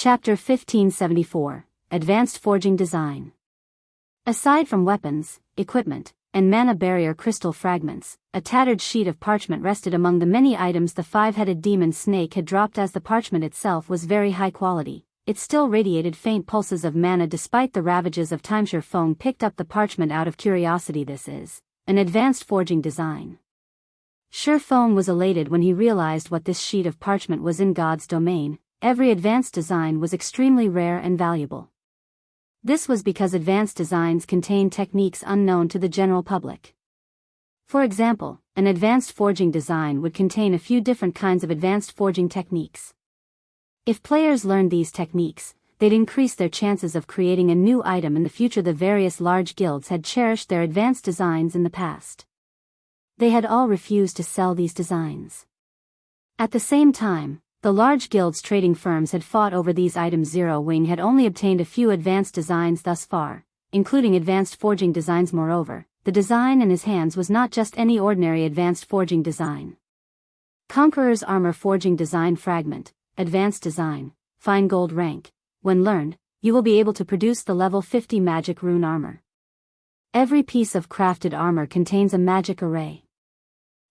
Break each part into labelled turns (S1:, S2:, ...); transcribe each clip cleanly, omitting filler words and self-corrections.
S1: Chapter 1574, Advanced Forging Design. Aside from weapons, equipment, and mana barrier crystal fragments, a tattered sheet of parchment rested among the many items the five-headed demon snake had dropped. As the parchment itself was very high quality, it still radiated faint pulses of mana despite the ravages of time. Feng picked up the parchment out of curiosity. This is an advanced forging design. Feng was elated when he realized what this sheet of parchment was in God's domain. Every advanced design was extremely rare and valuable. This was because advanced designs contain techniques unknown to the general public. For example, an advanced forging design would contain a few different kinds of advanced forging techniques. If players learned these techniques, they'd increase their chances of creating a new item in the future. The various large guilds had cherished their advanced designs in the past. They had all refused to sell these designs. At the same time, the large guilds' trading firms had fought over these items. Zero Wing had only obtained a few advanced designs thus far, including advanced forging designs. Moreover, the design in his hands was not just any ordinary advanced forging design. Conqueror's Armor Forging Design Fragment, Advanced Design, Fine Gold Rank. When learned, you will be able to produce the level 50 magic rune armor. Every piece of crafted armor contains a magic array.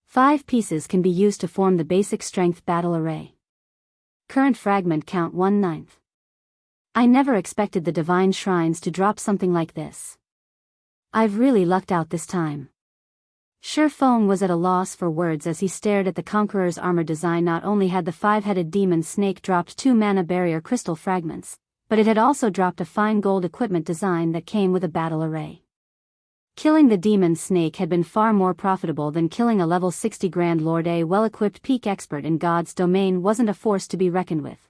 S1: 5 pieces can be used to form the basic strength battle array. Current fragment count 1/9. I never expected the divine shrines to drop something like this. I've really lucked out this time. Feng was at a loss for words as he stared at the Conqueror's armor design. Not only had the five-headed demon snake dropped 2 mana barrier crystal fragments, but it had also dropped a fine gold equipment design that came with a battle array. Killing the demon snake had been far more profitable than killing a level 60 Grand Lord. A well-equipped peak expert in God's domain wasn't a force to be reckoned with.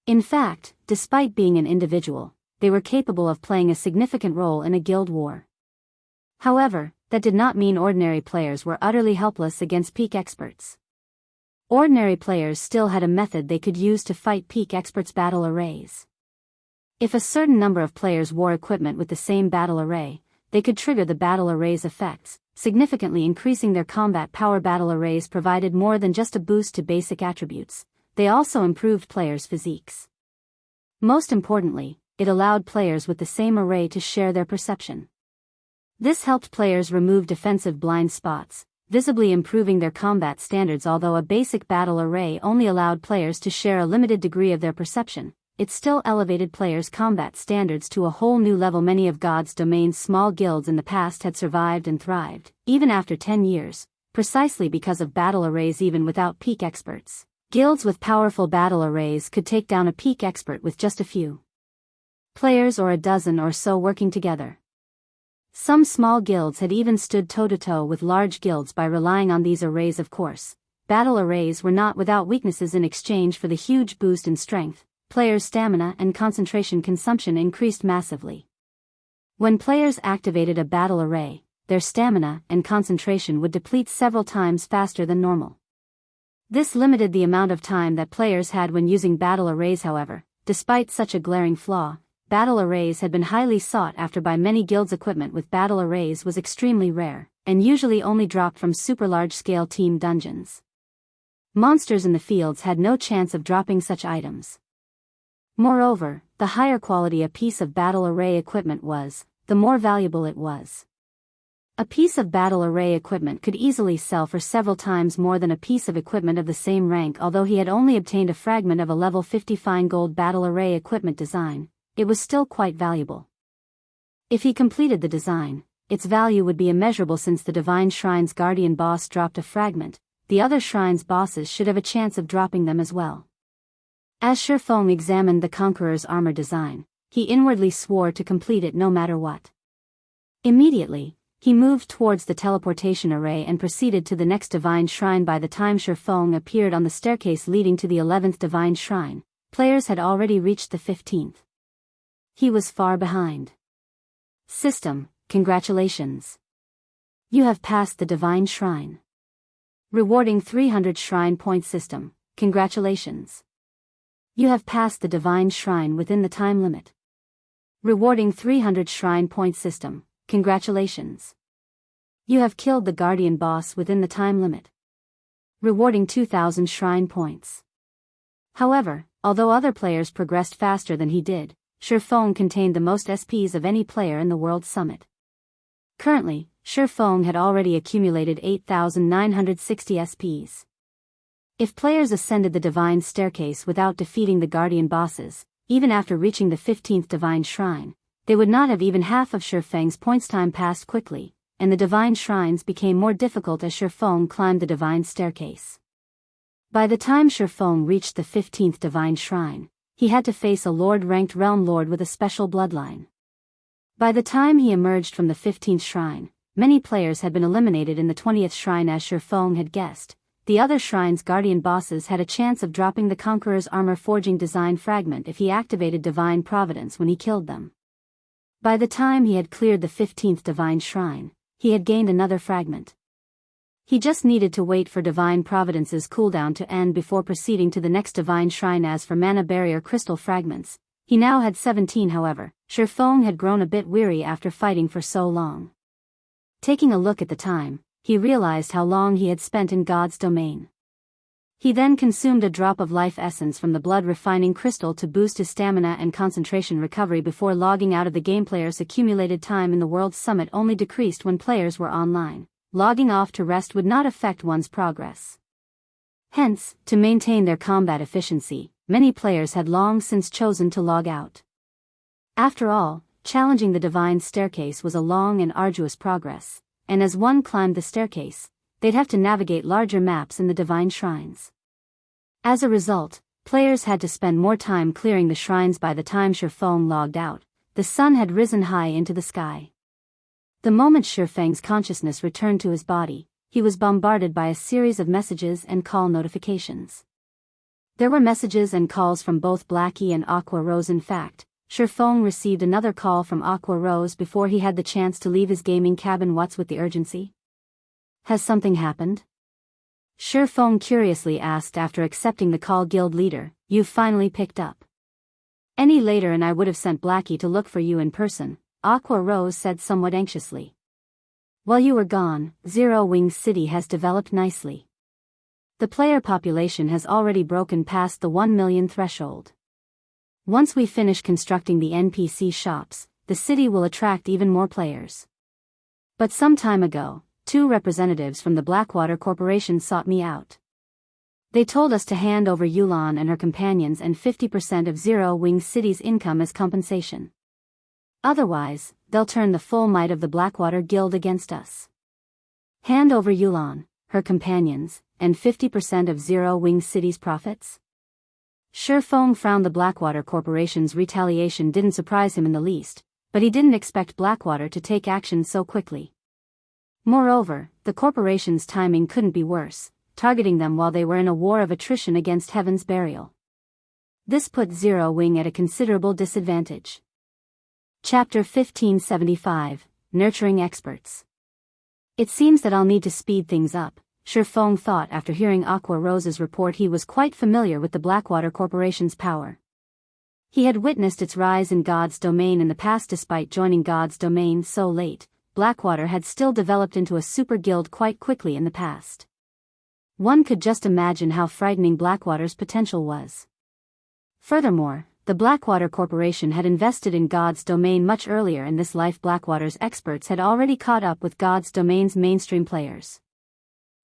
S1: In fact, despite being an individual, they were capable of playing a significant role in a guild war. However, that did not mean ordinary players were utterly helpless against peak experts. Ordinary players still had a method they could use to fight peak experts' battle arrays. If a certain number of players wore equipment with the same battle array, they could trigger the battle array's effects, significantly increasing their combat power. Battle arrays provided more than just a boost to basic attributes, they also improved players' physiques. Most importantly, it allowed players with the same array to share their perception. This helped players remove defensive blind spots, visibly improving their combat standards. Although a basic battle array only allowed players to share a limited degree of their perception, it still elevated players' combat standards to a whole new level. Many of God's domain's small guilds in the past had survived and thrived, even after 10 years, precisely because of battle arrays. Even without peak experts, guilds with powerful battle arrays could take down a peak expert with just a few players or a dozen or so working together. Some small guilds had even stood toe-to-toe with large guilds by relying on these arrays. Of course, battle arrays were not without weaknesses. In exchange for the huge boost in strength, players' stamina and concentration consumption increased massively. When players activated a battle array, their stamina and concentration would deplete several times faster than normal. This limited the amount of time that players had when using battle arrays. However, despite such a glaring flaw, battle arrays had been highly sought after by many guilds. Equipment with battle arrays was extremely rare, and usually only dropped from super large-scale team dungeons. Monsters in the fields had no chance of dropping such items. Moreover, the higher quality a piece of battle array equipment was, the more valuable it was. A piece of battle array equipment could easily sell for several times more than a piece of equipment of the same rank. Although he had only obtained a fragment of a level 50 fine gold battle array equipment design, it was still quite valuable. If he completed the design, its value would be immeasurable. Since the Divine Shrine's guardian boss dropped a fragment, the other shrines' bosses should have a chance of dropping them as well. As Feng examined the Conqueror's armor design, he inwardly swore to complete it no matter what. Immediately, he moved towards the teleportation array and proceeded to the next Divine Shrine. By the time Feng appeared on the staircase leading to the 11th Divine Shrine, players had already reached the 15th. He was far behind. System, congratulations. You have passed the Divine Shrine. Rewarding 300 Shrine Point System, congratulations. You have passed the Divine Shrine within the time limit. Rewarding 300 Shrine Point System, congratulations. You have killed the Guardian Boss within the time limit. Rewarding 2,000 Shrine Points. However, although other players progressed faster than he did, Feng contained the most SPs of any player in the World Summit. Currently, Feng had already accumulated 8,960 SPs. If players ascended the Divine Staircase without defeating the Guardian bosses, even after reaching the 15th Divine Shrine, they would not have even half of Feng's points. Time passed quickly, and the Divine Shrines became more difficult as Feng climbed the Divine Staircase. By the time Feng reached the 15th Divine Shrine, he had to face a Lord-ranked Realm Lord with a special bloodline. By the time he emerged from the 15th Shrine, many players had been eliminated in the 20th Shrine. As Feng had guessed, the other Shrine's Guardian bosses had a chance of dropping the Conqueror's armor-forging design fragment if he activated Divine Providence when he killed them. By the time he had cleared the 15th Divine Shrine, he had gained another fragment. He just needed to wait for Divine Providence's cooldown to end before proceeding to the next Divine Shrine. As for mana barrier crystal fragments, he now had 17. However, Feng had grown a bit weary after fighting for so long. Taking a look at the time, he realized how long he had spent in God's domain. He then consumed a drop of life essence from the blood refining crystal to boost his stamina and concentration recovery before logging out of the game. Players' accumulated time in the World Summit only decreased when players were online. Logging off to rest would not affect one's progress. Hence, to maintain their combat efficiency, many players had long since chosen to log out. After all, challenging the Divine Staircase was a long and arduous progress, and as one climbed the staircase, they'd have to navigate larger maps in the Divine Shrines. As a result, players had to spend more time clearing the shrines. By the time Feng logged out, the sun had risen high into the sky. The moment Feng's consciousness returned to his body, he was bombarded by a series of messages and call notifications. There were messages and calls from both Blackie and Aqua Rose. In fact, Feng received another call from Aqua Rose before he had the chance to leave his gaming cabin. What's with the urgency? Has something happened? Feng curiously asked after accepting the call. Guild leader, you've finally picked up. Any later and I would have sent Blackie to look for you in person, Aqua Rose said somewhat anxiously. While you were gone, Zero Wings City has developed nicely. The player population has already broken past the 1 million threshold. Once we finish constructing the NPC shops, the city will attract even more players. But some time ago, 2 representatives from the Blackwater Corporation sought me out. They told us to hand over Yulan and her companions and 50% of Zero Wings City's income as compensation. Otherwise, they'll turn the full might of the Blackwater Guild against us. Hand over Yulan, her companions, and 50% of Zero Wings City's profits? Feng frowned. The Blackwater Corporation's retaliation didn't surprise him in the least, but he didn't expect Blackwater to take action so quickly. Moreover, the corporation's timing couldn't be worse, targeting them while they were in a war of attrition against Heaven's Burial. This put Zero Wing at a considerable disadvantage. Chapter 1575, Nurturing Experts. It seems that I'll need to speed things up, Feng thought after hearing Aqua Rose's report. He was quite familiar with the Blackwater Corporation's power. He had witnessed its rise in God's domain in the past. Despite joining God's domain so late, Blackwater had still developed into a super guild quite quickly in the past. One could just imagine how frightening Blackwater's potential was. Furthermore, the Blackwater Corporation had invested in God's domain much earlier in this life. Blackwater's experts had already caught up with God's domain's mainstream players.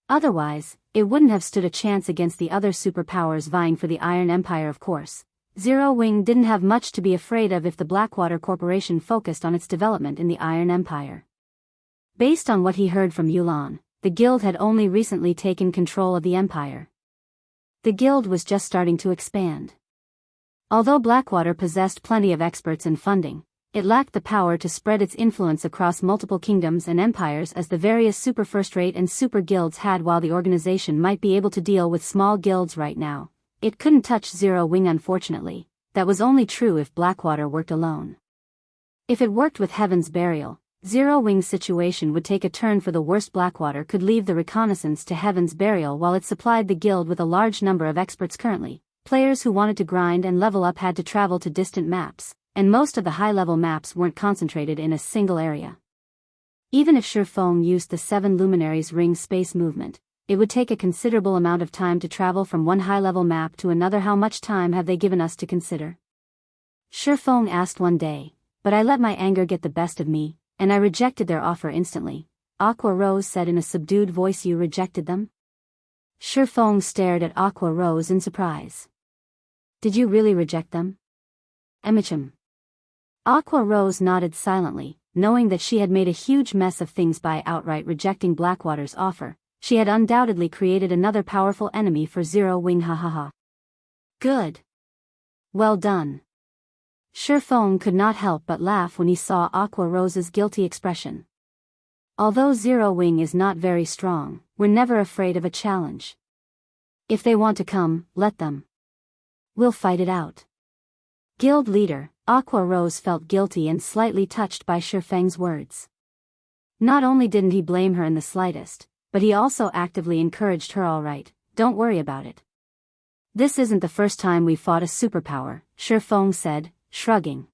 S1: Otherwise, it wouldn't have stood a chance against the other superpowers vying for the Iron Empire. Of course, Zero Wing didn't have much to be afraid of if the Blackwater Corporation focused on its development in the Iron Empire. Based on what he heard from Yulan, the guild had only recently taken control of the empire. The guild was just starting to expand. Although Blackwater possessed plenty of experts and funding, it lacked the power to spread its influence across multiple kingdoms and empires as the various super first-rate and super guilds had. While the organization might be able to deal with small guilds right now, it couldn't touch Zero Wing. Unfortunately, that was only true if Blackwater worked alone. If it worked with Heaven's Burial, Zero Wing's situation would take a turn for the worse. Blackwater could leave the reconnaissance to Heaven's Burial while it supplied the guild with a large number of experts. Currently, players who wanted to grind and level up had to travel to distant maps, and most of the high-level maps weren't concentrated in a single area. Even if Feng used the 7 Luminaries ring space movement, it would take a considerable amount of time to travel from one high-level map to another. How much time have they given us to consider? Feng asked one day, but I let my anger get the best of me, and I rejected their offer instantly. Aqua Rose said in a subdued voice. You rejected them? Feng stared at Aqua Rose in surprise. Did you really reject them? Emichim. Aqua Rose nodded silently, knowing that she had made a huge mess of things by outright rejecting Blackwater's offer. She had undoubtedly created another powerful enemy for Zero Wing. Ha. Good. Well done. Feng could not help but laugh when he saw Aqua Rose's guilty expression. Although Zero Wing is not very strong, we're never afraid of a challenge. If they want to come, let them. We'll fight it out. Guild leader, Aqua Rose felt guilty and slightly touched by Feng's words. Not only didn't he blame her in the slightest, but he also actively encouraged her. All right, don't worry about it. This isn't the first time we've fought a superpower, Feng said, shrugging.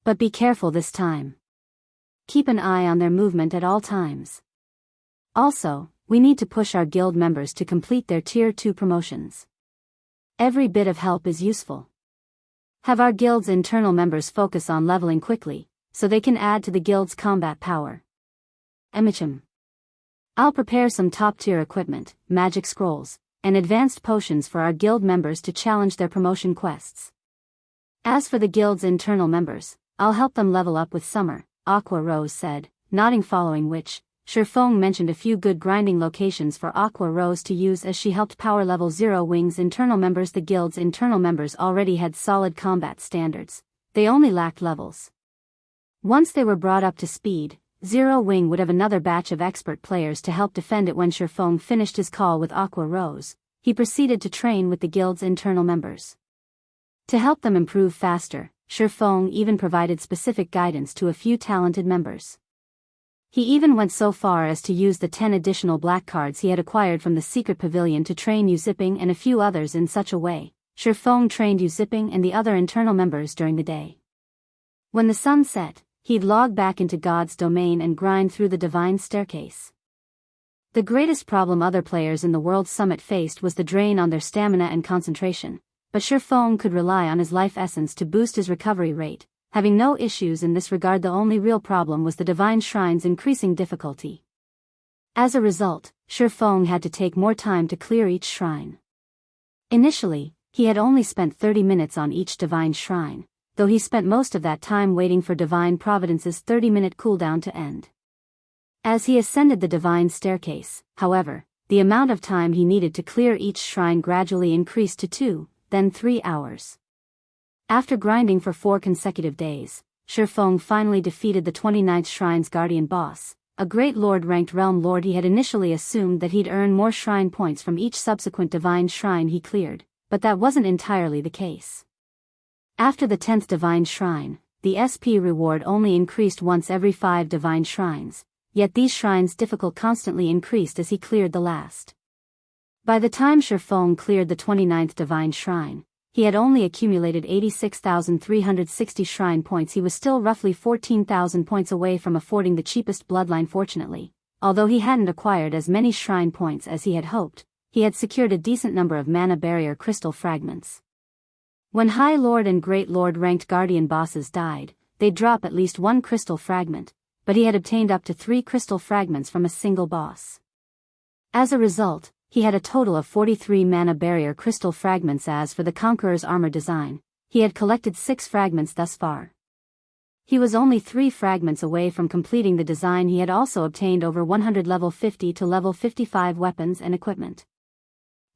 S1: But be careful this time. Keep an eye on their movement at all times. Also, we need to push our guild members to complete their Tier 2 promotions. Every bit of help is useful. Have our guild's internal members focus on leveling quickly, so they can add to the guild's combat power. Emichim. I'll prepare some top-tier equipment, magic scrolls, and advanced potions for our guild members to challenge their promotion quests. As for the guild's internal members, I'll help them level up with Summer, Aqua Rose said, nodding, following which, Feng mentioned a few good grinding locations for Aqua Rose to use as she helped power level Zero Wing's internal members. The guild's internal members already had solid combat standards, they only lacked levels. Once they were brought up to speed, Zero Wing would have another batch of expert players to help defend it. When Feng finished his call with Aqua Rose, he proceeded to train with the guild's internal members. To help them improve faster, Feng even provided specific guidance to a few talented members. He even went so far as to use the 10 additional black cards he had acquired from the secret pavilion to train Zipping and a few others in such a way. Feng trained Zipping and the other internal members during the day. When the sun set, he'd log back into God's domain and grind through the divine staircase. The greatest problem other players in the World Summit faced was the drain on their stamina and concentration, but Feng could rely on his life essence to boost his recovery rate, having no issues in this regard. The only real problem was the divine shrine's increasing difficulty. As a result, Feng had to take more time to clear each shrine. Initially, he had only spent 30 minutes on each divine shrine, though he spent most of that time waiting for Divine Providence's 30-minute cooldown to end. As he ascended the divine staircase, however, the amount of time he needed to clear each shrine gradually increased to 2, then 3 hours. After grinding for 4 consecutive days, Feng finally defeated the 29th Shrine's guardian boss, a great lord-ranked realm lord. He had initially assumed that he'd earn more shrine points from each subsequent divine shrine he cleared, but that wasn't entirely the case. After the 10th divine shrine, the SP reward only increased once every 5 divine shrines, yet these shrines' difficulty constantly increased as he cleared the last. By the time Feng cleared the 29th divine shrine, he had only accumulated 86,360 shrine points. He was still roughly 14,000 points away from affording the cheapest bloodline. Fortunately, although he hadn't acquired as many shrine points as he had hoped, he had secured a decent number of mana barrier crystal fragments. When High Lord and Great Lord ranked guardian bosses died, they'd drop at least 1 crystal fragment, but he had obtained up to 3 crystal fragments from a single boss. As a result, he had a total of 43 mana barrier crystal fragments. As for the Conqueror's armor design, he had collected 6 fragments thus far. He was only 3 fragments away from completing the design. He had also obtained over 100 level 50 to level 55 weapons and equipment.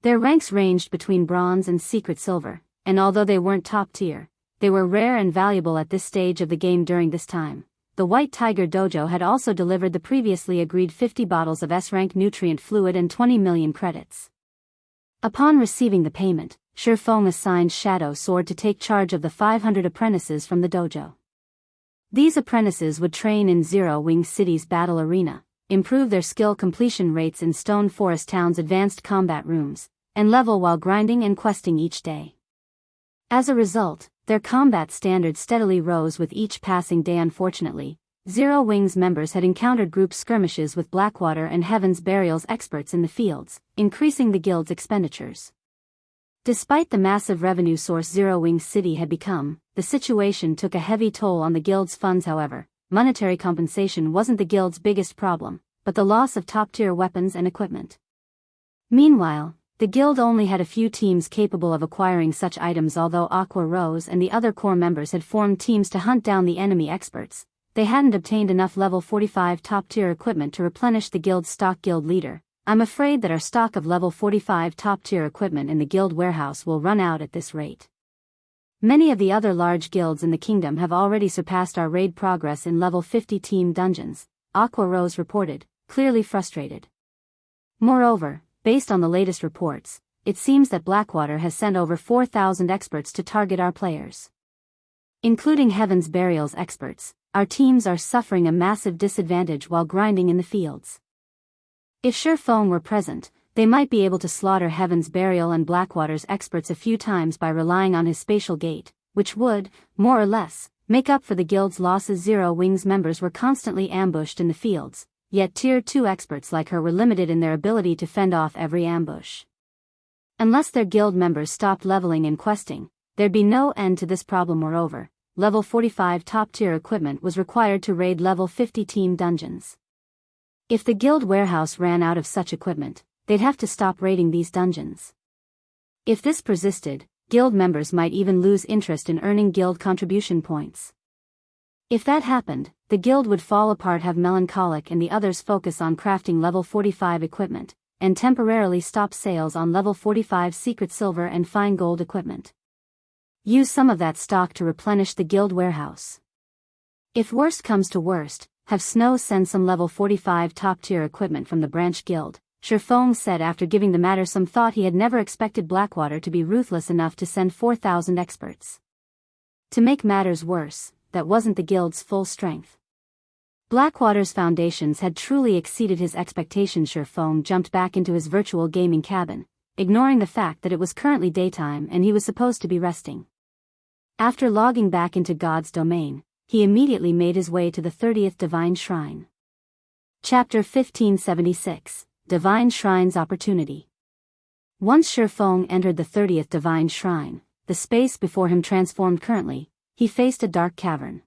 S1: Their ranks ranged between bronze and secret silver, and although they weren't top tier, they were rare and valuable at this stage of the game. During this time, the White Tiger Dojo had also delivered the previously agreed 50 bottles of S-rank nutrient fluid and 20 million credits. Upon receiving the payment, Feng assigned Shadow Sword to take charge of the 500 apprentices from the dojo. These apprentices would train in Zero Wing City's battle arena, improve their skill completion rates in Stone Forest Town's advanced combat rooms, and level while grinding and questing each day. As a result, their combat standards steadily rose with each passing day. Unfortunately, Zero Wings members had encountered group skirmishes with Blackwater and Heaven's Burial's experts in the fields, increasing the guild's expenditures. Despite the massive revenue source Zero Wings City had become, the situation took a heavy toll on the guild's funds. However, monetary compensation wasn't the guild's biggest problem, but the loss of top-tier weapons and equipment. Meanwhile, the guild only had a few teams capable of acquiring such items. Although Aqua Rose and the other core members had formed teams to hunt down the enemy experts, they hadn't obtained enough level 45 top-tier equipment to replenish the guild's stock. Guild leader, I'm afraid that our stock of level 45 top-tier equipment in the guild warehouse will run out at this rate. Many of the other large guilds in the kingdom have already surpassed our raid progress in level 50 team dungeons, Aqua Rose reported, clearly frustrated. Moreover, based on the latest reports, it seems that Blackwater has sent over 4,000 experts to target our players. Including Heaven's Burial's experts, our teams are suffering a massive disadvantage while grinding in the fields. If Feng were present, they might be able to slaughter Heaven's Burial and Blackwater's experts a few times by relying on his spatial gate, which would, more or less, make up for the guild's losses. Zero Wings members were constantly ambushed in the fields, yet Tier 2 experts like her were limited in their ability to fend off every ambush. Unless their guild members stopped leveling and questing, there'd be no end to this problem. Moreover, level 45 top-tier equipment was required to raid level 50 team dungeons. If the guild warehouse ran out of such equipment, they'd have to stop raiding these dungeons. If this persisted, guild members might even lose interest in earning guild contribution points. If that happened, the guild would fall apart. Have Melancholic and the others focus on crafting level 45 equipment, and temporarily stop sales on level 45 secret silver and fine gold equipment. Use some of that stock to replenish the guild warehouse. If worst comes to worst, have Snow send some level 45 top-tier equipment from the branch guild, Feng said after giving the matter some thought. He had never expected Blackwater to be ruthless enough to send 4,000 experts. To make matters worse, that wasn't the guild's full strength. Blackwater's foundations had truly exceeded his expectations. Feng jumped back into his virtual gaming cabin, ignoring the fact that it was currently daytime and he was supposed to be resting. After logging back into God's domain, he immediately made his way to the 30th Divine Shrine. Chapter 1576, Divine Shrine's Opportunity. Once Feng entered the 30th Divine Shrine, the space before him transformed. Currently, he faced a dark cavern.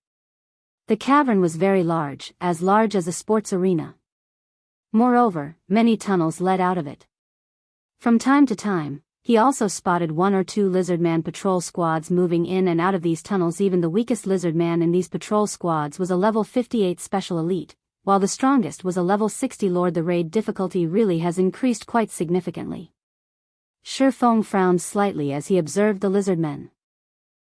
S1: The cavern was very large as a sports arena. Moreover, many tunnels led out of it. From time to time, he also spotted one or two lizardman patrol squads moving in and out of these tunnels. Even the weakest lizardman in these patrol squads was a level 58 special elite, while the strongest was a level 60 lord. The raid difficulty really has increased quite significantly. Feng frowned slightly as he observed the lizardmen.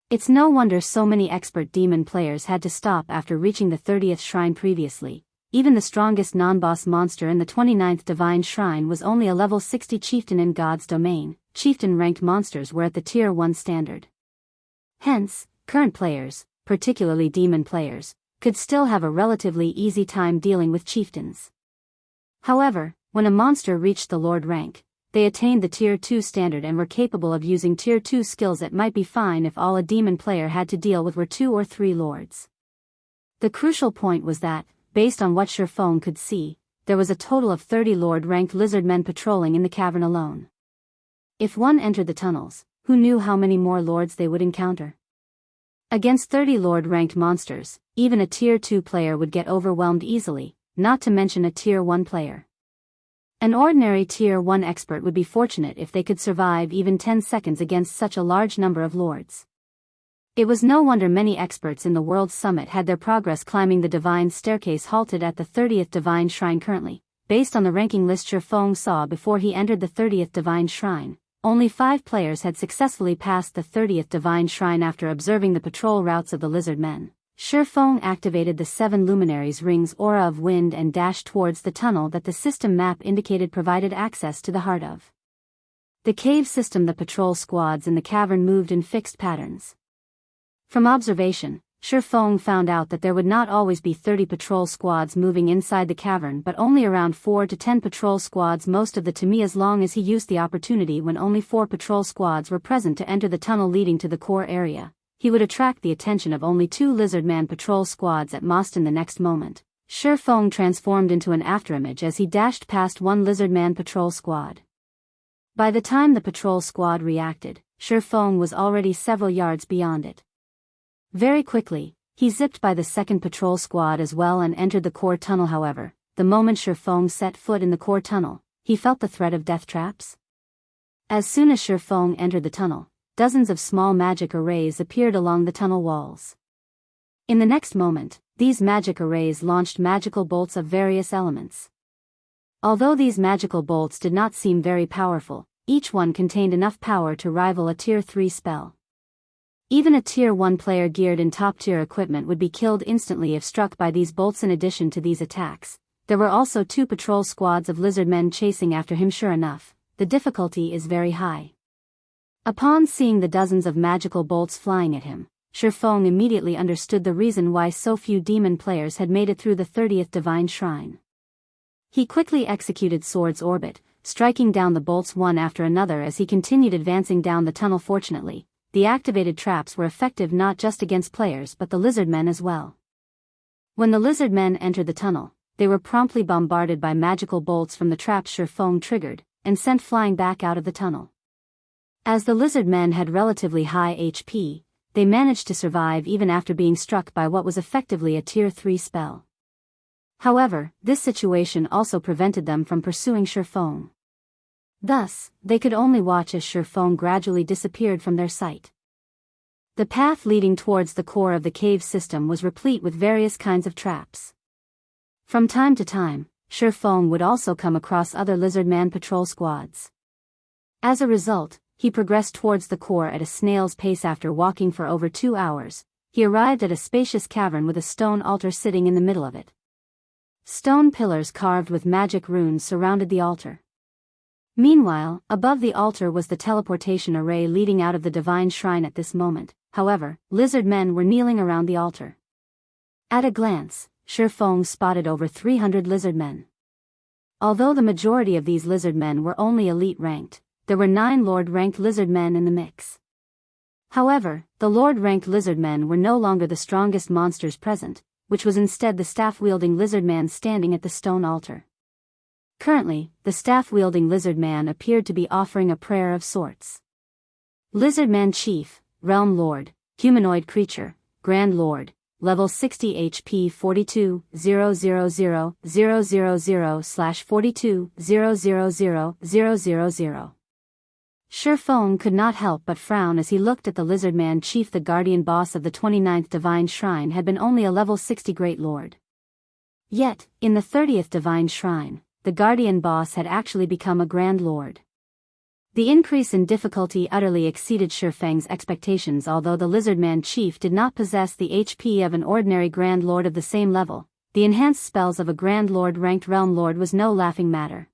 S1: It's no wonder so many expert demon players had to stop after reaching the 30th shrine previously. Even the strongest non-boss monster in the 29th Divine Shrine was only a level 60 chieftain in God's domain. Chieftain-ranked monsters were at the Tier 1 standard. Hence, current players, particularly demon players, could still have a relatively easy time dealing with chieftains. However, when a monster reached the Lord rank, they attained the Tier 2 standard and were capable of using Tier 2 skills. It might be fine if all a demon player had to deal with were 2 or 3 lords. The crucial point was that, based on what Feng could see, there was a total of 30 lord-ranked lizardmen patrolling in the cavern alone. If one entered the tunnels, who knew how many more lords they would encounter? Against 30 lord-ranked monsters, even a Tier 2 player would get overwhelmed easily, not to mention a Tier 1 player. An ordinary Tier 1 expert would be fortunate if they could survive even 10 seconds against such a large number of lords. It was no wonder many experts in the World Summit had their progress climbing the Divine Staircase halted at the 30th Divine Shrine. Currently, based on the ranking list Feng saw before he entered the 30th Divine Shrine, only 5 players had successfully passed the 30th Divine Shrine. After observing the patrol routes of the lizardmen, Feng activated the 7 Luminaries' Rings aura of wind and dashed towards the tunnel that the system map indicated provided access to the heart of the cave system. The patrol squads in the cavern moved in fixed patterns. From observation, Feng found out that there would not always be 30 patrol squads moving inside the cavern but only around 4 to 10 patrol squads most of the time, as long as he used the opportunity when only 4 patrol squads were present to enter the tunnel leading to the core area. he would attract the attention of only 2 Lizardman patrol squads at most. In the next moment, Feng transformed into an afterimage as he dashed past one Lizardman patrol squad. By the time the patrol squad reacted, Feng was already several yards beyond it. Very quickly, he zipped by the second patrol squad as well and entered the core tunnel. However, the moment Feng set foot in the core tunnel, he felt the threat of death traps. As soon as Feng entered the tunnel, dozens of small magic arrays appeared along the tunnel walls. In the next moment, these magic arrays launched magical bolts of various elements. Although these magical bolts did not seem very powerful, each one contained enough power to rival a Tier 3 spell. Even a Tier 1 player geared in top-tier equipment would be killed instantly if struck by these bolts. In addition to these attacks, there were also 2 patrol squads of lizardmen chasing after him. Sure enough, the difficulty is very high. Upon seeing the dozens of magical bolts flying at him, Feng immediately understood the reason why so few demon players had made it through the 30th Divine Shrine. He quickly executed Sword's Orbit, striking down the bolts one after another as he continued advancing down the tunnel. Fortunately, the activated traps were effective not just against players but the lizardmen as well. When the lizardmen entered the tunnel, they were promptly bombarded by magical bolts from the traps Feng triggered, and sent flying back out of the tunnel. As the lizardmen had relatively high HP, they managed to survive even after being struck by what was effectively a Tier 3 spell. However, this situation also prevented them from pursuing Feng. Thus, they could only watch as Feng gradually disappeared from their sight. The path leading towards the core of the cave system was replete with various kinds of traps. From time to time, Feng would also come across other lizardman patrol squads. As a result, he progressed towards the core at a snail's pace. After walking for over 2 hours, he arrived at a spacious cavern with a stone altar sitting in the middle of it. Stone pillars carved with magic runes surrounded the altar. Meanwhile, above the altar was the teleportation array leading out of the Divine Shrine. At this moment, however, lizardmen were kneeling around the altar. At a glance, Feng spotted over 300 lizardmen. Although the majority of these lizardmen were only elite ranked, there were 9 Lord-ranked lizardmen in the mix. However, the Lord-ranked lizardmen were no longer the strongest monsters present, which was instead the staff-wielding lizardman standing at the stone altar. Currently, the staff-wielding lizardman appeared to be offering a prayer of sorts. Lizardman Chief, Realm Lord, Humanoid Creature, Grand Lord, Level 60 HP 42,000/42,000,000. Feng could not help but frown as he looked at the Lizardman Chief. The guardian boss of the 29th Divine Shrine had been only a level 60 Great Lord. Yet, in the 30th Divine Shrine, the guardian boss had actually become a Grand Lord. The increase in difficulty utterly exceeded Feng's expectations. Although the Lizardman Chief did not possess the HP of an ordinary Grand Lord of the same level, the enhanced spells of a Grand Lord-ranked Realm Lord was no laughing matter.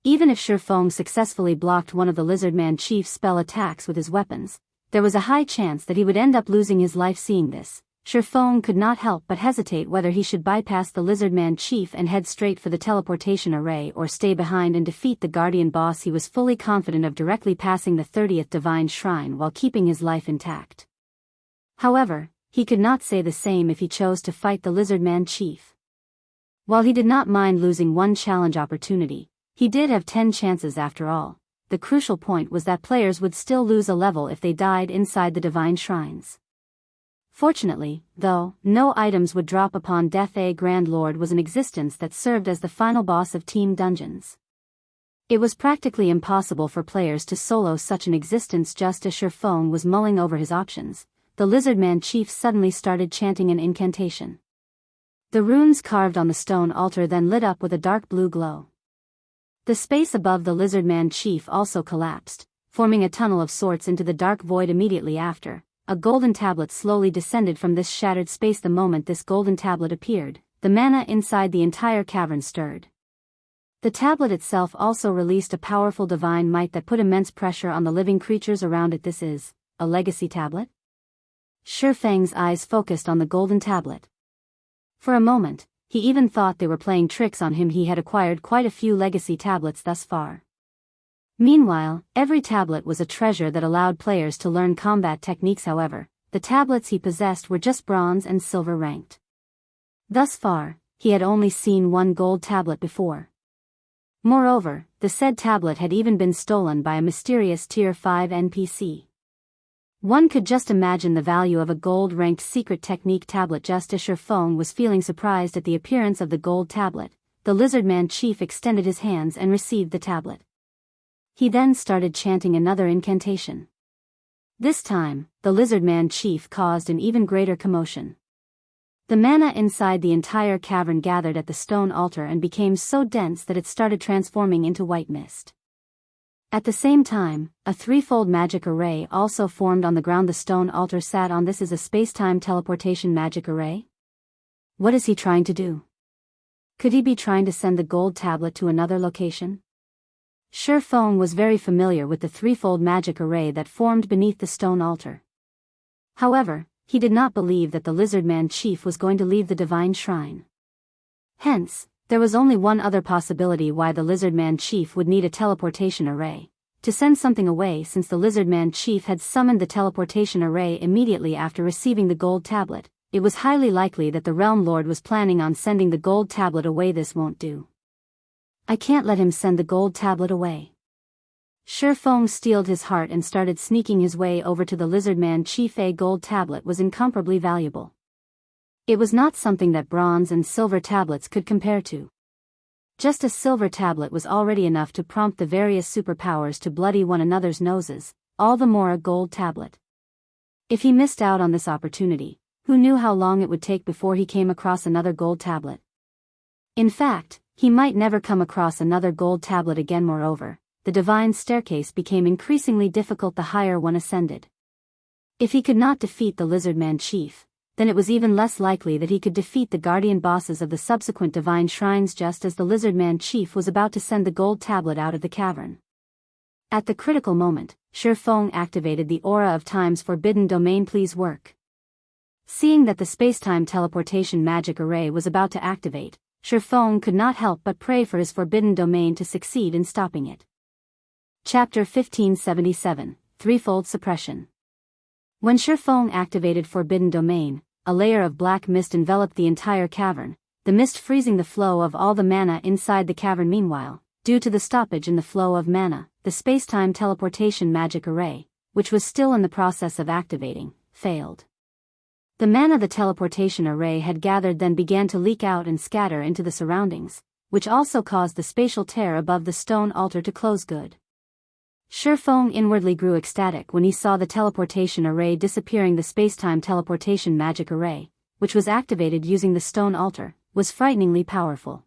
S1: Even if Feng successfully blocked one of the Lizardman Chief's spell attacks with his weapons, there was a high chance that he would end up losing his life. Seeing this, Feng could not help but hesitate whether he should bypass the Lizardman Chief and head straight for the teleportation array or stay behind and defeat the guardian boss. He was fully confident of directly passing the 30th Divine Shrine while keeping his life intact. However, he could not say the same if he chose to fight the Lizardman Chief. While he did not mind losing one challenge opportunity, he did have 10 chances after all. The crucial point was that players would still lose a level if they died inside the Divine Shrines. Fortunately, though, no items would drop upon death. A Grand Lord was in existence that served as the final boss of Team Dungeons. It was practically impossible for players to solo such an existence. Just as Feng was mulling over his options, the Lizardman Chief suddenly started chanting an incantation. The runes carved on the stone altar then lit up with a dark blue glow. The space above the Lizardman Chief also collapsed, forming a tunnel of sorts into the dark void. Immediately after, a golden tablet slowly descended from this shattered space. The moment this golden tablet appeared, the mana inside the entire cavern stirred. The tablet itself also released a powerful divine might that put immense pressure on the living creatures around it. This is a legacy tablet? Feng's eyes focused on the golden tablet. For a moment, he even thought they were playing tricks on him. He had acquired quite a few legacy tablets thus far. Meanwhile, every tablet was a treasure that allowed players to learn combat techniques. However, the tablets he possessed were just bronze and silver ranked. Thus far, he had only seen one gold tablet before. Moreover, the said tablet had even been stolen by a mysterious Tier 5 NPC. One could just imagine the value of a gold-ranked secret technique tablet. Just as Feng was feeling surprised at the appearance of the gold tablet, the Lizardman chief extended his hands and received the tablet. He then started chanting another incantation. This time, the Lizardman chief caused an even greater commotion. The mana inside the entire cavern gathered at the stone altar and became so dense that it started transforming into white mist. At the same time, a threefold magic array also formed on the ground the stone altar sat on. This is a space-time teleportation magic array? What is he trying to do? Could he be trying to send the gold tablet to another location? Feng was very familiar with the threefold magic array that formed beneath the stone altar. However, he did not believe that the Lizardman chief was going to leave the divine shrine. Hence, there was only one other possibility why the Lizardman chief would need a teleportation array: to send something away. Since the Lizardman chief had summoned the teleportation array immediately after receiving the gold tablet, it was highly likely that the Realm Lord was planning on sending the gold tablet away. This won't do. I can't let him send the gold tablet away. Feng steeled his heart and started sneaking his way over to the Lizardman chief. A gold tablet was incomparably valuable. It was not something that bronze and silver tablets could compare to. Just a silver tablet was already enough to prompt the various superpowers to bloody one another's noses, all the more a gold tablet. If he missed out on this opportunity, who knew how long it would take before he came across another gold tablet? In fact, he might never come across another gold tablet again. Moreover, the divine staircase became increasingly difficult the higher one ascended. If he could not defeat the Lizardman chief, then it was even less likely that he could defeat the guardian bosses of the subsequent divine shrines. Just as the Lizardman chief was about to send the gold tablet out of the cavern, at the critical moment, Feng activated the aura of Time's forbidden domain. Please work. Seeing that the space-time teleportation magic array was about to activate, Feng could not help but pray for his forbidden domain to succeed in stopping it. Chapter 1577, Threefold Suppression. When Feng activated Forbidden Domain, a layer of black mist enveloped the entire cavern, the mist freezing the flow of all the mana inside the cavern. Meanwhile, due to the stoppage in the flow of mana, the space-time teleportation magic array, which was still in the process of activating, failed. The mana the teleportation array had gathered then began to leak out and scatter into the surroundings, which also caused the spatial tear above the stone altar to close. Good. Feng inwardly grew ecstatic when he saw the teleportation array disappearing. The space-time teleportation magic array, which was activated using the stone altar, was frighteningly powerful.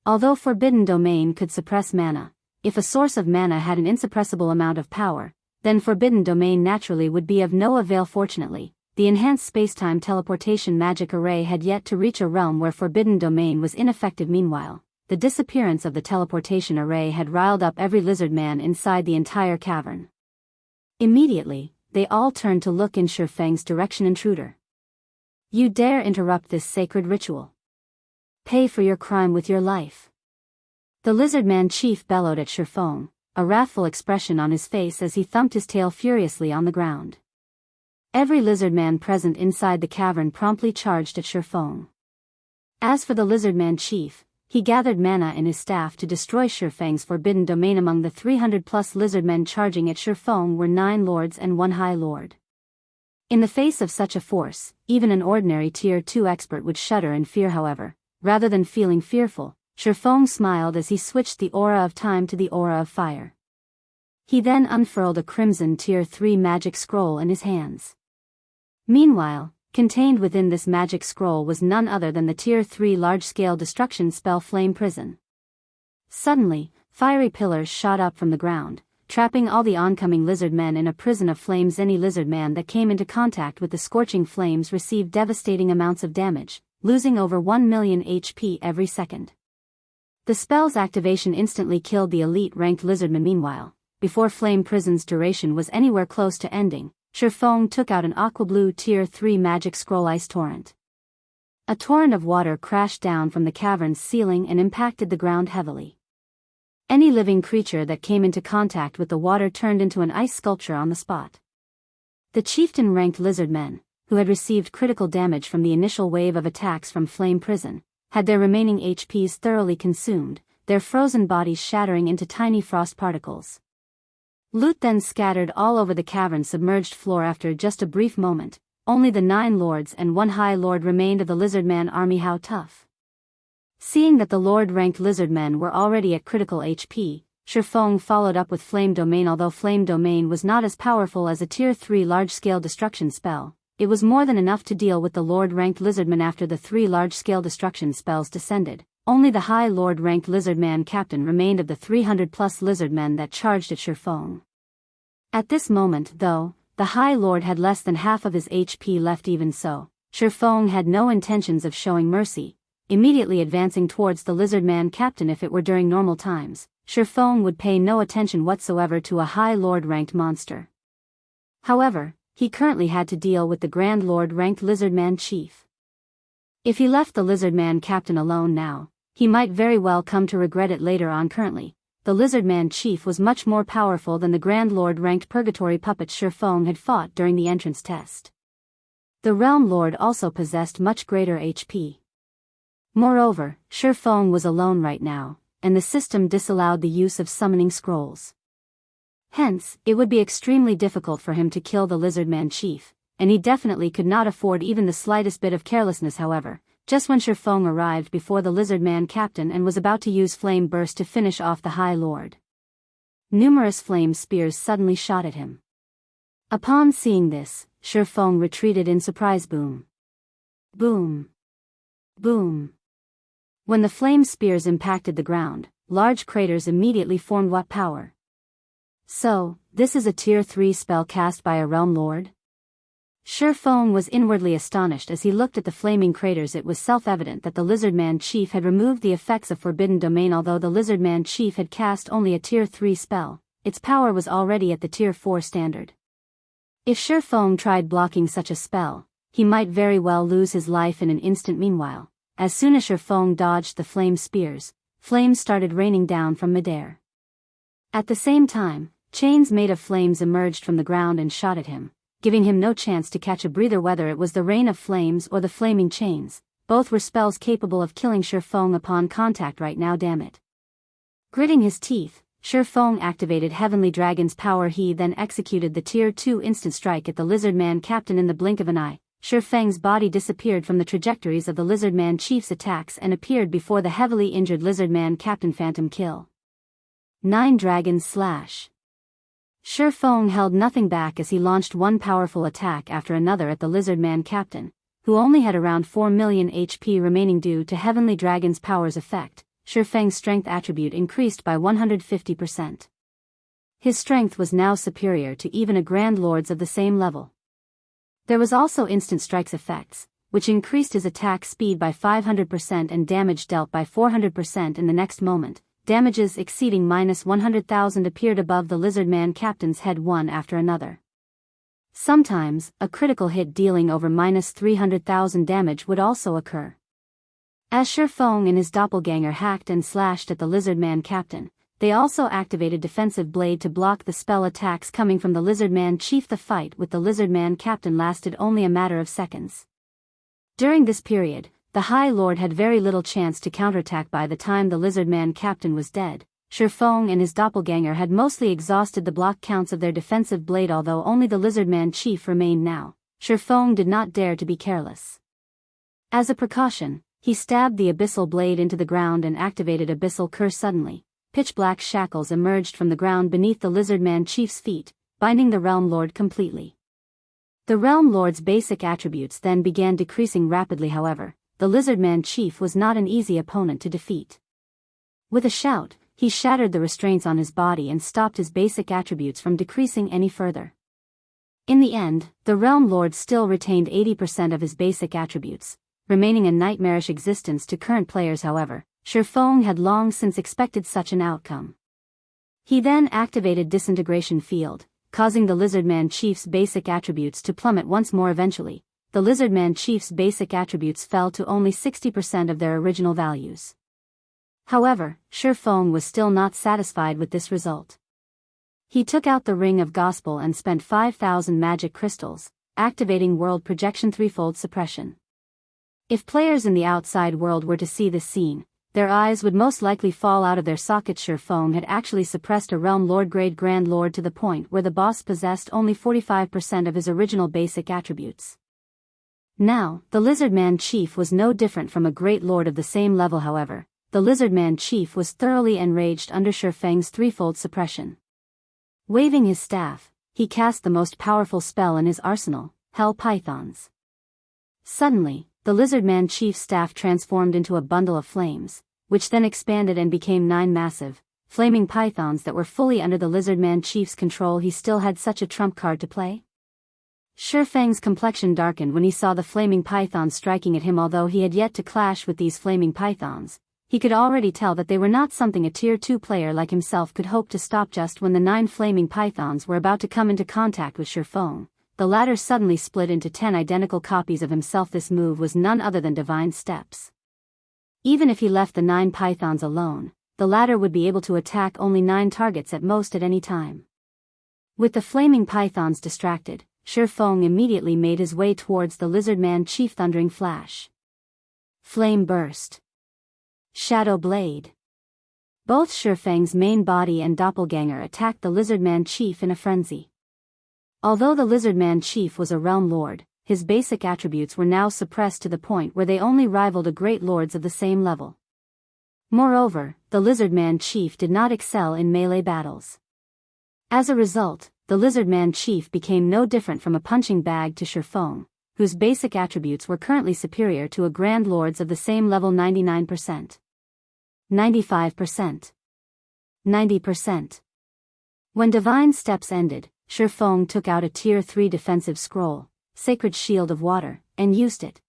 S1: Although Forbidden Domain could suppress mana, if a source of mana had an insuppressible amount of power, then Forbidden Domain naturally would be of no avail. Fortunately, the enhanced space-time teleportation magic array had yet to reach a realm where Forbidden Domain was ineffective. Meanwhile, the disappearance of the teleportation array had riled up every lizardman inside the entire cavern. Immediately, they all turned to look in Feng's direction. Intruder! You dare interrupt this sacred ritual? Pay for your crime with your life! The lizardman chief bellowed at Feng, a wrathful expression on his face as he thumped his tail furiously on the ground. Every lizardman present inside the cavern promptly charged at Feng. As for the lizardman chief, he gathered mana in his staff to destroy Feng's forbidden domain. Among the 300-plus lizardmen charging at Feng were 9 lords and 1 high lord. In the face of such a force, even an ordinary Tier 2 expert would shudder in fear. However, rather than feeling fearful, Feng smiled as he switched the aura of time to the aura of fire. He then unfurled a crimson Tier 3 magic scroll in his hands. Meanwhile, contained within this magic scroll was none other than the Tier 3 large-scale destruction spell Flame Prison. Suddenly, fiery pillars shot up from the ground, trapping all the oncoming lizardmen in a prison of flames. Any lizardman that came into contact with the scorching flames received devastating amounts of damage, losing over 1 million HP every second. The spell's activation instantly killed the elite-ranked lizardmen. Meanwhile, before Flame Prison's duration was anywhere close to ending, Feng took out an aqua-blue Tier 3 magic scroll ice torrent. A torrent of water crashed down from the cavern's ceiling and impacted the ground heavily. Any living creature that came into contact with the water turned into an ice sculpture on the spot. The chieftain-ranked lizardmen, who had received critical damage from the initial wave of attacks from Flame Prison, had their remaining HPs thoroughly consumed, their frozen bodies shattering into tiny frost particles. Loot then scattered all over the cavern's submerged floor. After just a brief moment, only the 9 lords and 1 high lord remained of the lizardman army. How tough. Seeing that the lord-ranked lizardmen were already at critical HP, Feng followed up with Flame Domain. Although Flame Domain was not as powerful as a Tier 3 large-scale destruction spell, it was more than enough to deal with the lord-ranked lizardmen. After the 3 large-scale destruction spells descended, only the high lord-ranked lizardman captain remained of the 300-plus lizardmen that charged at Feng. At this moment, though, the high lord had less than half of his HP left. Even so, Feng had no intentions of showing mercy, immediately advancing towards the lizardman captain. If it were during normal times, Feng would pay no attention whatsoever to a high lord-ranked monster. However, he currently had to deal with the Grand Lord-ranked lizardman chief. If he left the lizardman captain alone now, he might very well come to regret it later on. Currently, the lizardman chief was much more powerful than the Grand Lord-ranked purgatory puppets Feng had fought during the entrance test. The Realm Lord also possessed much greater HP. Moreover, Feng was alone right now, and the system disallowed the use of summoning scrolls. Hence, it would be extremely difficult for him to kill the lizardman chief, and he definitely could not afford even the slightest bit of carelessness. However, just when Feng arrived before the lizardman captain and was about to use Flame Burst to finish off the High Lord, numerous flame spears suddenly shot at him. Upon seeing this, Feng retreated in surprise. Boom. Boom. Boom. When the flame spears impacted the ground, large craters immediately formed. What power? So, this is a Tier 3 spell cast by a Realm Lord? Feng was inwardly astonished as he looked at the flaming craters. It was self-evident that the Lizardman Chief had removed the effects of Forbidden Domain. Although the Lizardman Chief had cast only a Tier 3 spell, its power was already at the Tier 4 standard. If Feng tried blocking such a spell, he might very well lose his life in an instant. Meanwhile, as soon as Feng dodged the flame spears, flames started raining down from midair. At the same time, chains made of flames emerged from the ground and shot at him, giving him no chance to catch a breather. Whether it was the rain of flames or the flaming chains, both were spells capable of killing Feng upon contact. Right now, damn it. Gritting his teeth, Feng activated Heavenly Dragon's power. He then executed the Tier 2 instant strike at the Lizardman captain. In the blink of an eye, Feng's body disappeared from the trajectories of the Lizardman Chief's attacks and appeared before the heavily injured Lizardman captain. Phantom kill. 9 Dragons Slash. Feng held nothing back as he launched one powerful attack after another at the Lizardman captain, who only had around 4 million HP remaining. Due to Heavenly Dragon's power's effect, Feng's strength attribute increased by 150%. His strength was now superior to even a Grand Lord's of the same level. There was also Instant Strike's effects, which increased his attack speed by 500% and damage dealt by 400%. In the next moment, damages exceeding -100,000 appeared above the Lizardman captain's head one after another. Sometimes, a critical hit dealing over -300,000 damage would also occur. As Feng and his doppelganger hacked and slashed at the Lizardman captain, they also activated Defensive Blade to block the spell attacks coming from the Lizardman Chief. The fight with the Lizardman captain lasted only a matter of seconds. During this period, the High Lord had very little chance to counterattack. By the time the Lizardman captain was dead, Feng and his doppelganger had mostly exhausted the block counts of their Defensive Blade. Although only the Lizardman Chief remained now, Feng did not dare to be careless. As a precaution, he stabbed the Abyssal Blade into the ground and activated Abyssal Curse. Suddenly, pitch-black shackles emerged from the ground beneath the Lizardman Chief's feet, binding the Realm Lord completely. The Realm Lord's basic attributes then began decreasing rapidly. However, the Lizardman Chief was not an easy opponent to defeat. With a shout, he shattered the restraints on his body and stopped his basic attributes from decreasing any further. In the end, the Realm Lord still retained 80% of his basic attributes, remaining a nightmarish existence to current players. However, Feng had long since expected such an outcome. He then activated Disintegration Field, causing the Lizardman Chief's basic attributes to plummet once more. Eventually, the Lizardman Chief's basic attributes fell to only 60% of their original values. However, Feng was still not satisfied with this result. He took out the Ring of Gospel and spent 5,000 magic crystals, activating world projection threefold suppression. If players in the outside world were to see this scene, their eyes would most likely fall out of their sockets. Feng had actually suppressed a Realm Lord grade Grand Lord to the point where the boss possessed only 45% of his original basic attributes. Now, the Lizardman Chief was no different from a Great Lord of the same level. However, the Lizardman Chief was thoroughly enraged under Feng's threefold suppression. Waving his staff, he cast the most powerful spell in his arsenal, Hell Pythons. Suddenly, the Lizardman Chief's staff transformed into a bundle of flames, which then expanded and became 9 massive, flaming pythons that were fully under the Lizardman Chief's control. He still had such a trump card to play? Feng's complexion darkened when he saw the flaming pythons striking at him. Although he had yet to clash with these flaming pythons, he could already tell that they were not something a Tier 2 player like himself could hope to stop. Just when the 9 flaming pythons were about to come into contact with Feng, the latter suddenly split into 10 identical copies of himself. This move was none other than Divine Steps. Even if he left the 9 pythons alone, the latter would be able to attack only 9 targets at most at any time. With the flaming pythons distracted, Feng immediately made his way towards the Lizardman Chief. Thundering Flash, Flame Burst, Shadow Blade. Both Feng's main body and doppelganger attacked the Lizardman Chief in a frenzy. Although the Lizardman Chief was a Realm Lord, his basic attributes were now suppressed to the point where they only rivaled a Great Lords of the same level. Moreover, the Lizardman Chief did not excel in melee battles. As a result, the Lizardman Chief became no different from a punching bag to Feng, whose basic attributes were currently superior to a Grand Lords of the same level. 99%. 95%. 90%. When Divine Steps ended, Feng took out a Tier 3 defensive scroll, Sacred Shield of Water, and used it.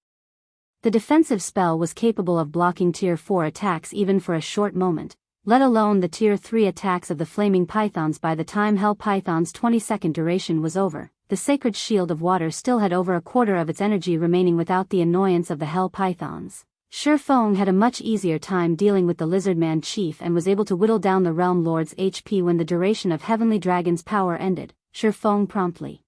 S1: The defensive spell was capable of blocking Tier 4 attacks even for a short moment, let alone the Tier 3 attacks of the flaming pythons. By the time Hell Python's 20-second duration was over, the Sacred Shield of Water still had over a quarter of its energy remaining without the annoyance of the Hell Pythons. Feng had a much easier time dealing with the Lizardman Chief and was able to whittle down the Realm Lord's HP. When the duration of Heavenly Dragon's power ended, Feng promptly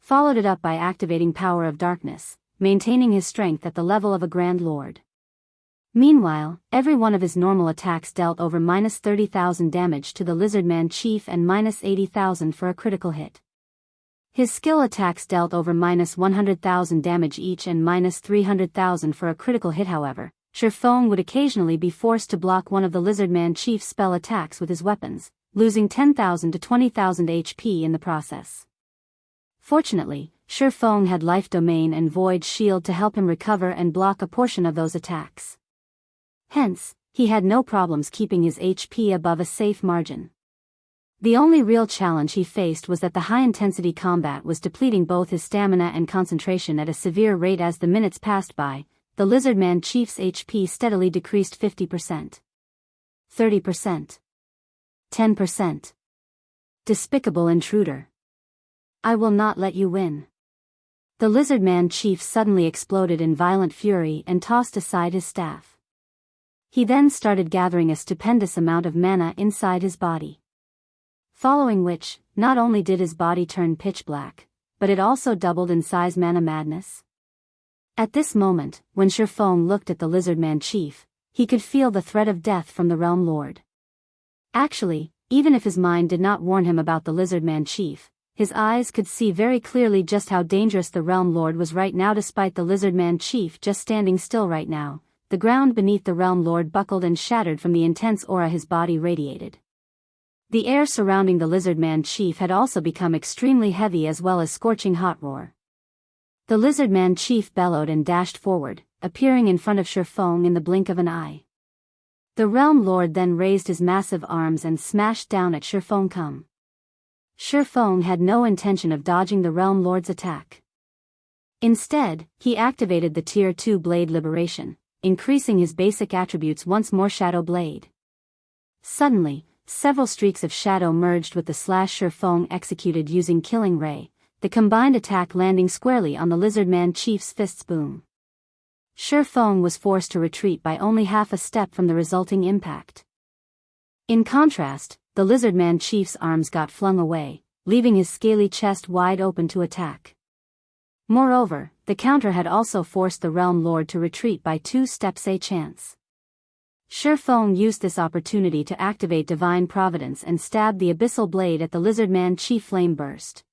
S1: followed it up by activating Power of Darkness, maintaining his strength at the level of a Grand Lord. Meanwhile, every one of his normal attacks dealt over -30,000 damage to the Lizardman Chief and -80,000 for a critical hit. His skill attacks dealt over -100,000 damage each and -300,000 for a critical hit. However, Feng would occasionally be forced to block one of the Lizardman Chief's spell attacks with his weapons, losing 10,000 to 20,000 HP in the process. Fortunately, Feng had Life Domain and Void Shield to help him recover and block a portion of those attacks. Hence, he had no problems keeping his HP above a safe margin. The only real challenge he faced was that the high-intensity combat was depleting both his stamina and concentration at a severe rate. As the minutes passed by, the Lizardman Chief's HP steadily decreased. 50%. 30%. 10%. Despicable intruder. I will not let you win. The Lizardman Chief suddenly exploded in violent fury and tossed aside his staff. He then started gathering a stupendous amount of mana inside his body. Following which, not only did his body turn pitch black, but it also doubled in size. Mana madness. At this moment, when Feng looked at the Lizardman Chief, he could feel the threat of death from the Realm Lord. Actually, even if his mind did not warn him about the Lizardman Chief, his eyes could see very clearly just how dangerous the Realm Lord was right now. Despite the Lizardman Chief just standing still right now, the ground beneath the Realm Lord buckled and shattered from the intense aura his body radiated. The air surrounding the Lizardman Chief had also become extremely heavy, as well as scorching hot roar. The Lizardman Chief bellowed and dashed forward, appearing in front of Feng in the blink of an eye. The Realm Lord then raised his massive arms and smashed down at Feng. Feng had no intention of dodging the Realm Lord's attack. Instead, he activated the Tier 2 Blade Liberation, increasing his basic attributes once more. Shadow Blade. Suddenly, several streaks of shadow merged with the slash Feng executed using Killing Ray, the combined attack landing squarely on the Lizardman Chief's fists. Boom. Feng was forced to retreat by only half a step from the resulting impact. In contrast, the Lizardman Chief's arms got flung away, leaving his scaly chest wide open to attack. Moreover, the counter had also forced the Realm Lord to retreat by 2 steps a chance. Feng used this opportunity to activate Divine Providence and stabbed the abyssal blade at the Lizardman Chief. Flame burst.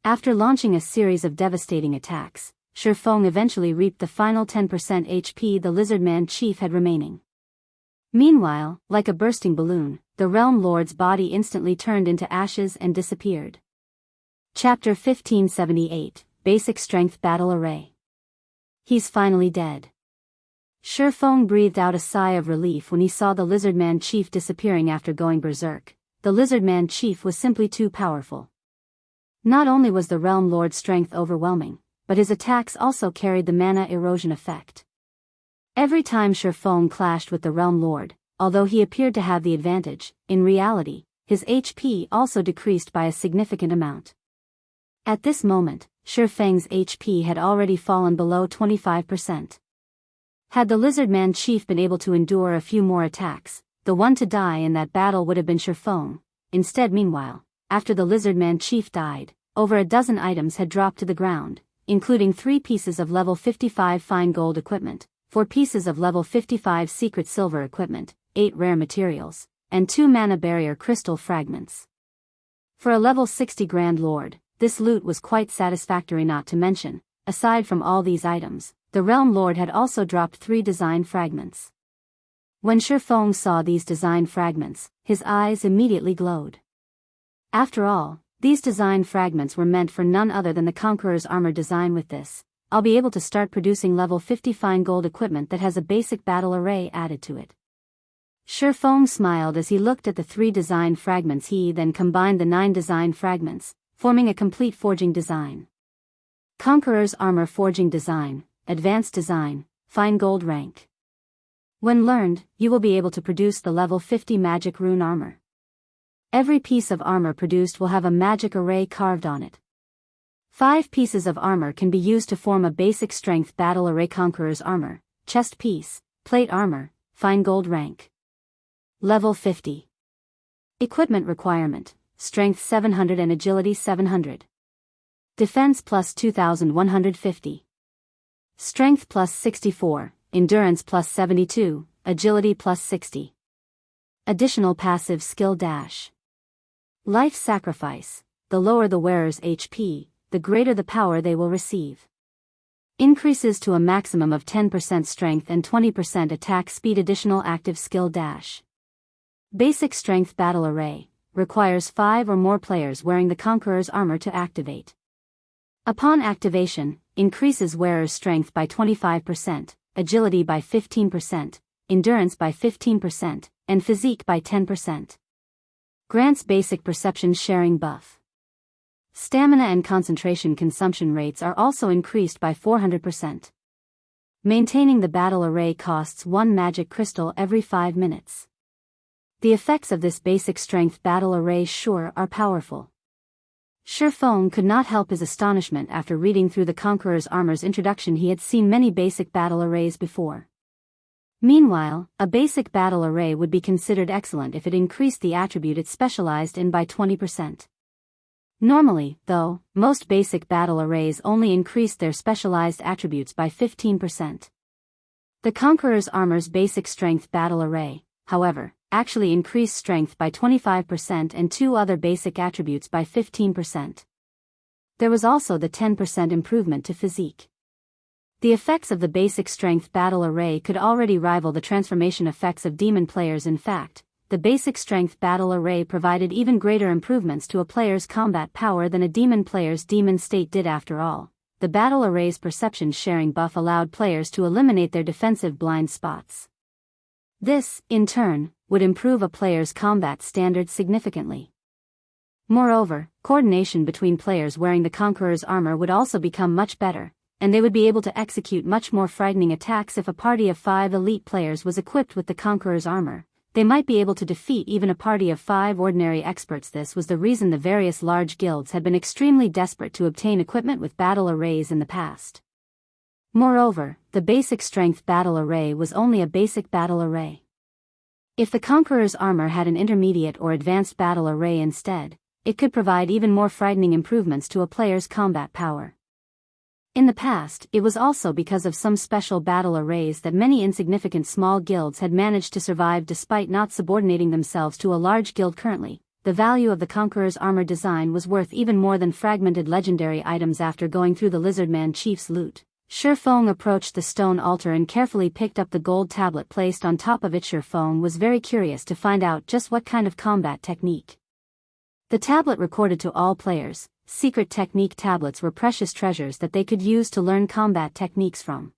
S1: After launching a series of devastating attacks, Feng eventually reaped the final 10% HP the Lizardman Chief had remaining. Meanwhile, like a bursting balloon, the Realm Lord's body instantly turned into ashes and disappeared. Chapter 1578, Basic Strength Battle Array. He's finally dead. Feng breathed out a sigh of relief when he saw the Lizardman Chief disappearing after going berserk. The Lizardman Chief was simply too powerful. Not only was the Realm Lord's strength overwhelming, but his attacks also carried the mana erosion effect. Every time Feng clashed with the Realm Lord, although he appeared to have the advantage, in reality, his HP also decreased by a significant amount. At this moment, Feng's HP had already fallen below 25%. Had the Lizardman Chief been able to endure a few more attacks, the one to die in that battle would have been Feng. Instead, meanwhile, after the Lizardman Chief died, over a dozen items had dropped to the ground, including 3 pieces of level 55 fine gold equipment, 4 pieces of level 55 secret silver equipment, 8 rare materials, and 2 mana barrier crystal fragments. For a level 60 Grand Lord, this loot was quite satisfactory. Not to mention, aside from all these items, the Realm Lord had also dropped 3 design fragments. When Feng saw these design fragments, his eyes immediately glowed. After all, these design fragments were meant for none other than the Conqueror's armor design. With this, I'll be able to start producing level 50 fine gold equipment that has a basic battle array added to it. Feng smiled as he looked at the 3 design fragments. He then combined the 9 design fragments, forming a complete forging design. Conqueror's armor forging design, advanced design, fine gold rank. When learned, you will be able to produce the level 50 magic rune armor. Every piece of armor produced will have a magic array carved on it. 5 pieces of armor can be used to form a basic strength battle array. Conqueror's armor, chest piece, plate armor, fine gold rank. Level 50. Equipment requirement, strength 700 and agility 700. Defense plus 2150. Strength plus 64, endurance plus 72, agility plus 60. Additional passive skill dash. Life sacrifice, the lower the wearer's HP, the greater the power they will receive. Increases to a maximum of 10% strength and 20% attack speed. Additional active skill dash. Basic strength battle array, requires 5 or more players wearing the Conqueror's armor to activate. Upon activation, increases wearer's strength by 25%, agility by 15%, endurance by 15%, and physique by 10%. Grants basic perception sharing buff. Stamina and concentration consumption rates are also increased by 400%. Maintaining the battle array costs 1 magic crystal every 5 minutes. The effects of this basic strength battle array sure are powerful. Feng could not help his astonishment after reading through the Conqueror's armor's introduction. He had seen many basic battle arrays before. Meanwhile, a basic battle array would be considered excellent if it increased the attribute it specialized in by 20%. Normally, though, most basic battle arrays only increased their specialized attributes by 15%. The Conqueror's armor's basic strength battle array, however, actually increased strength by 25% and 2 other basic attributes by 15%. There was also the 10% improvement to physique. The effects of the basic strength battle array could already rival the transformation effects of demon players. In fact, the basic strength battle array provided even greater improvements to a player's combat power than a demon player's demon state did. After all, the battle array's perception sharing buff allowed players to eliminate their defensive blind spots. This, in turn, would improve a player's combat standards significantly. Moreover, coordination between players wearing the Conqueror's armor would also become much better, and they would be able to execute much more frightening attacks. If a party of 5 elite players was equipped with the Conqueror's armor, they might be able to defeat even a party of 5 ordinary experts. This was the reason the various large guilds had been extremely desperate to obtain equipment with battle arrays in the past. Moreover, the basic strength battle array was only a basic battle array. If the Conqueror's armor had an intermediate or advanced battle array instead, it could provide even more frightening improvements to a player's combat power. In the past, it was also because of some special battle arrays that many insignificant small guilds had managed to survive despite not subordinating themselves to a large guild currently. The value of the Conqueror's armor design was worth even more than fragmented legendary items. After going through the Lizardman Chief's loot, Feng approached the stone altar and carefully picked up the gold tablet placed on top of it. Feng was very curious to find out just what kind of combat technique. The tablet recorded to all players. Secret technique tablets were precious treasures that they could use to learn combat techniques from.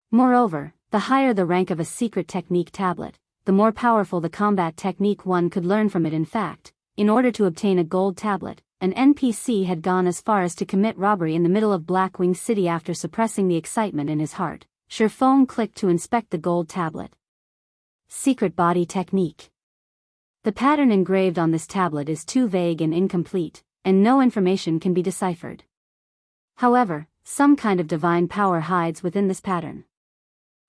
S1: Moreover, the higher the rank of a secret technique tablet, the more powerful the combat technique one could learn from it. In fact, in order to obtain a gold tablet, an NPC had gone as far as to commit robbery in the middle of Blackwing City. After suppressing the excitement in his heart, Feng clicked to inspect the gold tablet. Secret body technique. The pattern engraved on this tablet is too vague and incomplete, and no information can be deciphered. However, some kind of divine power hides within this pattern.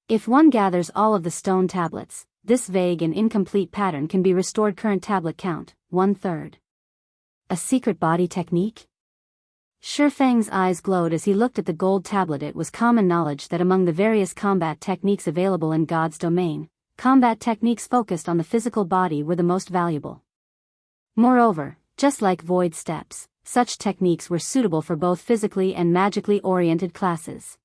S1: If one gathers all of the stone tablets, this vague and incomplete pattern can be restored. Current tablet count, 1/3. A secret body technique? Feng's eyes glowed as he looked at the gold tablet. It was common knowledge that among the various combat techniques available in God's domain, combat techniques focused on the physical body were the most valuable. Moreover, just like void steps, such techniques were suitable for both physically and magically oriented classes.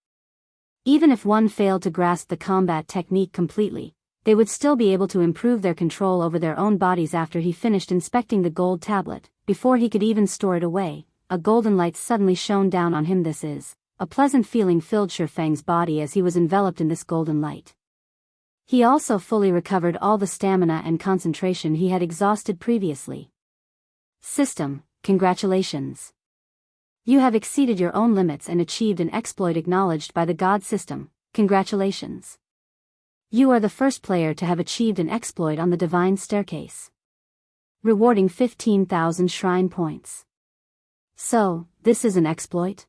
S1: Even if one failed to grasp the combat technique completely, they would still be able to improve their control over their own bodies. After he finished inspecting the gold tablet, before he could even store it away, a golden light suddenly shone down on him. This is, a pleasant feeling filled Feng's body as he was enveloped in this golden light. He also fully recovered all the stamina and concentration he had exhausted previously. System, congratulations. You have exceeded your own limits and achieved an exploit acknowledged by the God system. Congratulations. You are the first player to have achieved an exploit on the Divine Staircase. Rewarding 15,000 shrine points. So, this is an exploit?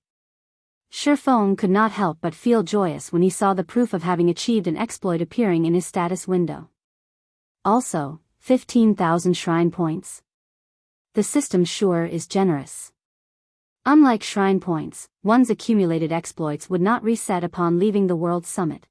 S1: Feng could not help but feel joyous when he saw the proof of having achieved an exploit appearing in his status window. Also, 15,000 shrine points. The system sure is generous. Unlike shrine points, one's accumulated exploits would not reset upon leaving the World Summit.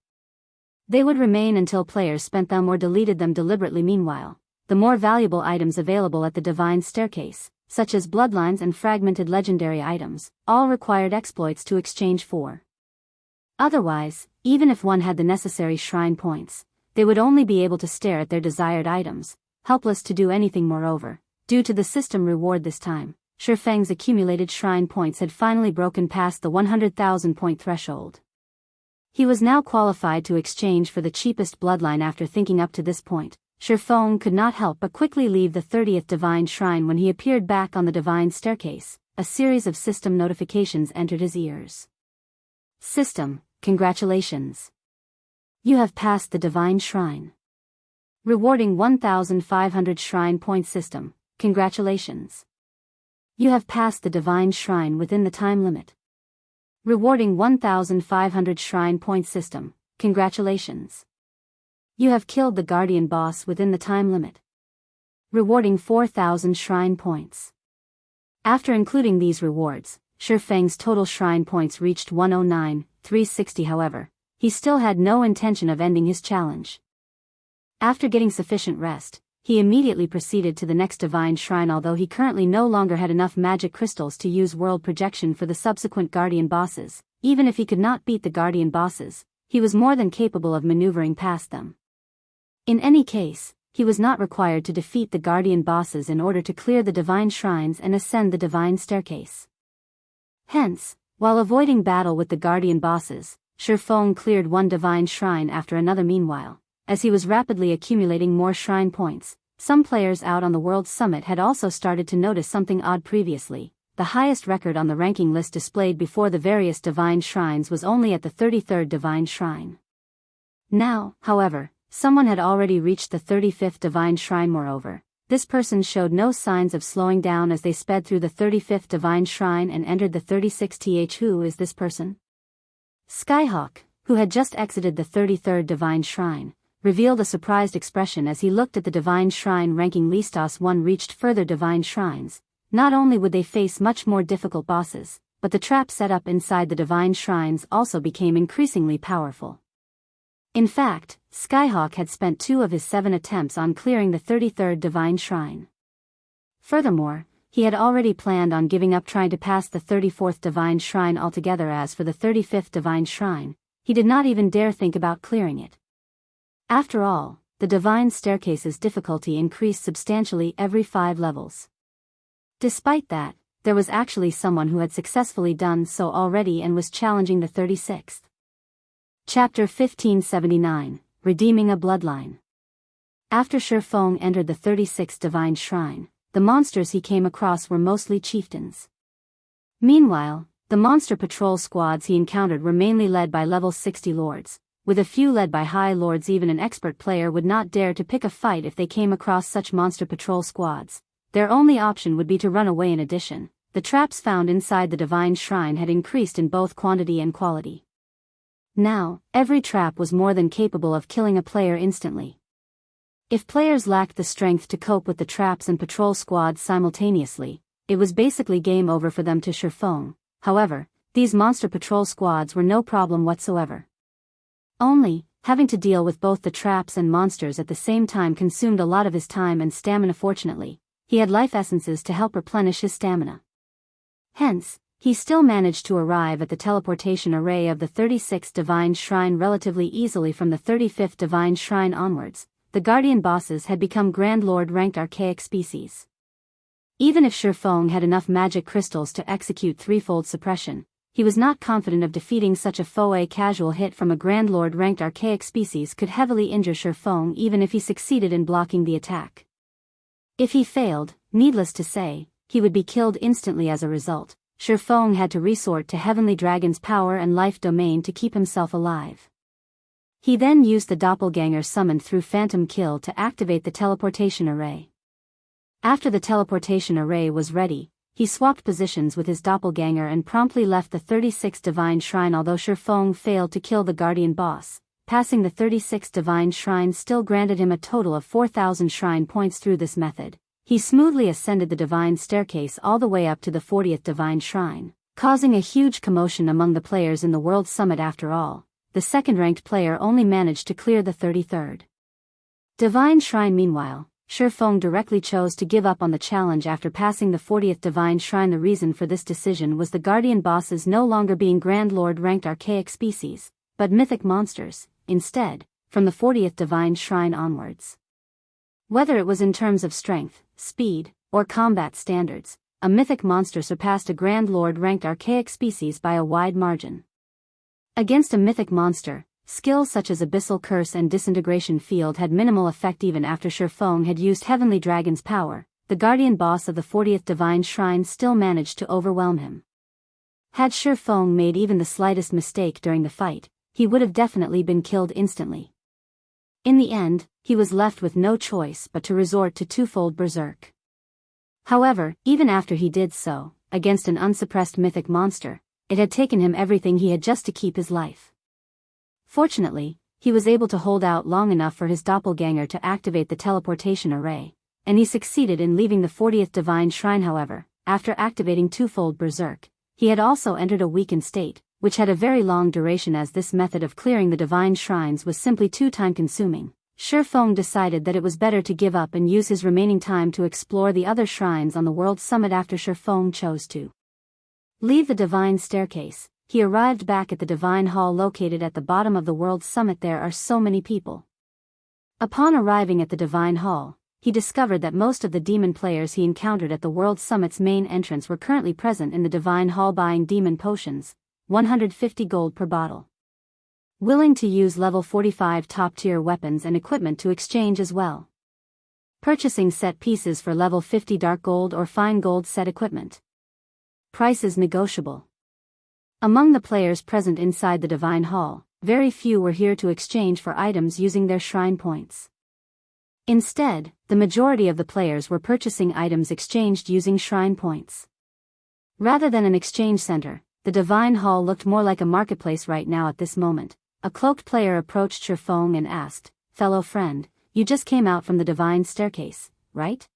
S1: They would remain until players spent them or deleted them deliberately. Meanwhile, the more valuable items available at the Divine Staircase, such as bloodlines and fragmented legendary items, all required exploits to exchange for. Otherwise, even if one had the necessary shrine points, they would only be able to stare at their desired items, helpless to do anything. Moreover, due to the system reward this time, Feng's accumulated shrine points had finally broken past the 100,000 point threshold. He was now qualified to exchange for the cheapest bloodline. After thinking up to this point, Feng could not help but quickly leave the 30th Divine Shrine. When he appeared back on the Divine Staircase, a series of system notifications entered his ears. System, congratulations. You have passed the Divine Shrine. Rewarding 1,500 shrine points. System, congratulations. You have passed the Divine Shrine within the time limit. Rewarding 1,500 shrine points. System, congratulations. You have killed the Guardian boss within the time limit. Rewarding 4,000 shrine points. After including these rewards, Feng's total shrine points reached 109,360. However, he still had no intention of ending his challenge. After getting sufficient rest, he immediately proceeded to the next Divine Shrine. Although he currently no longer had enough magic crystals to use world projection for the subsequent Guardian bosses, even if he could not beat the Guardian bosses, he was more than capable of maneuvering past them. In any case, he was not required to defeat the Guardian bosses in order to clear the Divine Shrines and ascend the Divine Staircase. Hence, while avoiding battle with the Guardian bosses, Feng cleared one Divine Shrine after another. Meanwhile, as he was rapidly accumulating more shrine points, some players out on the World Summit had also started to notice something odd. Previously, the highest record on the ranking list displayed before the various Divine Shrines was only at the 33rd Divine Shrine. Now, however, someone had already reached the 35th Divine Shrine. Moreover, this person showed no signs of slowing down as they sped through the 35th Divine Shrine and entered the 36th. Who is this person? Skyhawk, who had just exited the 33rd Divine Shrine, revealed a surprised expression as he looked at the divine shrine ranking least. As one reached further divine shrines, not only would they face much more difficult bosses, but the traps set up inside the divine shrines also became increasingly powerful. In fact, Skyhawk had spent 2 of his 7 attempts on clearing the 33rd divine shrine. Furthermore, he had already planned on giving up trying to pass the 34th divine shrine altogether. As for the 35th divine shrine, he did not even dare think about clearing it. After all, the divine staircase's difficulty increased substantially every 5 levels. Despite that, there was actually someone who had successfully done so already and was challenging the 36th. Chapter 1579, Redeeming a Bloodline. After Feng entered the 36th divine shrine, the monsters he came across were mostly chieftains. Meanwhile, the monster patrol squads he encountered were mainly led by level 60 lords, with a few led by high lords. Even an expert player would not dare to pick a fight if they came across such monster patrol squads. Their only option would be to run away. In addition, the traps found inside the divine shrine had increased in both quantity and quality. Now, every trap was more than capable of killing a player instantly. If players lacked the strength to cope with the traps and patrol squads simultaneously, it was basically game over for them to Feng. However, these monster patrol squads were no problem whatsoever. Only, having to deal with both the traps and monsters at the same time consumed a lot of his time and stamina. Fortunately, he had life essences to help replenish his stamina. Hence, he still managed to arrive at the teleportation array of the 36th divine shrine relatively easily. From the 35th divine shrine onwards, the guardian bosses had become Grand Lord ranked archaic species. Even if Feng had enough magic crystals to execute threefold suppression, he was not confident of defeating such a foe. A casual hit from a Grand Lord ranked archaic species could heavily injure Feng even if he succeeded in blocking the attack. If he failed, needless to say, he would be killed instantly. As a result, Feng had to resort to Heavenly Dragon's power and life domain to keep himself alive. He then used the doppelganger summoned through Phantom Kill to activate the teleportation array. After the teleportation array was ready, he swapped positions with his doppelganger and promptly left the 36th divine shrine. Although Feng failed to kill the guardian boss, passing the 36th divine shrine still granted him a total of 4,000 shrine points. Through this method, he smoothly ascended the divine staircase all the way up to the 40th divine shrine, causing a huge commotion among the players in the World Summit. After all, the second-ranked player only managed to clear the 33rd divine shrine. Meanwhile, Feng directly chose to give up on the challenge after passing the 40th divine shrine. The reason for this decision was the guardian bosses no longer being Grand Lord ranked archaic species, but mythic monsters, instead, from the 40th divine shrine onwards. Whether it was in terms of strength, speed, or combat standards, a mythic monster surpassed a Grand Lord ranked archaic species by a wide margin. Against a mythic monster, skills such as Abyssal Curse and Disintegration Field had minimal effect. Even after Feng had used Heavenly Dragon's power, the guardian boss of the 40th divine shrine still managed to overwhelm him. Had Feng made even the slightest mistake during the fight, he would have definitely been killed instantly. In the end, he was left with no choice but to resort to twofold berserk. However, even after he did so, against an unsuppressed mythic monster, it had taken him everything he had just to keep his life. Fortunately, he was able to hold out long enough for his doppelganger to activate the teleportation array, and he succeeded in leaving the 40th divine shrine. However, after activating twofold berserk, he had also entered a weakened state, which had a very long duration. As this method of clearing the divine shrines was simply too time-consuming, Feng decided that it was better to give up and use his remaining time to explore the other shrines on the World Summit. After Feng chose to leave the divine staircase, he arrived back at the divine hall located at the bottom of the World Summit. There are so many people. Upon arriving at the divine hall, he discovered that most of the demon players he encountered at the World Summit's main entrance were currently present in the divine hall buying demon potions, 150 gold per bottle. Willing to use level 45 top-tier weapons and equipment to exchange as well. Purchasing set pieces for level 50 dark gold or fine gold set equipment. Prices negotiable. Among the players present inside the divine hall, very few were here to exchange for items using their shrine points. Instead, the majority of the players were purchasing items exchanged using shrine points. Rather than an exchange center, the divine hall looked more like a marketplace right now. At this moment, a cloaked player approached Feng and asked, fellow friend, you just came out from the divine staircase, right?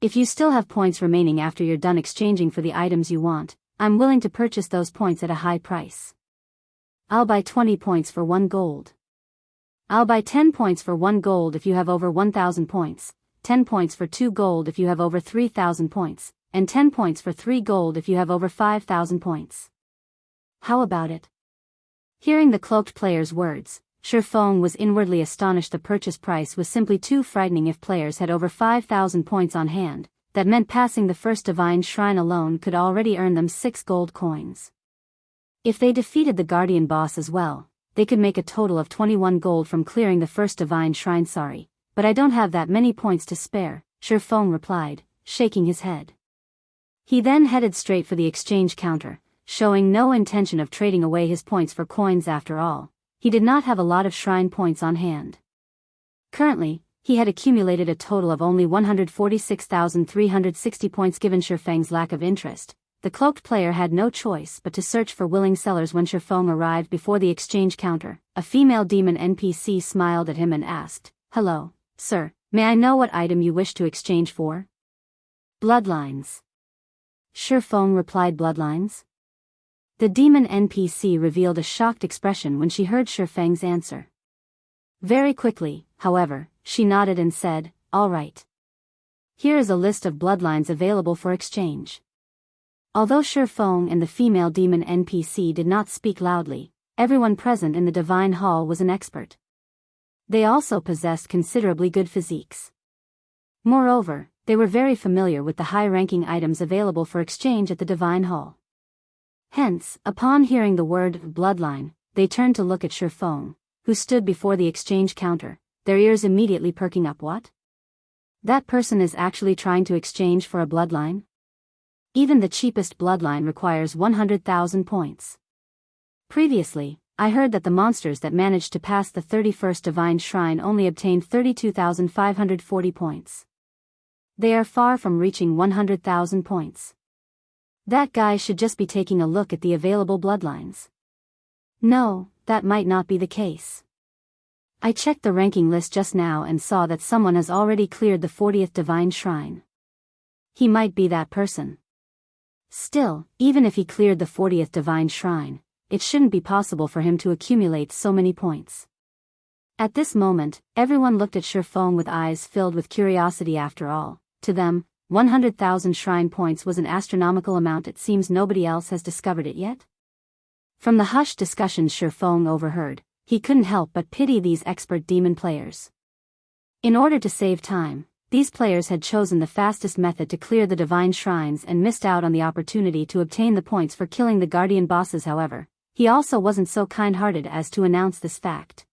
S1: If you still have points remaining after you're done exchanging for the items you want, I'm willing to purchase those points at a high price. I'll buy 20 points for 1 gold. I'll buy 10 points for 1 gold if you have over 1,000 points, 10 points for 2 gold if you have over 3,000 points, and 10 points for 3 gold if you have over 5,000 points. How about it? Hearing the cloaked player's words, Feng was inwardly astonished. The purchase price was simply too frightening. If players had over 5,000 points on hand, that meant passing the first divine shrine alone could already earn them 6 gold coins. If they defeated the guardian boss as well, they could make a total of 21 gold from clearing the first divine shrine. Sorry, but I don't have that many points to spare, Feng replied, shaking his head. He then headed straight for the exchange counter, showing no intention of trading away his points for coins. After all, he did not have a lot of shrine points on hand. Currently, he had accumulated a total of only 146,360 points. Given Feng's lack of interest, the cloaked player had no choice but to search for willing sellers. When Feng arrived before the exchange counter, a female demon NPC smiled at him and asked, "Hello, sir, may I know what item you wish to exchange for?" "Bloodlines." Feng replied. "Bloodlines?" The demon NPC revealed a shocked expression when she heard Feng's answer. Very quickly, however, she nodded and said, "All right. Here is a list of bloodlines available for exchange." Although Feng and the female demon NPC did not speak loudly, everyone present in the divine hall was an expert. They also possessed considerably good physiques. Moreover, they were very familiar with the high-ranking items available for exchange at the divine hall. Hence, upon hearing the word bloodline, they turned to look at Feng, who stood before the exchange counter, their ears immediately perking up. What? That person is actually trying to exchange for a bloodline? Even the cheapest bloodline requires 100,000 points. Previously, I heard that the monsters that managed to pass the 31st divine shrine only obtained 32,540 points. They are far from reaching 100,000 points. That guy should just be taking a look at the available bloodlines. No, that might not be the case. I checked the ranking list just now and saw that someone has already cleared the 40th divine shrine. He might be that person. Still, even if he cleared the 40th divine shrine, it shouldn't be possible for him to accumulate so many points. At this moment, everyone looked at Feng with eyes filled with curiosity. After all, to them, 100,000 shrine points was an astronomical amount. It seems nobody else has discovered it yet. From the hushed discussions Feng overheard, he couldn't help but pity these expert demon players. In order to save time, these players had chosen the fastest method to clear the divine shrines and missed out on the opportunity to obtain the points for killing the guardian bosses. However, he also wasn't so kind-hearted as to announce this fact.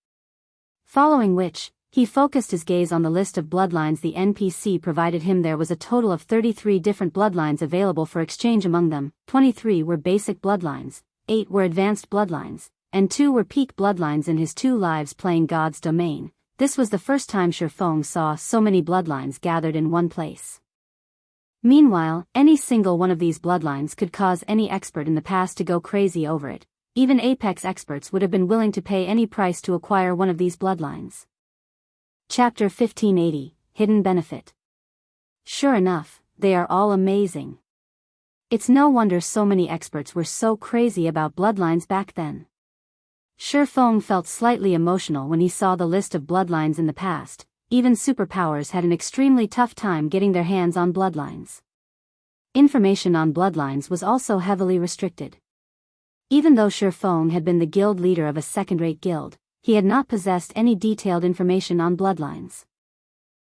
S1: Following which, he focused his gaze on the list of bloodlines the NPC provided him. There was a total of 33 different bloodlines available for exchange. Among them, 23 were basic bloodlines, 8 were advanced bloodlines, and 2 were peak bloodlines. In his 2 lives playing God's Domain, this was the first time Feng saw so many bloodlines gathered in one place. Meanwhile, any single one of these bloodlines could cause any expert in the past to go crazy over it. Even apex experts would have been willing to pay any price to acquire one of these bloodlines. Chapter 1580, Hidden Benefit. Sure enough, they are all amazing. It's no wonder so many experts were so crazy about bloodlines back then. Feng felt slightly emotional when he saw the list of bloodlines in the past. Even superpowers had an extremely tough time getting their hands on bloodlines. Information on bloodlines was also heavily restricted. Even though Feng had been the guild leader of a second-rate guild, he had not possessed any detailed information on bloodlines.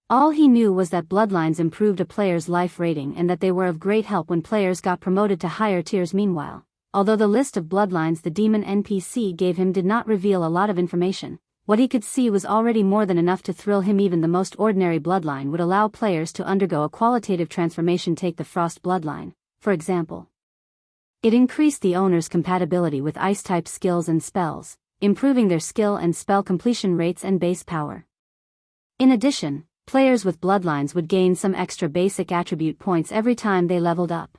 S1: All he knew was that bloodlines improved a player's life rating and that they were of great help when players got promoted to higher tiers. Meanwhile, although the list of bloodlines the demon NPC gave him did not reveal a lot of information, what he could see was already more than enough to thrill him. Even the most ordinary bloodline would allow players to undergo a qualitative transformation. Take the Frost bloodline, for example. It increased the owner's compatibility with ice-type skills and spells, improving their skill and spell completion rates and base power. In addition, players with bloodlines would gain some extra basic attribute points every time they leveled up.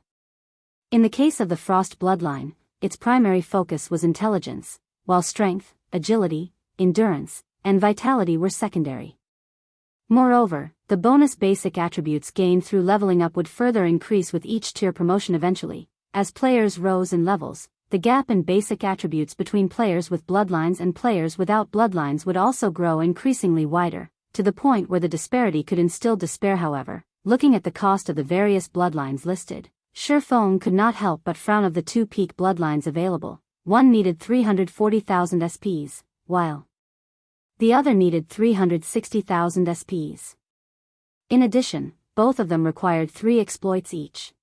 S1: In the case of the Frost bloodline, its primary focus was intelligence, while strength, agility, endurance, and vitality were secondary. Moreover, the bonus basic attributes gained through leveling up would further increase with each tier promotion eventually. As players rose in levels, the gap in basic attributes between players with bloodlines and players without bloodlines would also grow increasingly wider, to the point where the disparity could instill despair. However, looking at the cost of the various bloodlines listed, Feng could not help but frown. Of the two peak bloodlines available, one needed 340,000 SPs, while the other needed 360,000 SPs. In addition, both of them required 3 exploits each.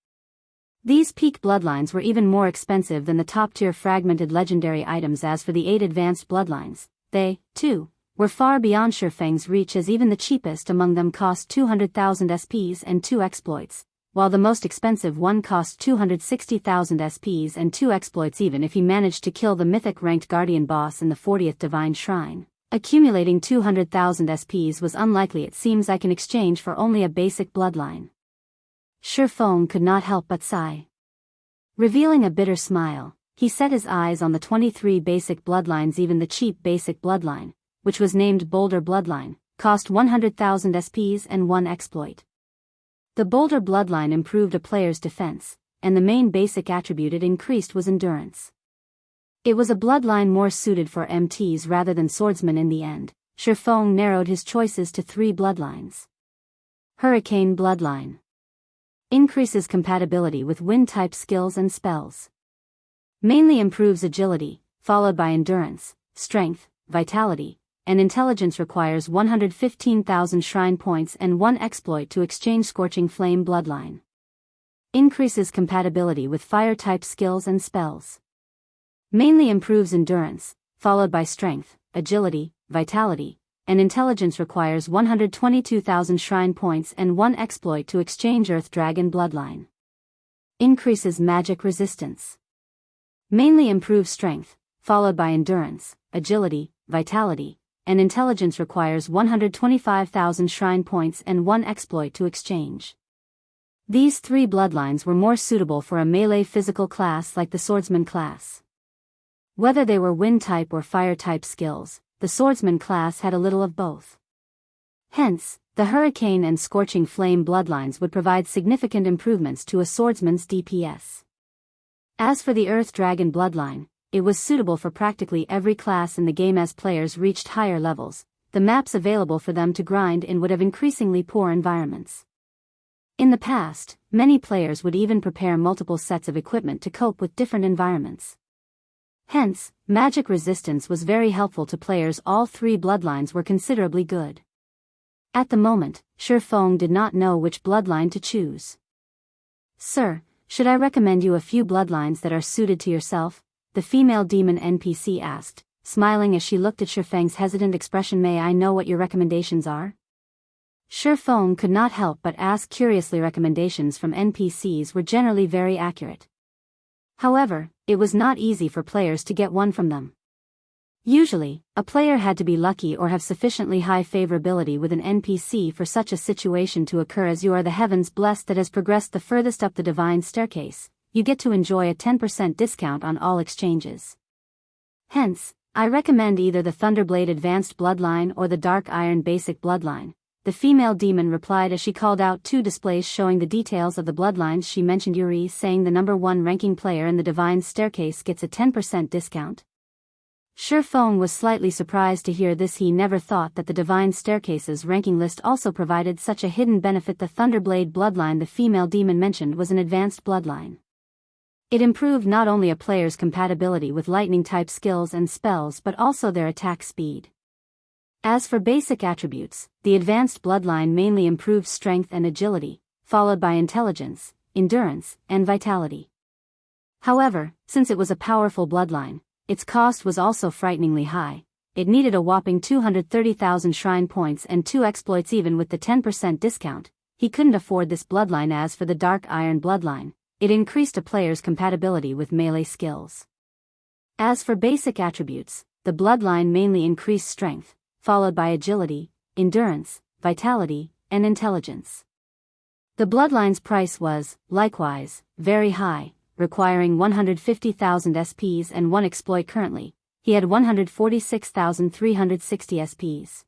S1: These peak bloodlines were even more expensive than the top-tier fragmented legendary items. As for the 8 advanced bloodlines, they, too, were far beyond Feng's reach, as even the cheapest among them cost 200,000 SPs and 2 exploits, while the most expensive one cost 260,000 SPs and 2 exploits even if he managed to kill the mythic-ranked guardian boss in the 40th Divine Shrine. Accumulating 200,000 SPs was unlikely. It seems I can exchange for only a basic bloodline. Feng could not help but sigh. Revealing a bitter smile, he set his eyes on the 23 basic bloodlines. Even the cheap basic bloodline, which was named Boulder Bloodline, cost 100,000 SPs and 1 exploit. The Boulder Bloodline improved a player's defense, and the main basic attribute it increased was endurance. It was a bloodline more suited for MTs rather than swordsmen. In the end, Feng narrowed his choices to 3 bloodlines. Hurricane Bloodline increases compatibility with wind-type skills and spells. Mainly improves agility, followed by endurance, strength, vitality, and intelligence. Requires 115,000 shrine points and 1 exploit to exchange. Scorching Flame Bloodline increases compatibility with fire-type skills and spells. Mainly improves endurance, followed by strength, agility, vitality, and intelligence. Requires 122,000 shrine points and 1 exploit to exchange. Earth Dragon Bloodline increases magic resistance. Mainly improves strength, followed by endurance, agility, vitality, and intelligence. Requires 125,000 shrine points and 1 exploit to exchange. These 3 bloodlines were more suitable for a melee physical class like the swordsman class. Whether they were wind-type or fire-type skills, the swordsman class had a little of both. Hence, the Hurricane and Scorching Flame bloodlines would provide significant improvements to a swordsman's DPS. As for the Earth Dragon bloodline, it was suitable for practically every class in the game. As players reached higher levels, the maps available for them to grind in would have increasingly poor environments. In the past, many players would even prepare multiple sets of equipment to cope with different environments. Hence, magic resistance was very helpful to players. All 3 bloodlines were considerably good. At the moment, Feng did not know which bloodline to choose. "Sir, should I recommend you a few bloodlines that are suited to yourself?" the female demon NPC asked, smiling as she looked at Feng's hesitant expression. "May I know what your recommendations are?" Feng could not help but ask curiously. Recommendations from NPCs were generally very accurate. However, it was not easy for players to get one from them. Usually, a player had to be lucky or have sufficiently high favorability with an NPC for such a situation to occur. As you are the heavens blessed that has progressed the furthest up the divine staircase, you get to enjoy a 10% discount on all exchanges. Hence, I recommend either the Thunderblade Advanced Bloodline or the Dark Iron Basic Bloodline, the female demon replied as she called out 2 displays showing the details of the bloodlines. She mentioned Yuri, saying the number 1 ranking player in the divine staircase gets a 10% discount. Feng was slightly surprised to hear this. He never thought that the divine staircase's ranking list also provided such a hidden benefit. The Thunderblade bloodline the female demon mentioned was an advanced bloodline. It improved not only a player's compatibility with lightning-type skills and spells but also their attack speed. As for basic attributes, the advanced bloodline mainly improved strength and agility, followed by intelligence, endurance, and vitality. However, since it was a powerful bloodline, its cost was also frighteningly high. It needed a whopping 230,000 shrine points and 2 exploits. Even with the 10% discount, he couldn't afford this bloodline. As for the Dark Iron bloodline, it increased a player's compatibility with melee skills. As for basic attributes, the bloodline mainly increased strength, followed by agility, endurance, vitality, and intelligence. The bloodline's price was, likewise, very high, requiring 150,000 SPs and 1 exploit. Currently, he had 146,360 SPs.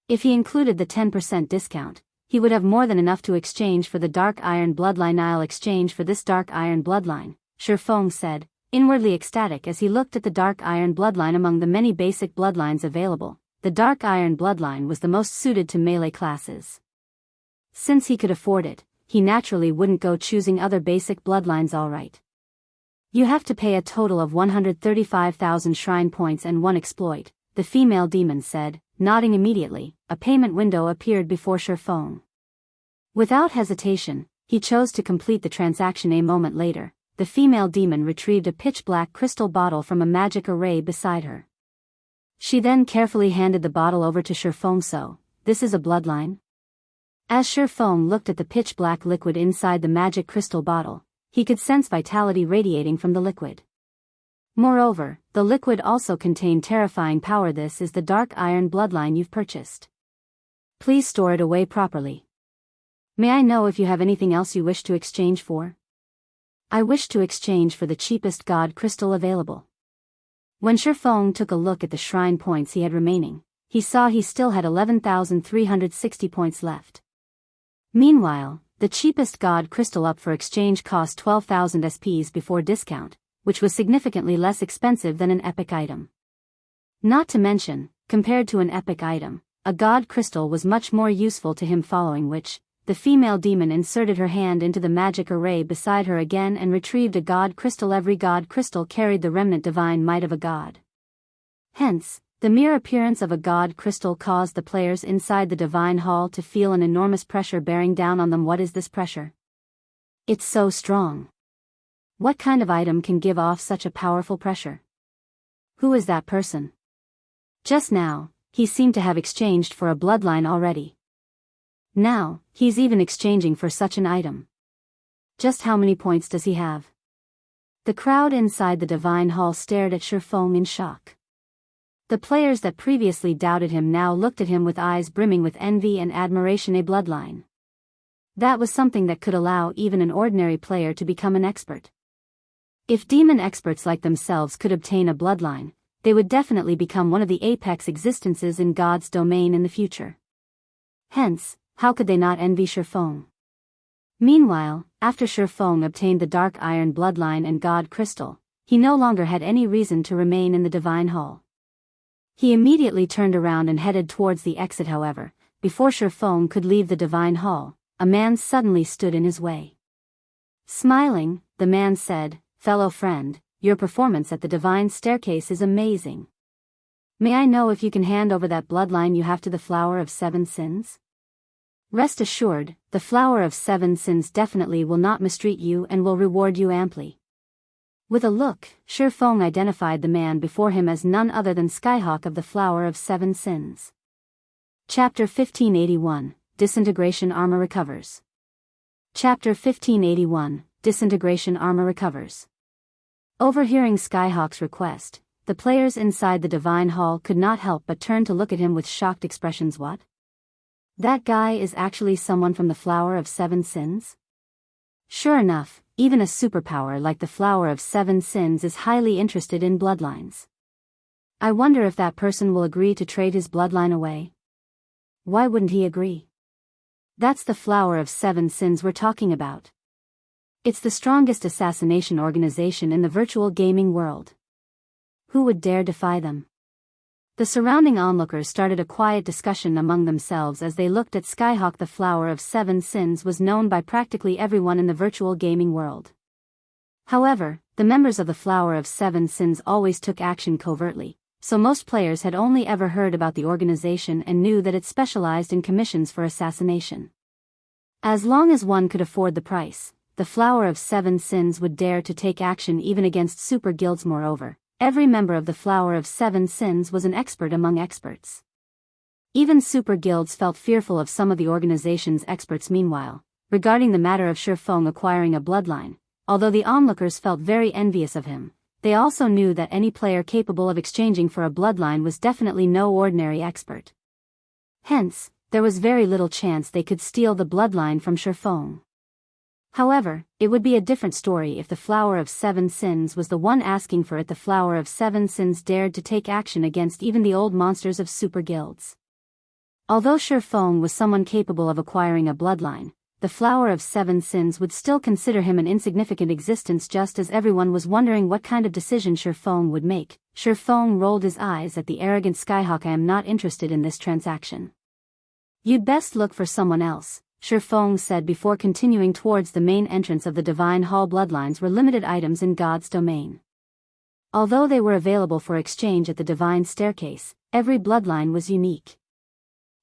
S1: If he included the 10% discount, he would have more than enough to exchange for the Dark Iron Bloodline. I'll exchange for this Dark Iron Bloodline, Feng said, inwardly ecstatic as he looked at the Dark Iron Bloodline. Among the many basic bloodlines available, the Dark Iron Bloodline was the most suited to melee classes. Since he could afford it, he naturally wouldn't go choosing other basic bloodlines. Alright. You have to pay a total of 135,000 shrine points and 1 exploit, the female demon said, nodding immediately. A payment window appeared before Feng. Without hesitation, he chose to complete the transaction. A moment later, the female demon retrieved a pitch-black crystal bottle from a magic array beside her. She then carefully handed the bottle over to Feng. So, this is a bloodline? As Feng looked at the pitch-black liquid inside the magic crystal bottle, he could sense vitality radiating from the liquid. Moreover, the liquid also contained terrifying power. This is the Dark Iron Bloodline you've purchased. Please store it away properly. May I know if you have anything else you wish to exchange for? I wish to exchange for the cheapest god crystal available. When Feng took a look at the shrine points he had remaining, he saw he still had 11,360 points left. Meanwhile, the cheapest god crystal up for exchange cost 12,000 SPs before discount, which was significantly less expensive than an epic item. Not to mention, compared to an epic item, a god crystal was much more useful to him. Following which, the female demon inserted her hand into the magic array beside her again and retrieved a god crystal. Every god crystal carried the remnant divine might of a god. Hence, the mere appearance of a god crystal caused the players inside the divine hall to feel an enormous pressure bearing down on them. What is this pressure? It's so strong. What kind of item can give off such a powerful pressure? Who is that person? Just now, he seemed to have exchanged for a bloodline already. Now, he's even exchanging for such an item. Just how many points does he have? The crowd inside the divine hall stared at Feng in shock. The players that previously doubted him now looked at him with eyes brimming with envy and admiration. A bloodline. That was something that could allow even an ordinary player to become an expert. If demon experts like themselves could obtain a bloodline, they would definitely become one of the apex existences in God's domain in the future. Hence, how could they not envy Feng? Meanwhile, after Feng obtained the Dark Iron Bloodline and God Crystal, he no longer had any reason to remain in the Divine Hall. He immediately turned around and headed towards the exit. However, before Feng could leave the Divine Hall, a man suddenly stood in his way. Smiling, the man said, "Fellow friend, your performance at the Divine Staircase is amazing. May I know if you can hand over that bloodline you have to the Flower of Seven Sins? Rest assured, the Flower of Seven Sins definitely will not mistreat you and will reward you amply." With a look, Feng identified the man before him as none other than Skyhawk of the Flower of Seven Sins. Chapter 1581, Disintegration Armor Recovers. Chapter 1581, Disintegration Armor Recovers. Overhearing Skyhawk's request, the players inside the Divine Hall could not help but turn to look at him with shocked expressions. What? That guy is actually someone from the Flower of Seven Sins? Sure enough, even a superpower like the Flower of Seven Sins is highly interested in bloodlines. I wonder if that person will agree to trade his bloodline away. Why wouldn't he agree? That's the Flower of Seven Sins we're talking about. It's the strongest assassination organization in the virtual gaming world. Who would dare defy them? The surrounding onlookers started a quiet discussion among themselves as they looked at Skyhawk. The Flower of Seven Sins was known by practically everyone in the virtual gaming world. However, the members of the Flower of Seven Sins always took action covertly, so most players had only ever heard about the organization and knew that it specialized in commissions for assassination. As long as one could afford the price, the Flower of Seven Sins would dare to take action even against super guilds. Moreover, every member of the Flower of Seven Sins was an expert among experts. Even super guilds felt fearful of some of the organization's experts. Meanwhile, regarding the matter of Feng acquiring a bloodline, although the onlookers felt very envious of him, they also knew that any player capable of exchanging for a bloodline was definitely no ordinary expert. Hence, there was very little chance they could steal the bloodline from Feng. However, it would be a different story if the Flower of Seven Sins was the one asking for it. The Flower of Seven Sins dared to take action against even the old monsters of super guilds. Although Feng was someone capable of acquiring a bloodline, the Flower of Seven Sins would still consider him an insignificant existence, just as everyone was wondering what kind of decision Feng would make. Feng rolled his eyes at the arrogant Skyhawk. I am not interested in this transaction. You'd best look for someone else, Feng said before continuing towards the main entrance of the Divine Hall. Bloodlines were limited items in God's domain. Although they were available for exchange at the Divine Staircase, every bloodline was unique.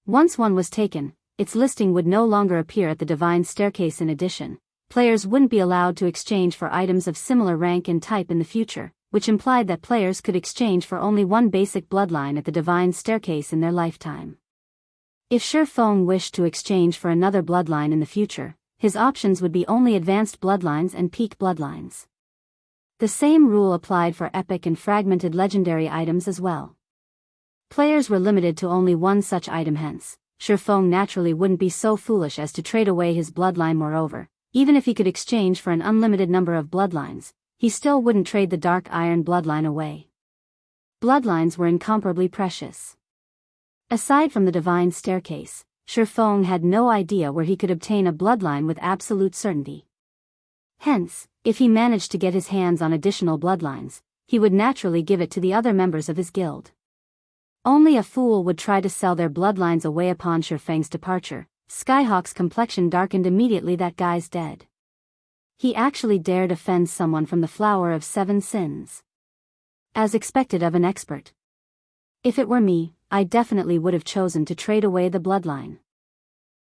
S1: Once one was taken, its listing would no longer appear at the Divine Staircase. In addition, players wouldn't be allowed to exchange for items of similar rank and type in the future, which implied that players could exchange for only one basic bloodline at the Divine Staircase in their lifetime. If Feng wished to exchange for another bloodline in the future, his options would be only advanced bloodlines and peak bloodlines. The same rule applied for epic and fragmented legendary items as well. Players were limited to only one such item, hence, Feng naturally wouldn't be so foolish as to trade away his bloodline. Moreover, even if he could exchange for an unlimited number of bloodlines, he still wouldn't trade the Dark Iron bloodline away. Bloodlines were incomparably precious. Aside from the Divine Staircase, Feng had no idea where he could obtain a bloodline with absolute certainty. Hence, if he managed to get his hands on additional bloodlines, he would naturally give it to the other members of his guild. Only a fool would try to sell their bloodlines away. Upon Feng's departure, Skyhawk's complexion darkened immediately. That guy's dead. He actually dared offend someone from the Flower of Seven Sins. As expected of an expert. If it were me, I definitely would have chosen to trade away the bloodline.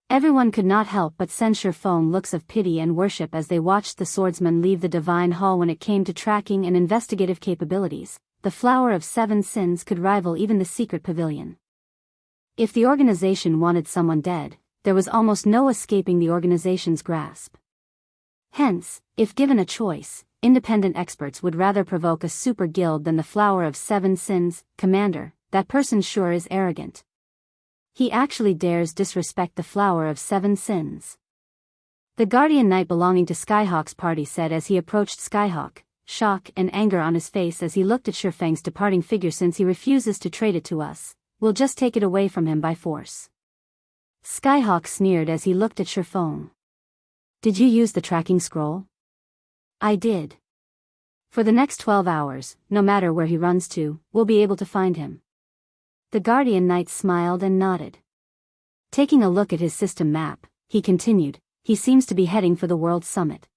S1: Everyone could not help but send Feng looks of pity and worship as they watched the swordsman leave the Divine Hall. When it came to tracking and investigative capabilities, the Flower of Seven Sins could rival even the Secret Pavilion. If the organization wanted someone dead, there was almost no escaping the organization's grasp. Hence, if given a choice, independent experts would rather provoke a super guild than the Flower of Seven Sins. Commander, that person sure is arrogant. He actually dares disrespect the Flower of Seven Sins. The Guardian Knight belonging to Skyhawk's party said as he approached Skyhawk, shock and anger on his face as he looked at Feng's departing figure. Since he refuses to trade it to us, we'll just take it away from him by force. Skyhawk sneered as he looked at Feng. Did you use the tracking scroll? I did. For the next 12 hours, no matter where he runs to, we'll be able to find him. The Guardian Knight smiled and nodded. Taking a look at his system map, he continued, he seems to be heading for the World Summit.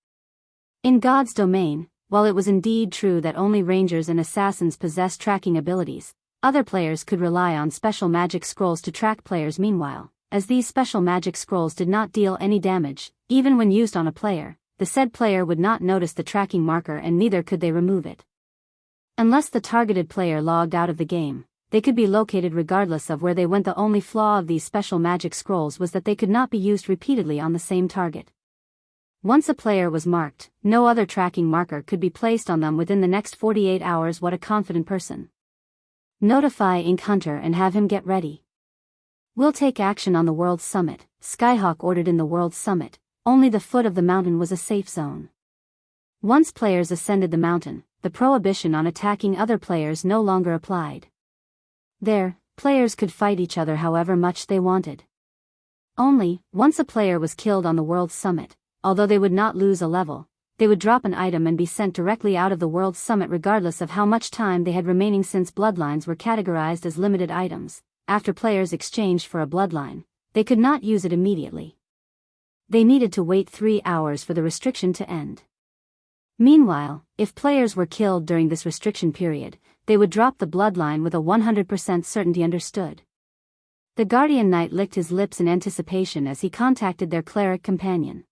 S1: In God's domain, while it was indeed true that only rangers and assassins possessed tracking abilities, other players could rely on special magic scrolls to track players. Meanwhile, as these special magic scrolls did not deal any damage, even when used on a player, the said player would not notice the tracking marker and neither could they remove it. Unless the targeted player logged out of the game, they could be located regardless of where they went. The only flaw of these special magic scrolls was that they could not be used repeatedly on the same target. Once a player was marked, no other tracking marker could be placed on them within the next 48 hours. What a confident person. Notify Ink Hunter and have him get ready. We'll take action on the World Summit, Skyhawk ordered. In the World Summit, only the foot of the mountain was a safe zone. Once players ascended the mountain, the prohibition on attacking other players no longer applied. There, players could fight each other however much they wanted. Only, once a player was killed on the World Summit, although they would not lose a level, they would drop an item and be sent directly out of the World Summit regardless of how much time they had remaining. Since bloodlines were categorized as limited items, after players exchanged for a bloodline, they could not use it immediately. They needed to wait 3 hours for the restriction to end. Meanwhile, if players were killed during this restriction period, they would drop the bloodline with a 100% certainty. Understood. The Guardian Knight licked his lips in anticipation as he contacted their cleric companion.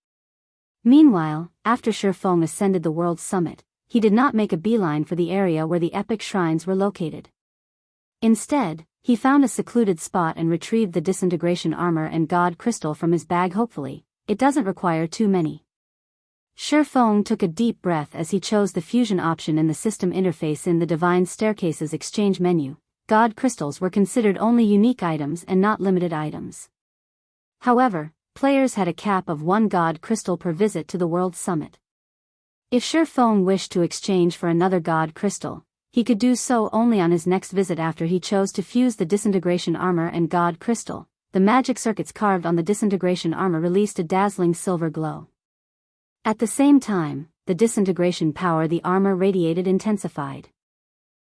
S1: Meanwhile, after Feng ascended the World Summit, he did not make a beeline for the area where the epic shrines were located. Instead, he found a secluded spot and retrieved the Disintegration armor and God Crystal from his bag. Hopefully, it doesn't require too many. Feng took a deep breath as he chose the fusion option in the system interface. In the Divine Staircase's exchange menu, God Crystals were considered only unique items and not limited items. However, players had a cap of 1 God Crystal per visit to the World Summit. If Feng wished to exchange for another God Crystal, he could do so only on his next visit after he chose to fuse the Disintegration Armor and God Crystal. The magic circuits carved on the Disintegration Armor released a dazzling silver glow. At the same time, the disintegration power the armor radiated intensified.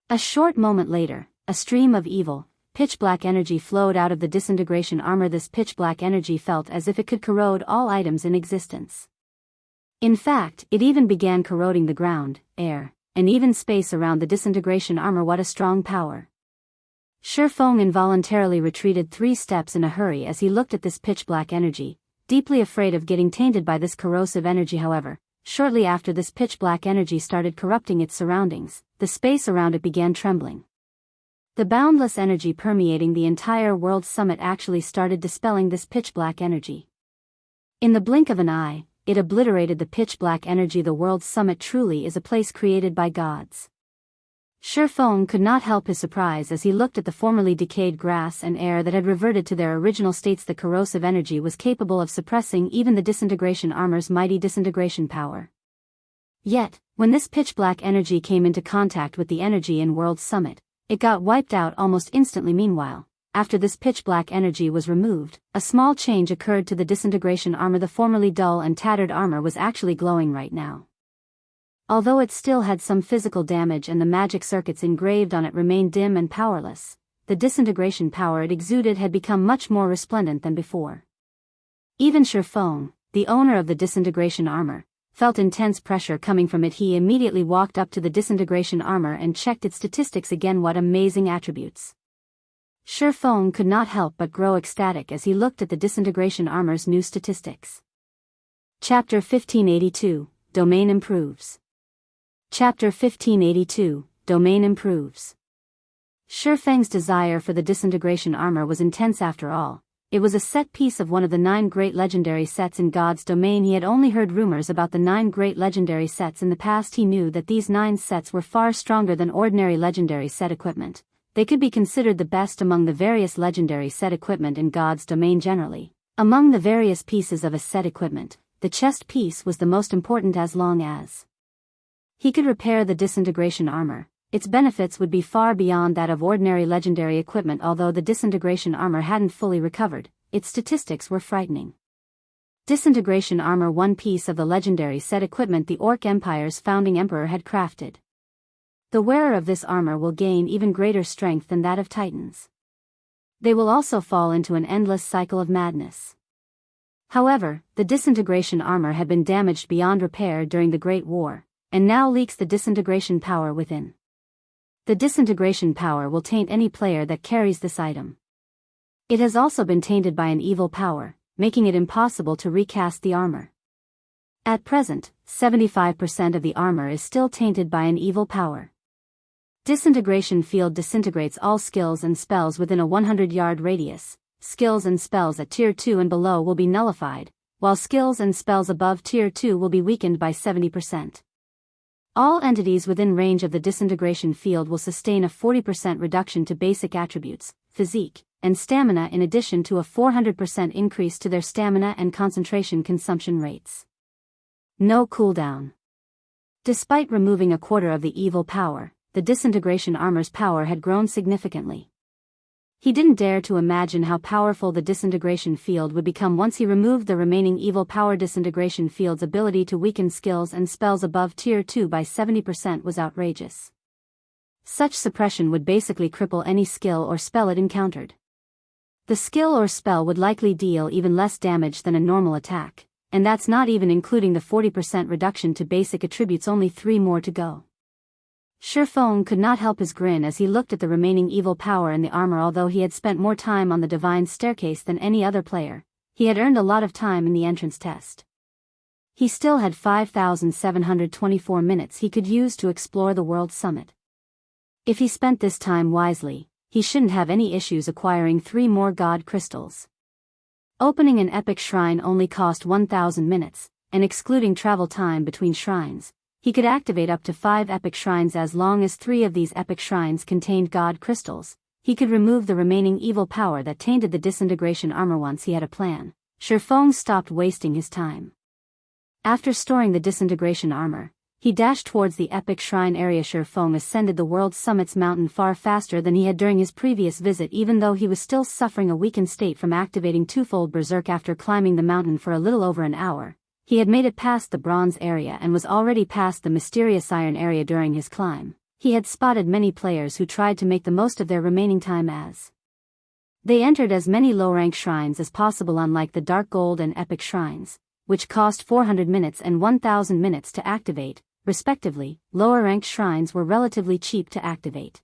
S1: A short moment later, a stream of evil, pitch-black energy flowed out of the disintegration armor. This pitch-black energy felt as if it could corrode all items in existence. In fact, it even began corroding the ground, air, and even space around the disintegration armor. What a strong power. Feng involuntarily retreated 3 steps in a hurry as he looked at this pitch-black energy, deeply afraid of getting tainted by this corrosive energy. However, shortly after this pitch-black energy started corrupting its surroundings, the space around it began trembling. The boundless energy permeating the entire World Summit actually started dispelling this pitch-black energy. In the blink of an eye, it obliterated the pitch-black energy. The World Summit truly is a place created by gods. Feng could not help his surprise as he looked at the formerly decayed grass and air that had reverted to their original states. The corrosive energy was capable of suppressing even the disintegration armor's mighty disintegration power. Yet, when this pitch-black energy came into contact with the energy in World Summit, it got wiped out almost instantly. Meanwhile, after this pitch-black energy was removed, a small change occurred to the disintegration armor. The formerly dull and tattered armor was actually glowing right now. Although it still had some physical damage and the magic circuits engraved on it remained dim and powerless, the disintegration power it exuded had become much more resplendent than before. Even Feng, the owner of the disintegration armor, felt intense pressure coming from it. He immediately walked up to the disintegration armor and checked its statistics again. What amazing attributes! Feng could not help but grow ecstatic as he looked at the disintegration armor's new statistics. Chapter 1582, Domain Improves. Chapter 1582, Domain Improves. Feng's desire for the disintegration armor was intense. After all, it was a set piece of one of the 9 great legendary sets in God's domain. He had only heard rumors about the 9 great legendary sets in the past. He knew that these 9 sets were far stronger than ordinary legendary set equipment. They could be considered the best among the various legendary set equipment in God's domain generally. Among the various pieces of a set equipment, the chest piece was the most important. As long as he could repair the disintegration armor, its benefits would be far beyond that of ordinary legendary equipment. Although the disintegration armor hadn't fully recovered, its statistics were frightening. Disintegration armor, one piece of the legendary set equipment the Orc Empire's founding emperor had crafted. The wearer of this armor will gain even greater strength than that of Titans. They will also fall into an endless cycle of madness. However, the disintegration armor had been damaged beyond repair during the Great War, and now leaks the disintegration power within. The disintegration power will taint any player that carries this item. It has also been tainted by an evil power, making it impossible to recast the armor. At present, 75% of the armor is still tainted by an evil power. Disintegration field disintegrates all skills and spells within a 100-yard radius. Skills and spells at Tier 2 and below will be nullified, while skills and spells above Tier 2 will be weakened by 70%. All entities within range of the disintegration field will sustain a 40% reduction to basic attributes, physique, and stamina, in addition to a 400% increase to their stamina and concentration consumption rates. No cooldown. Despite removing a quarter of the evil power, the disintegration armor's power had grown significantly. He didn't dare to imagine how powerful the disintegration field would become once he removed the remaining evil power. Disintegration field's ability to weaken skills and spells above Tier 2 by 70% was outrageous. Such suppression would basically cripple any skill or spell it encountered. The skill or spell would likely deal even less damage than a normal attack, and that's not even including the 40% reduction to basic attributes. Only 3 more to go. Feng could not help his grin as he looked at the remaining evil power in the armor. Although he had spent more time on the Divine Staircase than any other player, he had earned a lot of time in the entrance test. He still had 5,724 minutes he could use to explore the World Summit. If he spent this time wisely, he shouldn't have any issues acquiring 3 more God Crystals. Opening an epic shrine only cost 1,000 minutes, and excluding travel time between shrines, he could activate up to 5 epic shrines. As long as 3 of these epic shrines contained God Crystals, he could remove the remaining evil power that tainted the disintegration armor. Once he had a plan, Feng stopped wasting his time. After storing the disintegration armor, he dashed towards the epic shrine area. Feng ascended the world's summit's mountain far faster than he had during his previous visit, even though he was still suffering a weakened state from activating twofold berserk after climbing the mountain for a little over an hour. He had made it past the bronze area and was already past the mysterious iron area during his climb. He had spotted many players who tried to make the most of their remaining time as they entered as many low-rank shrines as possible, unlike the dark gold and epic shrines, which cost 400 minutes and 1000 minutes to activate, respectively. Lower-ranked shrines were relatively cheap to activate.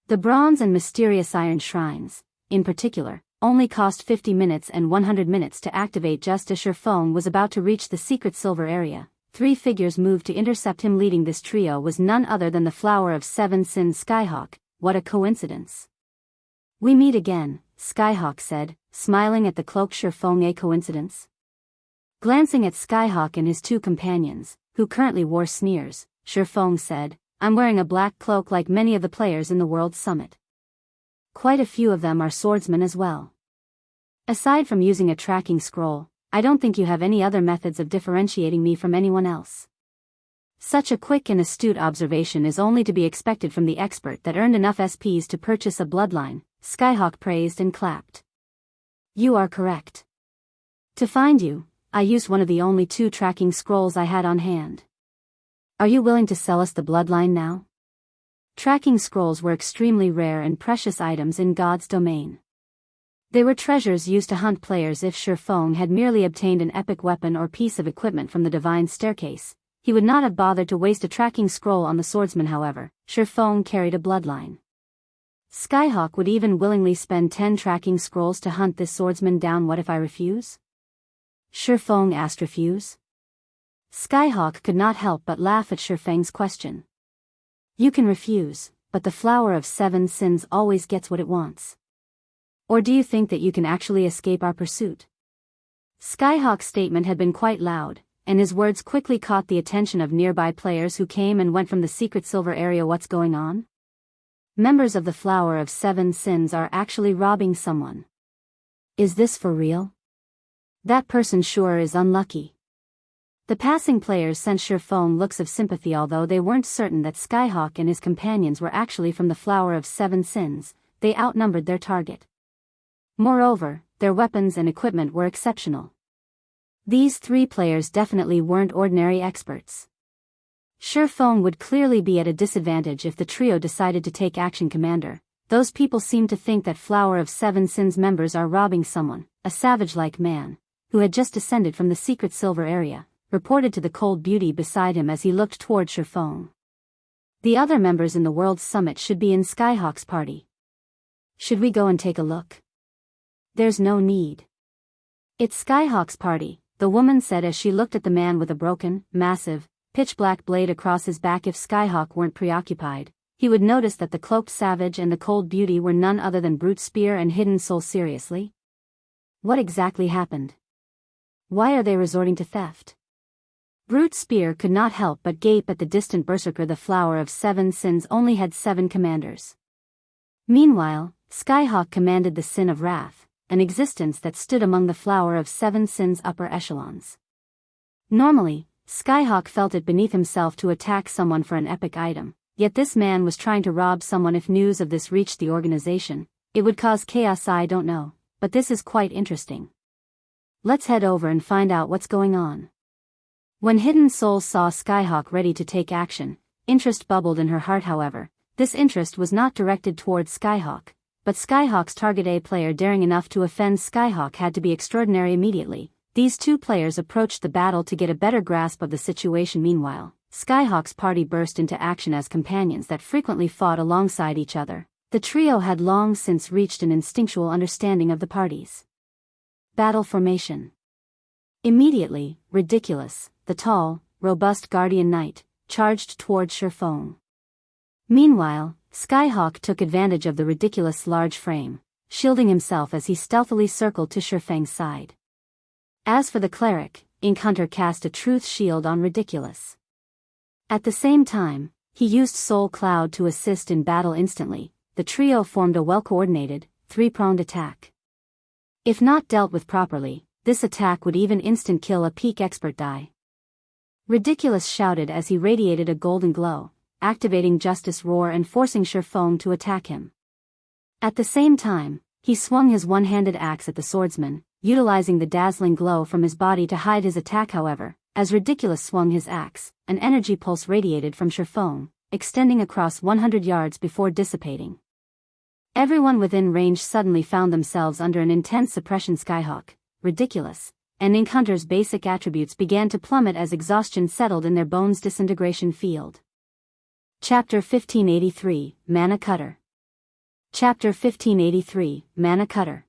S1: The bronze and mysterious iron shrines, in particular, only cost 50 minutes and 100 minutes to activate. Just as Feng was about to reach the secret silver area, 3 figures moved to intercept him. Leading this trio was none other than the Flower of Seven Sins Skyhawk. What a coincidence. We meet again, Skyhawk said, smiling at the cloak. Feng, a coincidence? Glancing at Skyhawk and his 2 companions, who currently wore sneers, Feng said, I'm wearing a black cloak like many of the players in the World Summit. Quite a few of them are swordsmen as well. Aside from using a tracking scroll, I don't think you have any other methods of differentiating me from anyone else. Such a quick and astute observation is only to be expected from the expert that earned enough SPs to purchase a bloodline, Skyhawk praised and clapped. You are correct. To find you, I used one of the only 2 tracking scrolls I had on hand. Are you willing to sell us the bloodline now? Tracking scrolls were extremely rare and precious items in God's domain. They were treasures used to hunt players. If Feng had merely obtained an epic weapon or piece of equipment from the Divine Staircase, he would not have bothered to waste a tracking scroll on the swordsman. However, Feng carried a bloodline. Skyhawk would even willingly spend 10 tracking scrolls to hunt this swordsman down. What if I refuse? Feng asked. Refuse? Skyhawk could not help but laugh at Feng's question. You can refuse, but the Flower of Seven Sins always gets what it wants. Or do you think that you can actually escape our pursuit? Skyhawk's statement had been quite loud, and his words quickly caught the attention of nearby players who came and went from the secret silver area. What's going on? Members of the Flower of Seven Sins are actually robbing someone. Is this for real? That person sure is unlucky. The passing players sent Feng looks of sympathy, although they weren't certain that Skyhawk and his companions were actually from the Flower of Seven Sins. They outnumbered their target. Moreover, their weapons and equipment were exceptional. These 3 players definitely weren't ordinary experts. Feng would clearly be at a disadvantage if the trio decided to take action. Commander, those people seem to think that Flower of Seven Sins members are robbing someone. A savage-like man, who had just descended from the secret silver area, reported to the cold beauty beside him as he looked toward Feng. The other members in the World's Summit should be in Skyhawk's party. Should we go and take a look? There's no need. It's Skyhawk's party, the woman said as she looked at the man with a broken, massive, pitch-black blade across his back. If Skyhawk weren't preoccupied, he would notice that the cloaked savage and the cold beauty were none other than Brute Spear and Hidden Soul. Seriously? What exactly happened? Why are they resorting to theft? Brute Spear could not help but gape at the distant berserker. The Flower of Seven Sins only had 7 commanders. Meanwhile, Skyhawk commanded the Sin of Wrath, an existence that stood among the Flower of Seven Sins' upper echelons. Normally, Skyhawk felt it beneath himself to attack someone for an epic item, yet this man was trying to rob someone. If news of this reached the organization, it would cause chaos. I don't know, but this is quite interesting. Let's head over and find out what's going on. When Hidden Soul saw Skyhawk ready to take action, interest bubbled in her heart. However, this interest was not directed towards Skyhawk, but Skyhawk's target. A player daring enough to offend Skyhawk had to be extraordinary. Immediately, these 2 players approached the battle to get a better grasp of the situation. Meanwhile, Skyhawk's party burst into action as companions that frequently fought alongside each other. The trio had long since reached an instinctual understanding of the parties. Battle formation. Immediately, Ridiculous, the tall, robust Guardian Knight, charged toward Feng. Meanwhile, Skyhawk took advantage of the Ridiculous' large frame, shielding himself as he stealthily circled to Feng's side. As for the Cleric, Ink Hunter cast a Truth Shield on Ridiculous. At the same time, he used Soul Cloud to assist in battle. Instantly, the trio formed a well-coordinated, 3-pronged attack. If not dealt with properly, this attack would even instant kill a peak expert die. Ridiculous shouted as he radiated a golden glow, activating Justice Roar and forcing Feng to attack him. At the same time, he swung his one-handed axe at the swordsman, utilizing the dazzling glow from his body to hide his attack. However, as Ridiculous swung his axe, an energy pulse radiated from Feng, extending across 100 yards before dissipating. Everyone within range suddenly found themselves under an intense suppression. Skyhawk, Ridiculous, and Ink Hunter's basic attributes began to plummet as exhaustion settled in their bones. Disintegration field. Chapter 1583, Mana Cutter. Chapter 1583, Mana Cutter.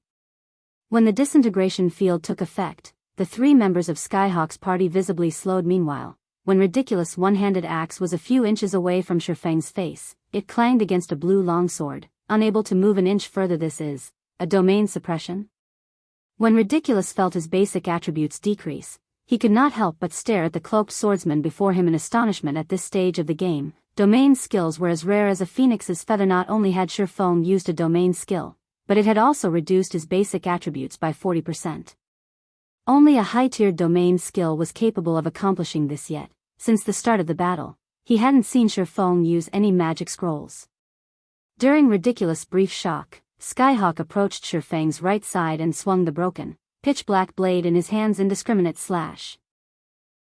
S1: When the disintegration field took effect, the three members of Skyhawk's party visibly slowed. Meanwhile, when Ridiculous' one-handed axe was a few inches away from Feng's face, it clanged against a blue longsword, unable to move an inch further. This is a domain suppression? When Ridiculous felt his basic attributes decrease, he could not help but stare at the cloaked swordsman before him in astonishment. At this stage of the game, domain skills were as rare as a phoenix's feather. Not only had Feng used a domain skill, but it had also reduced his basic attributes by 40%. Only a high-tiered domain skill was capable of accomplishing this yet. Since the start of the battle, he hadn't seen Feng use any magic scrolls. During Ridiculous' brief shock, Skyhawk approached Feng's right side and swung the broken, pitch-black blade in his hands. Indiscriminate slash.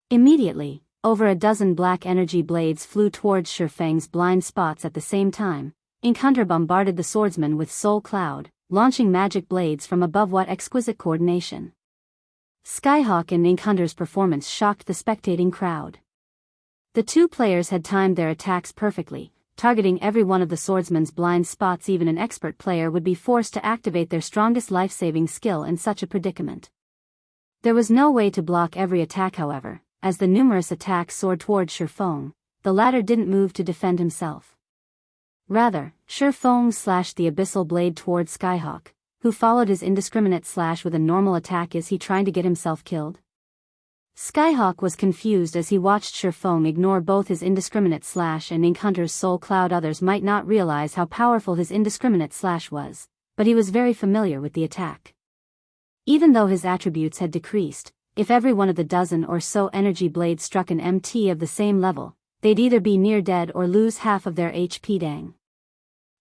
S1: Immediately, over a dozen black energy blades flew towards Feng's blind spots. At the same time, Ink Hunter bombarded the swordsman with Soul Cloud, launching magic blades from above. What exquisite coordination! Skyhawk and Ink Hunter's performance shocked the spectating crowd. The two players had timed their attacks perfectly, targeting every one of the swordsman's blind spots. Even an expert player would be forced to activate their strongest life-saving skill in such a predicament. There was no way to block every attack. However, as the numerous attacks soared towards Feng, the latter didn't move to defend himself. Rather, Feng slashed the abyssal blade towards Skyhawk, who followed his indiscriminate slash with a normal attack. Is he trying to get himself killed? Skyhawk was confused as he watched Feng ignore both his indiscriminate slash and Ink Hunter's Soul Cloud. Others might not realize how powerful his indiscriminate slash was, but he was very familiar with the attack. Even though his attributes had decreased, if every one of the dozen or so energy blades struck an MT of the same level, they'd either be near dead or lose half of their HP. Dang.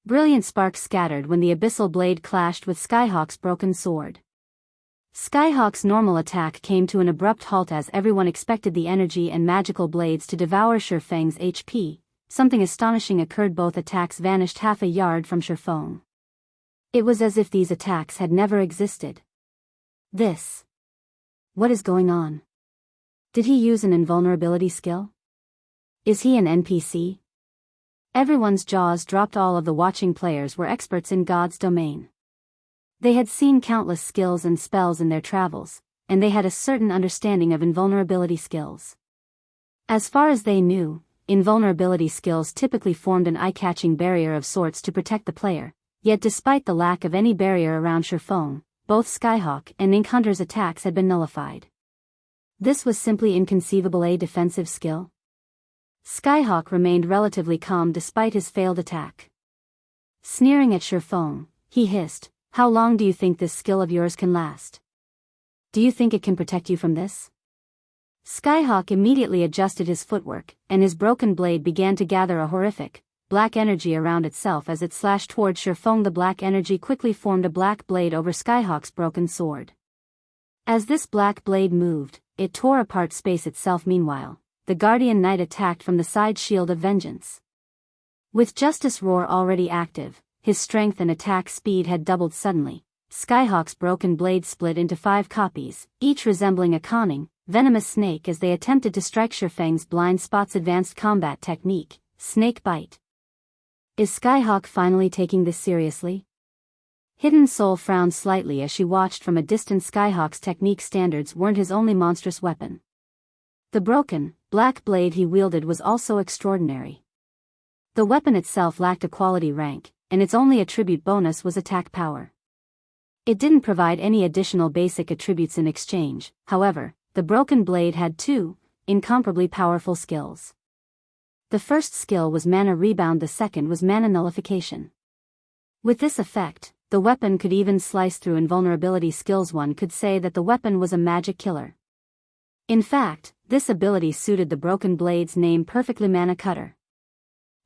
S1: Brilliant sparks scattered when the abyssal blade clashed with Skyhawk's broken sword. Skyhawk's normal attack came to an abrupt halt as everyone expected the energy and magical blades to devour Feng's HP. Something astonishing occurred. Both attacks vanished half a yard from Feng. It was as if these attacks had never existed. What is going on? Did he use an invulnerability skill? Is he an NPC? Everyone's jaws dropped. All of the watching players were experts in God's domain. They had seen countless skills and spells in their travels, and they had a certain understanding of invulnerability skills. As far as they knew, invulnerability skills typically formed an eye-catching barrier of sorts to protect the player, yet despite the lack of any barrier around Feng, both Skyhawk and Ink Hunter's attacks had been nullified. This was simply inconceivable. A defensive skill? Skyhawk remained relatively calm despite his failed attack. Sneering at Feng, he hissed, "How long do you think this skill of yours can last? Do you think it can protect you from this?" Skyhawk immediately adjusted his footwork, and his broken blade began to gather a horrific, black energy around itself as it slashed towards Feng. The black energy quickly formed a black blade over Skyhawk's broken sword. As this black blade moved, it tore apart space itself. Meanwhile, the Guardian Knight attacked from the side. Shield of Vengeance. With Justice Roar already active, his strength and attack speed had doubled. Suddenly, Skyhawk's broken blade split into 5 copies, each resembling a cunning, venomous snake as they attempted to strike Feng's blind spots. Advanced combat technique, Snake Bite. Is Skyhawk finally taking this seriously? Hidden Soul frowned slightly as she watched from a distance. Skyhawk's technique standards weren't his only monstrous weapon. The broken, black blade he wielded was also extraordinary. The weapon itself lacked a quality rank, and its only attribute bonus was attack power. It didn't provide any additional basic attributes in exchange. However, the broken blade had 2 incomparably powerful skills. The first skill was Mana Rebound, the second was Mana Nullification. With this effect, the weapon could even slice through invulnerability skills. One could say that the weapon was a magic killer. In fact, this ability suited the Broken Blade's name perfectly. Mana Cutter.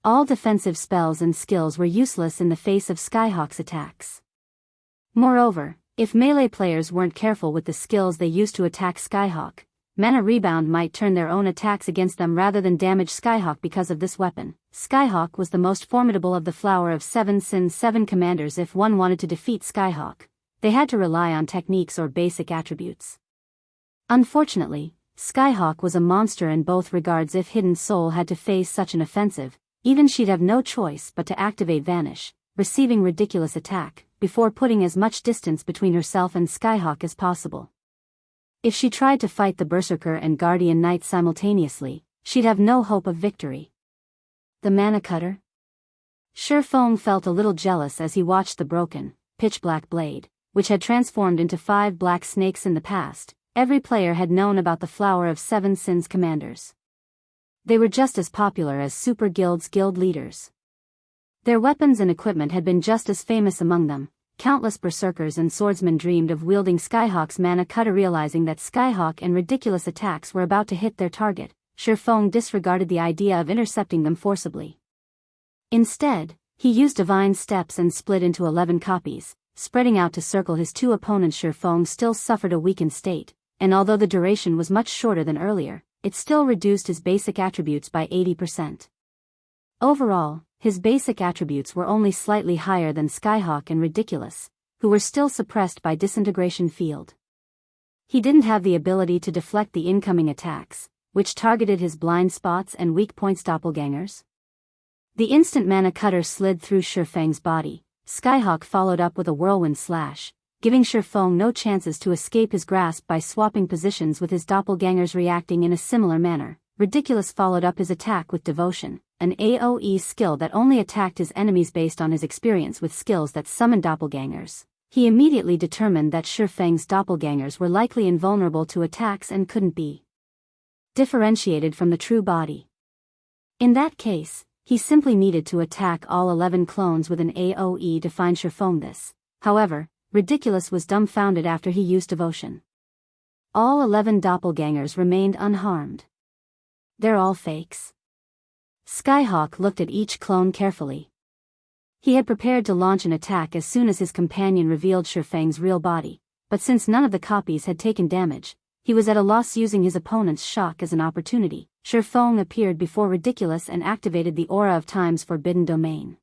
S1: All defensive spells and skills were useless in the face of Skyhawk's attacks. Moreover, if melee players weren't careful with the skills they used to attack Skyhawk, Mana Rebound might turn their own attacks against them rather than damage Skyhawk. Because of this weapon, Skyhawk was the most formidable of the Flower of Seven Sins 7 commanders. If one wanted to defeat Skyhawk, they had to rely on techniques or basic attributes. Unfortunately, Skyhawk was a monster in both regards. If Hidden Soul had to face such an offensive, even she'd have no choice but to activate Vanish, receiving Ridiculous Attack, before putting as much distance between herself and Skyhawk as possible. If she tried to fight the Berserker and Guardian Knight simultaneously, she'd have no hope of victory. The Mana Cutter? Feng felt a little jealous as he watched the broken, pitch-black blade, which had transformed into 5 black snakes in the past. Every player had known about the Flower of Seven Sins commanders. They were just as popular as Super Guild's guild leaders. Their weapons and equipment had been just as famous among them. Countless berserkers and swordsmen dreamed of wielding Skyhawk's Mana Cutter. Realizing that Skyhawk and Ridiculous Attacks were about to hit their target, Feng disregarded the idea of intercepting them forcibly. Instead, he used Divine Steps and split into 11 copies, spreading out to circle his 2 opponents. Feng still suffered a weakened state, and although the duration was much shorter than earlier, it still reduced his basic attributes by 80%. Overall, his basic attributes were only slightly higher than Skyhawk and Ridiculous, who were still suppressed by Disintegration Field. He didn't have the ability to deflect the incoming attacks, which targeted his blind spots and weak points. Doppelgangers. The instant Mana Cutter slid through Feng's body, Skyhawk followed up with a Whirlwind Slash, giving Feng no chances to escape his grasp. By swapping positions with his doppelgangers reacting in a similar manner, Ridiculous followed up his attack with Devotion, an AoE skill that only attacked his enemies. Based on his experience with skills that summoned doppelgangers, he immediately determined that Feng's doppelgangers were likely invulnerable to attacks and couldn't be differentiated from the true body. In that case, he simply needed to attack all 11 clones with an AoE to find Feng. This, however, Ridiculous was dumbfounded after he used Devotion. All 11 doppelgangers remained unharmed. They're all fakes. Skyhawk looked at each clone carefully. He had prepared to launch an attack as soon as his companion revealed Feng's real body, but since none of the copies had taken damage, he was at a loss. Using his opponent's shock as an opportunity, Feng appeared before Ridiculous and activated the Aura of Time's Forbidden Domain.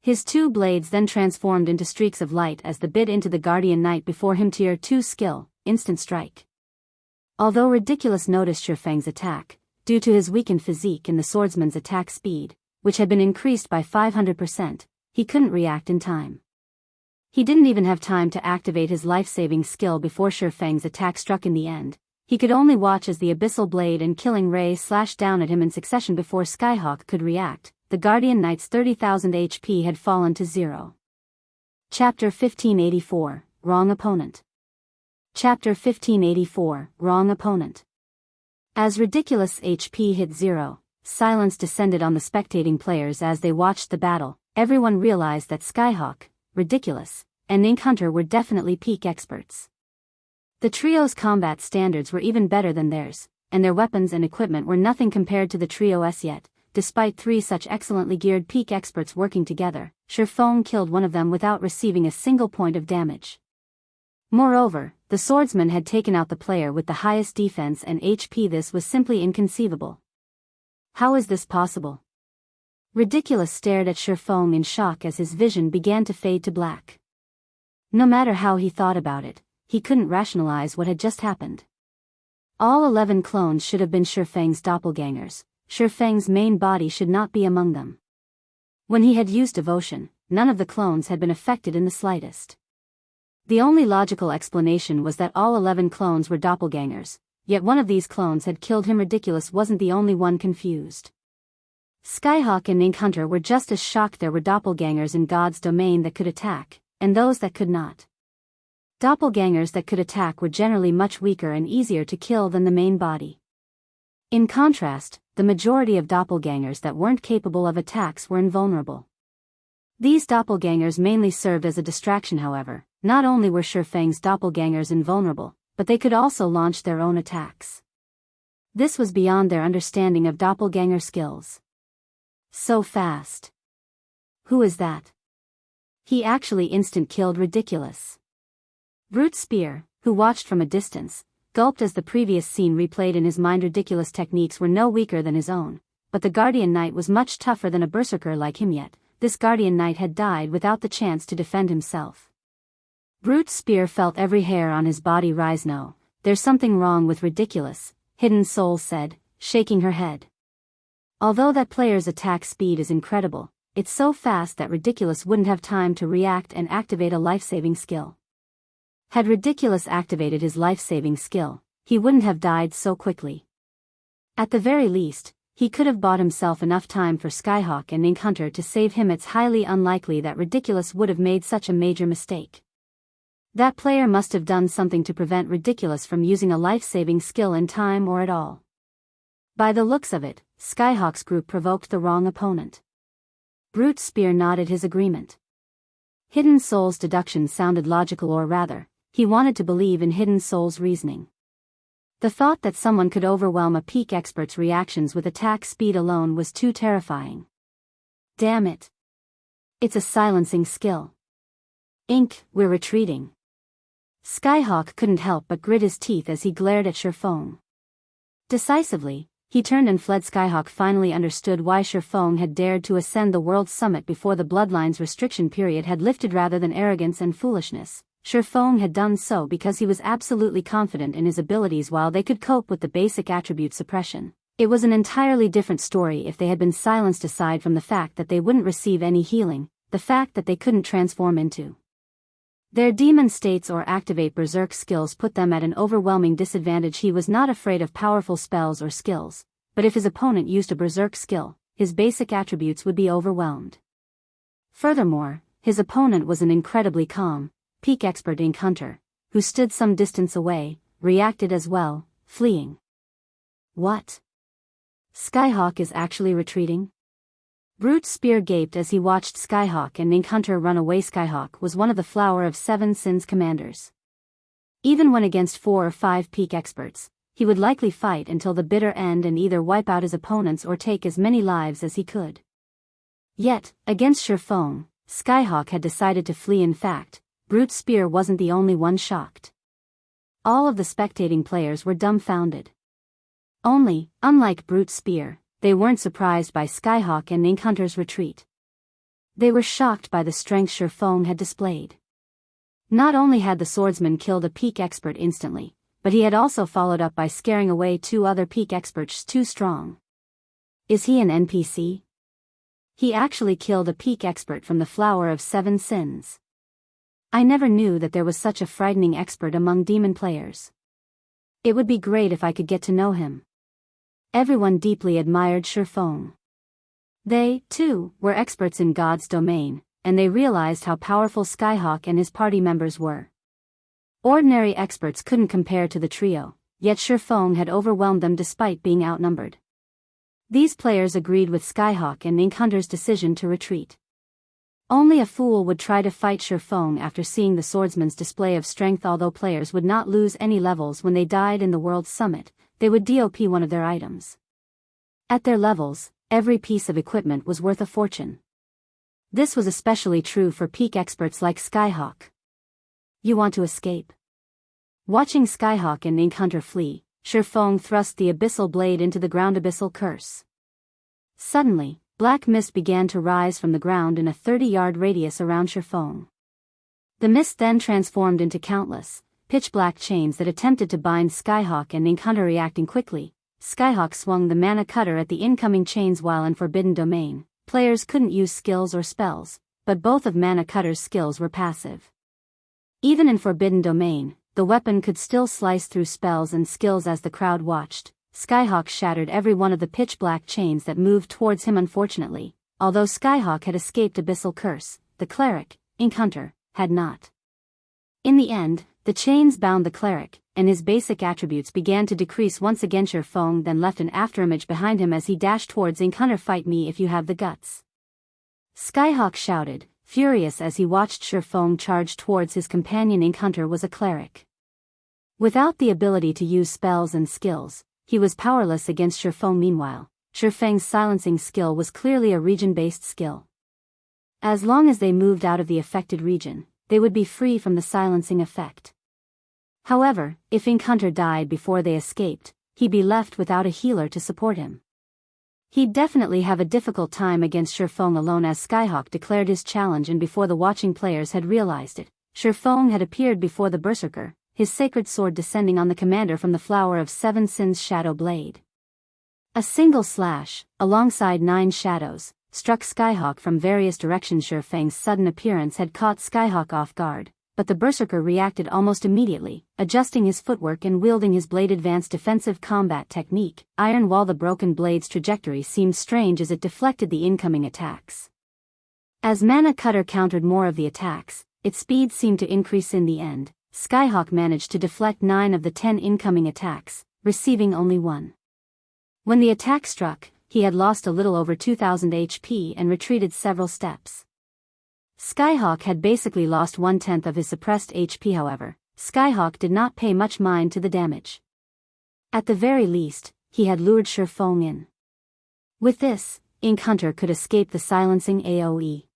S1: His 2 blades then transformed into streaks of light as the bit into the Guardian Knight before him. Tier 2 skill, Instant Strike. Although Ridiculous noticed Feng's attack, due to his weakened physique and the swordsman's attack speed, which had been increased by 500%, he couldn't react in time. He didn't even have time to activate his life-saving skill before Feng's attack struck. In the end, he could only watch as the Abyssal Blade and Killing Ray slashed down at him in succession before Skyhawk could react. The Guardian Knight's 30,000 HP had fallen to 0. Chapter 1584, Wrong Opponent. Chapter 1584, Wrong Opponent. As Ridiculous HP hit 0, silence descended on the spectating players as they watched the battle. Everyone realized that Skyhawk, Ridiculous, and Inkhunter were definitely peak experts. The trio's combat standards were even better than theirs, and their weapons and equipment were nothing compared to the trio's. Yet, despite 3 such excellently geared peak experts working together, Feng killed one of them without receiving a single point of damage. Moreover, the swordsman had taken out the player with the highest defense and HP. This was simply inconceivable. How is this possible? Ridiculous stared at Feng in shock as his vision began to fade to black. No matter how he thought about it, he couldn't rationalize what had just happened. All 11 clones should have been Feng's doppelgangers. Feng's main body should not be among them. When he had used Devotion, none of the clones had been affected in the slightest. The only logical explanation was that all 11 clones were doppelgangers, yet one of these clones had killed him. Ridiculous wasn't the only one confused. Skyhawk and Inkhunter were just as shocked. There were doppelgangers in God's domain that could attack, and those that could not. Doppelgangers that could attack were generally much weaker and easier to kill than the main body. In contrast, the majority of doppelgangers that weren't capable of attacks were invulnerable. These doppelgangers mainly served as a distraction however. Not only were Feng's doppelgangers invulnerable, but they could also launch their own attacks. This was beyond their understanding of doppelganger skills. So fast. Who is that? He actually instant-killed Ridiculous. Brute Spear, who watched from a distance, gulped as the previous scene replayed in his mind. Ridiculous techniques were no weaker than his own, but the Guardian Knight was much tougher than a berserker like him yet. This Guardian Knight had died without the chance to defend himself. Brute Spear felt every hair on his body rise. No, there's something wrong with Ridiculous, Hidden Soul said, shaking her head. Although that player's attack speed is incredible, it's so fast that Ridiculous wouldn't have time to react and activate a life-saving skill. Had Ridiculous activated his life-saving skill, he wouldn't have died so quickly. At the very least, he could have bought himself enough time for Skyhawk and Ink Hunter to save him. It's highly unlikely that Ridiculous would have made such a major mistake. That player must have done something to prevent Ridiculous from using a life-saving skill in time or at all. By the looks of it, Skyhawk's group provoked the wrong opponent. Brute Spear nodded his agreement. Hidden Soul's deduction sounded logical, or rather, he wanted to believe in Hidden Soul's reasoning. The thought that someone could overwhelm a peak expert's reactions with attack speed alone was too terrifying. Damn it. It's a silencing skill. Ink, we're retreating. Skyhawk couldn't help but grit his teeth as he glared at Feng. Decisively, he turned and fled. Skyhawk finally understood why Feng had dared to ascend the World Summit before the Bloodline's restriction period had lifted. Rather than arrogance and foolishness, Feng had done so because he was absolutely confident in his abilities. While they could cope with the basic attribute Suppression, it was an entirely different story if they had been silenced. Aside from the fact that they wouldn't receive any healing, the fact that they couldn't transform into their demon states or activate berserk skills put them at an overwhelming disadvantage. He was not afraid of powerful spells or skills, but if his opponent used a berserk skill, his basic attributes would be overwhelmed. Furthermore, his opponent was an incredibly calm, peak expert Ink Hunter, who stood some distance away, reacted as well, fleeing. What? Skyhawk is actually retreating? Brute Spear gaped as he watched Skyhawk and Ink Hunter run away. Skyhawk was one of the Flower of Seven Sins commanders. Even when against 4 or 5 peak experts, he would likely fight until the bitter end and either wipe out his opponents or take as many lives as he could. Yet, against Feng, Skyhawk had decided to flee. In fact, Brute Spear wasn't the only one shocked. All of the spectating players were dumbfounded. Only, unlike Brute Spear, they weren't surprised by Skyhawk and Ink Hunter's retreat. They were shocked by the strength Feng had displayed. Not only had the swordsman killed a peak expert instantly, but he had also followed up by scaring away 2 other peak experts too strong. Is he an NPC? He actually killed a peak expert from the Flower of Seven Sins. I never knew that there was such a frightening expert among demon players. It would be great if I could get to know him. Everyone deeply admired Feng. They, too, were experts in God's domain, and they realized how powerful Skyhawk and his party members were. Ordinary experts couldn't compare to the trio, yet Feng had overwhelmed them despite being outnumbered. These players agreed with Skyhawk and Ink Hunter's decision to retreat. Only a fool would try to fight Feng after seeing the swordsman's display of strength. Although players would not lose any levels when they died in the World Summit, they would DOP one of their items. At their levels, every piece of equipment was worth a fortune. This was especially true for peak experts like Skyhawk. You want to escape? Watching Skyhawk and Ink Hunter flee, Feng thrust the abyssal blade into the ground. Abyssal curse. Suddenly, black mist began to rise from the ground in a 30-yard radius around Feng. The mist then transformed into countless, pitch-black chains that attempted to bind Skyhawk and Ink Hunter. Reacting quickly, Skyhawk swung the mana cutter at the incoming chains. While in Forbidden Domain, players couldn't use skills or spells, but both of mana cutter's skills were passive. Even in Forbidden Domain, the weapon could still slice through spells and skills. As the crowd watched, Skyhawk shattered every one of the pitch-black chains that moved towards him. Unfortunately, although Skyhawk had escaped Abyssal Curse, the cleric, Ink Hunter, had not. In the end, the chains bound the cleric, and his basic attributes began to decrease once again. Feng then left an afterimage behind him as he dashed towards Ink Hunter. Fight me if you have the guts. Skyhawk shouted, furious as he watched Feng charge towards his companion. Ink Hunter was a cleric. Without the ability to use spells and skills, he was powerless against Feng. Meanwhile, Feng's silencing skill was clearly a region-based skill. As long as they moved out of the affected region, they would be free from the silencing effect. However, if Ink Hunter died before they escaped, he'd be left without a healer to support him. He'd definitely have a difficult time against Feng alone. As Skyhawk declared his challenge, and before the watching players had realized it, Feng had appeared before the Berserker, his sacred sword descending on the commander from the Flower of Seven Sins shadow blade. A single slash, alongside 9 shadows, struck Skyhawk from various directions. Feng's sudden appearance had caught Skyhawk off guard, but the Berserker reacted almost immediately, adjusting his footwork and wielding his blade advanced defensive combat technique, Iron Wall. The broken blade's trajectory seemed strange as it deflected the incoming attacks. As Mana Cutter countered more of the attacks, its speed seemed to increase. In the end, Skyhawk managed to deflect 9 of the 10 incoming attacks, receiving only 1. When the attack struck, he had lost a little over 2,000 HP and retreated several steps. Skyhawk had basically lost 1/10 of his suppressed HP. However, Skyhawk did not pay much mind to the damage. At the very least, he had lured Feng in. With this, Ink Hunter could escape the silencing AoE.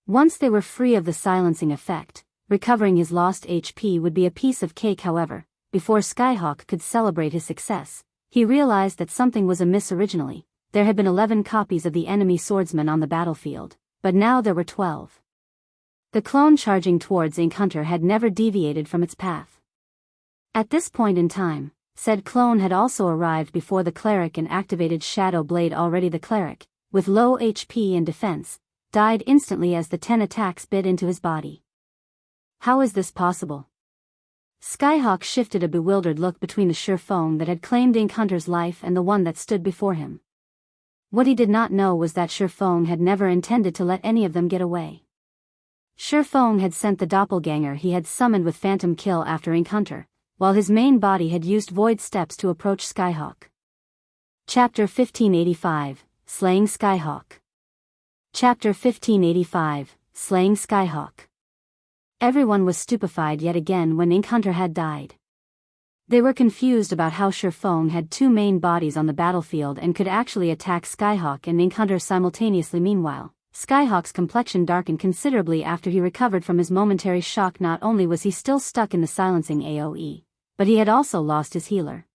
S1: Once they were free of the silencing effect, recovering his lost HP would be a piece of cake. However, before Skyhawk could celebrate his success, he realized that something was amiss. Originally, there had been 11 copies of the enemy swordsman on the battlefield, but now there were 12. The clone charging towards Ink Hunter had never deviated from its path. At this point in time, said clone had also arrived before the cleric and activated Shadow Blade. Already the cleric, with low HP and defense, died instantly as the 10 attacks bit into his body. How is this possible? Skyhawk shifted a bewildered look between the Feng that had claimed Ink Hunter's life and the one that stood before him. What he did not know was that Feng had never intended to let any of them get away. Feng had sent the doppelganger he had summoned with Phantom Kill after Ink Hunter, while his main body had used Void Steps to approach Skyhawk. Chapter 1585, Slaying Skyhawk. Chapter 1585, Slaying Skyhawk. Everyone was stupefied yet again when Ink Hunter had died. They were confused about how Feng had 2 main bodies on the battlefield and could actually attack Skyhawk and Ink Hunter simultaneously. Meanwhile, Skyhawk's complexion darkened considerably after he recovered from his momentary shock. Not only was he still stuck in the silencing AoE, but he had also lost his healer.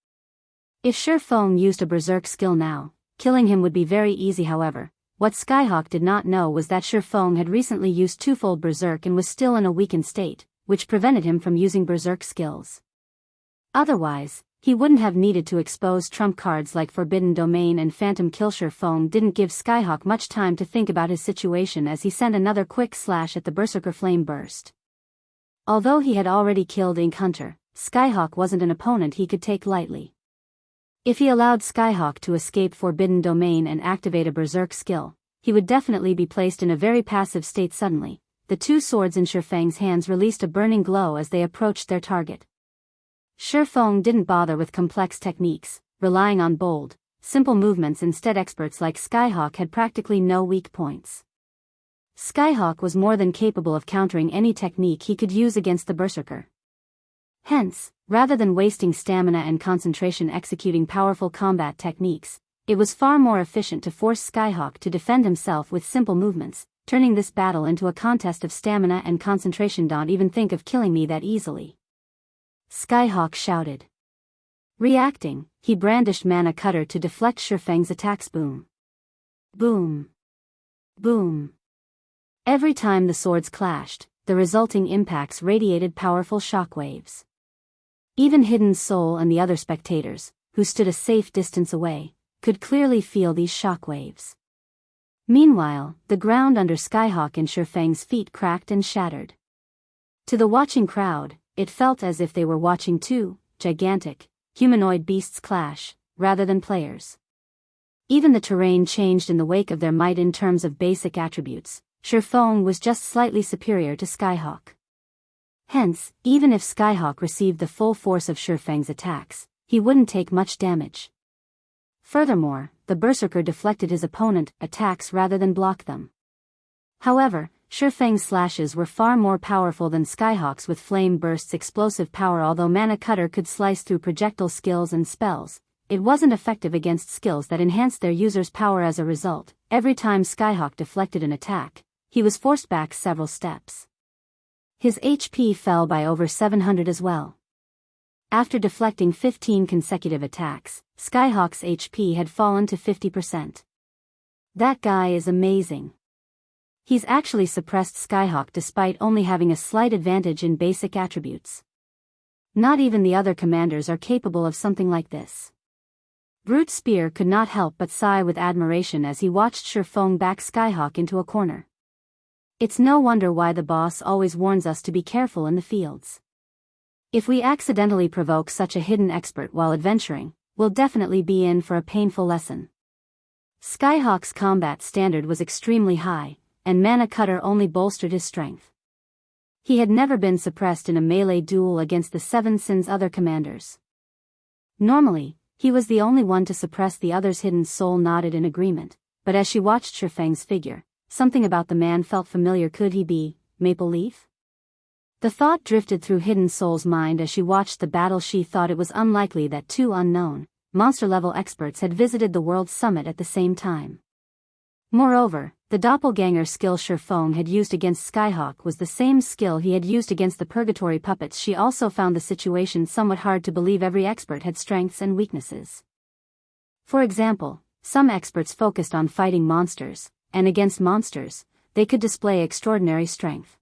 S1: If Feng used a berserk skill now, killing him would be very easy. However, what Skyhawk did not know was that Feng had recently used twofold berserk and was still in a weakened state, which prevented him from using berserk skills. Otherwise, he wouldn't have needed to expose trump cards like Forbidden Domain and Phantom Kill. Feng didn't give Skyhawk much time to think about his situation as he sent another quick slash at the Berserker Flame Burst. Although he had already killed Ink Hunter, Skyhawk wasn't an opponent he could take lightly. If he allowed Skyhawk to escape Forbidden Domain and activate a berserk skill, he would definitely be placed in a very passive state. Suddenly, the 2 swords in Feng's hands released a burning glow as they approached their target. Feng didn't bother with complex techniques, relying on bold, simple movements instead. Experts like Skyhawk had practically no weak points. Skyhawk was more than capable of countering any technique he could use against the Berserker. Hence, rather than wasting stamina and concentration executing powerful combat techniques, it was far more efficient to force Skyhawk to defend himself with simple movements, turning this battle into a contest of stamina and concentration. Don't even think of killing me that easily, Skyhawk shouted. Reacting, he brandished Mana Cutter to deflect Feng's attacks. Boom. Boom. Boom. Every time the swords clashed, the resulting impacts radiated powerful shockwaves. Even Hidden Soul and the other spectators, who stood a safe distance away, could clearly feel these shockwaves. Meanwhile, the ground under Skyhawk and Feng's feet cracked and shattered. To the watching crowd, it felt as if they were watching 2 gigantic, humanoid beasts clash, rather than players. Even the terrain changed in the wake of their might. In terms of basic attributes, Feng was just slightly superior to Skyhawk. Hence, even if Skyhawk received the full force of Feng's attacks, he wouldn't take much damage. Furthermore, the Berserker deflected his opponent's attacks rather than block them. However, Feng's slashes were far more powerful than Skyhawk's with Flame Burst's explosive power. Although Mana Cutter could slice through projectile skills and spells, it wasn't effective against skills that enhanced their user's power. As a result, every time Skyhawk deflected an attack, he was forced back several steps. His HP fell by over 700 as well. After deflecting 15 consecutive attacks, Skyhawk's HP had fallen to 50%. That guy is amazing. He's actually suppressed Skyhawk despite only having a slight advantage in basic attributes. Not even the other commanders are capable of something like this. Brute Spear could not help but sigh with admiration as he watched Feng back Skyhawk into a corner. It's no wonder why the boss always warns us to be careful in the fields. If we accidentally provoke such a hidden expert while adventuring, we'll definitely be in for a painful lesson. Skyhawk's combat standard was extremely high, and Mana Cutter only bolstered his strength. He had never been suppressed in a melee duel against the Seven Sins' other commanders. Normally, he was the only one to suppress the other's. Hidden Soul nodded in agreement, but as she watched Feng's figure, something about the man felt familiar. Could he be Maple Leaf? The thought drifted through Hidden Soul's mind as she watched the battle. She thought it was unlikely that two unknown, monster-level experts had visited the World Summit at the same time. Moreover, the doppelganger skill Feng had used against Skyhawk was the same skill he had used against the Purgatory Puppets. She also found the situation somewhat hard to believe. Every expert had strengths and weaknesses. For example, some experts focused on fighting monsters, and against monsters, they could display extraordinary strength.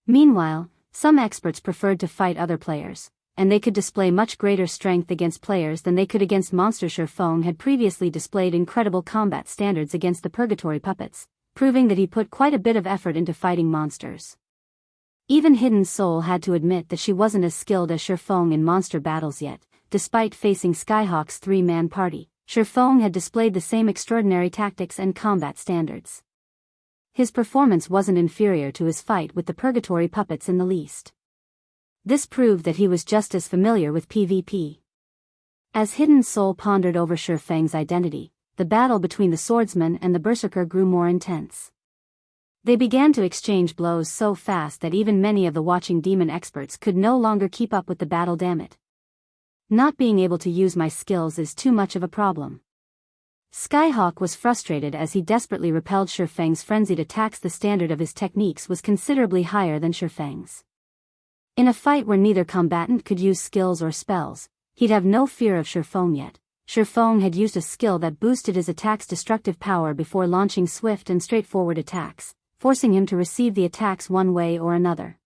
S1: Meanwhile, some experts preferred to fight other players, and they could display much greater strength against players than they could against monsters. Feng had previously displayed incredible combat standards against the Purgatory Puppets, proving that he put quite a bit of effort into fighting monsters. Even Hidden Soul had to admit that she wasn't as skilled as Feng in monster battles yet. Despite facing Skyhawk's three-man party, Feng had displayed the same extraordinary tactics and combat standards. His performance wasn't inferior to his fight with the Purgatory Puppets in the least. This proved that he was just as familiar with PvP. As Hidden Soul pondered over Feng's identity, the battle between the swordsman and the berserker grew more intense. They began to exchange blows so fast that even many of the watching demon experts could no longer keep up with the battle. Damn it. Not being able to use my skills is too much of a problem. Skyhawk was frustrated as he desperately repelled Feng's frenzied attacks. The standard of his techniques was considerably higher than Feng's. In a fight where neither combatant could use skills or spells, he'd have no fear of Feng yet. Feng had used a skill that boosted his attack's destructive power before launching swift and straightforward attacks, forcing him to receive the attacks one way or another.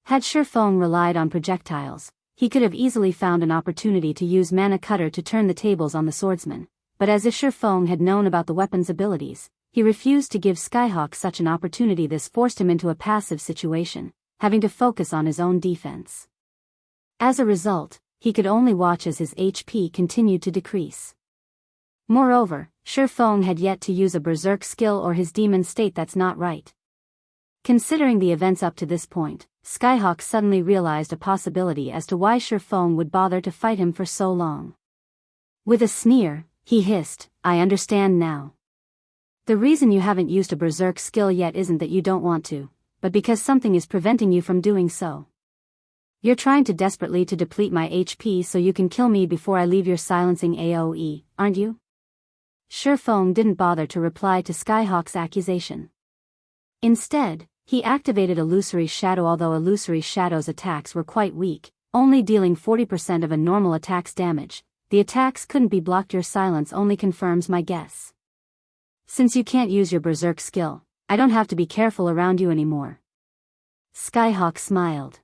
S1: Had Feng relied on projectiles, he could have easily found an opportunity to use Mana Cutter to turn the tables on the swordsman, but as if Feng had known about the weapon's abilities, he refused to give Skyhawk such an opportunity. This forced him into a passive situation, having to focus on his own defense. As a result, he could only watch as his HP continued to decrease. Moreover, Feng had yet to use a berserk skill or his demon state. That's not right. Considering the events up to this point, Skyhawk suddenly realized a possibility as to why Feng would bother to fight him for so long. With a sneer, he hissed, "I understand now. The reason you haven't used a berserk skill yet isn't that you don't want to, but because something is preventing you from doing so. You're trying to desperately to deplete my HP so you can kill me before I leave your silencing AoE, aren't you?" Feng didn't bother to reply to Skyhawk's accusation. Instead, he activated Illusory Shadow. Although Illusory Shadow's attacks were quite weak, only dealing 40% of a normal attack's damage, the attacks couldn't be blocked. Your silence only confirms my guess. Since you can't use your berserk skill, I don't have to be careful around you anymore. Skyhawk smiled.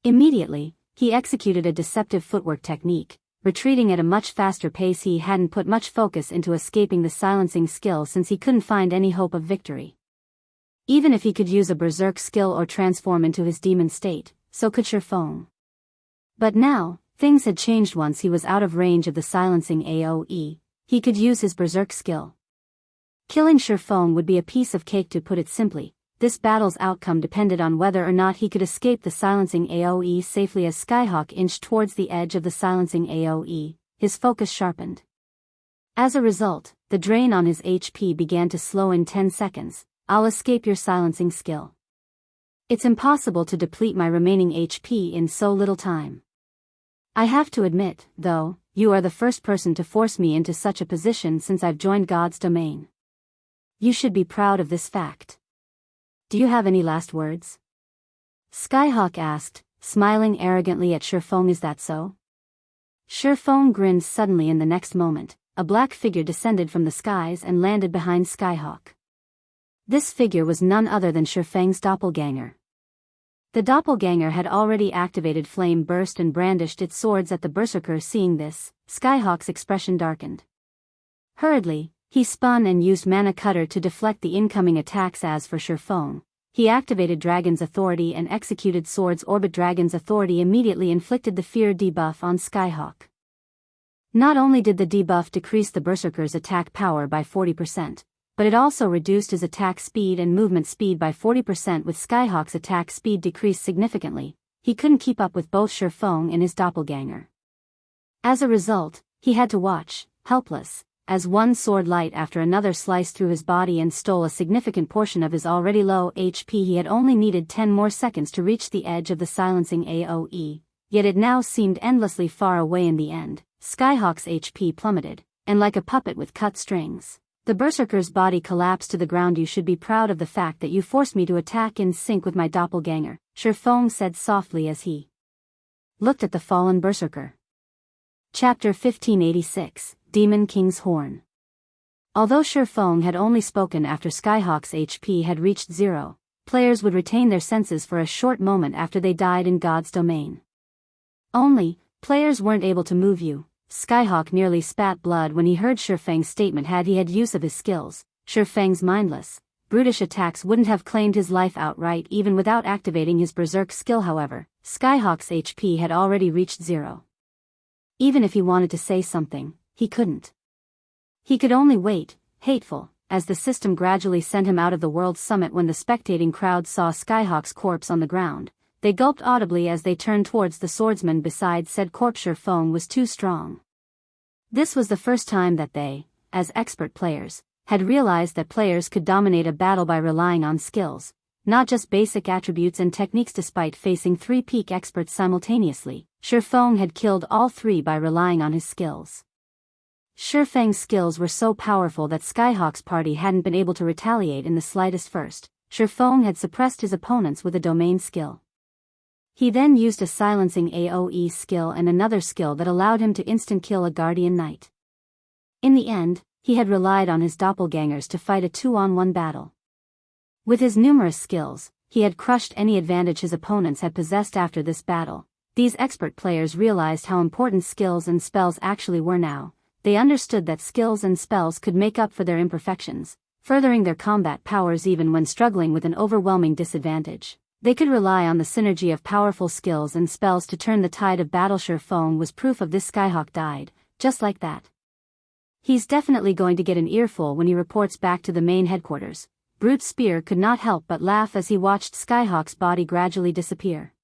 S1: Immediately, he executed a deceptive footwork technique, retreating at a much faster pace. He hadn't put much focus into escaping the silencing skill since he couldn't find any hope of victory. Even if he could use a berserk skill or transform into his demon state, so could Feng. But now, things had changed. Once he was out of range of the silencing AoE, he could use his berserk skill. Killing Feng would be a piece of cake. To put it simply, this battle's outcome depended on whether or not he could escape the silencing AoE safely. As Skyhawk inched towards the edge of the silencing AoE, his focus sharpened. As a result, the drain on his HP began to slow. In 10 seconds, I'll escape your silencing skill. It's impossible to deplete my remaining HP in so little time. I have to admit, though, you are the first person to force me into such a position since I've joined God's domain. You should be proud of this fact. Do you have any last words? Skyhawk asked, smiling arrogantly at Feng. Is that so? Feng grinned suddenly. In the next moment, a black figure descended from the skies and landed behind Skyhawk. This figure was none other than Feng's doppelganger. The doppelganger had already activated Flame Burst and brandished its swords at the berserker. Seeing this, Skyhawk's expression darkened. Hurriedly, he spun and used Mana Cutter to deflect the incoming attacks. As for Feng, he activated Dragon's Authority and executed Sword's Orbit. Dragon's Authority immediately inflicted the Fear debuff on Skyhawk. Not only did the debuff decrease the berserker's attack power by 40%, but it also reduced his attack speed and movement speed by 40%. With Skyhawk's attack speed decreased significantly, he couldn't keep up with both Feng and his doppelganger. As a result, he had to watch, helpless, as one sword light after another sliced through his body and stole a significant portion of his already low HP. He had only needed 10 more seconds to reach the edge of the silencing AoE, yet it now seemed endlessly far away. In the end, Skyhawk's HP plummeted, and like a puppet with cut strings, the berserker's body collapsed to the ground. You should be proud of the fact that you forced me to attack in sync with my doppelganger, Feng said softly as he looked at the fallen berserker. Chapter 1586, Demon King's Horn. Although Feng had only spoken after Skyhawk's HP had reached 0, players would retain their senses for a short moment after they died in God's domain. Only, players weren't able to move you. Skyhawk nearly spat blood when he heard Feng's statement. Had he had use of his skills, Feng's mindless, brutish attacks wouldn't have claimed his life outright even without activating his berserk skill. However, Skyhawk's HP had already reached 0. Even if he wanted to say something, he couldn't. He could only wait, hateful, as the system gradually sent him out of the World Summit. When the spectating crowd saw Skyhawk's corpse on the ground, they gulped audibly as they turned towards the swordsman beside said corpse. Feng was too strong. This was the first time that they, as expert players, had realized that players could dominate a battle by relying on skills, not just basic attributes and techniques. Despite facing 3 peak experts simultaneously, Feng had killed all 3 by relying on his skills. Feng's skills were so powerful that Skyhawk's party hadn't been able to retaliate in the slightest. First, Feng had suppressed his opponents with a domain skill. He then used a silencing AoE skill and another skill that allowed him to instant kill a Guardian Knight. In the end, he had relied on his doppelgangers to fight a 2-on-1 battle. With his numerous skills, he had crushed any advantage his opponents had possessed. After this battle, these expert players realized how important skills and spells actually were. Now, they understood that skills and spells could make up for their imperfections, furthering their combat powers even when struggling with an overwhelming disadvantage. They could rely on the synergy of powerful skills and spells to turn the tide of battle. Feng was proof of this. Skyhawk died, just like that. He's definitely going to get an earful when he reports back to the main headquarters. Brute Spear could not help but laugh as he watched Skyhawk's body gradually disappear.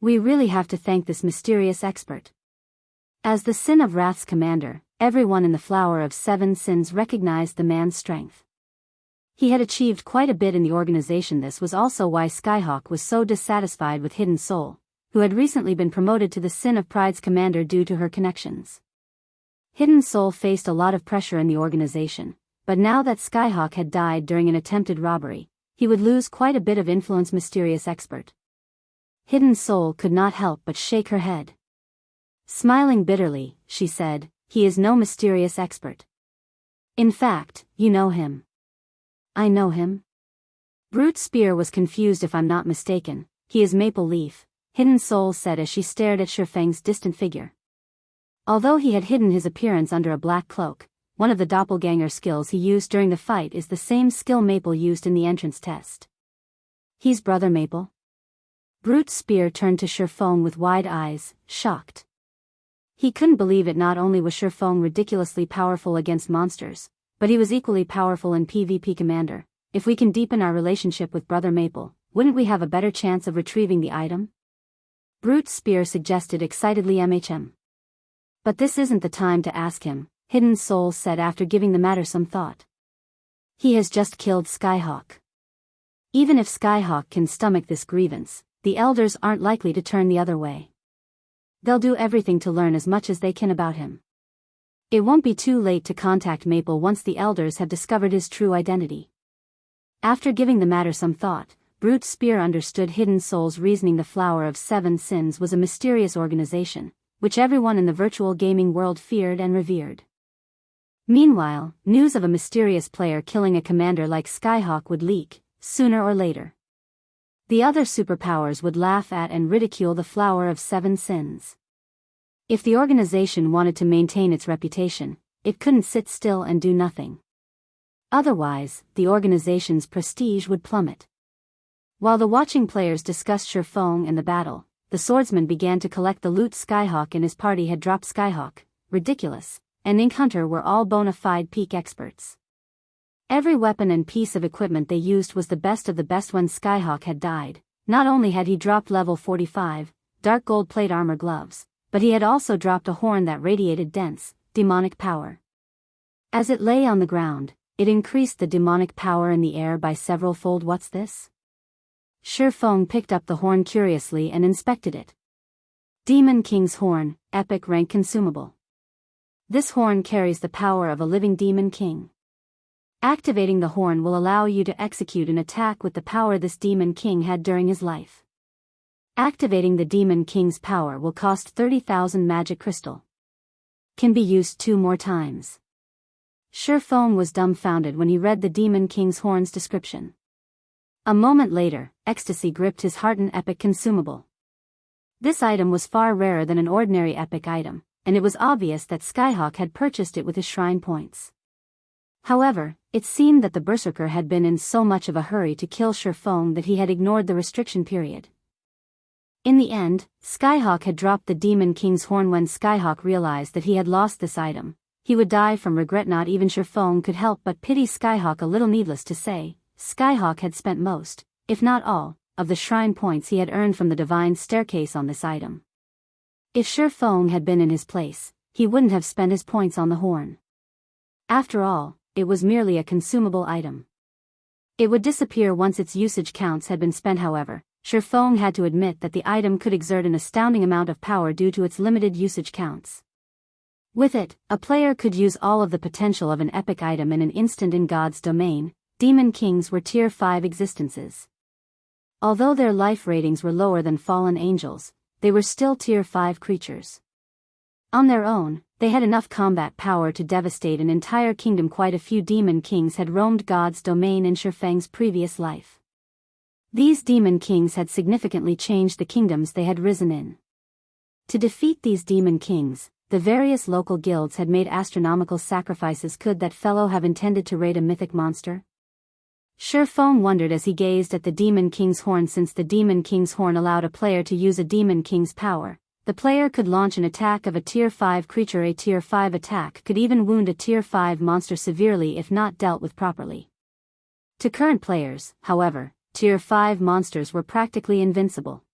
S1: We really have to thank this mysterious expert. As the Sin of Wrath's commander, everyone in the Flower of Seven Sins recognized the man's strength. He had achieved quite a bit in the organization. This was also why Skyhawk was so dissatisfied with Hidden Soul, who had recently been promoted to the Sin of Pride's commander due to her connections. Hidden Soul faced a lot of pressure in the organization, but now that Skyhawk had died during an attempted robbery, he would lose quite a bit of influence. Mysterious expert. Hidden Soul could not help but shake her head. Smiling bitterly, she said, "He is no mysterious expert. In fact, you know him." "I know him?" Brute Spear was confused. "If I'm not mistaken, he is Maple Leaf," Hidden Soul said as she stared at Feng's distant figure. Although he had hidden his appearance under a black cloak, one of the doppelganger skills he used during the fight is the same skill Maple used in the entrance test. "He's Brother Maple?" Brute Spear turned to Feng with wide eyes, shocked. He couldn't believe it. Not only was Feng ridiculously powerful against monsters, but he was equally powerful in PvP. "Commander, if we can deepen our relationship with Brother Maple, wouldn't we have a better chance of retrieving the item?" Brute Spear suggested excitedly. "But this isn't the time to ask him," Hidden Soul said after giving the matter some thought. He has just killed Skyhawk. Even if Skyhawk can stomach this grievance, the elders aren't likely to turn the other way. They'll do everything to learn as much as they can about him. It won't be too late to contact Maple once the elders have discovered his true identity. After giving the matter some thought, Brute Spear understood Hidden Soul's reasoning. The Flower of Seven Sins was a mysterious organization, which everyone in the virtual gaming world feared and revered. Meanwhile, news of a mysterious player killing a commander like Skyhawk would leak, sooner or later. The other superpowers would laugh at and ridicule the Flower of Seven Sins. If the organization wanted to maintain its reputation, it couldn't sit still and do nothing. Otherwise, the organization's prestige would plummet. While the watching players discussed Feng and the battle, the swordsman began to collect the loot. Skyhawk and his party had dropped. Skyhawk, Ridiculous, and Ink Hunter were all bona fide peak experts. Every weapon and piece of equipment they used was the best of the best. When Skyhawk had died, not only had he dropped level 45, dark gold plate armor gloves, but he had also dropped a horn that radiated dense, demonic power. As it lay on the ground, it increased the demonic power in the air by several fold. What's this? Feng picked up the horn curiously and inspected it. Demon King's Horn, epic rank consumable. This horn carries the power of a living Demon King. Activating the horn will allow you to execute an attack with the power this Demon King had during his life. Activating the Demon King's power will cost 30,000 magic crystal. Can be used 2 more times. Feng was dumbfounded when he read the Demon King's horn's description. A moment later, ecstasy gripped his heart. An epic consumable. This item was far rarer than an ordinary epic item, and it was obvious that Skyhawk had purchased it with his shrine points. However, it seemed that the Berserker had been in so much of a hurry to kill Feng that he had ignored the restriction period. In the end, Skyhawk had dropped the Demon King's horn. When Skyhawk realized that he had lost this item, he would die from regret. Not even Feng could help but pity Skyhawk a little. Needless to say, Skyhawk had spent most, if not all, of the shrine points he had earned from the Divine Staircase on this item. If Feng had been in his place, he wouldn't have spent his points on the horn. After all, it was merely a consumable item. It would disappear once its usage counts had been spent. However, Feng had to admit that the item could exert an astounding amount of power due to its limited usage counts. With it, a player could use all of the potential of an epic item in an instant. In God's domain, Demon Kings were Tier 5 existences. Although their life ratings were lower than fallen angels, they were still Tier 5 creatures. On their own, they had enough combat power to devastate an entire kingdom. Quite a few Demon Kings had roamed God's domain in Feng's previous life. These Demon Kings had significantly changed the kingdoms they had risen in. To defeat these Demon Kings, the various local guilds had made astronomical sacrifices. Could that fellow have intended to raid a mythic monster? Feng wondered as he gazed at the Demon King's horn. Since the Demon King's horn allowed a player to use a Demon King's power, the player could launch an attack of a Tier 5 creature. A Tier 5 attack could even wound a Tier 5 monster severely if not dealt with properly. To current players, however, Tier 5 monsters were practically invincible.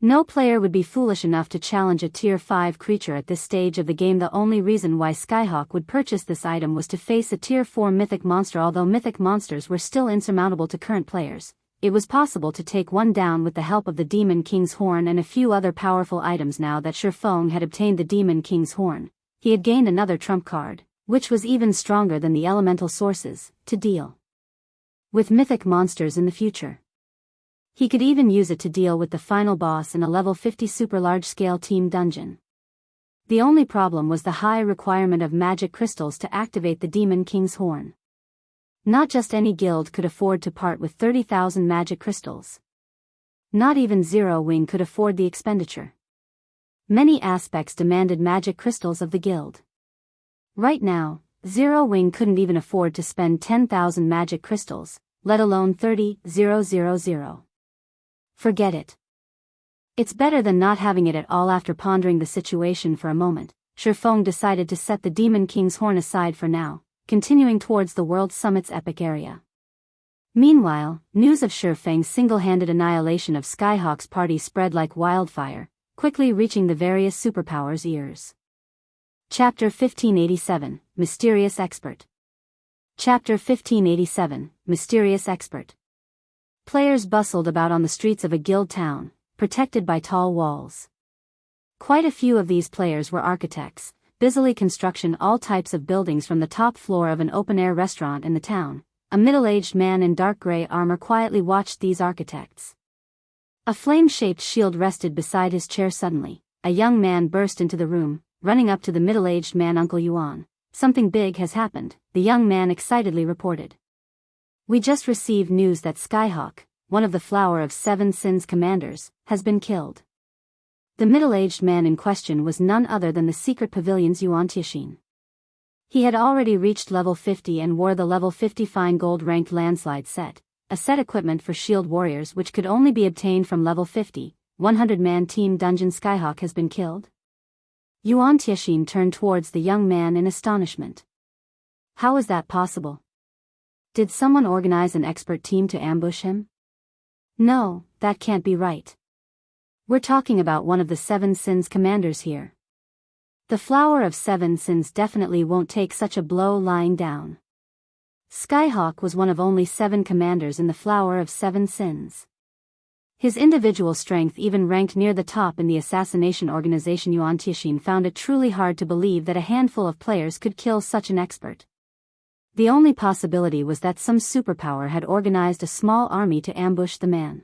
S1: No player would be foolish enough to challenge a Tier 5 creature at this stage of the game. The only reason why Skyhawk would purchase this item was to face a Tier 4 mythic monster. Although mythic monsters were still insurmountable to current players, it was possible to take one down with the help of the Demon King's horn and a few other powerful items. Now that Feng had obtained the Demon King's horn, he had gained another trump card, which was even stronger than the elemental sources, to deal with mythic monsters in the future. He could even use it to deal with the final boss in a level 50 super large-scale team dungeon. The only problem was the high requirement of magic crystals to activate the Demon King's horn. Not just any guild could afford to part with 30,000 magic crystals. Not even Zero Wing could afford the expenditure. Many aspects demanded magic crystals of the guild. Right now, Zero Wing couldn't even afford to spend 10,000 magic crystals, let alone 30,000. Forget it. It's better than not having it at all. After pondering the situation for a moment, Feng decided to set the Demon King's horn aside for now, continuing towards the World Summit's epic area. Meanwhile, news of Feng's single-handed annihilation of Skyhawk's party spread like wildfire, quickly reaching the various superpowers' ears. Chapter 1587, Mysterious Expert. Chapter 1587, Mysterious Expert. Players bustled about on the streets of a guild town, protected by tall walls. Quite a few of these players were architects, busily constructing all types of buildings from the top floor of an open-air restaurant in the town. A middle-aged man in dark gray armor quietly watched these architects. A flame-shaped shield rested beside his chair. Suddenly, a young man burst into the room, running up to the middle-aged man. Uncle Yuan, something big has happened, the young man excitedly reported. We just received news that Skyhawk, one of the Flower of Seven Sins commanders, has been killed. The middle-aged man in question was none other than the secret pavilion's Yuan Tixin. He had already reached level 50 and wore the level 50 fine gold ranked landslide set, a set equipment for shield warriors which could only be obtained from level 50, 100-man team dungeon. Skyhawk has been killed? Yuan Tixin turned towards the young man in astonishment. How is that possible? Did someone organize an expert team to ambush him? No, that can't be right. We're talking about one of the Seven Sins commanders here. The Flower of Seven Sins definitely won't take such a blow lying down. Skyhawk was one of only 7 commanders in the Flower of Seven Sins. His individual strength even ranked near the top in the assassination organization. Yuan Tixin found it truly hard to believe that a handful of players could kill such an expert. The only possibility was that some superpower had organized a small army to ambush the man.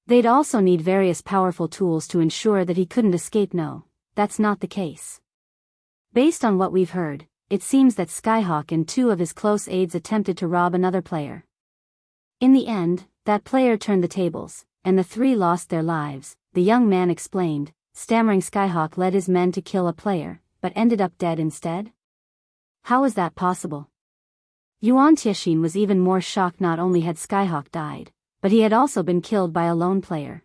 S1: They'd also need various powerful tools to ensure that he couldn't escape. No, that's not the case. Based on what we've heard, it seems that Skyhawk and 2 of his close aides attempted to rob another player. In the end, that player turned the tables, and the 3 lost their lives, the young man explained, stammering. Skyhawk led his men to kill a player, but ended up dead instead? How is that possible? Yuan Tixin was even more shocked. Not only had Skyhawk died, but he had also been killed by a lone player.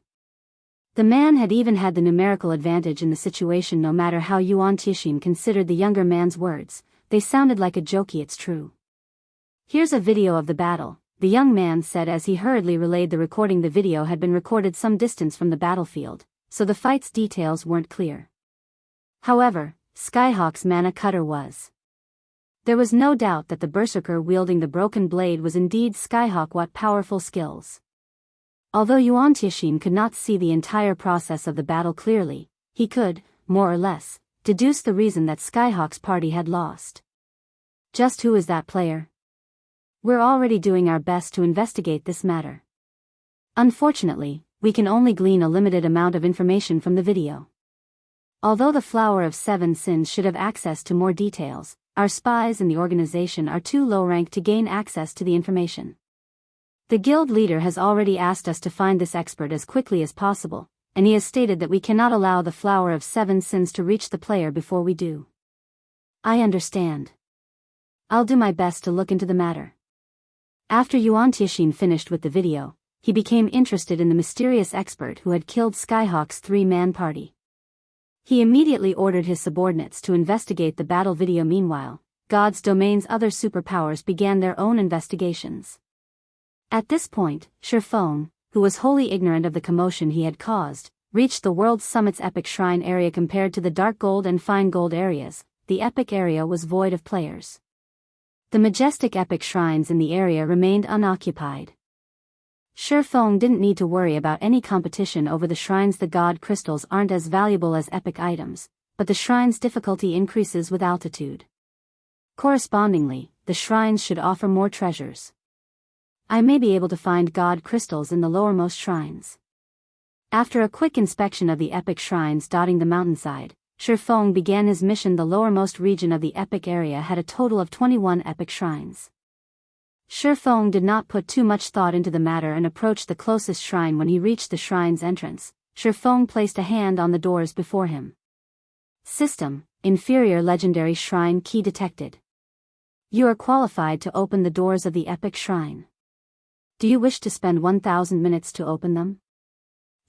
S1: The man had even had the numerical advantage in the situation. No matter how Yuan Tixin considered the younger man's words, they sounded like a joke. It's true. Here's a video of the battle, the young man said as he hurriedly relayed the recording. The video had been recorded some distance from the battlefield, so the fight's details weren't clear. However, Skyhawk's mana cutter was. There was no doubt that the berserker wielding the broken blade was indeed Skyhawk. What powerful skills! Although Yuan Tixin could not see the entire process of the battle clearly, he could, more or less, deduce the reason that Skyhawk's party had lost. Just who is that player? We're already doing our best to investigate this matter. Unfortunately, we can only glean a limited amount of information from the video. Although the Flower of Seven Sins should have access to more details, our spies in the organization are too low ranked to gain access to the information. The guild leader has already asked us to find this expert as quickly as possible, and he has stated that we cannot allow the Flower of Seven Sins to reach the player before we do. I understand. I'll do my best to look into the matter. After Yuan Tixin finished with the video, he became interested in the mysterious expert who had killed Skyhawk's 3-man party. He immediately ordered his subordinates to investigate the battle video. Meanwhile, God's domain's other superpowers began their own investigations. At this point, Feng, who was wholly ignorant of the commotion he had caused, reached the World Summit's Epic Shrine area. Compared to the Dark Gold and Fine Gold areas, the Epic area was void of players. The majestic Epic Shrines in the area remained unoccupied. Feng didn't need to worry about any competition over the shrines. The god crystals aren't as valuable as epic items, but the shrine's difficulty increases with altitude. Correspondingly, the shrines should offer more treasures. I may be able to find god crystals in the lowermost shrines. After a quick inspection of the epic shrines dotting the mountainside, Feng began his mission. The lowermost region of the epic area had a total of 21 epic shrines. Feng did not put too much thought into the matter and approached the closest shrine. When he reached the shrine's entrance, Feng placed a hand on the doors before him. System: Inferior Legendary Shrine Key detected. You are qualified to open the doors of the epic shrine. Do you wish to spend 1,000 minutes to open them?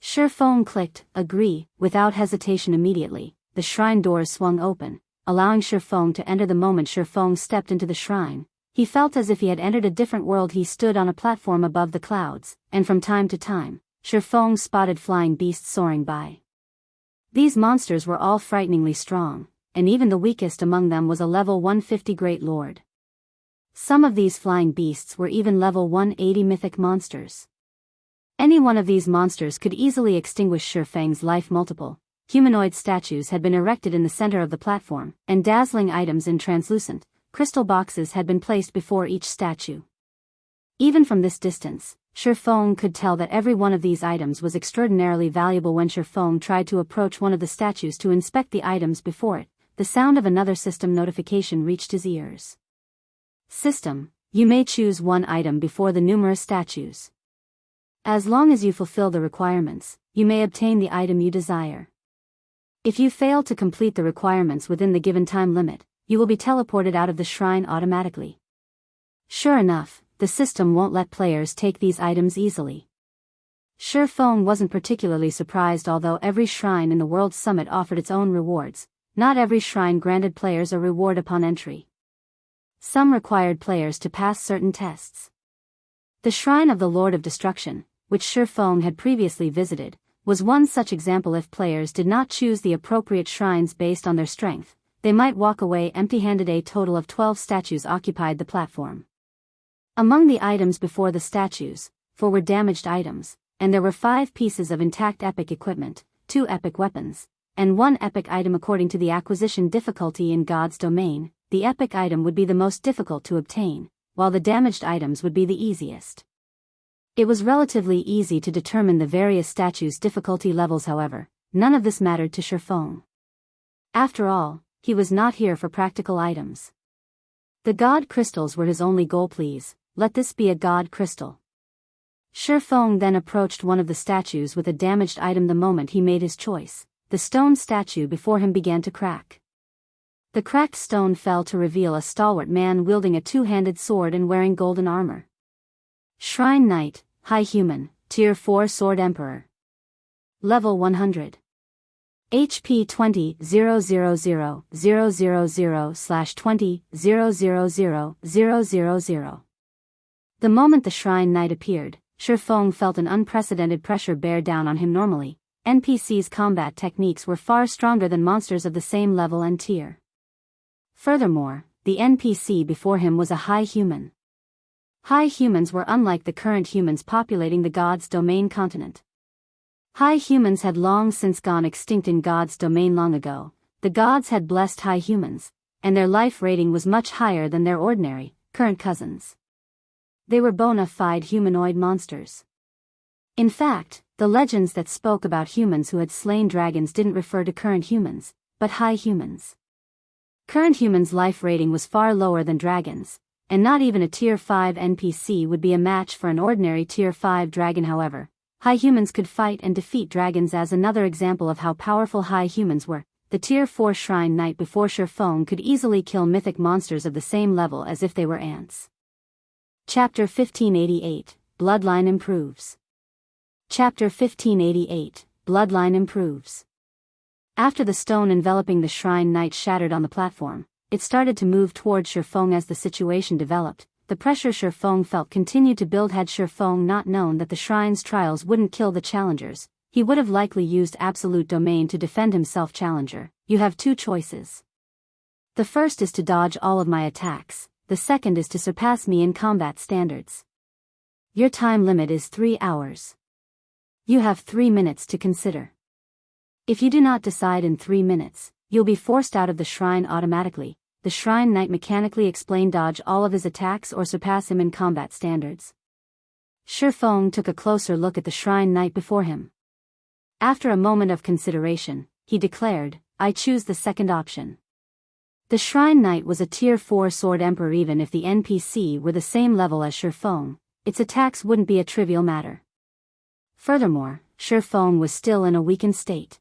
S1: Feng clicked, agree, without hesitation. Immediately, the shrine doors swung open, allowing Feng to enter. The moment Feng stepped into the shrine, he felt as if he had entered a different world. He stood on a platform above the clouds, and from time to time, Feng spotted flying beasts soaring by. These monsters were all frighteningly strong, and even the weakest among them was a level 150 Great Lord. Some of these flying beasts were even level 180 mythic monsters. Any one of these monsters could easily extinguish Feng's life multiple. Humanoid statues had been erected in the center of the platform, and dazzling items in translucent, crystal boxes had been placed before each statue. Even from this distance, Feng could tell that every one of these items was extraordinarily valuable. When Feng tried to approach one of the statues to inspect the items before it, the sound of another system notification reached his ears. System, you may choose one item before the numerous statues. As long as you fulfill the requirements, you may obtain the item you desire. If you fail to complete the requirements within the given time limit, you will be teleported out of the shrine automatically. Sure enough, the system won't let players take these items easily. Feng wasn't particularly surprised. Although every shrine in the World Summit offered its own rewards, not every shrine granted players a reward upon entry. Some required players to pass certain tests. The Shrine of the Lord of Destruction, which Feng had previously visited, was one such example. If players did not choose the appropriate shrines based on their strength, they might walk away empty-handed. A total of 12 statues occupied the platform. Among the items before the statues, 4 were damaged items, and there were 5 pieces of intact epic equipment, 2 epic weapons, and 1 epic item. According to the acquisition difficulty in God's domain, the epic item would be the most difficult to obtain, while the damaged items would be the easiest. It was relatively easy to determine the various statues' difficulty levels. However, none of this mattered to Feng. After all, he was not here for practical items. The god crystals were his only goal. Please, let this be a god crystal. Feng then approached one of the statues with a damaged item. The moment he made his choice, the stone statue before him began to crack. The cracked stone fell to reveal a stalwart man wielding a 2-handed sword and wearing golden armor. Shrine Knight, High Human, Tier 4 Sword Emperor. Level 100. HP 20,000/20,000,000. The moment the Shrine Knight appeared, Feng felt an unprecedented pressure bear down on him. Normally, NPCs' combat techniques were far stronger than monsters of the same level and tier. Furthermore, the NPC before him was a high human. High humans were unlike the current humans populating the God's Domain continent. High humans had long since gone extinct in God's Domain long ago. The gods had blessed high humans, and their life rating was much higher than their ordinary, current cousins. They were bona fide humanoid monsters. In fact, the legends that spoke about humans who had slain dragons didn't refer to current humans, but high humans. Current humans' life rating was far lower than dragons, and not even a Tier 5 NPC would be a match for an ordinary Tier 5 dragon. However, high humans could fight and defeat dragons. As another example of how powerful high humans were, the Tier 4 Shrine Knight before Feng could easily kill mythic monsters of the same level as if they were ants. Chapter 1588, Bloodline Improves. Chapter 1588, Bloodline Improves. After the stone enveloping the Shrine Knight shattered on the platform, it started to move towards Feng. As the situation developed, the pressure Feng felt continued to build. Had Feng not known that the shrine's trials wouldn't kill the challengers, he would have likely used absolute domain to defend himself. Challenger, you have 2 choices. The first is to dodge all of my attacks, the second is to surpass me in combat standards. Your time limit is 3 hours. You have 3 minutes to consider. If you do not decide in 3 minutes, you'll be forced out of the shrine automatically. The Shrine Knight mechanically explained. Dodge all of his attacks or surpass him in combat standards. Feng took a closer look at the Shrine Knight before him. After a moment of consideration, he declared, I choose the second option. The Shrine Knight was a Tier 4 Sword Emperor. Even if the NPC were the same level as Feng, its attacks wouldn't be a trivial matter. Furthermore, Feng was still in a weakened state.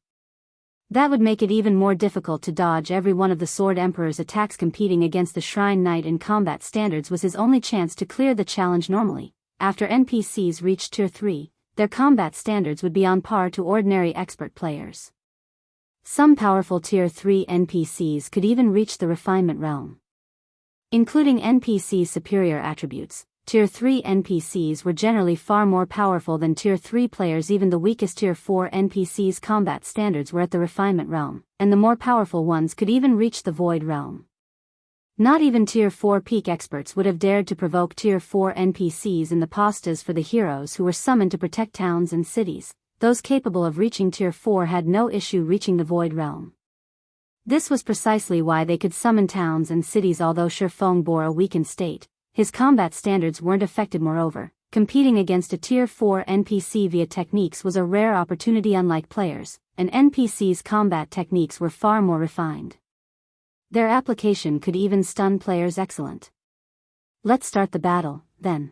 S1: That would make it even more difficult to dodge every one of the Sword Emperor's attacks. Competing against the Shrine Knight in combat standards was his only chance to clear the challenge. Normally, after NPCs reached Tier 3, their combat standards would be on par to ordinary expert players. Some powerful Tier 3 NPCs could even reach the refinement realm. Including NPC's superior attributes, Tier 3 NPCs were generally far more powerful than Tier 3 players. Even the weakest Tier 4 NPCs' combat standards were at the refinement realm, and the more powerful ones could even reach the void realm. Not even Tier 4 peak experts would have dared to provoke Tier 4 NPCs in the pastas for the heroes who were summoned to protect towns and cities. Those capable of reaching Tier 4 had no issue reaching the Void Realm. This was precisely why they could summon towns and cities. Although Feng bore a weakened state, his combat standards weren't affected. Moreover, competing against a Tier 4 NPC via techniques was a rare opportunity. Unlike players, an NPC's combat techniques were far more refined. Their application could even stun players. Excellent. Let's start the battle, then.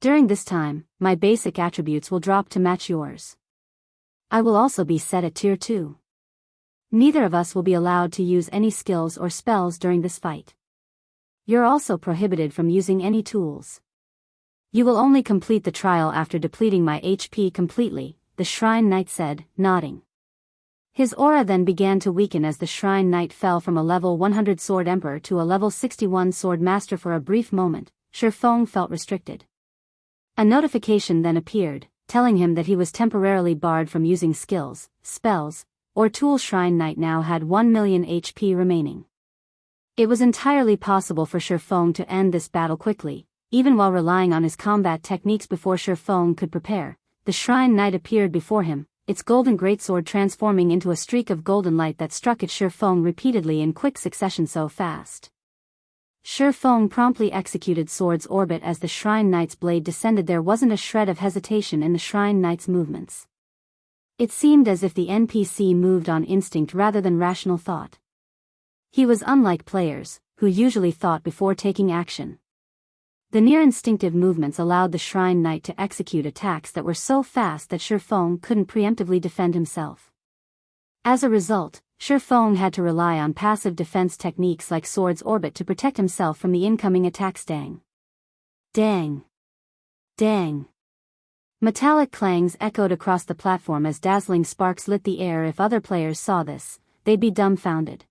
S1: During this time, my basic attributes will drop to match yours. I will also be set at Tier 2. Neither of us will be allowed to use any skills or spells during this fight. You're also prohibited from using any tools. You will only complete the trial after depleting my HP completely, the Shrine Knight said, nodding. His aura then began to weaken as the Shrine Knight fell from a level 100 Sword Emperor to a level 61 Sword Master. For a brief moment, Feng felt restricted. A notification then appeared, telling him that he was temporarily barred from using skills, spells, or tools. Shrine Knight now had 1 million HP remaining. It was entirely possible for Feng to end this battle quickly, even while relying on his combat techniques. Before Feng could prepare, the Shrine Knight appeared before him, its golden greatsword transforming into a streak of golden light that struck at Feng repeatedly in quick succession so fast. Feng promptly executed Sword's orbit as the Shrine Knight's blade descended. There wasn't a shred of hesitation in the Shrine Knight's movements. It seemed as if the NPC moved on instinct rather than rational thought. He was unlike players, who usually thought before taking action. The near-instinctive movements allowed the Shrine Knight to execute attacks that were so fast that Feng couldn't preemptively defend himself. As a result, Feng had to rely on passive defense techniques like Sword's Orbit to protect himself from the incoming attacks. Dang. Dang. Dang. Metallic clangs echoed across the platform as dazzling sparks lit the air. If other players saw this, they'd be dumbfounded.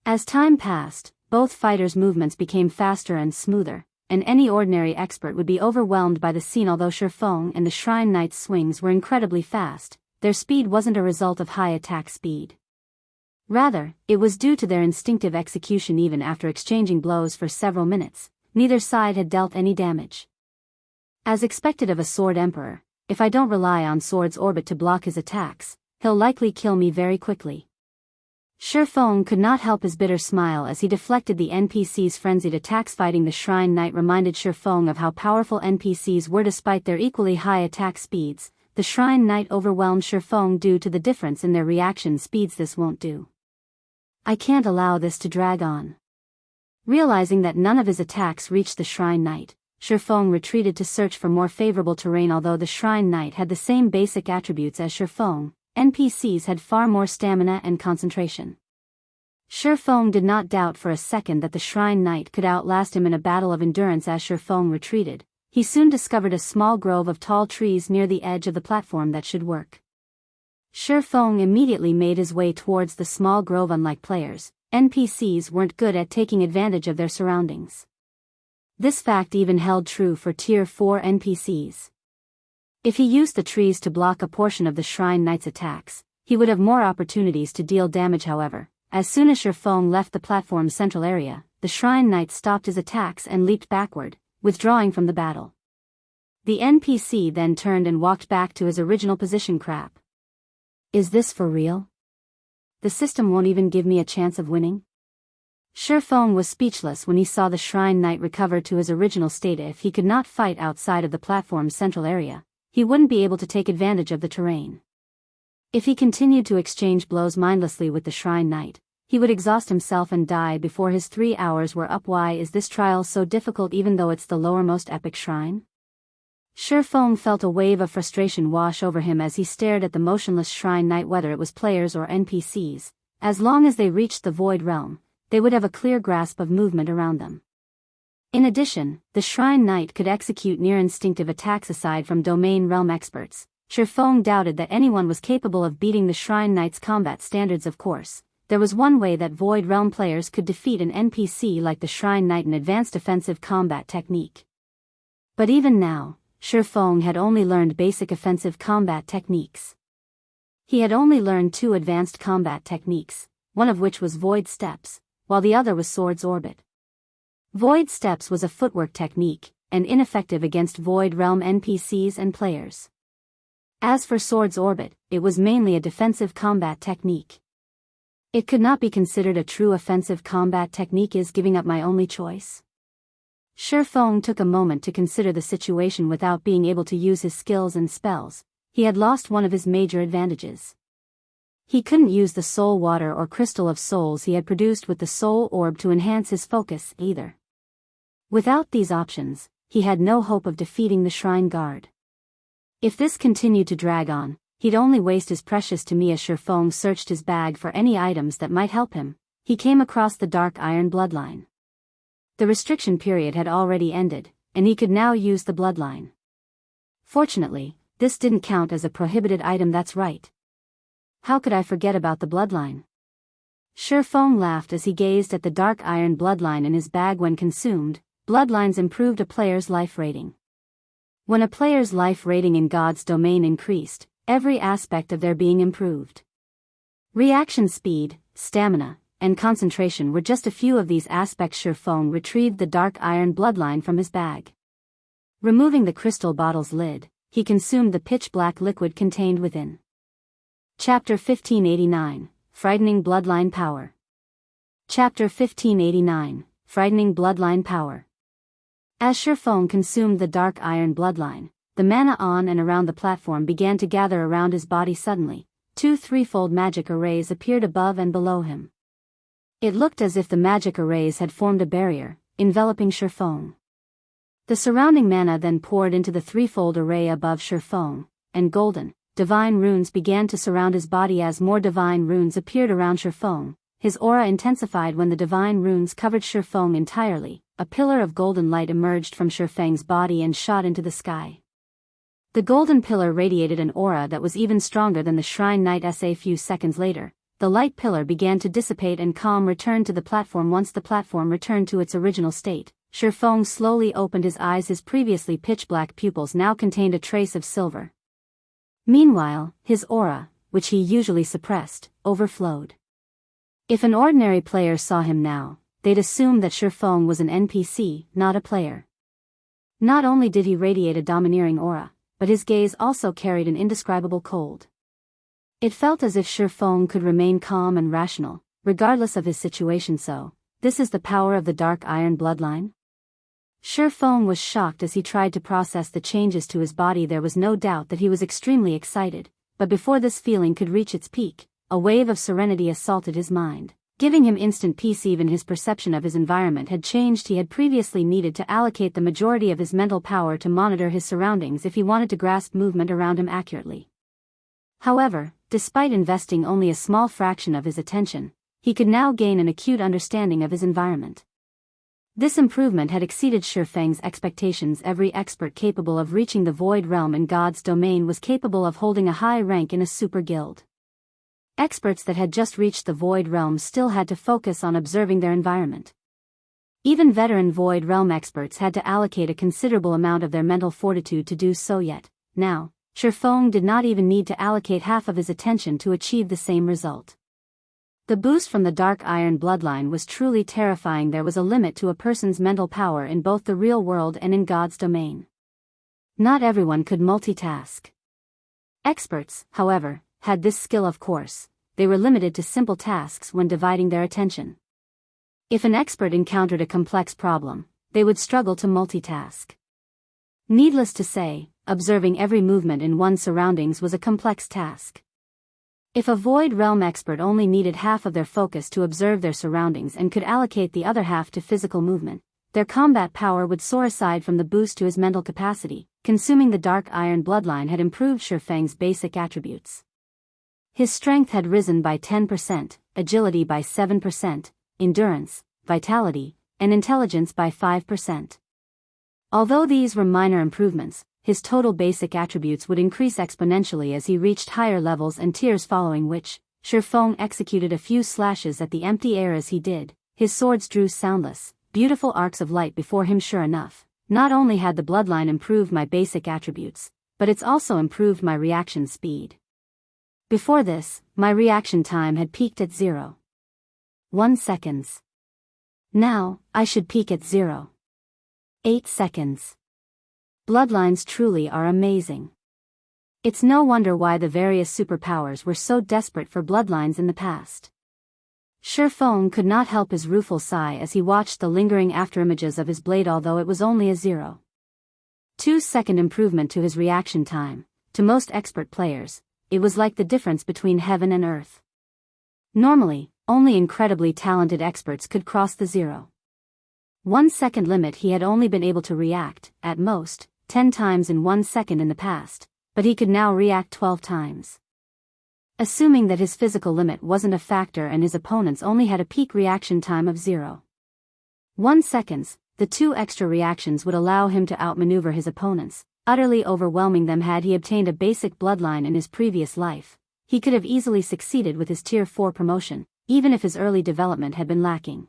S1: As time passed, both fighters' movements became faster and smoother, and any ordinary expert would be overwhelmed by the scene. Although Feng and the Shrine Knight's swings were incredibly fast, their speed wasn't a result of high attack speed. Rather, it was due to their instinctive execution. Even after exchanging blows for several minutes, neither side had dealt any damage. As expected of a Sword Emperor, if I don't rely on Sword's Orbit to block his attacks, he'll likely kill me very quickly. Feng could not help his bitter smile as he deflected the NPC's frenzied attacks. Fighting the Shrine Knight reminded Feng of how powerful NPCs were. Despite their equally high attack speeds, the Shrine Knight overwhelmed Feng due to the difference in their reaction speeds. This won't do. I can't allow this to drag on. Realizing that none of his attacks reached the Shrine Knight, Feng retreated to search for more favorable terrain. Although the Shrine Knight had the same basic attributes as Feng, NPCs had far more stamina and concentration. Feng did not doubt for a second that the Shrine Knight could outlast him in a battle of endurance. As Feng retreated, he soon discovered a small grove of tall trees near the edge of the platform that should work. Feng immediately made his way towards the small grove. Unlike players, NPCs weren't good at taking advantage of their surroundings. This fact even held true for Tier 4 NPCs. If he used the trees to block a portion of the Shrine Knight's attacks, he would have more opportunities to deal damage. However, as soon as Feng left the platform's central area, the Shrine Knight stopped his attacks and leaped backward, withdrawing from the battle. The NPC then turned and walked back to his original position. Crap. Is this for real? The system won't even give me a chance of winning? Feng was speechless when he saw the Shrine Knight recover to his original state. If he could not fight outside of the platform's central area, he wouldn't be able to take advantage of the terrain. If he continued to exchange blows mindlessly with the Shrine Knight, he would exhaust himself and die before his 3 hours were up. Why is this trial so difficult even though it's the lowermost epic shrine? Feng felt a wave of frustration wash over him as he stared at the motionless Shrine Knight. Whether it was players or NPCs, as long as they reached the Void Realm, they would have a clear grasp of movement around them. In addition, the Shrine Knight could execute near-instinctive attacks. Aside from Domain Realm experts, Feng doubted that anyone was capable of beating the Shrine Knight's combat standards. Of course, there was one way that Void Realm players could defeat an NPC like the Shrine Knight: an advanced offensive combat technique. But even now, Feng had only learned basic offensive combat techniques. He had only learned 2 advanced combat techniques, one of which was Void Steps, while the other was Sword's Orbit. Void Steps was a footwork technique, and ineffective against Void Realm NPCs and players. As for Sword's Orbit, it was mainly a defensive combat technique. It could not be considered a true offensive combat technique, is giving up my only choice. Feng took a moment to consider the situation without being able to use his skills and spells. He had lost one of his major advantages. He couldn't use the soul water or crystal of souls he had produced with the soul orb to enhance his focus either. Without these options, he had no hope of defeating the Shrine Guard. If this continued to drag on, he'd only waste his precious time as Feng searched his bag for any items that might help him. He came across the Dark Iron Bloodline. The restriction period had already ended, and he could now use the Bloodline. Fortunately, this didn't count as a prohibited item, that's right. How could I forget about the Bloodline? Feng laughed as he gazed at the Dark Iron Bloodline in his bag. When consumed, Bloodlines improved a player's life rating. When a player's life rating in God's domain increased, every aspect of their being improved. Reaction speed, stamina, and concentration were just a few of these aspects. Feng retrieved the Dark Iron Bloodline from his bag. Removing the crystal bottle's lid, he consumed the pitch-black liquid contained within. Chapter 1589, Frightening Bloodline Power. Chapter 1589, Frightening Bloodline Power. As Feng consumed the Dark Iron Bloodline, the mana on and around the platform began to gather around his body. Suddenly, two threefold magic arrays appeared above and below him. It looked as if the magic arrays had formed a barrier, enveloping Feng. The surrounding mana then poured into the threefold array above Feng, and golden, divine runes began to surround his body. As more divine runes appeared around Feng, his aura intensified. When the divine runes covered Feng entirely, a pillar of golden light emerged from Feng's body and shot into the sky. The golden pillar radiated an aura that was even stronger than the Shrine Knight's. A few seconds later, the light pillar began to dissipate and calm returned to the platform. Once the platform returned to its original state, Feng slowly opened his eyes. His previously pitch-black pupils now contained a trace of silver. Meanwhile, his aura, which he usually suppressed, overflowed. If an ordinary player saw him now, they'd assume that Feng was an NPC, not a player. Not only did he radiate a domineering aura, but his gaze also carried an indescribable cold. It felt as if Feng could remain calm and rational, regardless of his situation. So, this is the power of the Dark Iron Bloodline? Feng was shocked as he tried to process the changes to his body. There was no doubt that he was extremely excited, but before this feeling could reach its peak, a wave of serenity assaulted his mind, giving him instant peace. Even his perception of his environment had changed. He had previously needed to allocate the majority of his mental power to monitor his surroundings if he wanted to grasp movement around him accurately. However, despite investing only a small fraction of his attention, he could now gain an acute understanding of his environment. This improvement had exceeded Feng's expectations. Every expert capable of reaching the Void Realm in God's domain was capable of holding a high rank in a super guild. Experts that had just reached the Void Realm still had to focus on observing their environment. Even veteran Void Realm experts had to allocate a considerable amount of their mental fortitude to do so. Yet, now, Feng did not even need to allocate half of his attention to achieve the same result. The boost from the Dark Iron Bloodline was truly terrifying. There was a limit to a person's mental power in both the real world and in God's domain. Not everyone could multitask. Experts, however, had this skill. Of course, they were limited to simple tasks when dividing their attention. If an expert encountered a complex problem, they would struggle to multitask. Needless to say, observing every movement in one's surroundings was a complex task. If a Void Realm expert only needed half of their focus to observe their surroundings and could allocate the other half to physical movement, their combat power would soar. Aside from the boost to his mental capacity, consuming the Dark Iron Bloodline had improved Feng's basic attributes. His strength had risen by 10%, agility by 7%, endurance, vitality, and intelligence by 5%. Although these were minor improvements, his total basic attributes would increase exponentially as he reached higher levels and tiers, following which, Feng executed a few slashes at the empty air. As he did, his swords drew soundless, beautiful arcs of light before him. Sure enough, not only had the Bloodline improved my basic attributes, but it's also improved my reaction speed. Before this, my reaction time had peaked at 0.1 seconds. Now, I should peak at 0. 8 seconds. Bloodlines truly are amazing. It's no wonder why the various superpowers were so desperate for bloodlines in the past. Feng could not help his rueful sigh as he watched the lingering afterimages of his blade, although it was only a 0.2-second improvement to his reaction time. To most expert players, it was like the difference between heaven and earth. Normally, only incredibly talented experts could cross the 0.1-second limit. He had only been able to react, at most, 10 times in 1 second in the past, but he could now react 12 times. Assuming that his physical limit wasn't a factor and his opponents only had a peak reaction time of 0.1 seconds, the 2 extra reactions would allow him to outmaneuver his opponents, utterly overwhelming them. Had he obtained a basic bloodline in his previous life, he could have easily succeeded with his Tier 4 promotion, even if his early development had been lacking.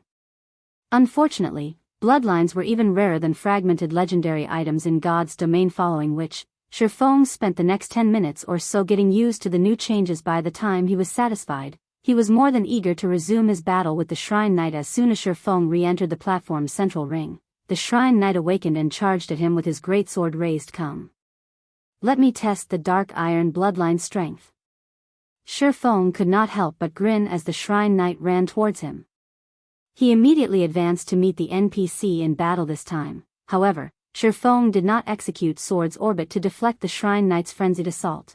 S1: Unfortunately, bloodlines were even rarer than fragmented legendary items in God's domain, following which, Feng spent the next 10 minutes or so getting used to the new changes. By the time he was satisfied, he was more than eager to resume his battle with the Shrine Knight. As soon as Feng re-entered the platform's central ring, the Shrine Knight awakened and charged at him with his greatsword raised. Come. Let me test the Dark Iron bloodline strength. Feng could not help but grin as the Shrine Knight ran towards him. He immediately advanced to meet the NPC in battle this time. However, Feng did not execute Sword's Orbit to deflect the Shrine Knight's frenzied assault.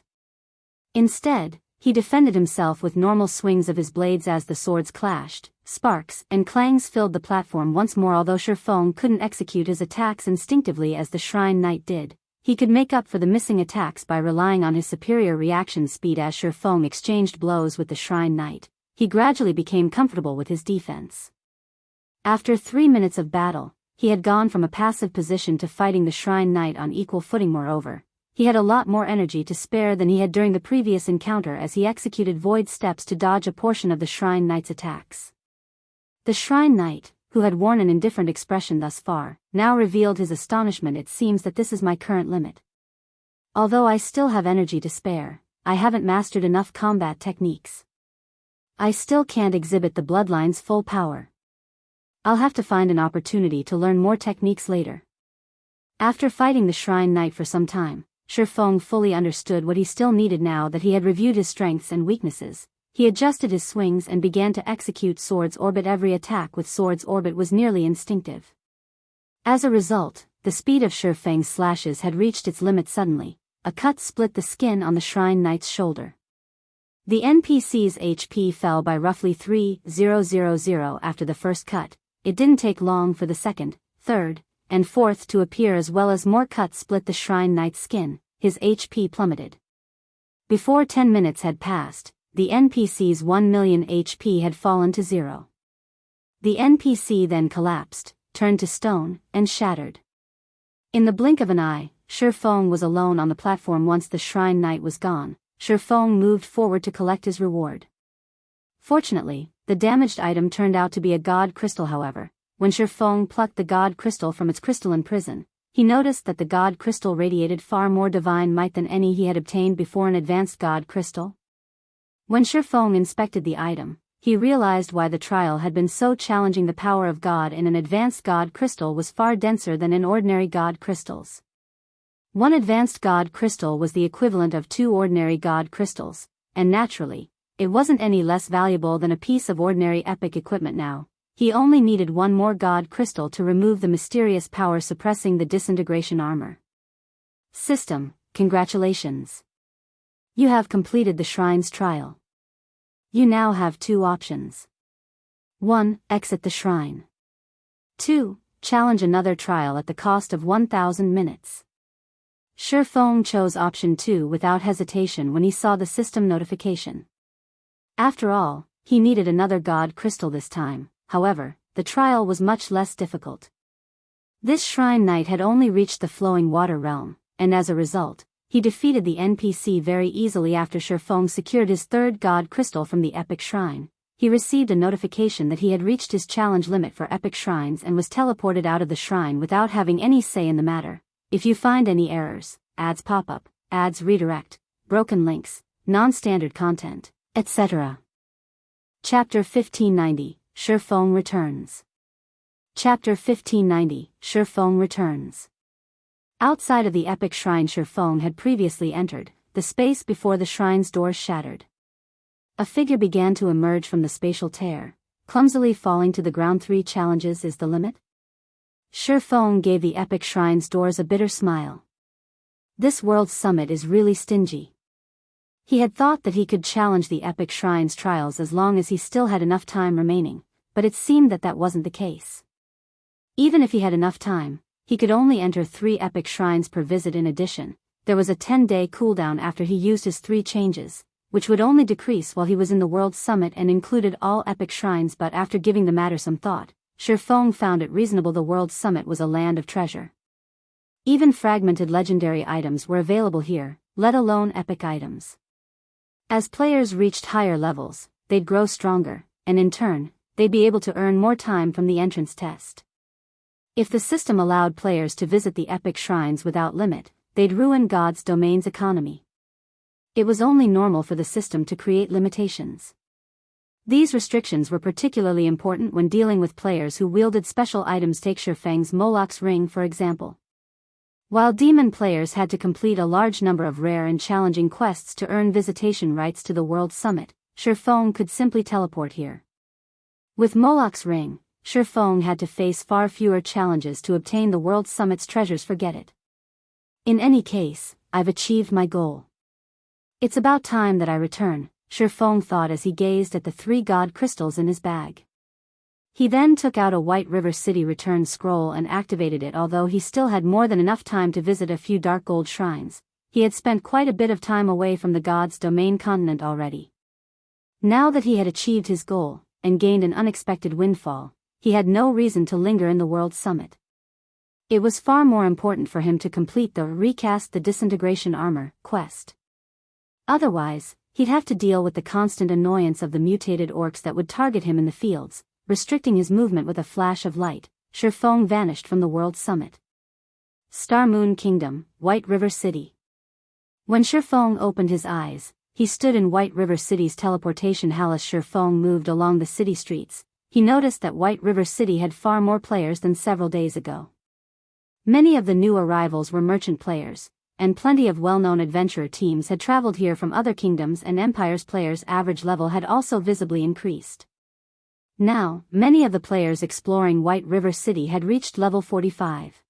S1: Instead, he defended himself with normal swings of his blades. As the swords clashed, sparks and clangs filled the platform once more. Although Feng couldn't execute his attacks instinctively as the Shrine Knight did, he could make up for the missing attacks by relying on his superior reaction speed. As Feng exchanged blows with the Shrine Knight, he gradually became comfortable with his defense. After 3 minutes of battle, he had gone from a passive position to fighting the Shrine Knight on equal footing. Moreover, he had a lot more energy to spare than he had during the previous encounter as he executed void steps to dodge a portion of the Shrine Knight's attacks. The Shrine Knight, who had worn an indifferent expression thus far, now revealed his astonishment. It seems that this is my current limit. Although I still have energy to spare, I haven't mastered enough combat techniques. I still can't exhibit the bloodline's full power. I'll have to find an opportunity to learn more techniques later. After fighting the Shrine Knight for some time, Feng fully understood what he still needed. Now that he had reviewed his strengths and weaknesses, he adjusted his swings and began to execute Sword's Orbit. Every attack with Sword's Orbit was nearly instinctive. As a result, the speed of Feng's slashes had reached its limit. Suddenly, a cut split the skin on the Shrine Knight's shoulder. The NPC's HP fell by roughly 3,000 after the first cut. It didn't take long for the second, third, and fourth to appear, as well as more cuts split the Shrine Knight's skin. His HP plummeted. Before 10 minutes had passed, the NPC's 1 million HP had fallen to 0. The NPC then collapsed, turned to stone, and shattered. In the blink of an eye, Feng was alone on the platform. Once the Shrine Knight was gone, Feng moved forward to collect his reward. Fortunately, the damaged item turned out to be a god crystal. However, when Feng plucked the god crystal from its crystalline prison, he noticed that the god crystal radiated far more divine might than any he had obtained before. An advanced god crystal. When Feng inspected the item, he realized why the trial had been so challenging. The power of God in an advanced god crystal was far denser than in ordinary god crystals. One advanced god crystal was the equivalent of 2 ordinary god crystals, and naturally, it wasn't any less valuable than a piece of ordinary epic equipment. Now, he only needed 1 more god crystal to remove the mysterious power suppressing the disintegration armor. System, congratulations. You have completed the Shrine's trial. You now have 2 options. 1. Exit the Shrine. 2. Challenge another trial at the cost of 1,000 minutes. Feng chose option 2 without hesitation when he saw the system notification. After all, he needed another god crystal this time. However, the trial was much less difficult. This Shrine Knight had only reached the flowing water realm, and as a result, he defeated the NPC very easily. After Feng secured his 3rd god crystal from the epic shrine, he received a notification that he had reached his challenge limit for epic shrines and was teleported out of the shrine without having any say in the matter. If you find any errors, ads pop up, ads redirect, broken links, non-standard content, etc. Chapter 1590, Feng returns. Chapter 1590, Feng returns. Outside of the epic shrine Feng had previously entered, the space before the shrine's doors shattered. A figure began to emerge from the spatial tear, clumsily falling to the ground. 3 challenges is the limit? Feng gave the epic shrine's doors a bitter smile. This world's summit is really stingy. He had thought that he could challenge the epic shrine's trials as long as he still had enough time remaining, but it seemed that that wasn't the case. Even if he had enough time, he could only enter 3 epic shrines per visit. In addition, there was a 10-day cooldown after he used his 3 changes, which would only decrease while he was in the world's summit and included all epic shrines. But after giving the matter some thought, Feng found it reasonable. The world's summit was a land of treasure. Even fragmented legendary items were available here, let alone epic items. As players reached higher levels, they'd grow stronger, and in turn, they'd be able to earn more time from the entrance test. If the system allowed players to visit the epic shrines without limit, they'd ruin God's domain's economy. It was only normal for the system to create limitations. These restrictions were particularly important when dealing with players who wielded special items. Take Feng's Moloch's ring for example. While demon players had to complete a large number of rare and challenging quests to earn visitation rights to the world summit, Feng could simply teleport here. With Moloch's ring, Feng had to face far fewer challenges to obtain the world summit's treasures. Forget it. In any case, I've achieved my goal. It's about time that I return, Feng thought as he gazed at the 3 god crystals in his bag. He then took out a White River City return scroll and activated it. Although he still had more than enough time to visit a few dark gold shrines, he had spent quite a bit of time away from the god's domain continent already. Now that he had achieved his goal, and gained an unexpected windfall, he had no reason to linger in the world summit. It was far more important for him to complete the Recast the Disintegration Armor quest. Otherwise, he'd have to deal with the constant annoyance of the mutated orcs that would target him in the fields, restricting his movement. With a flash of light, Feng vanished from the world summit. Star Moon Kingdom, White River City. When Feng opened his eyes, he stood in White River City's teleportation palace. Feng moved along the city streets. He noticed that White River City had far more players than several days ago. Many of the new arrivals were merchant players, and plenty of well-known adventurer teams had traveled here from other kingdoms and empires. Players' average level had also visibly increased. Now, many of the players exploring White River City had reached level 45.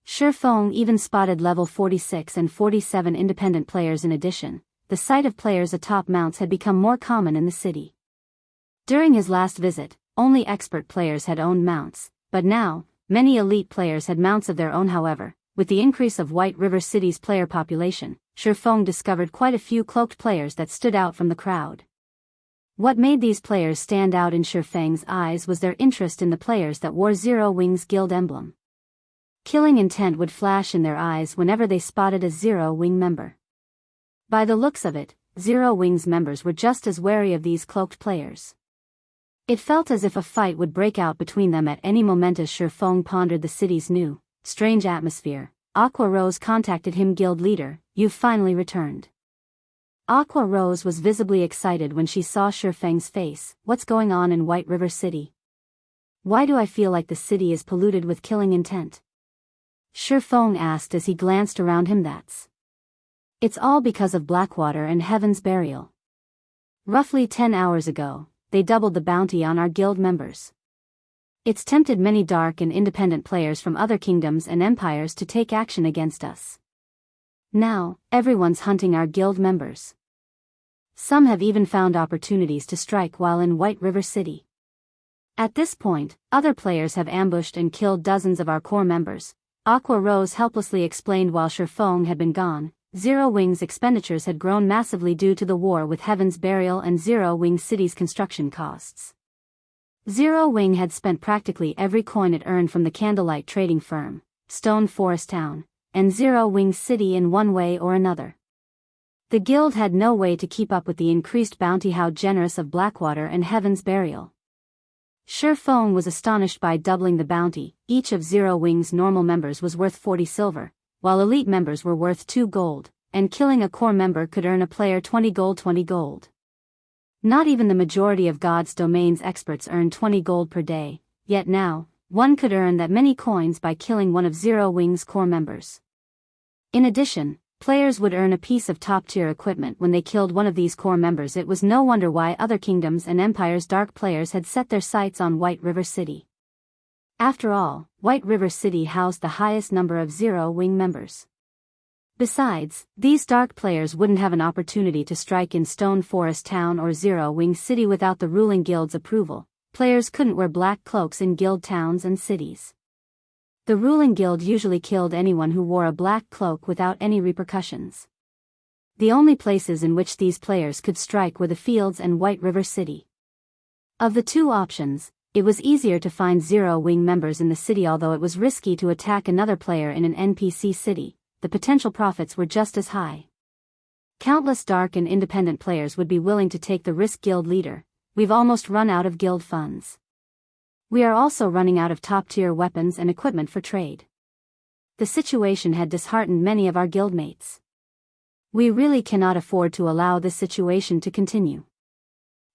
S1: Feng even spotted level 46 and 47 independent players. In addition, the sight of players atop mounts had become more common in the city. During his last visit, only expert players had owned mounts, but now, many elite players had mounts of their own. However, with the increase of White River City's player population, Feng discovered quite a few cloaked players that stood out from the crowd. What made these players stand out in Feng's eyes was their interest in the players that wore Zero Wings Guild emblem. Killing intent would flash in their eyes whenever they spotted a Zero Wing member. By the looks of it, Zero Wings members were just as wary of these cloaked players. It felt as if a fight would break out between them at any moment. As Feng pondered the city's new, strange atmosphere, Aqua Rose contacted him. Guild leader, you've finally returned. Aqua Rose was visibly excited when she saw Feng's face. What's going on in White River City? Why do I feel like the city is polluted with killing intent? Feng asked as he glanced around him. It's all because of Blackwater and Heaven's Burial. Roughly 10 hours ago, they doubled the bounty on our guild members. It's tempted many dark and independent players from other kingdoms and empires to take action against us. Now, everyone's hunting our guild members. Some have even found opportunities to strike while in White River City. At this point, other players have ambushed and killed dozens of our core members, Aqua Rose helplessly explained. While Feng had been gone, Zero Wing's expenditures had grown massively due to the war with Heaven's Burial and Zero Wing City's construction costs. Zero Wing had spent practically every coin it earned from the Candlelight trading firm, Stone Forest Town, and Zero Wing City in one way or another. The guild had no way to keep up with the increased bounty. How generous of Blackwater and Heaven's Burial. Feng was astonished by doubling the bounty. Each of Zero Wing's normal members was worth 40 silver, while elite members were worth 2 gold, and killing a core member could earn a player 20 gold. Not even the majority of God's Domain's experts earned 20 gold per day, yet now, one could earn that many coins by killing one of Zero Wing's core members. In addition, players would earn a piece of top-tier equipment when they killed one of these core members. It was no wonder why other kingdoms and empires' dark players had set their sights on White River City. After all, White River City housed the highest number of Zero Wing members. Besides, these dark players wouldn't have an opportunity to strike in Stone Forest Town or Zero Wing City without the ruling guild's approval. Players couldn't wear black cloaks in guild towns and cities. The ruling guild usually killed anyone who wore a black cloak without any repercussions. The only places in which these players could strike were the fields and White River City. Of the two options, it was easier to find Zero Wing members in the city. Although it was risky to attack another player in an NPC city, the potential profits were just as high. Countless dark and independent players would be willing to take the risk. Guild leader, we've almost run out of guild funds. We are also running out of top-tier weapons and equipment for trade. The situation had disheartened many of our guildmates. We really cannot afford to allow this situation to continue.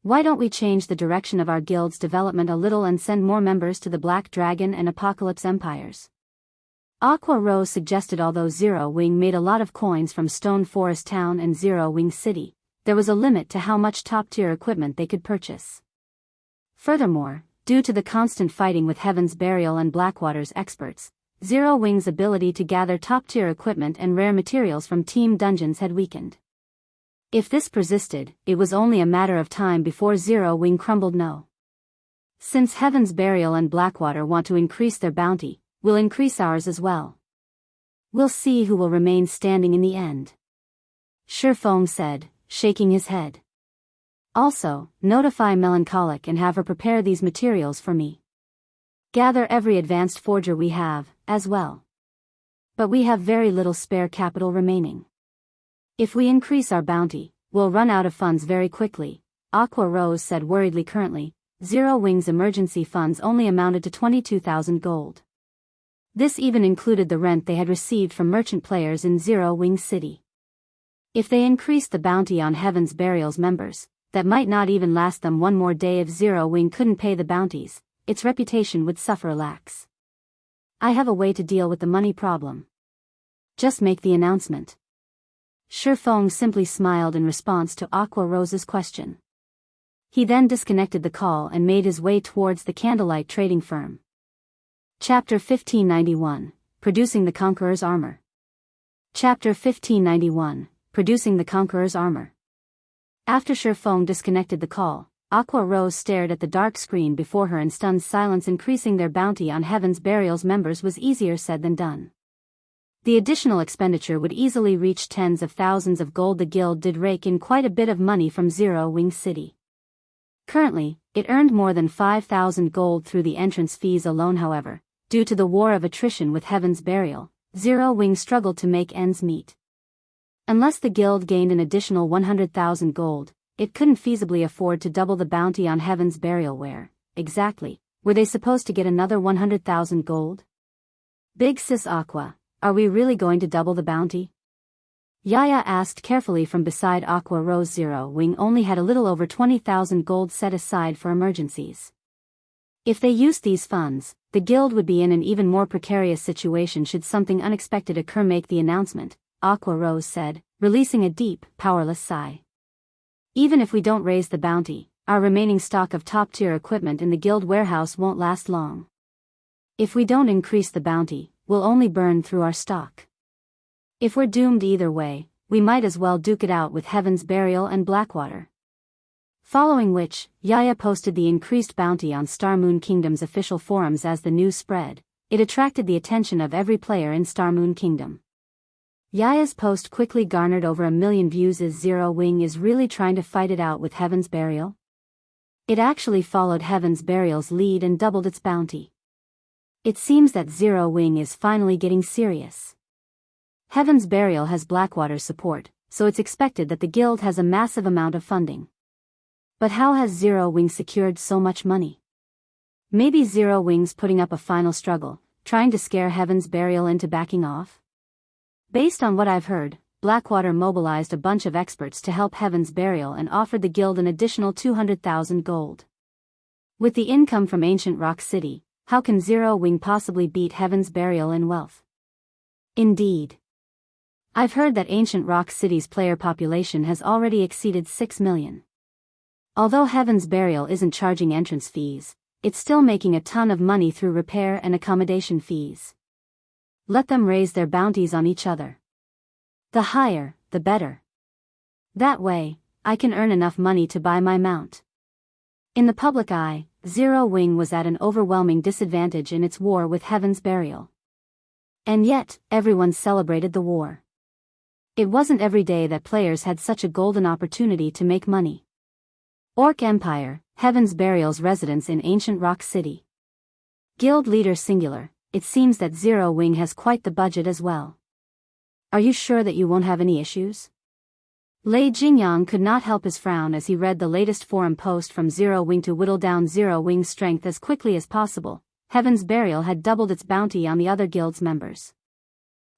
S1: Why don't we change the direction of our guild's development a little and send more members to the Black Dragon and Apocalypse Empires? Aqua Rose suggested. Although Zero Wing made a lot of coins from Stone Forest Town and Zero Wing City, there was a limit to how much top-tier equipment they could purchase. Furthermore, due to the constant fighting with Heaven's Burial and Blackwater's experts, Zero Wing's ability to gather top-tier equipment and rare materials from team dungeons had weakened. If this persisted, it was only a matter of time before Zero Wing crumbled. No. Since Heaven's Burial and Blackwater want to increase their bounty, we'll increase ours as well. We'll see who will remain standing in the end. Feng said, shaking his head. Also, notify Melancholic and have her prepare these materials for me. Gather every advanced forger we have, as well. But we have very little spare capital remaining. If we increase our bounty, we'll run out of funds very quickly, Aqua Rose said worriedly. Currently, Zero Wing's emergency funds only amounted to 22,000 gold. This even included the rent they had received from merchant players in Zero Wing City. If they increased the bounty on Heaven's Burial's members, that might not even last them one more day. If Zero Wing couldn't pay the bounties, its reputation would suffer. Lax. I have a way to deal with the money problem. Just make the announcement. Feng simply smiled in response to Aqua Rose's question. He then disconnected the call and made his way towards the Candlelight trading firm. Chapter 1591, Producing the Conqueror's Armor. Chapter 1591, Producing the Conqueror's Armor. After Feng disconnected the call, Aqua Rose stared at the dark screen before her in stunned silence. Increasing their bounty on Heaven's Burial's members was easier said than done. The additional expenditure would easily reach tens of thousands of gold. The guild did rake in quite a bit of money from Zero Wing City. Currently, it earned more than 5,000 gold through the entrance fees alone. However, due to the war of attrition with Heaven's Burial, Zero Wing struggled to make ends meet. Unless the guild gained an additional 100,000 gold, it couldn't feasibly afford to double the bounty on Heaven's Burial. Where, exactly, were they supposed to get another 100,000 gold? Big Sis Aqua, are we really going to double the bounty? Yaya asked carefully from beside Aqua Rose. Zero Wing only had a little over 20,000 gold set aside for emergencies. If they used these funds, the guild would be in an even more precarious situation should something unexpected occur. Make the announcement, Aqua Rose said, releasing a deep, powerless sigh. Even if we don't raise the bounty, our remaining stock of top-tier equipment in the guild warehouse won't last long. If we don't increase the bounty, we'll only burn through our stock. If we're doomed either way, we might as well duke it out with Heaven's Burial and Blackwater. Following which, Yaya posted the increased bounty on Starmoon Kingdom's official forums. As the news spread, it attracted the attention of every player in Starmoon Kingdom. Yaya's post quickly garnered over 1 million views. Is Zero Wing is really trying to fight it out with Heaven's Burial? It actually followed Heaven's Burial's lead and doubled its bounty. It seems that Zero Wing is finally getting serious. Heaven's Burial has Blackwater's support, so it's expected that the guild has a massive amount of funding. But how has Zero Wing secured so much money? Maybe Zero Wing's putting up a final struggle, trying to scare Heaven's Burial into backing off? Based on what I've heard, Blackwater mobilized a bunch of experts to help Heaven's Burial and offered the guild an additional 200,000 gold. With the income from Ancient Rock City, how can Zero Wing possibly beat Heaven's Burial in wealth? Indeed. I've heard that Ancient Rock City's player population has already exceeded 6 million. Although Heaven's Burial isn't charging entrance fees, it's still making a ton of money through repair and accommodation fees. Let them raise their bounties on each other. The higher, the better. That way, I can earn enough money to buy my mount. In the public eye, Zero Wing was at an overwhelming disadvantage in its war with Heaven's Burial. And yet, everyone celebrated the war. It wasn't every day that players had such a golden opportunity to make money. Orc Empire, Heaven's Burial's residence in Ancient Rock City. Guild Leader Singular, it seems that Zero Wing has quite the budget as well. Are you sure that you won't have any issues? Lei Jingyang could not help his frown as he read the latest forum post from Zero Wing to whittle down Zero Wing's strength as quickly as possible. Heaven's Burial had doubled its bounty on the other guild's members.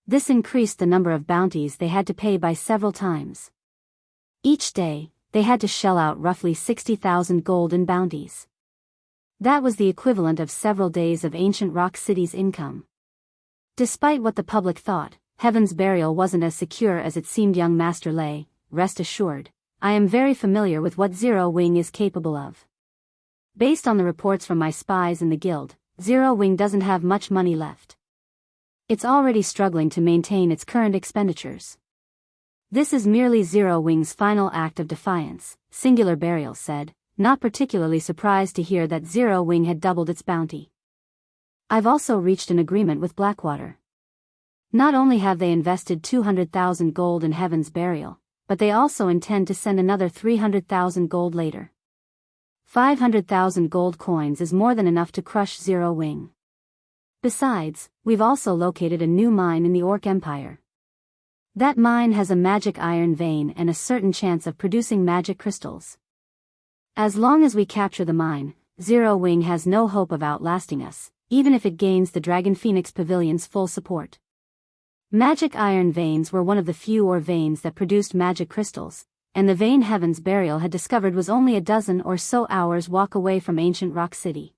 S1: This increased the number of bounties they had to pay by several times. Each day, they had to shell out roughly 60,000 gold in bounties. That was the equivalent of several days of Ancient Rock City's income. Despite what the public thought, Heaven's Burial wasn't as secure as it seemed. Young Master Lei, rest assured, I am very familiar with what Zero Wing is capable of. Based on the reports from my spies in the guild, Zero Wing doesn't have much money left. It's already struggling to maintain its current expenditures. This is merely Zero Wing's final act of defiance, Singular Burial said, not particularly surprised to hear that Zero Wing had doubled its bounty. I've also reached an agreement with Blackwater. Not only have they invested 200,000 gold in Heaven's Burial, but they also intend to send another 300,000 gold later. 500,000 gold coins is more than enough to crush Zero Wing. Besides, we've also located a new mine in the Orc Empire. That mine has a magic iron vein and a certain chance of producing magic crystals. As long as we capture the mine, Zero Wing has no hope of outlasting us, even if it gains the Dragon Phoenix Pavilion's full support. Magic iron veins were one of the few ore veins that produced magic crystals, and the vein Heaven's Burial had discovered was only a dozen or so hours walk away from Ancient Rock City.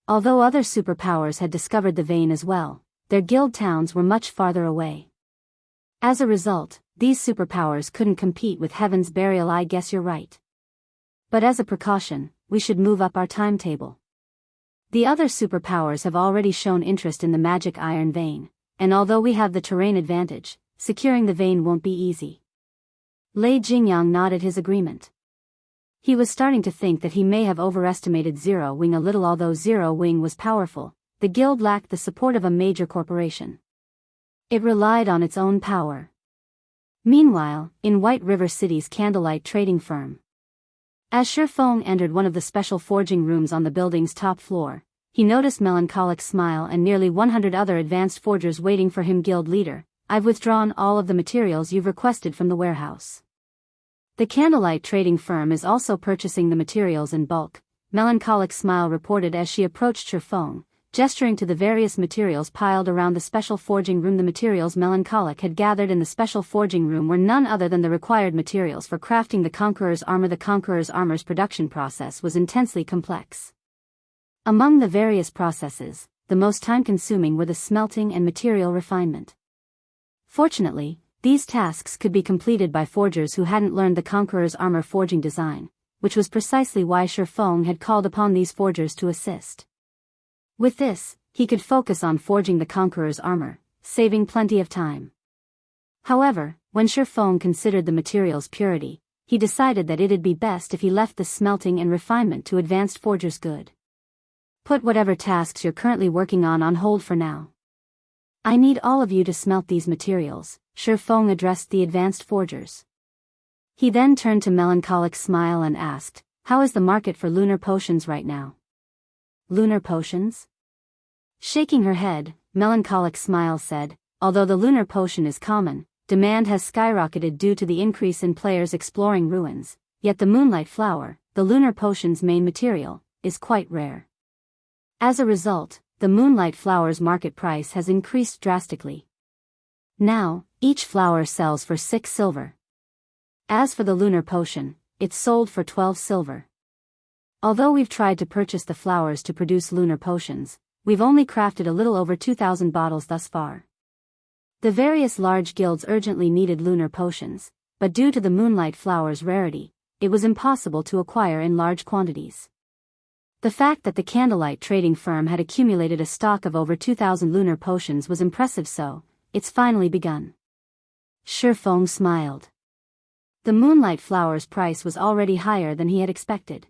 S1: Although other superpowers had discovered the vein as well, their guild towns were much farther away. As a result, these superpowers couldn't compete with Heaven's Burial. I guess you're right. But as a precaution, we should move up our timetable. The other superpowers have already shown interest in the magic iron vein, and although we have the terrain advantage, securing the vein won't be easy. Lei Jingyang nodded his agreement. He was starting to think that he may have overestimated Zero Wing a little. Although Zero Wing was powerful, the guild lacked the support of a major corporation. It relied on its own power. Meanwhile, in White River City's candlelight trading firm, as Feng entered one of the special forging rooms on the building's top floor, he noticed Melancholic Smile and nearly 100 other advanced forgers waiting for him. Guild leader, I've withdrawn all of the materials you've requested from the warehouse. The candlelight trading firm is also purchasing the materials in bulk, Melancholic Smile reported as she approached Feng, gesturing to the various materials piled around the special forging room. The materials Melancholic had gathered in the special forging room were none other than the required materials for crafting the Conqueror's armor. The Conqueror's armor's production process was intensely complex. Among the various processes, the most time-consuming were the smelting and material refinement. Fortunately, these tasks could be completed by forgers who hadn't learned the Conqueror's armor forging design, which was precisely why Feng had called upon these forgers to assist. With this, he could focus on forging the Conqueror's armor, saving plenty of time. However, when Feng considered the material's purity, he decided that it'd be best if he left the smelting and refinement to advanced forgers. Good. Put whatever tasks you're currently working on hold for now. I need all of you to smelt these materials, Feng addressed the advanced forgers. He then turned to Melancholic Smile and asked, how is the market for lunar potions right now? Lunar potions? Shaking her head, Melancholic Smile said, although the lunar potion is common, demand has skyrocketed due to the increase in players exploring ruins, yet the Moonlight Flower, the lunar potion's main material, is quite rare. As a result, the Moonlight Flower's market price has increased drastically. Now, each flower sells for 6 silver. As for the lunar potion, it's sold for 12 silver. Although we've tried to purchase the flowers to produce lunar potions, we've only crafted a little over 2,000 bottles thus far. The various large guilds urgently needed lunar potions, but due to the moonlight flower's rarity, it was impossible to acquire in large quantities. The fact that the candlelight trading firm had accumulated a stock of over 2,000 lunar potions was impressive, so it's finally begun. Feng smiled. The moonlight flower's price was already higher than he had expected.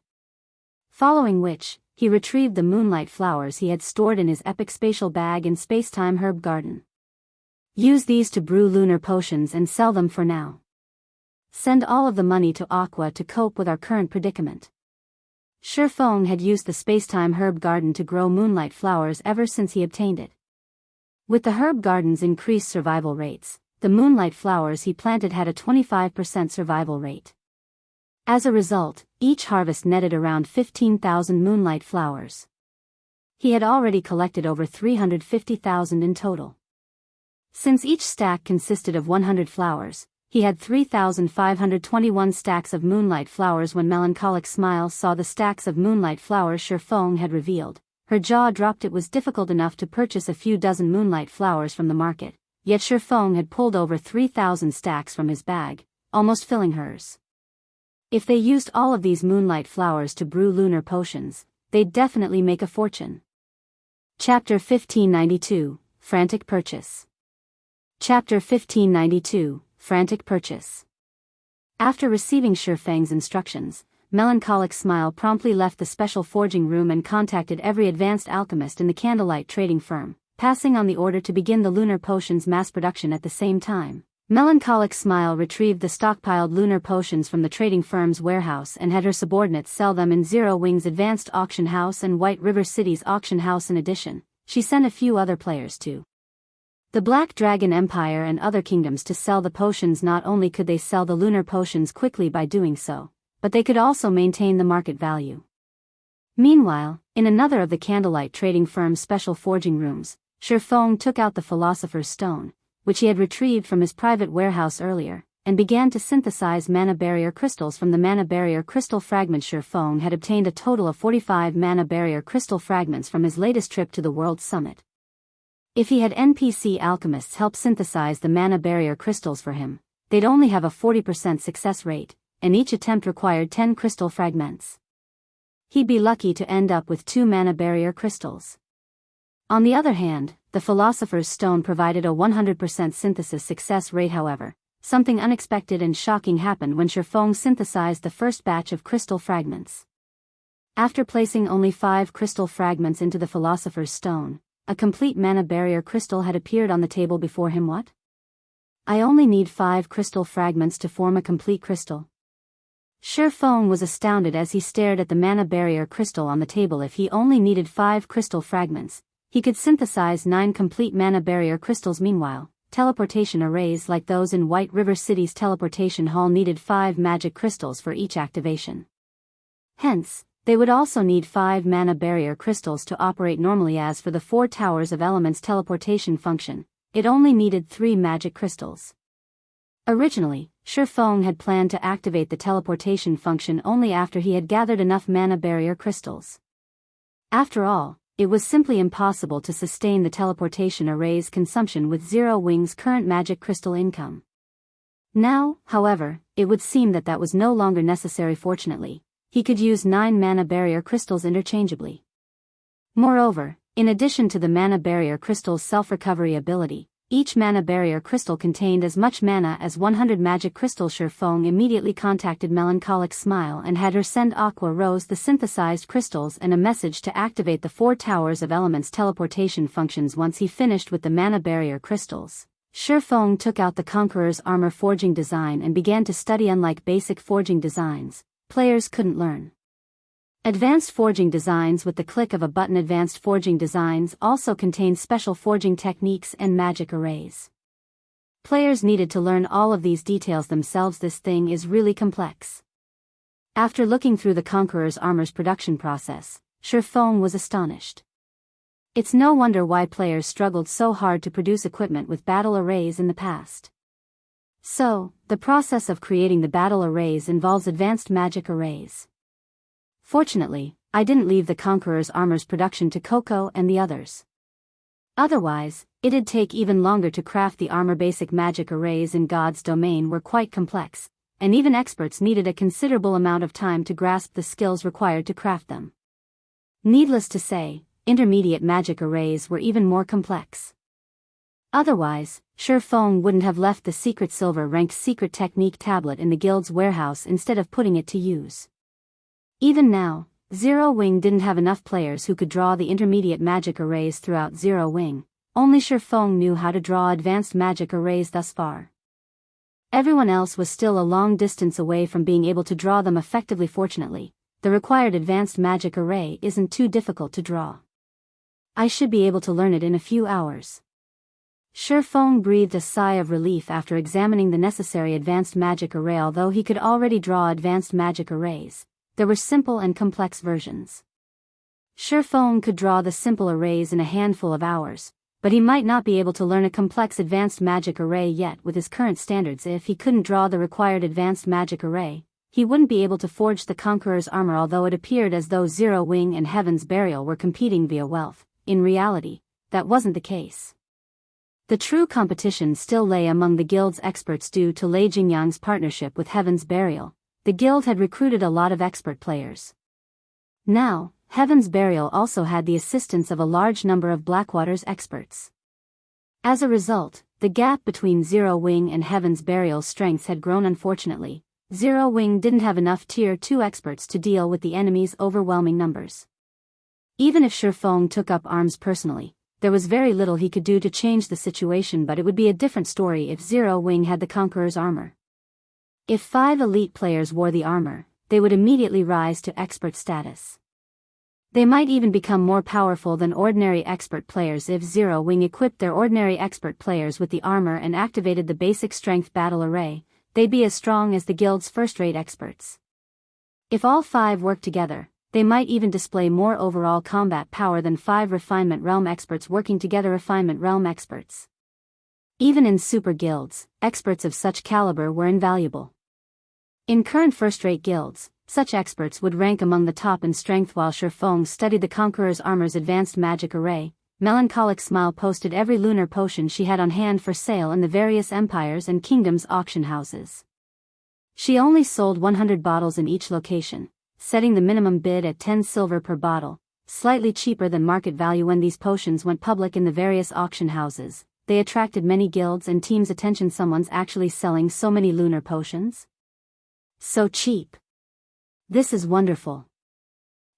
S1: Following which, he retrieved the moonlight flowers he had stored in his epic spatial bag in Spacetime Herb Garden. Use these to brew lunar potions and sell them for now. Send all of the money to Aqua to cope with our current predicament. Feng had used the Spacetime Herb Garden to grow moonlight flowers ever since he obtained it. With the herb garden's increased survival rates, the moonlight flowers he planted had a 25% survival rate. As a result, each harvest netted around 15,000 moonlight flowers. He had already collected over 350,000 in total. Since each stack consisted of 100 flowers, he had 3,521 stacks of moonlight flowers. When Melancholic Smile saw the stacks of moonlight flowers Feng had revealed, her jaw dropped. It was difficult enough to purchase a few dozen moonlight flowers from the market, yet Feng had pulled over 3,000 stacks from his bag, almost filling hers. If they used all of these moonlight flowers to brew lunar potions, they'd definitely make a fortune. Chapter 1592, Frantic Purchase. Chapter 1592, Frantic Purchase. After receiving Feng's instructions, Melancholic Smile promptly left the special forging room and contacted every advanced alchemist in the candlelight trading firm, passing on the order to begin the lunar potions mass production at the same time. Melancholic Smile retrieved the stockpiled lunar potions from the trading firm's warehouse and had her subordinates sell them in Zero Wing's Advanced Auction House and White River City's auction house. In addition, she sent a few other players to the Black Dragon Empire and other kingdoms to sell the potions. Not only could they sell the lunar potions quickly by doing so, but they could also maintain the market value. Meanwhile, in another of the candlelight trading firm's special forging rooms, Feng took out the Philosopher's Stone, which he had retrieved from his private warehouse earlier, and began to synthesize mana barrier crystals from the mana barrier crystal fragments. Feng had obtained a total of 45 mana barrier crystal fragments from his latest trip to the World Summit. If he had NPC alchemists help synthesize the mana barrier crystals for him, they'd only have a 40% success rate, and each attempt required 10 crystal fragments. He'd be lucky to end up with 2 mana barrier crystals. On the other hand, the Philosopher's Stone provided a 100% synthesis success rate. However, something unexpected and shocking happened when Feng synthesized the first batch of crystal fragments. After placing only 5 crystal fragments into the Philosopher's Stone, a complete mana barrier crystal had appeared on the table before him. What? I only need 5 crystal fragments to form a complete crystal. Feng was astounded as he stared at the mana barrier crystal on the table. If he only needed 5 crystal fragments, he could synthesize 9 complete mana barrier crystals. Meanwhile, teleportation arrays like those in White River City's teleportation hall needed 5 magic crystals for each activation. Hence, they would also need 5 mana barrier crystals to operate normally. As for the 4 Towers of Elements teleportation function, it only needed 3 magic crystals. Originally, Feng had planned to activate the teleportation function only after he had gathered enough mana barrier crystals. After all, it was simply impossible to sustain the teleportation array's consumption with Zero Wing's current magic crystal income. Now, however, it would seem that that was no longer necessary. Fortunately, he could use 9 mana barrier crystals interchangeably. Moreover, in addition to the mana barrier crystal's self-recovery ability, each mana barrier crystal contained as much mana as 100 magic crystals. Feng immediately contacted Melancholic Smile and had her send Aqua Rose the synthesized crystals and a message to activate the 4 Towers of Elements teleportation functions. Once he finished with the mana barrier crystals, Feng took out the Conqueror's armor forging design and began to study. Unlike basic forging designs, players couldn't learn advanced forging designs with the click of a button. Advanced forging designs also contain special forging techniques and magic arrays. Players needed to learn all of these details themselves. This thing is really complex. After looking through the Conqueror's armor's production process, Feng was astonished. It's no wonder why players struggled so hard to produce equipment with battle arrays in the past. So, the process of creating the battle arrays involves advanced magic arrays. Fortunately, I didn't leave the Conqueror's armor's production to Coco and the others. Otherwise, it'd take even longer to craft the armor. Basic magic arrays in God's domain were quite complex, and even experts needed a considerable amount of time to grasp the skills required to craft them. Needless to say, intermediate magic arrays were even more complex. Otherwise, Feng wouldn't have left the secret silver-ranked secret technique tablet in the guild's warehouse instead of putting it to use. Even now, Zero Wing didn't have enough players who could draw the intermediate magic arrays throughout Zero Wing. Only Feng knew how to draw advanced magic arrays thus far. Everyone else was still a long distance away from being able to draw them effectively. Fortunately, the required advanced magic array isn't too difficult to draw. I should be able to learn it in a few hours. Feng breathed a sigh of relief after examining the necessary advanced magic array. Although he could already draw advanced magic arrays, there were simple and complex versions. Feng could draw the simple arrays in a handful of hours, but he might not be able to learn a complex advanced magic array yet with his current standards. If he couldn't draw the required advanced magic array, he wouldn't be able to forge the Conqueror's armor. Although it appeared as though Zero Wing and Heaven's Burial were competing via wealth, in reality, that wasn't the case. The true competition still lay among the guild's experts. Due to Lei Jingyang's partnership with Heaven's Burial, the guild had recruited a lot of expert players. Now, Heaven's Burial also had the assistance of a large number of Blackwater's experts. As a result, the gap between Zero Wing and Heaven's Burial's strengths had grown. Unfortunately, Zero Wing didn't have enough Tier 2 experts to deal with the enemy's overwhelming numbers. Even if Feng took up arms personally, there was very little he could do to change the situation. But it would be a different story if Zero Wing had the Conqueror's armor. If 5 elite players wore the armor, they would immediately rise to expert status. They might even become more powerful than ordinary expert players. If Zero Wing equipped their ordinary expert players with the armor and activated the basic strength battle array, they'd be as strong as the guild's first-rate experts. If all 5 worked together, they might even display more overall combat power than 5 Refinement Realm experts working together. Refinement Realm experts. Even in super guilds, experts of such caliber were invaluable. In current first-rate guilds, such experts would rank among the top in strength. While Feng studied the Conqueror's armor's advanced magic array, Melancholic Smile posted every lunar potion she had on hand for sale in the various empires and kingdoms' auction houses. She only sold 100 bottles in each location, setting the minimum bid at 10 silver per bottle, slightly cheaper than market value. When these potions went public in the various auction houses, they attracted many guilds and teams' attention. Someone's actually selling so many lunar potions? So cheap. This is wonderful.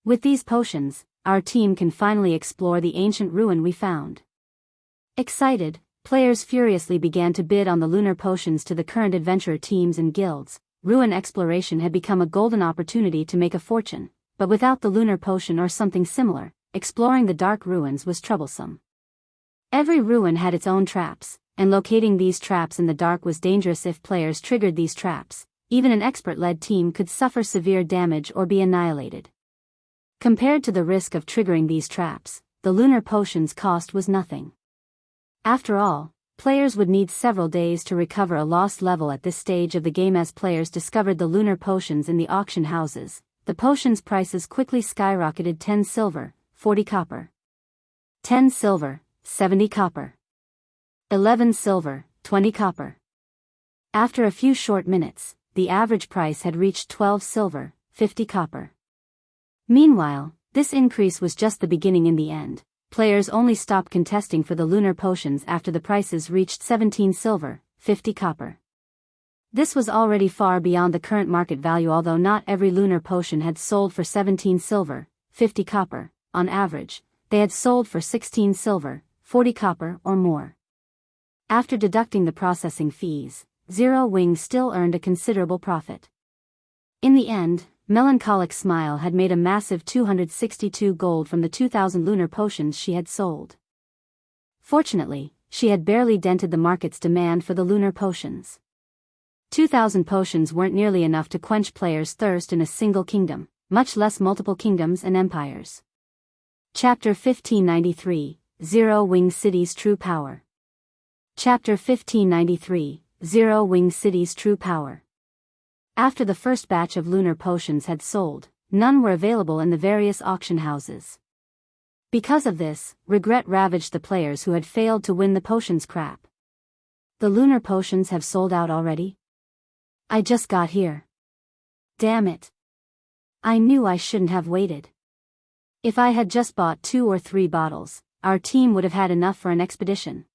S1: With these potions, our team can finally explore the ancient ruin we found. Excited, players furiously began to bid on the lunar potions. To the current adventurer teams and guilds, ruin exploration had become a golden opportunity to make a fortune, but without the lunar potion or something similar, exploring the dark ruins was troublesome. Every ruin had its own traps, and locating these traps in the dark was dangerous. If players triggered these traps, even an expert-led team could suffer severe damage or be annihilated. Compared to the risk of triggering these traps, the lunar potion's cost was nothing. After all, players would need several days to recover a lost level at this stage of the game. As players discovered the lunar potions in the auction houses, the potions' prices quickly skyrocketed. 10 silver, 40 copper. 10 silver, 70 copper. 11 silver, 20 copper. After a few short minutes, the average price had reached 12 silver, 50 copper. Meanwhile, this increase was just the beginning. In the end, players only stopped contesting for the lunar potions after the prices reached 17 silver, 50 copper. This was already far beyond the current market value. Although not every lunar potion had sold for 17 silver, 50 copper, on average, they had sold for 16 silver, 40 copper or more. After deducting the processing fees, Zero Wing still earned a considerable profit. In the end, Melancholic Smile had made a massive 262 gold from the 2,000 lunar potions she had sold. Fortunately, she had barely dented the market's demand for the lunar potions. 2,000 potions weren't nearly enough to quench players' thirst in a single kingdom, much less multiple kingdoms and empires. Chapter 1593, Zero Wing City's True Power. Chapter 1593, Zero Wing City's True Power. After the first batch of lunar potions had sold, none were available in the various auction houses. Because of this, regret ravaged the players who had failed to win the potions crap. The lunar potions have sold out already? I just got here. Damn it. I knew I shouldn't have waited. If I had just bought 2 or 3 bottles, our team would have had enough for an expedition.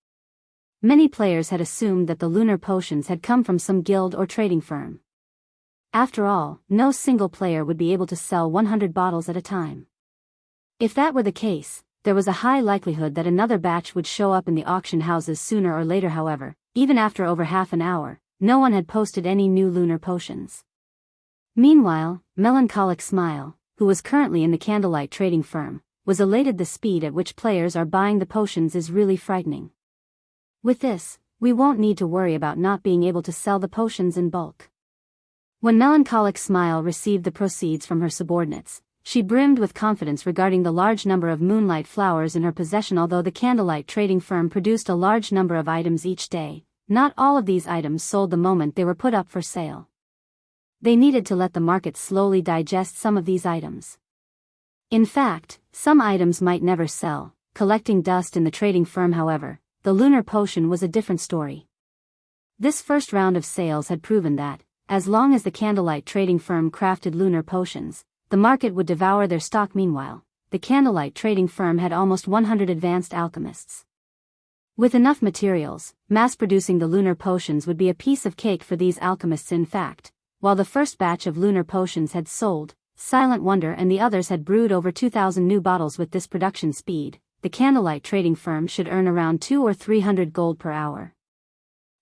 S1: Many players had assumed that the lunar potions had come from some guild or trading firm. After all, no single player would be able to sell 100 bottles at a time. If that were the case, there was a high likelihood that another batch would show up in the auction houses sooner or later. However, even after over half an hour, no one had posted any new lunar potions. Meanwhile, Melancholic Smile, who was currently in the candlelight trading firm, was elated. The speed at which players are buying the potions is really frightening. With this, we won't need to worry about not being able to sell the potions in bulk. When Melancholic Smile received the proceeds from her subordinates, she brimmed with confidence regarding the large number of moonlight flowers in her possession. Although the candlelight trading firm produced a large number of items each day, not all of these items sold the moment they were put up for sale. They needed to let the market slowly digest some of these items. In fact, some items might never sell, collecting dust in the trading firm. However, the lunar potion was a different story. This first round of sales had proven that, as long as the candlelight trading firm crafted lunar potions, the market would devour their stock. Meanwhile, the candlelight trading firm had almost 100 advanced alchemists. With enough materials, mass-producing the lunar potions would be a piece of cake for these alchemists. In fact, while the first batch of lunar potions had sold, Silent Wonder and the others had brewed over 2,000 new bottles. With this production speed, the candlelight trading firm should earn around 200 or 300 gold per hour.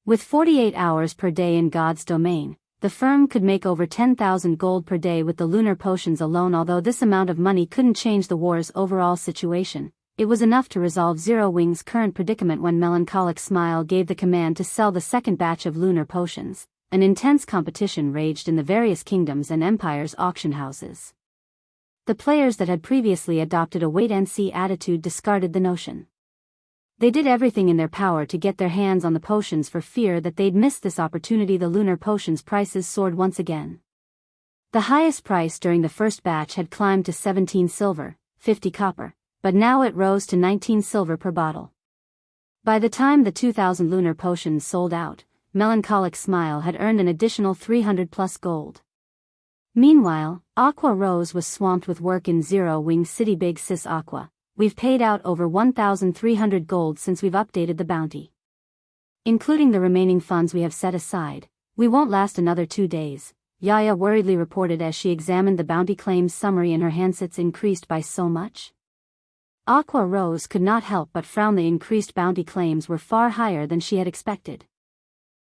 S1: With 48 hours per day in God's domain, the firm could make over 10,000 gold per day with the lunar potions alone. Although this amount of money couldn't change the war's overall situation, it was enough to resolve Zero Wing's current predicament. When Melancholic Smile gave the command to sell the second batch of lunar potions, an intense competition raged in the various kingdoms and empires' auction houses. The players that had previously adopted a wait-and-see attitude discarded the notion. They did everything in their power to get their hands on the potions for fear that they'd miss this opportunity. The lunar potions prices soared once again. The highest price during the first batch had climbed to 17 silver, 50 copper, but now it rose to 19 silver per bottle. By the time the 2,000 lunar potions sold out, Melancholic Smile had earned an additional 300 plus gold. Meanwhile, Aqua Rose was swamped with work in Zero Wing City. Big Sis Aqua, we've paid out over 1,300 gold since we've updated the bounty. Including the remaining funds we have set aside, we won't last another 2 days, Yaya worriedly reported as she examined the bounty claims summary in her handsets. Increased by so much? Aqua Rose could not help but frown. The increased bounty claims were far higher than she had expected.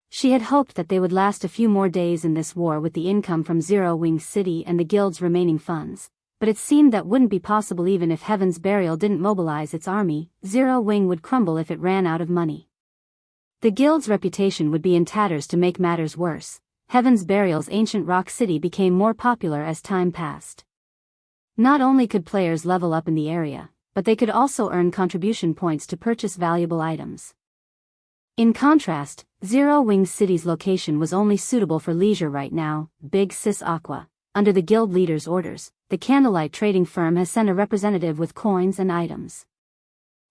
S1: She had hoped that they would last a few more days in this war with the income from Zero Wing City and the guild's remaining funds, but it seemed that wouldn't be possible. Even if Heaven's Burial didn't mobilize its army, Zero Wing would crumble if it ran out of money. The guild's reputation would be in tatters. To make matters worse, Heaven's Burial's ancient rock city became more popular as time passed. Not only could players level up in the area, but they could also earn contribution points to purchase valuable items. In contrast, Zero Wing City's location was only suitable for leisure right now. Big Sis Aqua, under the guild leader's orders, the candlelight trading firm has sent a representative with coins and items.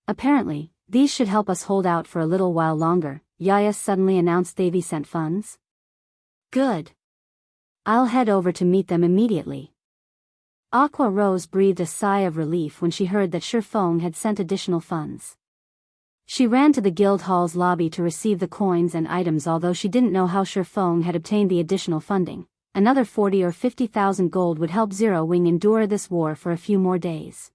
S1: Apparently, these should help us hold out for a little while longer, Yaya suddenly announced. They've sent funds? Good. I'll head over to meet them immediately. Aqua Rose breathed a sigh of relief when she heard that Feng had sent additional funds. She ran to the guild hall's lobby to receive the coins and items. Although she didn't know how Feng had obtained the additional funding, another 40 or 50,000 gold would help Zero Wing endure this war for a few more days.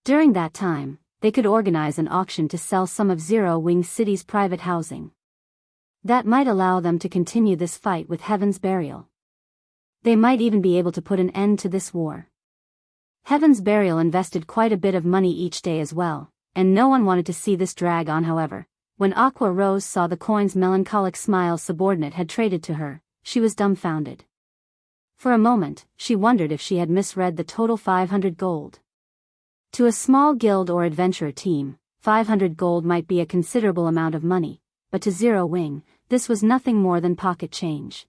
S1: During that time, they could organize an auction to sell some of Zero Wing City's private housing. That might allow them to continue this fight with Heaven's Burial. They might even be able to put an end to this war. Heaven's Burial invested quite a bit of money each day as well, and no one wanted to see this drag on. However, when Aqua Rose saw the coins Melancholic Smile's subordinate had traded to her, she was dumbfounded. For a moment, she wondered if she had misread the total 500 gold. To a small guild or adventurer team, 500 gold might be a considerable amount of money, but to Zero Wing, this was nothing more than pocket change.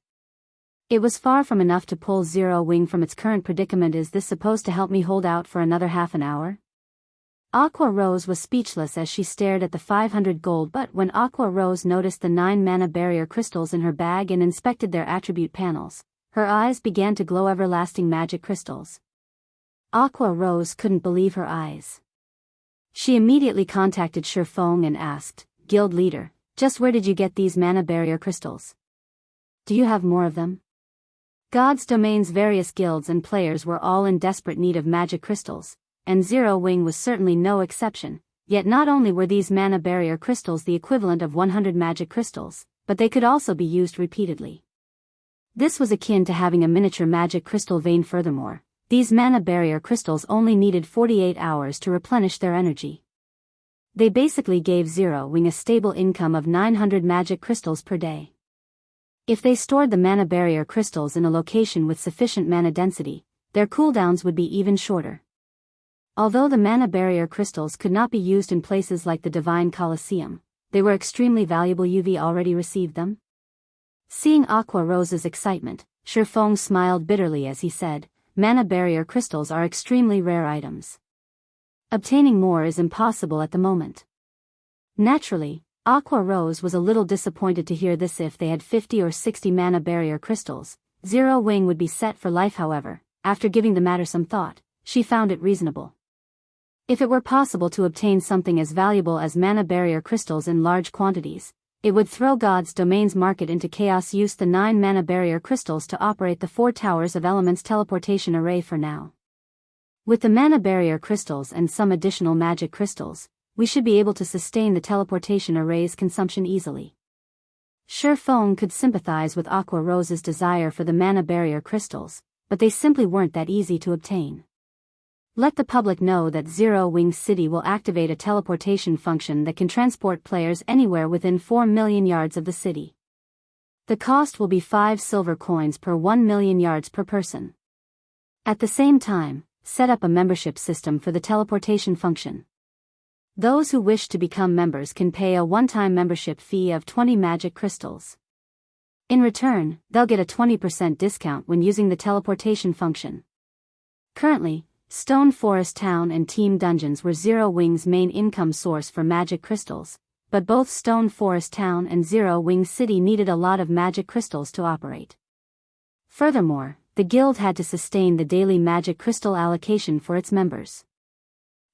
S1: It was far from enough to pull Zero Wing from its current predicament. Is this supposed to help me hold out for another half an hour? Aqua Rose was speechless as she stared at the 500 gold, but when Aqua Rose noticed the 9 mana barrier crystals in her bag and inspected their attribute panels, her eyes began to glow. Everlasting magic crystals. Aqua Rose couldn't believe her eyes. She immediately contacted Feng and asked, Guild Leader, just where did you get these mana barrier crystals? Do you have more of them? God's Domain's various guilds and players were all in desperate need of magic crystals, and Zero Wing was certainly no exception. Yet not only were these mana barrier crystals the equivalent of 100 magic crystals, but they could also be used repeatedly. This was akin to having a miniature magic crystal vein. Furthermore, these mana barrier crystals only needed 48 hours to replenish their energy. They basically gave Zero Wing a stable income of 900 magic crystals per day. If they stored the mana barrier crystals in a location with sufficient mana density, their cooldowns would be even shorter. Although the mana barrier crystals could not be used in places like the Divine Colosseum, they were extremely valuable. You've already received them? Seeing Aqua Rose's excitement, Feng smiled bitterly as he said, mana barrier crystals are extremely rare items. Obtaining more is impossible at the moment. Naturally, Aqua Rose was a little disappointed to hear this. If they had 50 or 60 mana barrier crystals, Zero Wing would be set for life. However, after giving the matter some thought, she found it reasonable. If it were possible to obtain something as valuable as mana barrier crystals in large quantities, it would throw God's Domain's market into chaos. Use the 9 mana barrier crystals to operate the 4 Towers of Elements teleportation array for now. With the mana barrier crystals and some additional magic crystals, we should be able to sustain the teleportation array's consumption easily. Feng could sympathize with Aqua Rose's desire for the mana barrier crystals, but they simply weren't that easy to obtain. Let the public know that Zero Wing City will activate a teleportation function that can transport players anywhere within 4 million yards of the city. The cost will be 5 silver coins per 1 million yards per person. At the same time, set up a membership system for the teleportation function. Those who wish to become members can pay a one-time membership fee of 20 magic crystals. In return, they'll get a 20% discount when using the teleportation function. Currently, Stone Forest Town and Team Dungeons were Zero Wing's main income source for magic crystals, but both Stone Forest Town and Zero Wing City needed a lot of magic crystals to operate. Furthermore, the guild had to sustain the daily magic crystal allocation for its members.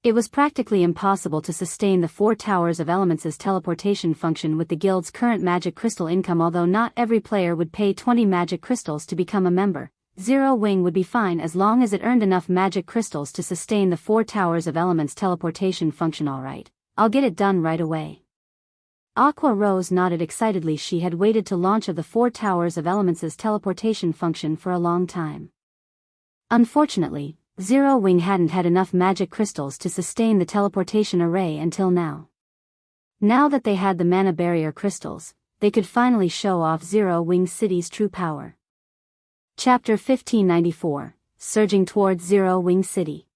S1: It was practically impossible to sustain the 4 Towers of Elements' teleportation function with the guild's current magic crystal income. Although not every player would pay 20 magic crystals to become a member, Zero Wing would be fine as long as it earned enough magic crystals to sustain the 4 Towers of Elements teleportation function. Alright, I'll get it done right away. Aqua Rose nodded excitedly. She had waited to launch of the 4 Towers of Elements' teleportation function for a long time. Unfortunately, Zero Wing hadn't had enough magic crystals to sustain the teleportation array until now. Now that they had the mana barrier crystals, they could finally show off Zero Wing City's true power. Chapter 1594, Surging Towards Zero Wing City.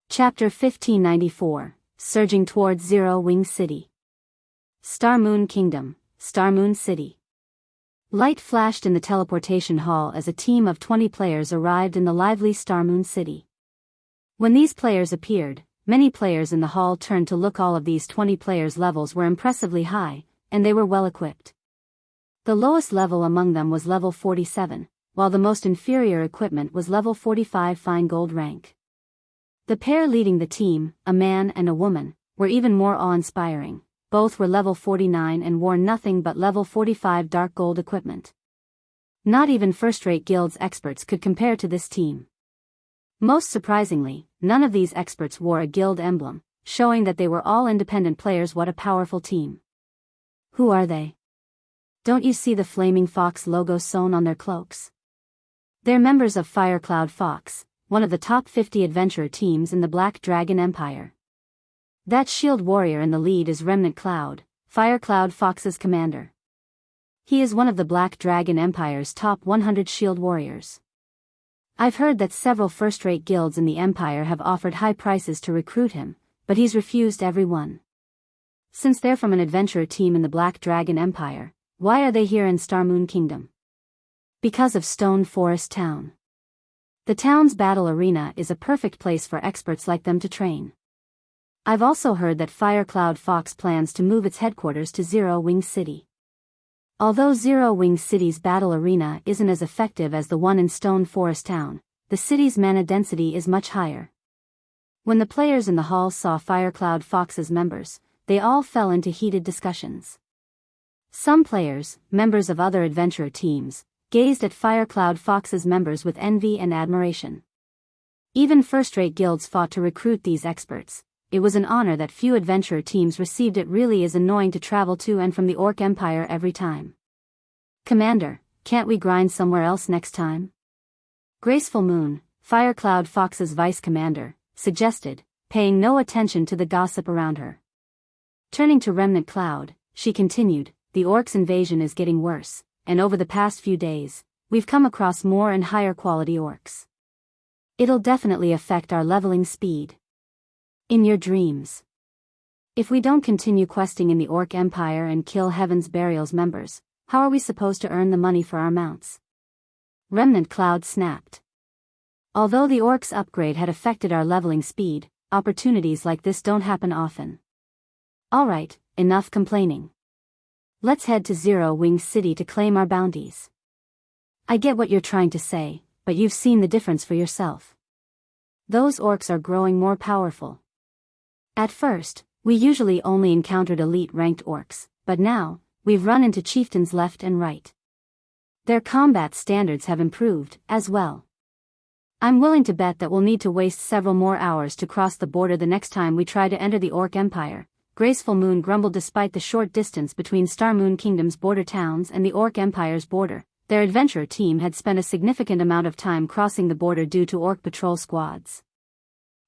S1: Chapter 1594, Surging Towards Zero Wing City. Star Moon Kingdom, Star Moon City. Light flashed in the teleportation hall as a team of 20 players arrived in the lively Star Moon City. When these players appeared, many players in the hall turned to look. All of these 20 players' levels were impressively high, and they were well equipped. The lowest level among them was level 47, while the most inferior equipment was level 45 fine gold rank. The pair leading the team, a man and a woman, were even more awe-inspiring. Both were level 49 and wore nothing but level 45 dark gold equipment. Not even first-rate guilds experts could compare to this team. Most surprisingly, none of these experts wore a guild emblem, showing that they were all independent players. What a powerful team. Who are they? Don't you see the flaming fox logo sewn on their cloaks? They're members of Firecloud Fox, one of the top 50 adventurer teams in the Black Dragon Empire. That shield warrior in the lead is Remnant Cloud, Firecloud Fox's commander. He is one of the Black Dragon Empire's top 100 shield warriors. I've heard that several first-rate guilds in the Empire have offered high prices to recruit him, but he's refused every one. Since they're from an adventurer team in the Black Dragon Empire, why are they here in Star Moon Kingdom? Because of Stone Forest Town. The town's battle arena is a perfect place for experts like them to train. I've also heard that Firecloud Fox plans to move its headquarters to Zero Wing City. Although Zero Wing City's battle arena isn't as effective as the one in Stone Forest Town, the city's mana density is much higher. When the players in the hall saw Firecloud Fox's members, they all fell into heated discussions. Some players, members of other adventurer teams, gazed at Firecloud Fox's members with envy and admiration. Even first-rate guilds fought to recruit these experts. It was an honor that few adventurer teams received. It really is annoying to travel to and from the Orc Empire every time. Commander, can't we grind somewhere else next time? Graceful Moon, Firecloud Fox's vice commander, suggested, paying no attention to the gossip around her. Turning to Remnant Cloud, she continued, the Orcs' invasion is getting worse, and over the past few days, we've come across more and higher quality Orcs. It'll definitely affect our leveling speed. In your dreams. If we don't continue questing in the Orc Empire and kill Heaven's Burial's members, how are we supposed to earn the money for our mounts? Remnant Cloud snapped. Although the Orcs' upgrade had affected our leveling speed, opportunities like this don't happen often. Alright, enough complaining. Let's head to Zero Wing City to claim our bounties. I get what you're trying to say, but you've seen the difference for yourself. Those Orcs are growing more powerful. At first, we usually only encountered elite-ranked Orcs, but now, we've run into chieftains left and right. Their combat standards have improved, as well. I'm willing to bet that we'll need to waste several more hours to cross the border the next time we try to enter the Orc Empire, Graceful Moon grumbled. Despite the short distance between Star Moon Kingdom's border towns and the Orc Empire's border, their adventurer team had spent a significant amount of time crossing the border due to Orc patrol squads.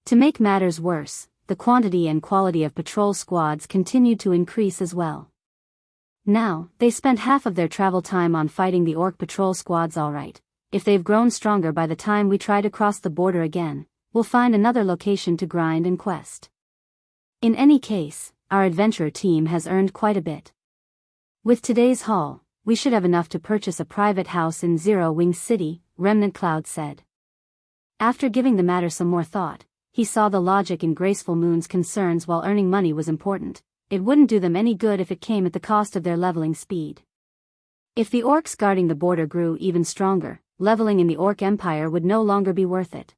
S1: To make matters worse, the quantity and quality of patrol squads continued to increase as well. Now, they spent half of their travel time on fighting the Orc patrol squads. Alright, if they've grown stronger by the time we try to cross the border again, we'll find another location to grind and quest. In any case, our adventurer team has earned quite a bit. With today's haul, we should have enough to purchase a private house in Zero Wing City, Remnant Cloud said. After giving the matter some more thought, he saw the logic in Graceful Moon's concerns. While earning money was important, it wouldn't do them any good if it came at the cost of their leveling speed. If the Orcs guarding the border grew even stronger, leveling in the Orc Empire would no longer be worth it.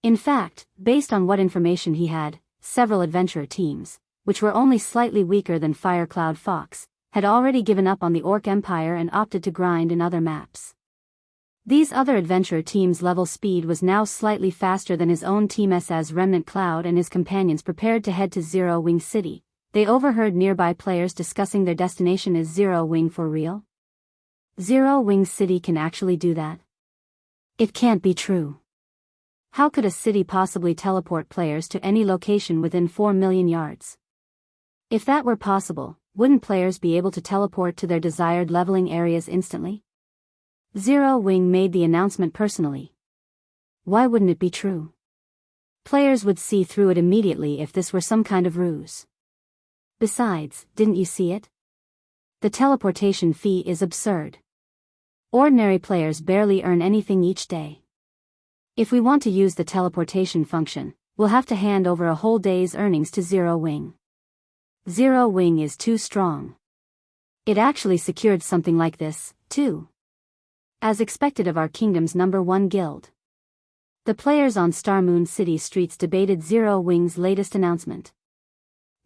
S1: In fact, based on what information he had, several adventurer teams, which were only slightly weaker than Firecloud Fox, had already given up on the Orc Empire and opted to grind in other maps. These other adventurer teams' level speed was now slightly faster than his own team's. As Remnant Cloud and his companions prepared to head to Zero Wing City, they overheard nearby players discussing their destination. Is Zero Wing for real? Zero Wing City can actually do that? It can't be true. How could a city possibly teleport players to any location within 4 million yards? If that were possible, wouldn't players be able to teleport to their desired leveling areas instantly? Zero Wing made the announcement personally. Why wouldn't it be true? Players would see through it immediately if this were some kind of ruse. Besides, didn't you see it? The teleportation fee is absurd. Ordinary players barely earn anything each day. If we want to use the teleportation function, we'll have to hand over a whole day's earnings to Zero Wing. Zero Wing is too strong. It actually secured something like this, too. As expected of our kingdom's #1 guild. The players on Star Moon City streets debated Zero Wing's latest announcement.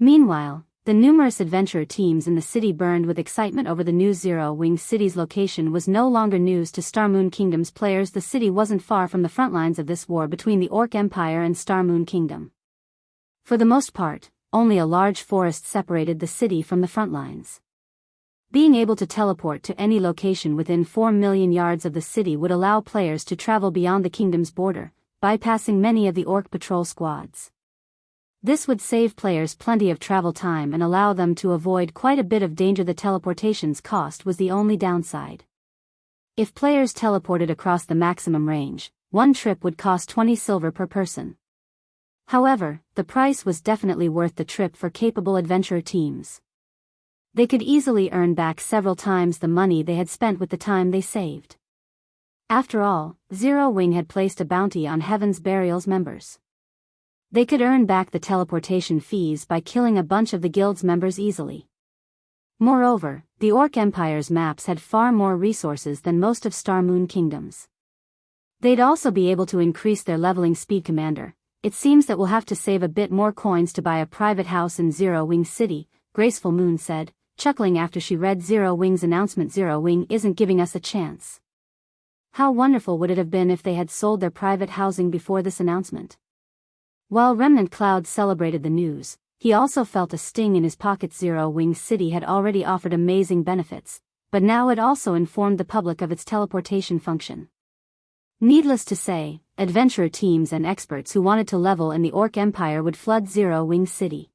S1: Meanwhile, the numerous adventurer teams in the city burned with excitement over the news. Zero Wing City's location was no longer news to Star Moon Kingdom's players. The city wasn't far from the front lines of this war between the Orc Empire and Star Moon Kingdom. For the most part, only a large forest separated the city from the front lines. Being able to teleport to any location within 4 million yards of the city would allow players to travel beyond the kingdom's border, bypassing many of the Orc patrol squads. This would save players plenty of travel time and allow them to avoid quite a bit of danger. The teleportation's cost was the only downside. If players teleported across the maximum range, one trip would cost 20 silver per person. However, the price was definitely worth the trip for capable adventurer teams. They could easily earn back several times the money they had spent with the time they saved. After all, Zero Wing had placed a bounty on Heaven's Burial's members. They could earn back the teleportation fees by killing a bunch of the guild's members easily. Moreover, the Orc Empire's maps had far more resources than most of Star Moon Kingdom's. They'd also be able to increase their leveling speed. Commander, it seems that we'll have to save a bit more coins to buy a private house in Zero Wing City, Graceful Moon said, chuckling after she read Zero Wing's announcement. Zero Wing isn't giving us a chance. How wonderful would it have been if they had sold their private housing before this announcement? While Remnant Cloud celebrated the news, he also felt a sting in his pocket. Zero Wing City had already offered amazing benefits, but now it also informed the public of its teleportation function. Needless to say, adventurer teams and experts who wanted to level in the Orc Empire would flood Zero Wing City.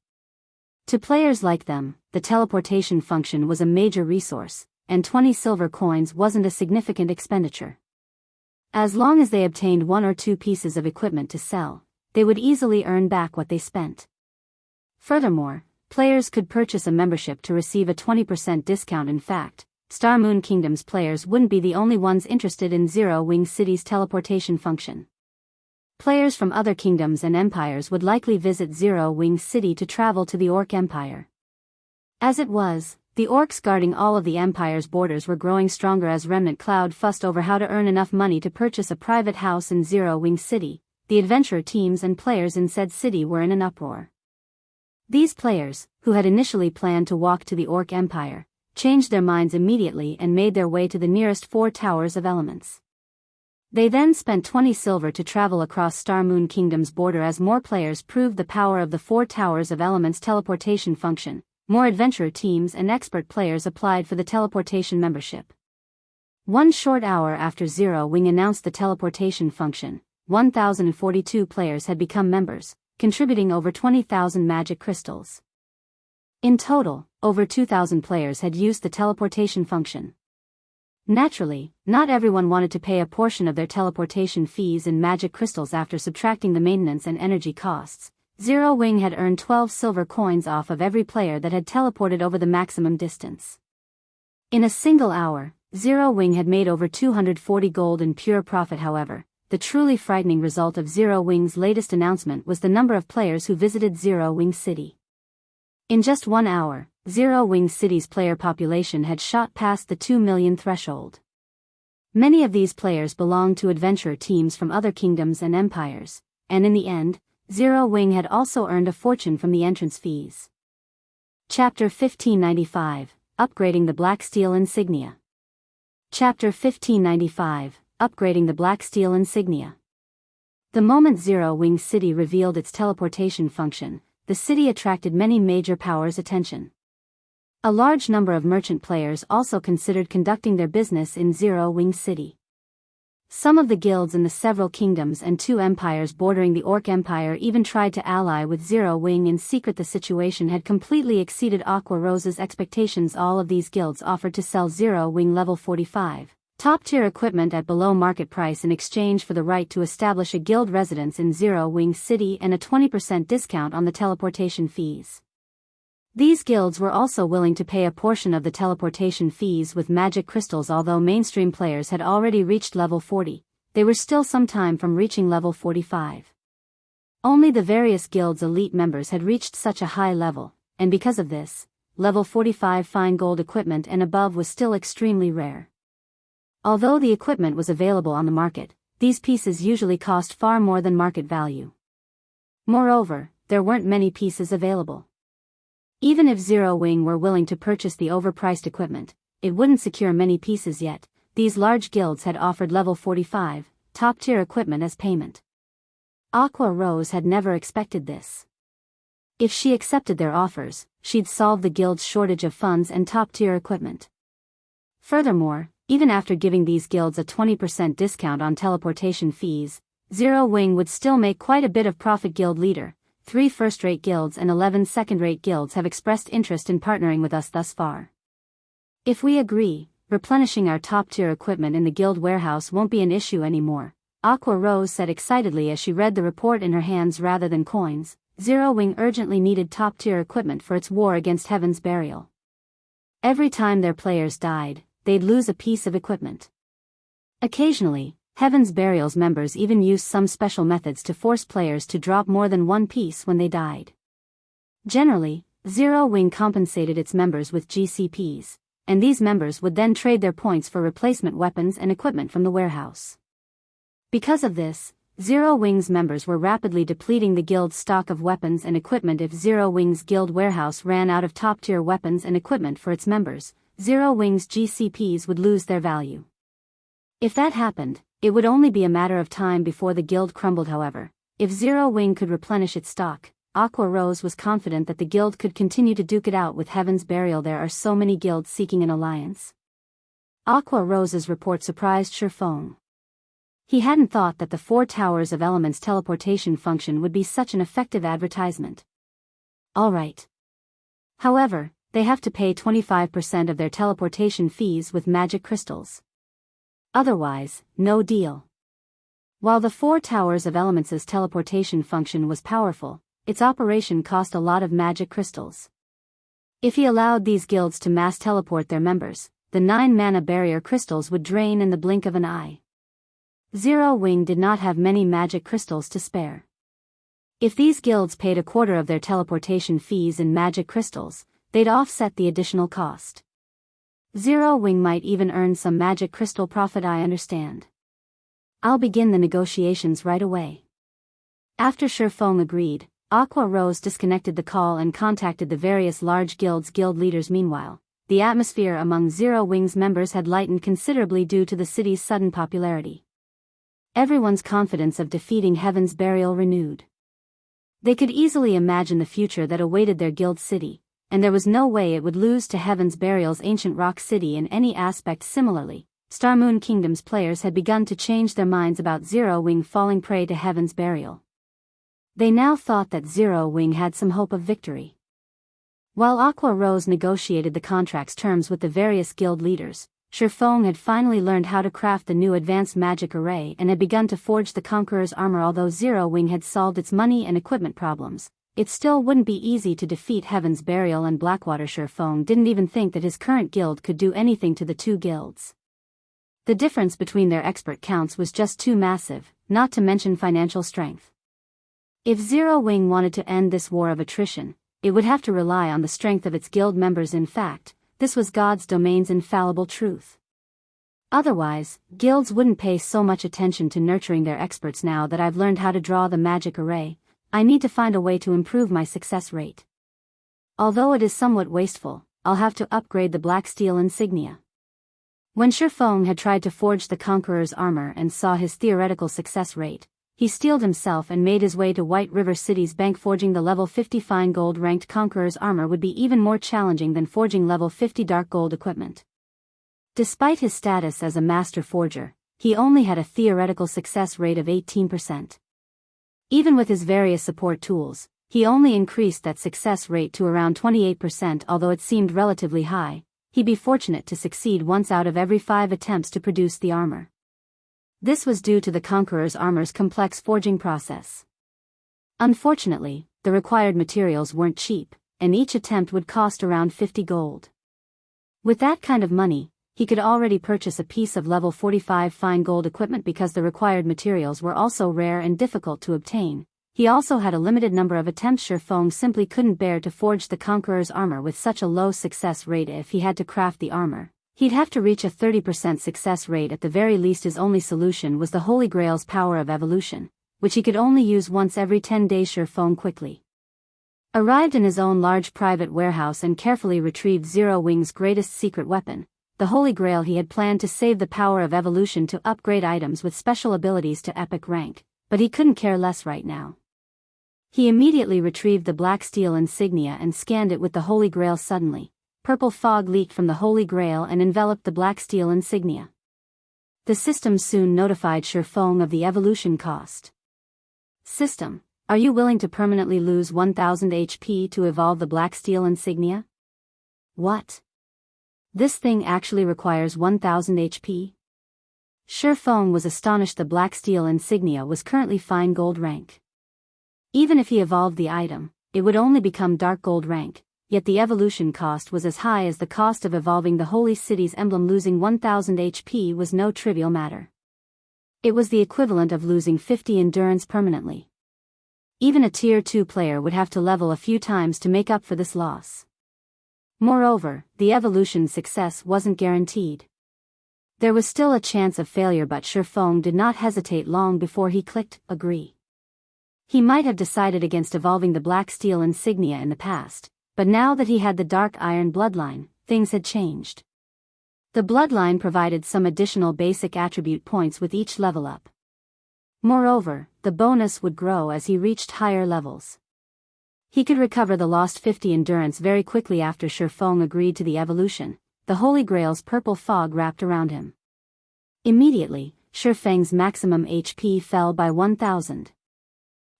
S1: To players like them, the teleportation function was a major resource, and 20 silver coins wasn't a significant expenditure. As long as they obtained 1 or 2 pieces of equipment to sell, they would easily earn back what they spent. Furthermore, players could purchase a membership to receive a 20% discount. In fact, Star Moon Kingdom's players wouldn't be the only ones interested in Zero Wing City's teleportation function. Players from other kingdoms and empires would likely visit Zero Wing City to travel to the Orc Empire. As it was, the orcs guarding all of the Empire's borders were growing stronger as Remnant Cloud fussed over how to earn enough money to purchase a private house in Zero Wing City. The adventurer teams and players in said city were in an uproar. These players, who had initially planned to walk to the Orc Empire, changed their minds immediately and made their way to the nearest 4 towers of elements. They then spent 20 silver to travel across Star Moon Kingdom's border. As more players proved the power of the 4 towers of elements teleportation function, more adventurer teams and expert players applied for the teleportation membership. 1 short hour after Zero Wing announced the teleportation function, 1,042 players had become members, contributing over 20,000 magic crystals. In total, over 2,000 players had used the teleportation function. Naturally, not everyone wanted to pay a portion of their teleportation fees in magic crystals. After subtracting the maintenance and energy costs, Zero Wing had earned 12 silver coins off of every player that had teleported over the maximum distance. In a single hour, Zero Wing had made over 240 gold in pure profit. However, the truly frightening result of Zero Wing's latest announcement was the number of players who visited Zero Wing City. In just 1 hour, Zero Wing City's player population had shot past the 2 million threshold. Many of these players belonged to adventurer teams from other kingdoms and empires, and in the end, Zero Wing had also earned a fortune from the entrance fees. Chapter 1595, Upgrading the Blacksteel Insignia. Chapter 1595, Upgrading the Blacksteel Insignia. The moment Zero Wing City revealed its teleportation function, the city attracted many major powers' attention. A large number of merchant players also considered conducting their business in Zero Wing City. Some of the guilds in the several kingdoms and 2 empires bordering the Orc Empire even tried to ally with Zero Wing in secret. The situation had completely exceeded Aqua Rose's expectations. All of these guilds offered to sell Zero Wing level 45, top-tier equipment at below market price in exchange for the right to establish a guild residence in Zero Wing City and a 20% discount on the teleportation fees. These guilds were also willing to pay a portion of the teleportation fees with magic crystals. Although mainstream players had already reached level 40, they were still some time from reaching level 45. Only the various guilds' elite members had reached such a high level, and because of this, level 45 fine gold equipment and above was still extremely rare. Although the equipment was available on the market, these pieces usually cost far more than market value. Moreover, there weren't many pieces available. Even if Zero Wing were willing to purchase the overpriced equipment, it wouldn't secure many pieces yet. These large guilds had offered level 45, top-tier equipment as payment. Aqua Rose had never expected this. If she accepted their offers, she'd solve the guild's shortage of funds and top-tier equipment. Furthermore, even after giving these guilds a 20% discount on teleportation fees, Zero Wing would still make quite a bit of profit. Guild leader, 3 first-rate guilds and 11 second-rate guilds have expressed interest in partnering with us thus far. If we agree, replenishing our top-tier equipment in the guild warehouse won't be an issue anymore, Aqua Rose said excitedly as she read the report in her hands. Rather than coins, Zero Wing urgently needed top-tier equipment for its war against Heaven's Burial. Every time their players died, they'd lose a piece of equipment. Occasionally, Heaven's Burial's members even used some special methods to force players to drop more than one piece when they died. Generally, Zero Wing compensated its members with GCPs, and these members would then trade their points for replacement weapons and equipment from the warehouse. Because of this, Zero Wing's members were rapidly depleting the guild's stock of weapons and equipment. If Zero Wing's guild warehouse ran out of top-tier weapons and equipment for its members, Zero Wing's GCPs would lose their value. If that happened, it would only be a matter of time before the guild crumbled. However, if Zero Wing could replenish its stock, Aqua Rose was confident that the guild could continue to duke it out with Heaven's Burial. There are so many guilds seeking an alliance. Aqua Rose's report surprised Feng. He hadn't thought that the Four Towers of Elements teleportation function would be such an effective advertisement. Alright. However, they have to pay 25% of their teleportation fees with magic crystals. Otherwise, no deal. While the Four Towers of Elements' teleportation function was powerful, its operation cost a lot of magic crystals. If he allowed these guilds to mass teleport their members, the 9 mana barrier crystals would drain in the blink of an eye. Zero Wing did not have many magic crystals to spare. If these guilds paid a quarter of their teleportation fees in magic crystals, they'd offset the additional cost. Zero Wing might even earn some magic crystal profit. I understand. I'll begin the negotiations right away. After Feng agreed, Aqua Rose disconnected the call and contacted the various large guild leaders. Meanwhile, the atmosphere among Zero Wing's members had lightened considerably due to the city's sudden popularity. Everyone's confidence of defeating Heaven's Burial renewed. They could easily imagine the future that awaited their guild city, and there was no way it would lose to Heaven's Burial's ancient rock city in any aspect. Similarly, Star Moon Kingdom's players had begun to change their minds about Zero Wing falling prey to Heaven's Burial. They now thought that Zero Wing had some hope of victory. While Aqua Rose negotiated the contract's terms with the various guild leaders, Feng had finally learned how to craft the new advanced magic array and had begun to forge the Conqueror's armor. Although Zero Wing had solved its money and equipment problems, it still wouldn't be easy to defeat Heaven's Burial and Blackwater. Feng didn't even think that his current guild could do anything to the two guilds. The difference between their expert counts was just too massive, not to mention financial strength. If Zero Wing wanted to end this war of attrition, it would have to rely on the strength of its guild members. In fact, this was God's domain's infallible truth. Otherwise, guilds wouldn't pay so much attention to nurturing their experts. Now that I've learned how to draw the magic array, I need to find a way to improve my success rate. Although it is somewhat wasteful, I'll have to upgrade the Blacksteel Insignia. When Feng had tried to forge the Conqueror's armor and saw his theoretical success rate, he steeled himself and made his way to White River City's bank. Forging the level 50 fine gold ranked Conqueror's armor would be even more challenging than forging level 50 dark gold equipment. Despite his status as a master forger, he only had a theoretical success rate of 18%. Even with his various support tools, he only increased that success rate to around 28%. Although it seemed relatively high, he'd be fortunate to succeed once out of every 5 attempts to produce the armor. This was due to the Conqueror's armor's complex forging process. Unfortunately, the required materials weren't cheap, and each attempt would cost around 50 gold. With that kind of money, he could already purchase a piece of level 45 fine gold equipment. Because the required materials were also rare and difficult to obtain, he also had a limited number of attempts. Feng simply couldn't bear to forge the Conqueror's armor with such a low success rate. If he had to craft the armor, he'd have to reach a 30% success rate at the very least. His only solution was the Holy Grail's power of evolution, which he could only use once every 10 days. Feng quickly arrived in his own large private warehouse and carefully retrieved Zero Wing's greatest secret weapon, the Holy Grail. He had planned to save the power of evolution to upgrade items with special abilities to epic rank, but he couldn't care less right now. He immediately retrieved the Blacksteel Insignia and scanned it with the Holy Grail. Suddenly, purple fog leaked from the Holy Grail and enveloped the Blacksteel Insignia. The system soon notified Feng of the evolution cost. System, are you willing to permanently lose 1000 HP to evolve the Blacksteel Insignia? What? This thing actually requires 1000 HP? Feng was astonished. The Blacksteel Insignia was currently fine gold rank. Even if he evolved the item, it would only become dark gold rank, yet the evolution cost was as high as the cost of evolving the Holy City's emblem. Losing 1000 HP was no trivial matter. It was the equivalent of losing 50 endurance permanently. Even a Tier 2 player would have to level a few times to make up for this loss. Moreover, the evolution's success wasn't guaranteed. There was still a chance of failure, but Feng did not hesitate long before he clicked agree. He might have decided against evolving the Blacksteel Insignia in the past, but now that he had the Dark Iron Bloodline, things had changed. The Bloodline provided some additional basic attribute points with each level up. Moreover, the bonus would grow as he reached higher levels. He could recover the lost 50 endurance very quickly after Feng agreed to the evolution. The Holy Grail's purple fog wrapped around him. Immediately, Feng's maximum HP fell by 1,000.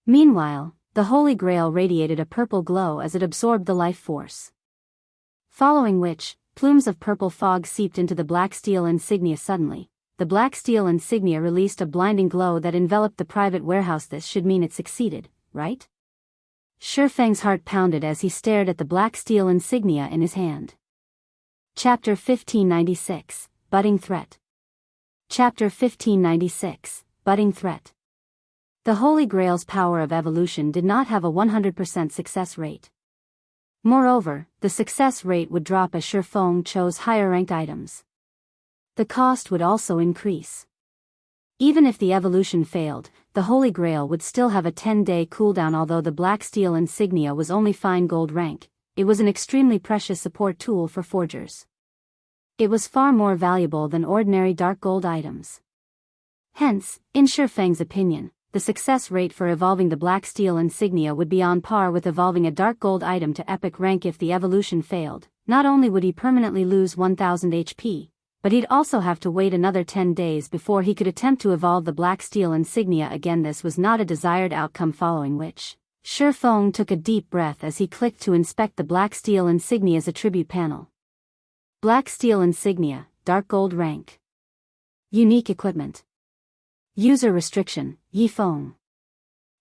S1: Meanwhile, the Holy Grail radiated a purple glow as it absorbed the life force. Following which, plumes of purple fog seeped into the Blacksteel Insignia suddenly. The Blacksteel Insignia released a blinding glow that enveloped the private warehouse. This should mean it succeeded, right? Feng's heart pounded as he stared at the Blacksteel Insignia in his hand. Chapter 1596, Budding Threat. Chapter 1596, Budding Threat. The Holy Grail's power of evolution did not have a 100% success rate. Moreover, the success rate would drop as Feng chose higher-ranked items. The cost would also increase. Even if the evolution failed, the Holy Grail would still have a 10-day cooldown. Although the Blacksteel Insignia was only fine gold rank, it was an extremely precious support tool for forgers. It was far more valuable than ordinary dark gold items. Hence, in Feng's opinion, the success rate for evolving the Blacksteel Insignia would be on par with evolving a dark gold item to epic rank. If the evolution failed, not only would he permanently lose 1,000 HP, but he'd also have to wait another 10 days before he could attempt to evolve the Blacksteel Insignia again. This was not a desired outcome, following which, Feng took a deep breath as he clicked to inspect the Blacksteel Insignia's attribute panel. Blacksteel Insignia, Dark Gold Rank. Unique Equipment. User Restriction, Feng.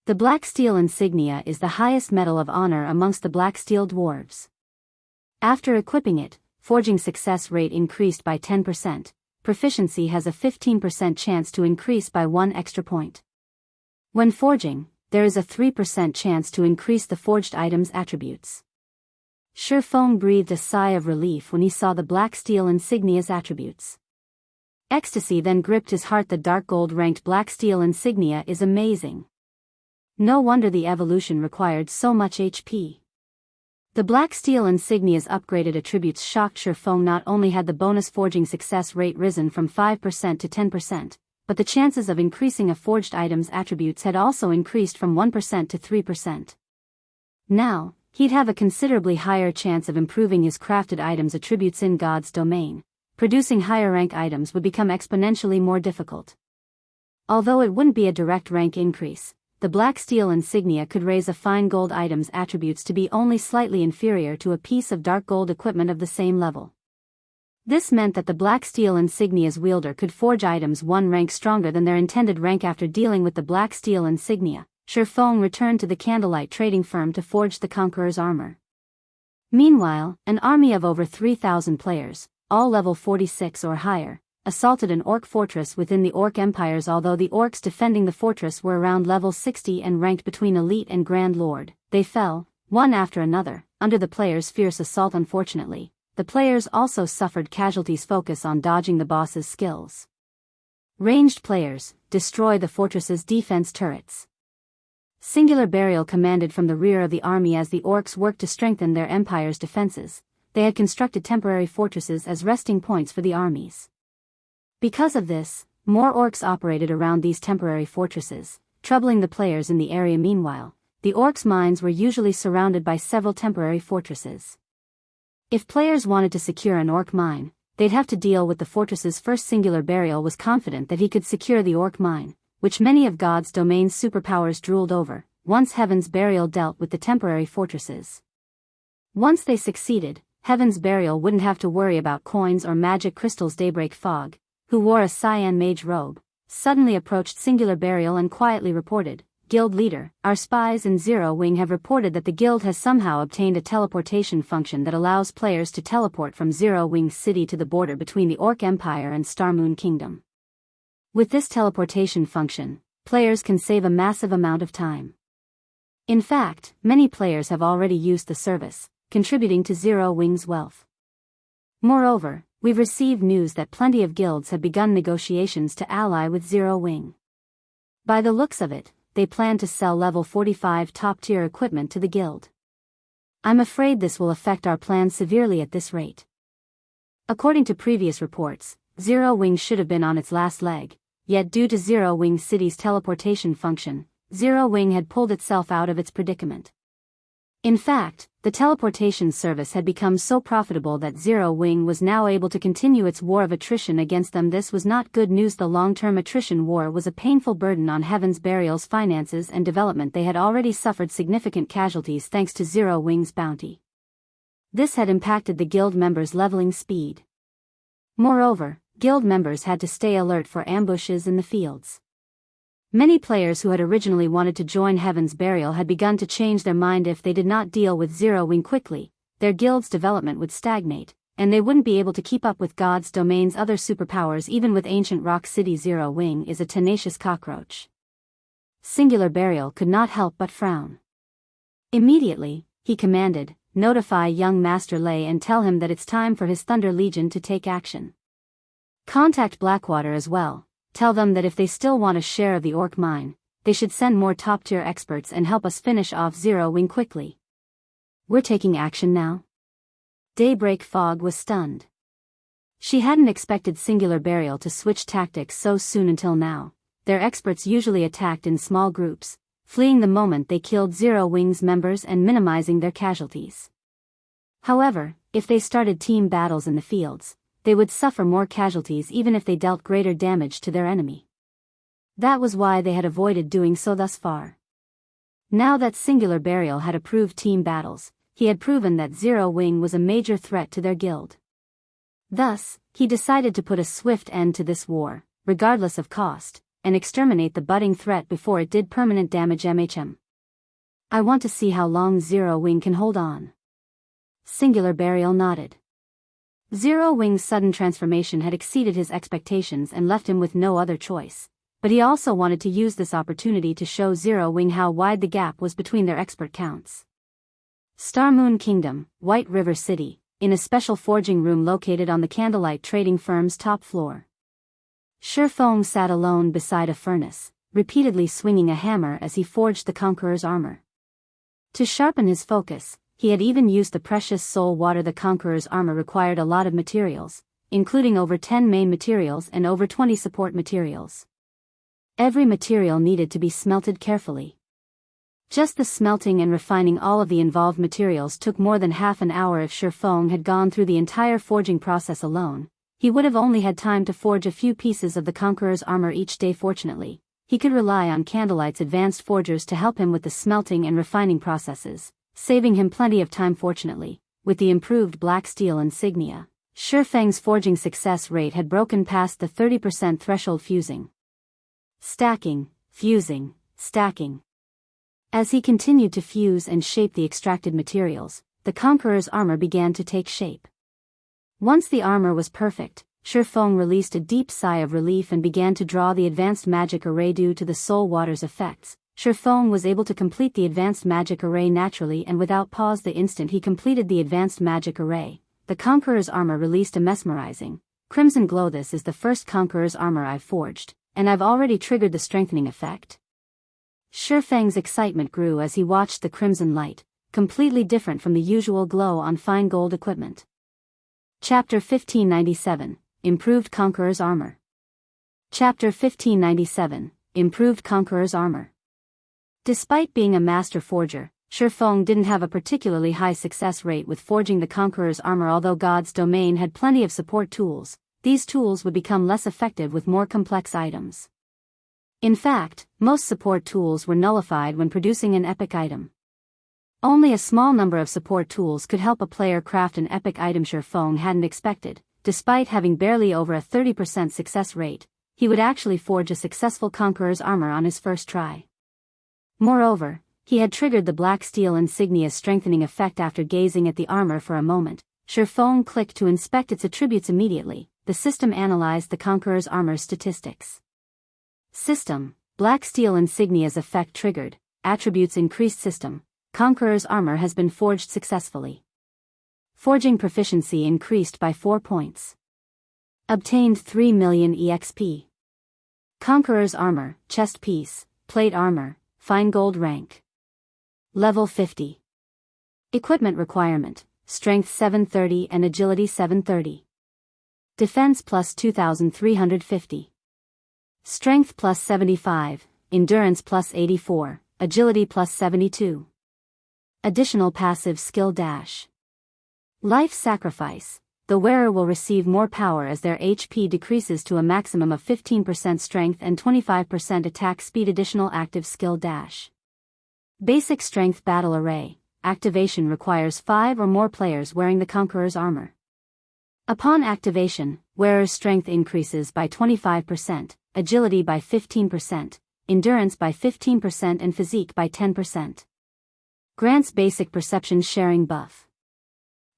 S1: The Blacksteel Insignia is the highest medal of honor amongst the Blacksteel dwarves. After equipping it, forging success rate increased by 10%, proficiency has a 15% chance to increase by 1 extra point. When forging, there is a 3% chance to increase the forged item's attributes. Feng breathed a sigh of relief when he saw the Blacksteel Insignia's attributes. Ecstasy then gripped his heart. The dark gold ranked Blacksteel Insignia is amazing. No wonder the evolution required so much HP. The Blacksteel Insignia's upgraded attributes shocked Feng. Not only had the bonus forging success rate risen from 5% to 10%, but the chances of increasing a forged item's attributes had also increased from 1% to 3%. Now, he'd have a considerably higher chance of improving his crafted items' attributes in God's domain. Producing higher rank items would become exponentially more difficult. Although it wouldn't be a direct rank increase, the Blacksteel Insignia could raise a fine gold item's attributes to be only slightly inferior to a piece of dark gold equipment of the same level. This meant that the Blacksteel Insignia's wielder could forge items 1 rank stronger than their intended rank. After dealing with the Blacksteel Insignia, Feng returned to the Candlelight trading firm to forge the Conqueror's armor. Meanwhile, an army of over 3,000 players, all level 46 or higher, assaulted an orc fortress within the Orc Empires. Although the orcs defending the fortress were around level 60 and ranked between elite and Grand Lord, they fell, one after another, under the players' fierce assault. Unfortunately, the players also suffered casualties. Focus on dodging the boss's skills. Ranged players, destroy the fortress's defense turrets. Singular burial commanded from the rear of the army. As the orcs worked to strengthen their empire's defenses, they had constructed temporary fortresses as resting points for the armies. Because of this, more orcs operated around these temporary fortresses, troubling the players in the area. Meanwhile, the orcs' mines were usually surrounded by several temporary fortresses. If players wanted to secure an orc mine, they'd have to deal with the fortress's first. Singular burial was confident that he could secure the orc mine, which many of God's domain's superpowers drooled over. Once Heaven's Burial dealt with the temporary fortresses. Once they succeeded, Heaven's Burial wouldn't have to worry about coins or magic crystals. Daybreak Fog, who wore a cyan mage robe, suddenly approached Singular Burial and quietly reported, "Guild leader, our spies in Zero Wing have reported that the guild has somehow obtained a teleportation function that allows players to teleport from Zero Wing City to the border between the Orc Empire and Starmoon Kingdom. With this teleportation function, players can save a massive amount of time. In fact, many players have already used the service, contributing to Zero Wing's wealth. Moreover, we've received news that plenty of guilds have begun negotiations to ally with Zero Wing. By the looks of it, they plan to sell level 45 top-tier equipment to the guild. I'm afraid this will affect our plans severely at this rate. According to previous reports, Zero Wing should have been on its last leg, yet due to Zero Wing City's teleportation function, Zero Wing had pulled itself out of its predicament. In fact, the teleportation service had become so profitable that Zero Wing was now able to continue its war of attrition against them. This was not good news. The long-term attrition war was a painful burden on Heaven's Burial's finances and development. They had already suffered significant casualties thanks to Zero Wing's bounty. This had impacted the guild members' leveling speed. Moreover, guild members had to stay alert for ambushes in the fields. Many players who had originally wanted to join Heaven's Burial had begun to change their mind. If they did not deal with Zero Wing quickly, their guild's development would stagnate, and they wouldn't be able to keep up with God's domain's other superpowers. Even with ancient Rock City, Zero Wing is a tenacious cockroach. Singular Burial could not help but frown. Immediately, he commanded, notify young Master Lei and tell him that it's time for his Thunder Legion to take action. Contact Blackwater as well. Tell them that if they still want a share of the Orc mine, they should send more top-tier experts and help us finish off Zero Wing quickly. We're taking action now? Daybreak Fog was stunned. She hadn't expected Singular Burial to switch tactics so soon. Until now, their experts usually attacked in small groups, fleeing the moment they killed Zero Wing's members and minimizing their casualties. However, if they started team battles in the fields, they would suffer more casualties even if they dealt greater damage to their enemy. That was why they had avoided doing so thus far. Now that Singular Burial had approved team battles, he had proven that Zero Wing was a major threat to their guild. Thus, he decided to put a swift end to this war, regardless of cost, and exterminate the budding threat before it did permanent damage. I want to see how long Zero Wing can hold on. Singular Burial nodded. Zero Wing's sudden transformation had exceeded his expectations and left him with no other choice, but he also wanted to use this opportunity to show Zero Wing how wide the gap was between their expert counts. Star Moon Kingdom, White River City, in a special forging room located on the Candlelight Trading Firm's top floor. Feng sat alone beside a furnace, repeatedly swinging a hammer as he forged the Conqueror's armor. To sharpen his focus, he had even used the precious soul water. The Conqueror's armor required a lot of materials, including over 10 main materials and over 20 support materials. Every material needed to be smelted carefully. Just the smelting and refining all of the involved materials took more than half an hour. If Feng had gone through the entire forging process alone, he would have only had time to forge a few pieces of the Conqueror's armor each day. Fortunately, he could rely on Candlelight's advanced forgers to help him with the smelting and refining processes, saving him plenty of time. Fortunately, with the improved Blacksteel Insignia, Feng's forging success rate had broken past the 30% threshold. Stacking, fusing, stacking. As he continued to fuse and shape the extracted materials, the Conqueror's armor began to take shape. Once the armor was perfect, Feng released a deep sigh of relief and began to draw the advanced magic array. Due to the soul water's effects, Feng was able to complete the advanced magic array naturally and without pause. The instant he completed the advanced magic array, the Conqueror's armor released a mesmerizing crimson glow. This is the first Conqueror's armor I've forged, and I've already triggered the strengthening effect. Feng's excitement grew as he watched the crimson light, completely different from the usual glow on fine gold equipment. Chapter 1597, Improved Conqueror's Armor. Chapter 1597, Improved Conqueror's Armor. Despite being a master forger, Feng didn't have a particularly high success rate with forging the Conqueror's armor. Although God's domain had plenty of support tools, these tools would become less effective with more complex items. In fact, most support tools were nullified when producing an epic item. Only a small number of support tools could help a player craft an epic item. Feng hadn't expected, despite having barely over a 30% success rate, he would actually forge a successful Conqueror's armor on his first try. Moreover, he had triggered the Blacksteel Insignia strengthening effect. After gazing at the armor for a moment, Feng clicked to inspect its attributes. Immediately, the system analyzed the Conqueror's armor's statistics. System: Blacksteel Insignia's effect triggered, attributes increased. System: Conqueror's armor has been forged successfully. Forging proficiency increased by 4 points. Obtained 3 million EXP. Conqueror's armor, chest piece, plate armor, fine gold rank. Level 50. Equipment requirement: Strength 730 and Agility 730. Defense plus 2350. Strength plus 75, Endurance plus 84, Agility plus 72. Additional passive skill dash. Life sacrifice: the wearer will receive more power as their HP decreases to a maximum of 15% strength and 25% attack speed. Additional active skill dash. Basic strength battle array: activation requires 5 or more players wearing the Conqueror's armor. Upon activation, wearer's strength increases by 25%, agility by 15%, endurance by 15% and physique by 10%. Grants basic perception sharing buff.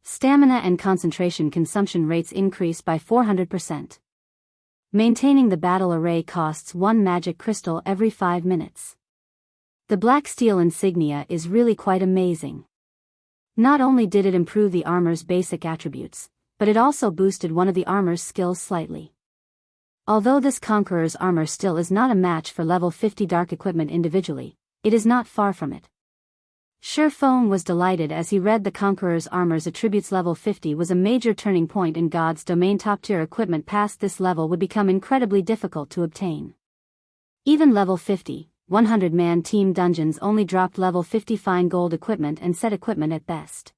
S1: Stamina and concentration consumption rates increase by 400%. Maintaining the battle array costs 1 magic crystal every 5 minutes. The Blacksteel Insignia is really quite amazing. Not only did it improve the armor's basic attributes, but it also boosted one of the armor's skills slightly. Although this Conqueror's armor still is not a match for level 50 dark equipment individually, it is not far from it. Feng was delighted as he read the Conqueror's armor's attributes. Level 50 was a major turning point in God's domain. Top-tier equipment past this level would become incredibly difficult to obtain. Even level 50, 100-man team dungeons only dropped level 50 fine gold equipment and set equipment at best.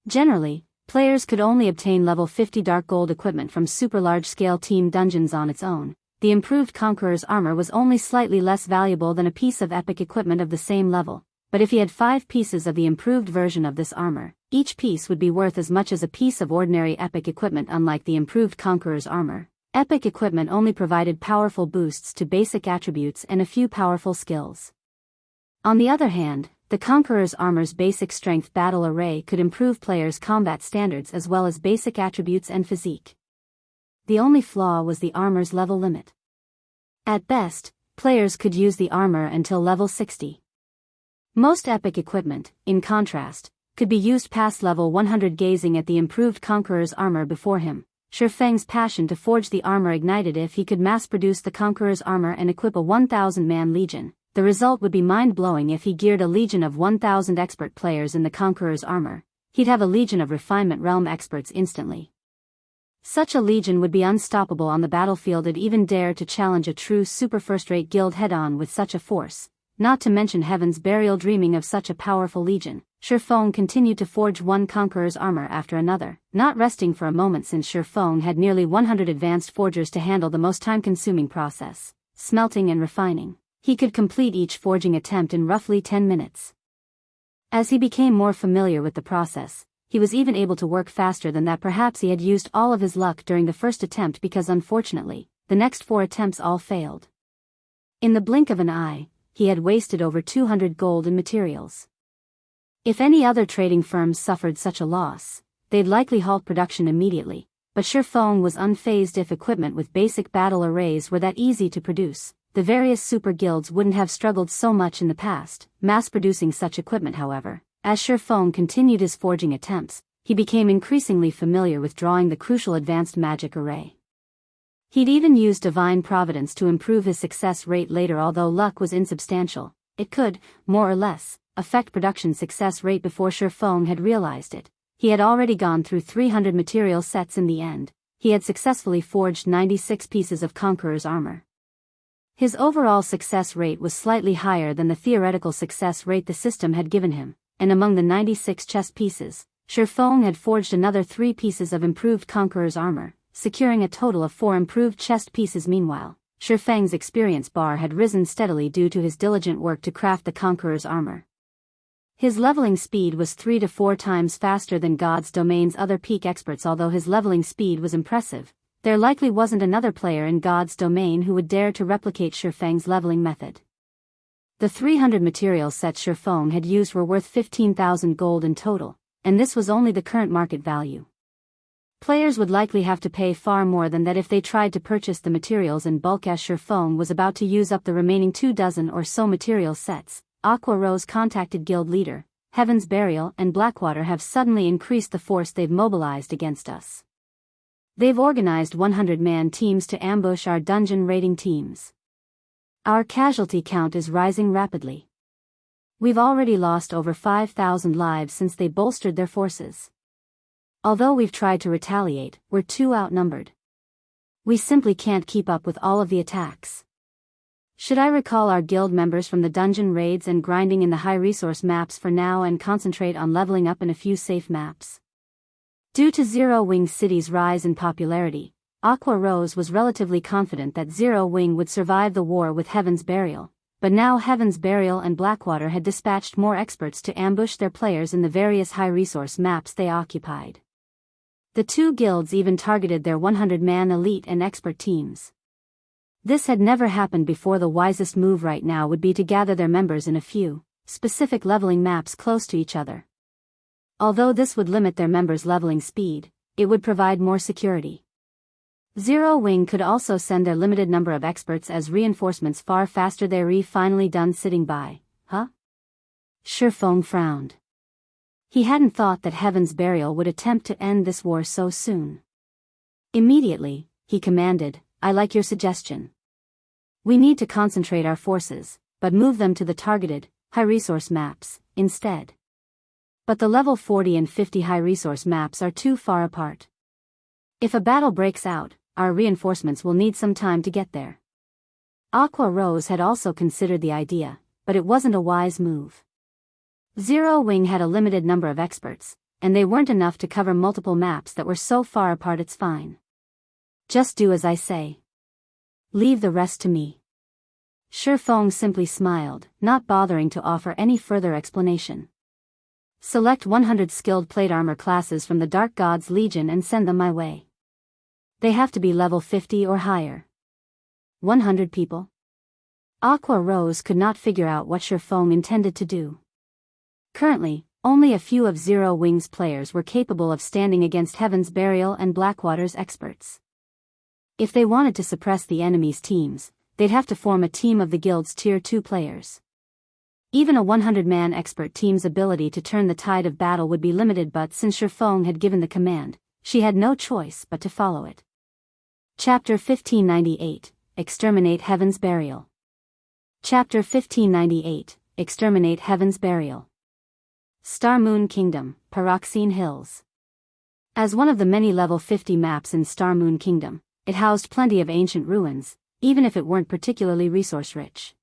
S1: Generally, players could only obtain level 50 dark gold equipment from super large-scale team dungeons on its own. The improved Conqueror's armor was only slightly less valuable than a piece of epic equipment of the same level. But if he had 5 pieces of the improved version of this armor, each piece would be worth as much as a piece of ordinary epic equipment. Unlike the improved Conqueror's armor, epic equipment only provided powerful boosts to basic attributes and a few powerful skills. On the other hand, the Conqueror's armor's basic strength battle array could improve players' combat standards as well as basic attributes and physique. The only flaw was the armor's level limit. At best, players could use the armor until level 60. Most epic equipment, in contrast, could be used past level 100. Gazing at the improved Conqueror's armor before him, Feng's passion to forge the armor ignited. If he could mass-produce the Conqueror's armor and equip a 1,000-man legion, the result would be mind-blowing. If he geared a legion of 1,000 expert players in the Conqueror's armor, he'd have a legion of refinement realm experts instantly. Such a legion would be unstoppable on the battlefield. It'd even dare to challenge a true super first-rate guild head-on with such a force. Not to mention Heaven's Burial. Dreaming of such a powerful legion, Feng continued to forge one Conqueror's armor after another, not resting for a moment since Feng had nearly 100 advanced forgers to handle the most time-consuming process, smelting and refining. He could complete each forging attempt in roughly 10 minutes. As he became more familiar with the process, he was even able to work faster than that. Perhaps he had used all of his luck during the first attempt because unfortunately, the next 4 attempts all failed. In the blink of an eye, he had wasted over 200 gold in materials. If any other trading firms suffered such a loss, they'd likely halt production immediately, but Feng was unfazed. If equipment with basic battle arrays were that easy to produce, the various super guilds wouldn't have struggled so much in the past, mass-producing such equipment. However, as Feng continued his forging attempts, he became increasingly familiar with drawing the crucial advanced magic array. He'd even used divine providence to improve his success rate later. Although luck was insubstantial, it could, more or less, affect production success rate. Before Feng had realized it, he had already gone through 300 material sets. In the end, he had successfully forged 96 pieces of Conqueror's armor. His overall success rate was slightly higher than the theoretical success rate the system had given him, and among the 96 chest pieces, Feng had forged another 3 pieces of improved Conqueror's armor, securing a total of 4 improved chest pieces. Meanwhile, Feng's experience bar had risen steadily due to his diligent work to craft the Conqueror's armor. His leveling speed was 3 to 4 times faster than God's domain's other peak experts. Although his leveling speed was impressive, there likely wasn't another player in God's domain who would dare to replicate Feng's leveling method. The 300 material sets Feng had used were worth 15,000 gold in total, and this was only the current market value. Players would likely have to pay far more than that if they tried to purchase the materials in bulk, as Feng was about to use up the remaining 24 or so material sets. Aqua Rose contacted guild leader. Heaven's Burial and Blackwater have suddenly increased the force they've mobilized against us. They've organized 100-man teams to ambush our dungeon raiding teams. Our casualty count is rising rapidly. We've already lost over 5,000 lives since they bolstered their forces. Although we've tried to retaliate, we're too outnumbered. We simply can't keep up with all of the attacks. Should I recall our guild members from the dungeon raids and grinding in the high-resource maps for now and concentrate on leveling up in a few safe maps? Due to Zero Wing City's rise in popularity, Aqua Rose was relatively confident that Zero Wing would survive the war with Heaven's Burial, but now Heaven's Burial and Blackwater had dispatched more experts to ambush their players in the various high-resource maps they occupied. The two guilds even targeted their 100-man elite and expert teams. This had never happened before. The wisest move right now would be to gather their members in a few, specific leveling maps close to each other. Although this would limit their members' leveling speed, it would provide more security. Zero Wing could also send their limited number of experts as reinforcements far faster. They're finally done sitting by, huh? Feng frowned. He hadn't thought that Heaven's Burial would attempt to end this war so soon. Immediately, he commanded, I like your suggestion. We need to concentrate our forces, but move them to the targeted, high-resource maps, instead. But the level 40 and 50 high-resource maps are too far apart. If a battle breaks out, our reinforcements will need some time to get there. Aqua Rose had also considered the idea, but it wasn't a wise move. Zero Wing had a limited number of experts, and they weren't enough to cover multiple maps that were so far apart. It's fine. Just do as I say. Leave the rest to me. Feng simply smiled, not bothering to offer any further explanation. Select 100 skilled plate armor classes from the Dark God's Legion and send them my way. They have to be level 50 or higher. 100 people? Aqua Rose could not figure out what Feng intended to do. Currently, only a few of Zero Wing's players were capable of standing against Heaven's Burial and Blackwater's experts. If they wanted to suppress the enemy's teams, they'd have to form a team of the guild's Tier 2 players. Even a 100-man expert team's ability to turn the tide of battle would be limited, but since Feng had given the command, she had no choice but to follow it. Chapter 1598, Exterminate Heaven's Burial. Chapter 1598, Exterminate Heaven's Burial. Star Moon Kingdom, Pyroxene Hills. As one of the many level 50 maps in Star Moon Kingdom, it housed plenty of ancient ruins, even if it weren't particularly resource-rich.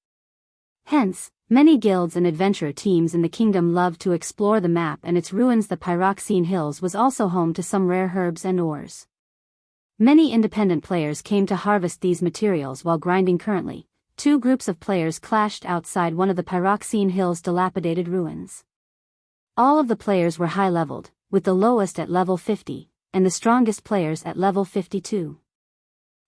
S1: Hence, many guilds and adventurer teams in the kingdom loved to explore the map and its ruins. The Pyroxene Hills was also home to some rare herbs and ores. Many independent players came to harvest these materials while grinding. Currently, two groups of players clashed outside one of the Pyroxene Hills' dilapidated ruins. All of the players were high-leveled, with the lowest at level 50, and the strongest players at level 52.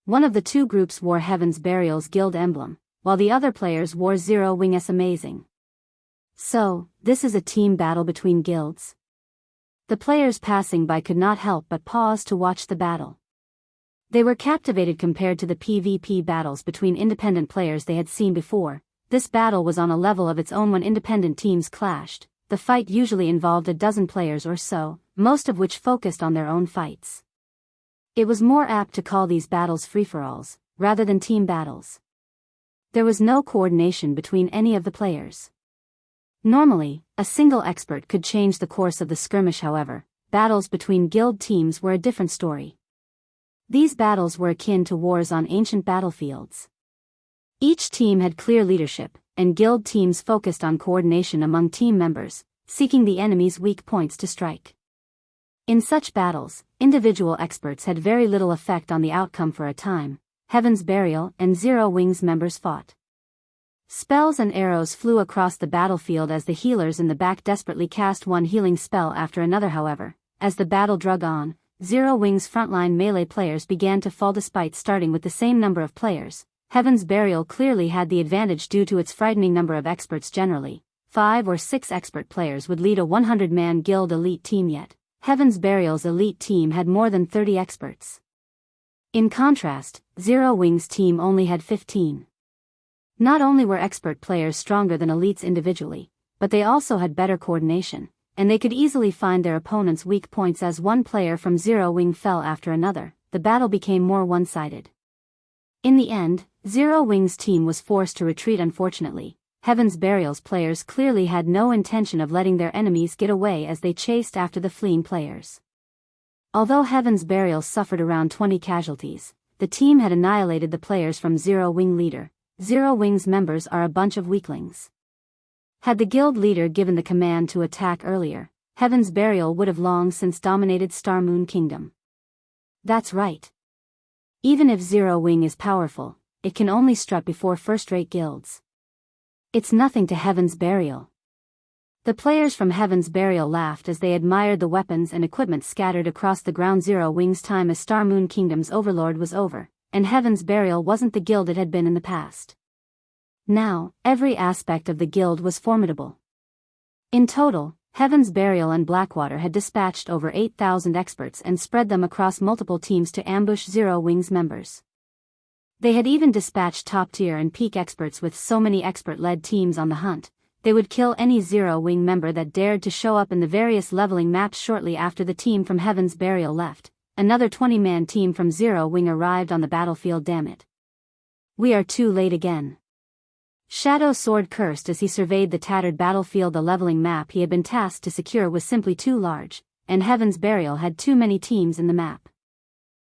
S1: One of the two groups wore Heaven's Burial's guild emblem, while the other players wore Zero Wing's amazing. So, this is a team battle between guilds? The players passing by could not help but pause to watch the battle. They were captivated compared to the PvP battles between independent players they had seen before. This battle was on a level of its own. When independent teams clashed, the fight usually involved a dozen players or so, most of which focused on their own fights. It was more apt to call these battles free-for-alls, rather than team battles. There was no coordination between any of the players. Normally, a single expert could change the course of the skirmish. However, battles between guild teams were a different story. These battles were akin to wars on ancient battlefields. Each team had clear leadership, and guild teams focused on coordination among team members, seeking the enemy's weak points to strike. In such battles, individual experts had very little effect on the outcome. For a time, Heaven's Burial and Zero Wing's members fought. Spells and arrows flew across the battlefield as the healers in the back desperately cast one healing spell after another. However, as the battle drug on, Zero Wing's frontline melee players began to fall. Despite starting with the same number of players, Heaven's Burial clearly had the advantage due to its frightening number of experts. Generally, 5 or 6 expert players would lead a 100-man guild elite team, yet Heaven's Burial's elite team had more than 30 experts. In contrast, Zero Wing's team only had 15. Not only were expert players stronger than elites individually, but they also had better coordination, and they could easily find their opponent's weak points. As one player from Zero Wing fell after another, the battle became more one-sided. In the end, Zero Wing's team was forced to retreat. Unfortunately, Heaven's Burial's players clearly had no intention of letting their enemies get away as they chased after the fleeing players. Although Heaven's Burial suffered around 20 casualties, the team had annihilated the players from Zero Wing leader. Zero Wing's members are a bunch of weaklings. Had the guild leader given the command to attack earlier, Heaven's Burial would have long since dominated Star Moon Kingdom. That's right. Even if Zero Wing is powerful, it can only strut before first-rate guilds. It's nothing to Heaven's Burial. The players from Heaven's Burial laughed as they admired the weapons and equipment scattered across the ground. Zero Wing's time as Star Moon Kingdom's overlord was over, and Heaven's Burial wasn't the guild it had been in the past. Now, every aspect of the guild was formidable. In total, Heaven's Burial and Blackwater had dispatched over 8,000 experts and spread them across multiple teams to ambush Zero Wing's members. They had even dispatched top-tier and peak experts. With so many expert-led teams on the hunt, they would kill any Zero Wing member that dared to show up in the various leveling maps. Shortly after the team from Heaven's Burial left, another 20-man team from Zero Wing arrived on the battlefield. Damn it. We are too late again. Shadow Sword cursed as he surveyed the tattered battlefield. The leveling map he had been tasked to secure was simply too large, and Heaven's Burial had too many teams in the map.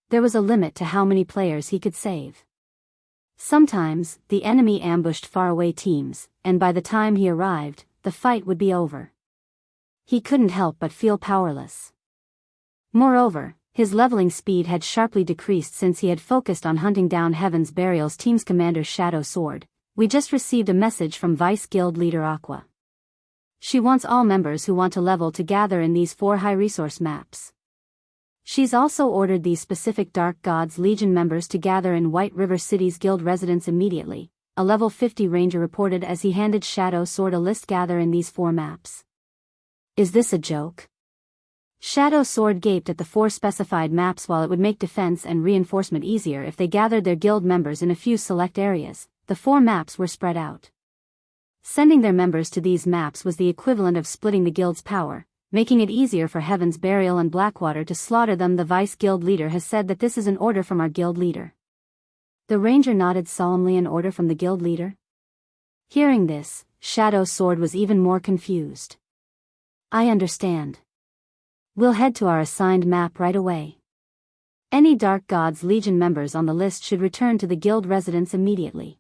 S1: There was a limit to how many players he could save. Sometimes, the enemy ambushed faraway teams, and by the time he arrived, the fight would be over. He couldn't help but feel powerless. Moreover, his leveling speed had sharply decreased since he had focused on hunting down Heaven's Burial's team's commander Shadow Sword. We just received a message from Vice Guild Leader Aqua. She wants all members who want to level to gather in these 4 high-resource maps. She's also ordered these specific Dark Gods Legion members to gather in White River City's guild residence immediately, a level 50 ranger reported as he handed Shadow Sword a list. Gather in these 4 maps. Is this a joke? Shadow Sword gaped at the 4 specified maps. While it would make defense and reinforcement easier if they gathered their guild members in a few select areas, the 4 maps were spread out. Sending their members to these maps was the equivalent of splitting the guild's power, making it easier for Heaven's Burial and Blackwater to slaughter them. The Vice Guild Leader has said that this is an order from our guild leader. The ranger nodded solemnly. An order from the guild leader? Hearing this, Shadow Sword was even more confused. I understand. We'll head to our assigned map right away. Any Dark Gods Legion members on the list should return to the guild residence immediately.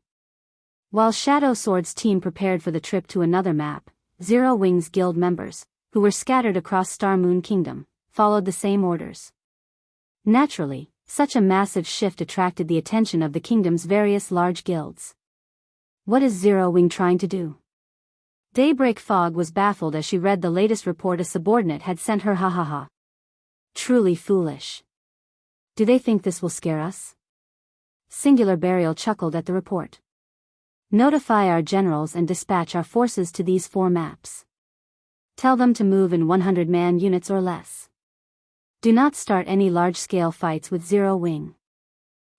S1: While Shadow Sword's team prepared for the trip to another map, Zero Wing's guild members, who were scattered across Star Moon Kingdom, followed the same orders. Naturally, such a massive shift attracted the attention of the kingdom's various large guilds. What is Zero Wing trying to do? Daybreak Fog was baffled as she read the latest report a subordinate had sent her. Ha ha ha. Truly foolish. Do they think this will scare us? Singular Burial chuckled at the report. Notify our generals and dispatch our forces to these 4 maps. Tell them to move in 100-man units or less. Do not start any large-scale fights with Zero Wing.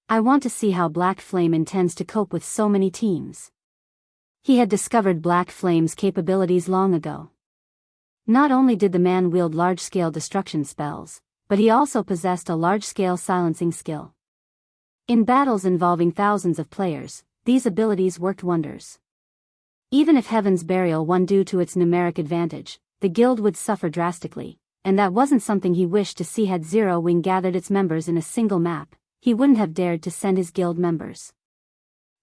S1: I want to see how Black Flame intends to cope with so many teams. He had discovered Black Flame's capabilities long ago. Not only did the man wield large-scale destruction spells, but he also possessed a large-scale silencing skill. In battles involving thousands of players, these abilities worked wonders. Even if Heaven's Burial won due to its numeric advantage, the guild would suffer drastically, and that wasn't something he wished to see. Had Zero Wing gathered its members in a single map, he wouldn't have dared to send his guild members.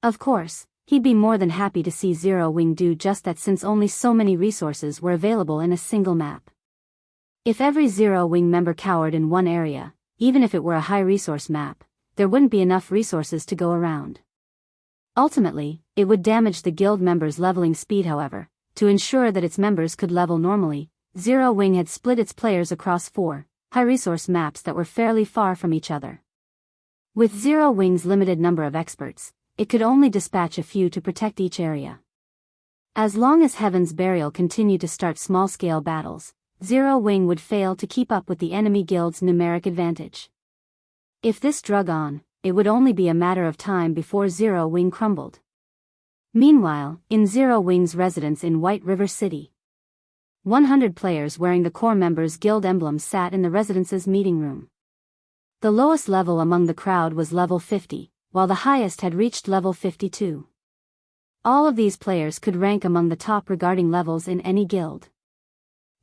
S1: Of course, he'd be more than happy to see Zero Wing do just that since only so many resources were available in a single map. If every Zero Wing member cowered in one area, even if it were a high-resource map, there wouldn't be enough resources to go around. Ultimately, it would damage the guild members' leveling speed. However, to ensure that its members could level normally, Zero Wing had split its players across 4 high-resource maps that were fairly far from each other. With Zero Wing's limited number of experts, it could only dispatch a few to protect each area. As long as Heaven's Burial continued to start small-scale battles, Zero Wing would fail to keep up with the enemy guild's numeric advantage. If this drug on, it would only be a matter of time before Zero Wing crumbled. Meanwhile, in Zero Wing's residence in White River City, 100 players wearing the core members' guild emblems sat in the residence's meeting room. The lowest level among the crowd was level 50, while the highest had reached level 52. All of these players could rank among the top regarding levels in any guild.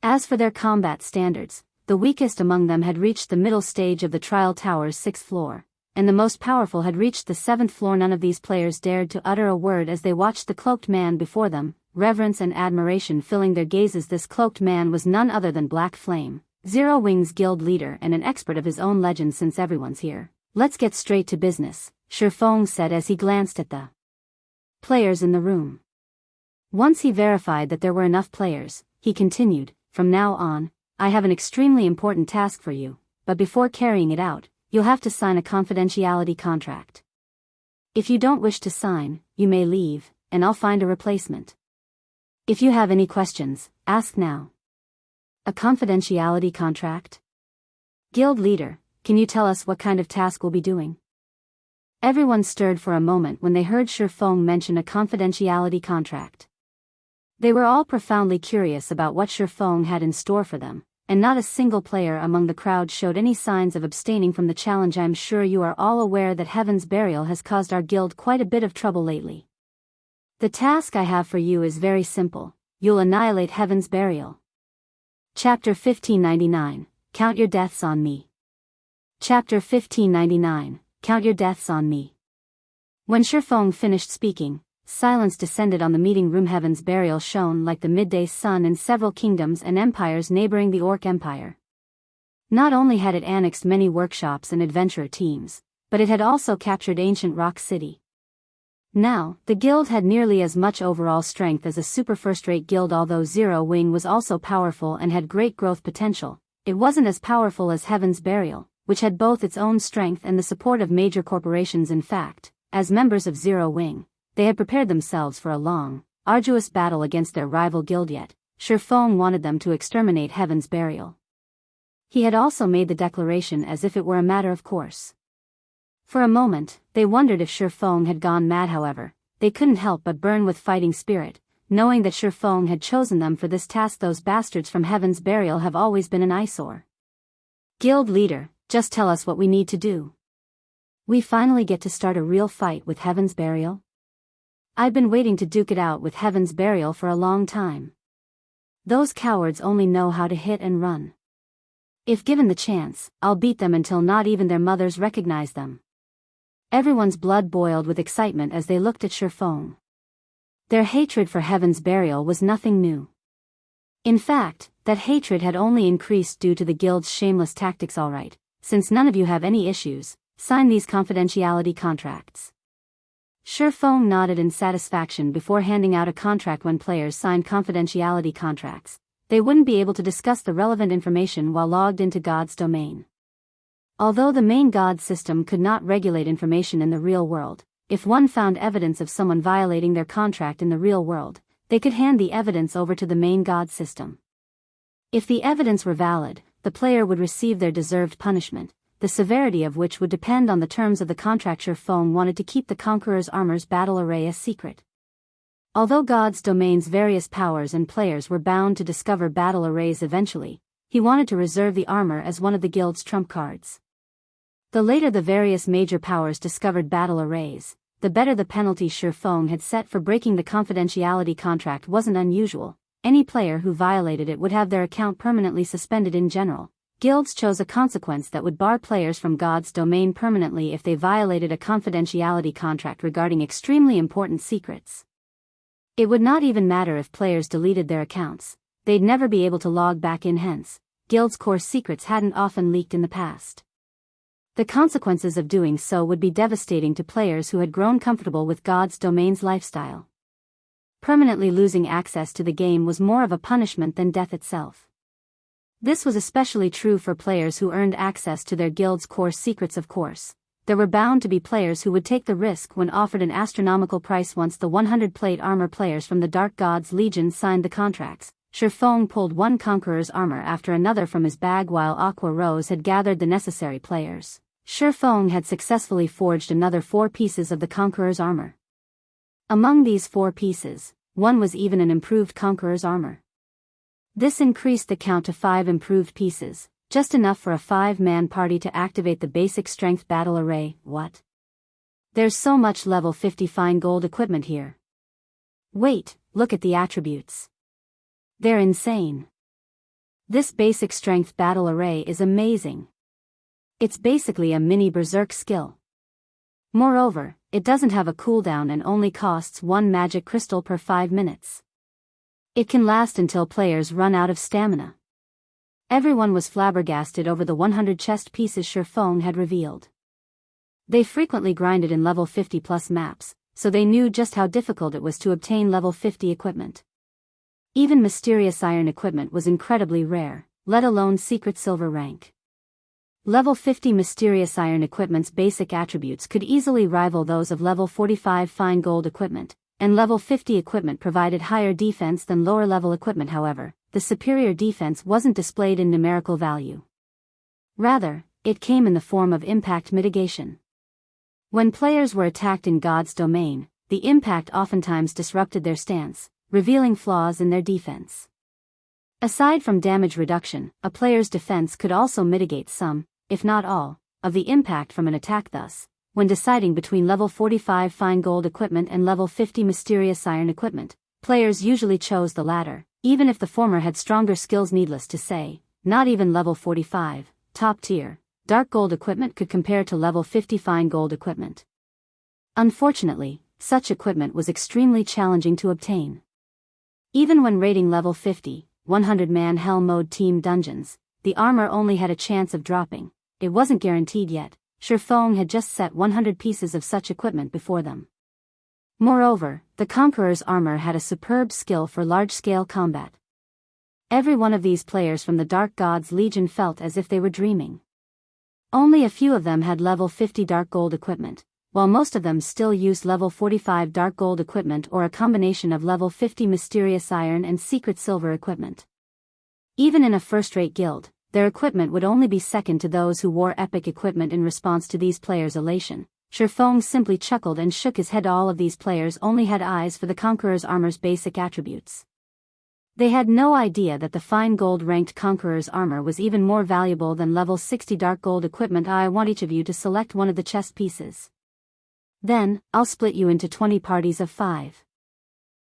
S1: As for their combat standards, the weakest among them had reached the middle stage of the Trial Tower's 6th floor, and the most powerful had reached the 7th floor. None of these players dared to utter a word as they watched the cloaked man before them, reverence and admiration filling their gazes. This cloaked man was none other than Black Flame, Zero Wing's guild leader and an expert of his own legend. Since everyone's here, let's get straight to business, Feng said as he glanced at the players in the room. Once he verified that there were enough players, he continued, from now on, I have an extremely important task for you, but before carrying it out, you'll have to sign a confidentiality contract. If you don't wish to sign, you may leave, and I'll find a replacement. If you have any questions, ask now. A confidentiality contract? Guild leader, can you tell us what kind of task we'll be doing? Everyone stirred for a moment when they heard Feng mention a confidentiality contract. They were all profoundly curious about what Feng had in store for them, and not a single player among the crowd showed any signs of abstaining from the challenge. I'm sure you are all aware that Heaven's Burial has caused our guild quite a bit of trouble lately. The task I have for you is very simple. You'll annihilate Heaven's Burial. Chapter 1599, Count Your Deaths on Me. Chapter 1599, Count Your Deaths on Me. When Feng finished speaking, silence descended on the meeting room. Heaven's Burial shone like the midday sun in several kingdoms and empires neighboring the Orc Empire. Not only had it annexed many workshops and adventurer teams, but it had also captured ancient Rock City. Now, the guild had nearly as much overall strength as a super first-rate guild. Although Zero Wing was also powerful and had great growth potential, it wasn't as powerful as Heaven's Burial, which had both its own strength and the support of major corporations. In fact, as members of Zero Wing, they had prepared themselves for a long, arduous battle against their rival guild. Yet, Feng wanted them to exterminate Heaven's Burial. He had also made the declaration as if it were a matter of course. For a moment, they wondered if Feng had gone mad. However, they couldn't help but burn with fighting spirit, knowing that Feng had chosen them for this task. Those bastards from Heaven's Burial have always been an eyesore. Guild leader, just tell us what we need to do. We finally get to start a real fight with Heaven's Burial? I've been waiting to duke it out with Heaven's Burial for a long time. Those cowards only know how to hit and run. If given the chance, I'll beat them until not even their mothers recognize them. Everyone's blood boiled with excitement as they looked at Feng. Their hatred for Heaven's Burial was nothing new. In fact, that hatred had only increased due to the guild's shameless tactics. All right, since none of you have any issues, sign these confidentiality contracts. Feng nodded in satisfaction before handing out a contract. When players signed confidentiality contracts, they wouldn't be able to discuss the relevant information while logged into God's domain. Although the main God system could not regulate information in the real world, if one found evidence of someone violating their contract in the real world, they could hand the evidence over to the main God system. If the evidence were valid, the player would receive their deserved punishment, the severity of which would depend on the terms of the contract. Feng wanted to keep the Conqueror's armor's battle array a secret. Although God's domain's various powers and players were bound to discover battle arrays eventually, he wanted to reserve the armor as one of the guild's trump cards. The later the various major powers discovered battle arrays, the better the penalty Feng had set for breaking the confidentiality contract wasn't unusual. Any player who violated it would have their account permanently suspended. In general, guilds chose a consequence that would bar players from God's domain permanently if they violated a confidentiality contract regarding extremely important secrets. It would not even matter if players deleted their accounts, they'd never be able to log back in. Hence, guilds' core secrets hadn't often leaked in the past. The consequences of doing so would be devastating to players who had grown comfortable with God's domain's lifestyle. Permanently losing access to the game was more of a punishment than death itself. This was especially true for players who earned access to their guild's core secrets. Of course, there were bound to be players who would take the risk when offered an astronomical price. Once the 100 plate armor players from the Dark Gods Legion signed the contracts, Feng pulled one Conqueror's armor after another from his bag while Aqua Rose had gathered the necessary players. Feng had successfully forged another 4 pieces of the Conqueror's armor. Among these 4 pieces, one was even an improved Conqueror's armor. This increased the count to 5 improved pieces, just enough for a 5-man party to activate the basic strength battle array. What? There's so much level 50 fine gold equipment here. Wait, look at the attributes. They're insane. This basic strength battle array is amazing. It's basically a mini berserk skill. Moreover, it doesn't have a cooldown and only costs 1 magic crystal per 5 minutes. It can last until players run out of stamina. Everyone was flabbergasted over the 100 chest pieces Feng had revealed. They frequently grinded in level 50 plus maps, so they knew just how difficult it was to obtain level 50 equipment. Even mysterious iron equipment was incredibly rare, let alone secret silver rank. Level 50 mysterious iron equipment's basic attributes could easily rival those of level 45 fine gold equipment, and level 50 equipment provided higher defense than lower level equipment. However, the superior defense wasn't displayed in numerical value. Rather, it came in the form of impact mitigation. When players were attacked in God's domain, the impact oftentimes disrupted their stance, revealing flaws in their defense. Aside from damage reduction, a player's defense could also mitigate some, if not all, of the impact from an attack. Thus, when deciding between level 45 fine gold equipment and level 50 mysterious iron equipment, players usually chose the latter, even if the former had stronger skills. Needless to say, not even level 45, top tier, dark gold equipment could compare to level 50 fine gold equipment. Unfortunately, such equipment was extremely challenging to obtain. Even when raiding level 50, 100-man hell mode team dungeons, the armor only had a chance of dropping. It wasn't guaranteed yet. Feng had just set 100 pieces of such equipment before them. Moreover, the Conqueror's armor had a superb skill for large-scale combat. Every one of these players from the Dark Gods Legion felt as if they were dreaming. Only a few of them had level 50 dark gold equipment, while most of them still used level 45 dark gold equipment or a combination of level 50 mysterious iron and secret silver equipment. Even in a first-rate guild, their equipment would only be second to those who wore epic equipment. In response to these players' elation, Feng simply chuckled and shook his head. All of these players only had eyes for the Conqueror's armor's basic attributes. They had no idea that the fine gold-ranked Conqueror's armor was even more valuable than level 60 dark gold equipment. I want each of you to select one of the chest pieces. Then, I'll split you into 20 parties of 5.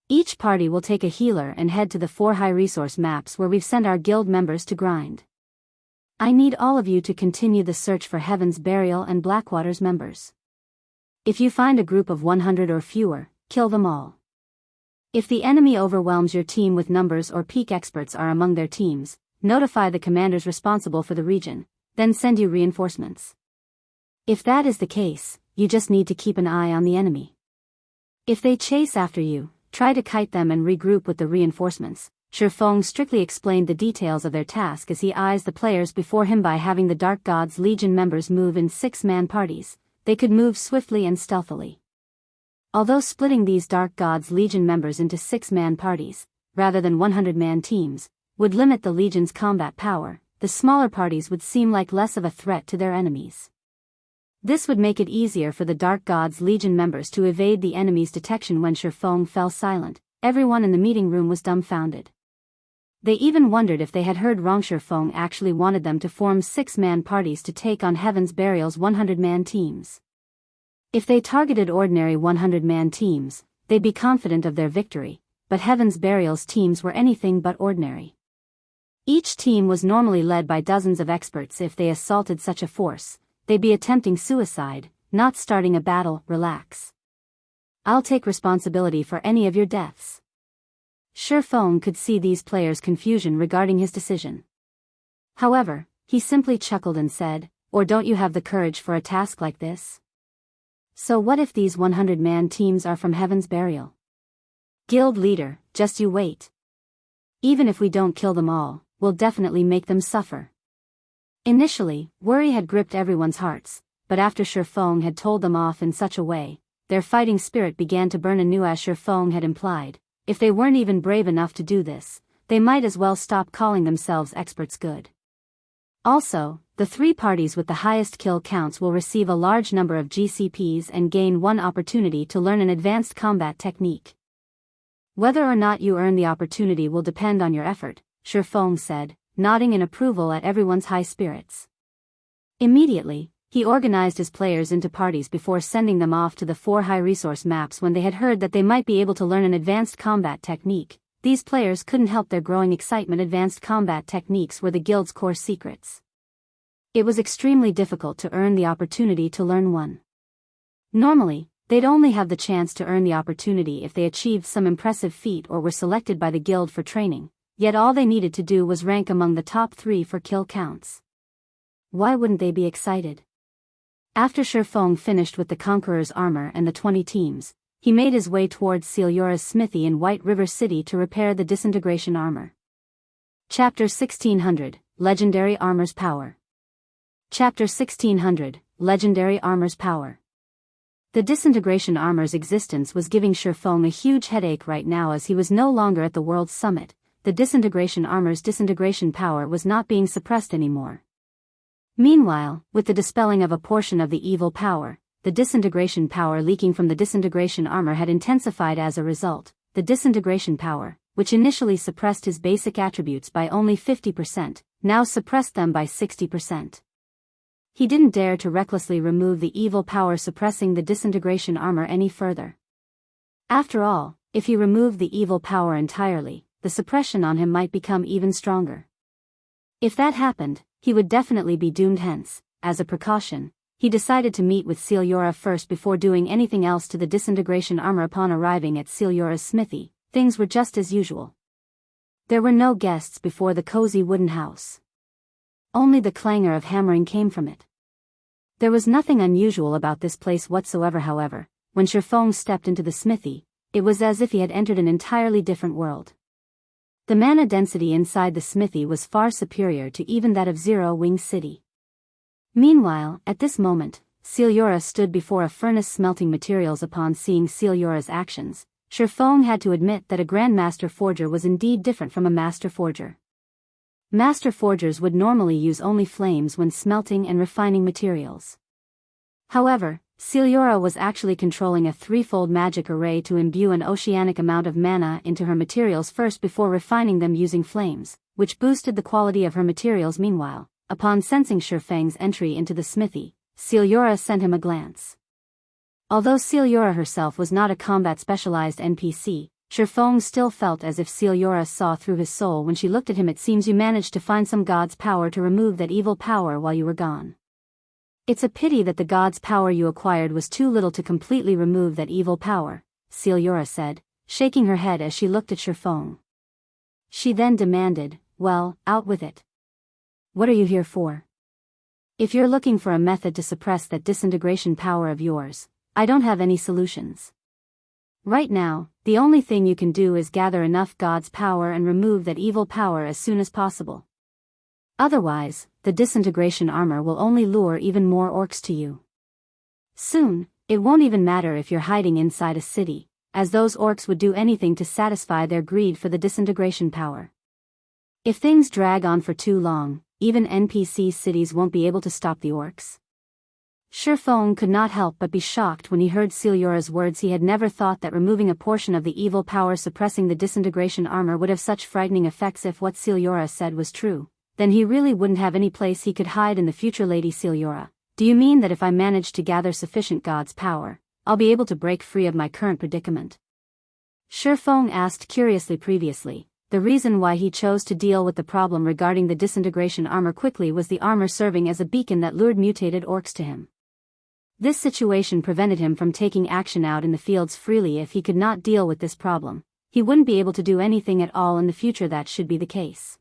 S1: Each party will take a healer and head to the 4 high-resource maps where we've sent our guild members to grind. I need all of you to continue the search for Heaven's Burial and Blackwater's members. If you find a group of 100 or fewer, kill them all. If the enemy overwhelms your team with numbers or peak experts are among their teams, notify the commanders responsible for the region, then send you reinforcements. If that is the case, you just need to keep an eye on the enemy. If they chase after you, try to kite them and regroup with the reinforcements. Feng strictly explained the details of their task as he eyes the players before him. By having the Dark Gods Legion members move in 6-man parties, they could move swiftly and stealthily. Although splitting these Dark Gods Legion members into 6-man parties, rather than 100-man teams, would limit the Legion's combat power, the smaller parties would seem like less of a threat to their enemies. This would make it easier for the Dark Gods Legion members to evade the enemy's detection. When Feng fell silent, everyone in the meeting room was dumbfounded. They even wondered if they had heard wrong. Feng actually wanted them to form 6-man parties to take on Heaven's Burial's 100-man teams. If they targeted ordinary 100-man teams, they'd be confident of their victory, but Heaven's Burial's teams were anything but ordinary. Each team was normally led by dozens of experts. If they assaulted such a force, they'd be attempting suicide, not starting a battle. Relax. I'll take responsibility for any of your deaths. Feng could see these players' confusion regarding his decision. However, he simply chuckled and said, "Or don't you have the courage for a task like this? So what if these 100-man teams are from Heaven's Burial? Guild leader, just you wait. Even if we don't kill them all, we'll definitely make them suffer." Initially, worry had gripped everyone's hearts, but after Feng had told them off in such a way, their fighting spirit began to burn anew. As Feng had implied, if they weren't even brave enough to do this, they might as well stop calling themselves experts. Good. Also, the 3 parties with the highest kill counts will receive a large number of GCPs and gain 1 opportunity to learn an advanced combat technique. Whether or not you earn the opportunity will depend on your effort, Feng said, nodding in approval at everyone's high spirits. Immediately, he organized his players into parties before sending them off to the 4 high-resource maps when they had heard that they might be able to learn an advanced combat technique. These players couldn't help their growing excitement. Advanced combat techniques were the guild's core secrets. It was extremely difficult to earn the opportunity to learn one. Normally, they'd only have the chance to earn the opportunity if they achieved some impressive feat or were selected by the guild for training, yet all they needed to do was rank among the top 3 for kill counts. Why wouldn't they be excited? After Feng finished with the Conqueror's armor and the 20 teams, he made his way towards Ciliora's smithy in White River City to repair the Disintegration armor. Chapter 1600, Legendary Armor's Power. Chapter 1600, Legendary Armor's Power. The Disintegration armor's existence was giving Feng a huge headache right now as he was no longer at the World's Summit. The Disintegration armor's disintegration power was not being suppressed anymore. Meanwhile, with the dispelling of a portion of the evil power, the disintegration power leaking from the disintegration armor had intensified. As a result, the disintegration power, which initially suppressed his basic attributes by only 50%, now suppressed them by 60%. He didn't dare to recklessly remove the evil power suppressing the disintegration armor any further. After all, if he removed the evil power entirely, the suppression on him might become even stronger. If that happened, he would definitely be doomed. Hence, as a precaution, he decided to meet with Ciliora first before doing anything else to the disintegration armor. Upon arriving at Ciliora's smithy, things were just as usual. There were no guests before the cozy wooden house. Only the clangor of hammering came from it. There was nothing unusual about this place whatsoever. However, when Feng stepped into the smithy, it was as if he had entered an entirely different world. The mana density inside the smithy was far superior to even that of Zero Wing City. Meanwhile, at this moment, Ciliora stood before a furnace smelting materials. Upon seeing Ciliora's actions, Feng had to admit that a Grandmaster Forger was indeed different from a Master Forger. Master Forgers would normally use only flames when smelting and refining materials. However, Ciliora was actually controlling a threefold magic array to imbue an oceanic amount of mana into her materials first before refining them using flames, which boosted the quality of her materials. Meanwhile, upon sensing Feng's entry into the smithy, Ciliora sent him a glance. Although Ciliora herself was not a combat-specialized NPC, Feng still felt as if Ciliora saw through his soul when she looked at him. It seems you managed to find some god's power to remove that evil power while you were gone. It's a pity that the god's power you acquired was too little to completely remove that evil power, Ciliora said, shaking her head as she looked at Feng. She then demanded, well, out with it. What are you here for? If you're looking for a method to suppress that disintegration power of yours, I don't have any solutions. Right now, the only thing you can do is gather enough god's power and remove that evil power as soon as possible. Otherwise, the disintegration armor will only lure even more orcs to you. Soon, it won't even matter if you're hiding inside a city, as those orcs would do anything to satisfy their greed for the disintegration power. If things drag on for too long, even NPC cities won't be able to stop the orcs. Feng could not help but be shocked when he heard Ciliora's words. He had never thought that removing a portion of the evil power suppressing the disintegration armor would have such frightening effects. If what Ciliora said was true, then he really wouldn't have any place he could hide in the future. Lady Ciliora, do you mean that if I manage to gather sufficient god's power, I'll be able to break free of my current predicament? Feng asked curiously. Previously, the reason why he chose to deal with the problem regarding the disintegration armor quickly was the armor serving as a beacon that lured mutated orcs to him. This situation prevented him from taking action out in the fields freely. If he could not deal with this problem, he wouldn't be able to do anything at all in the future. That should be the case.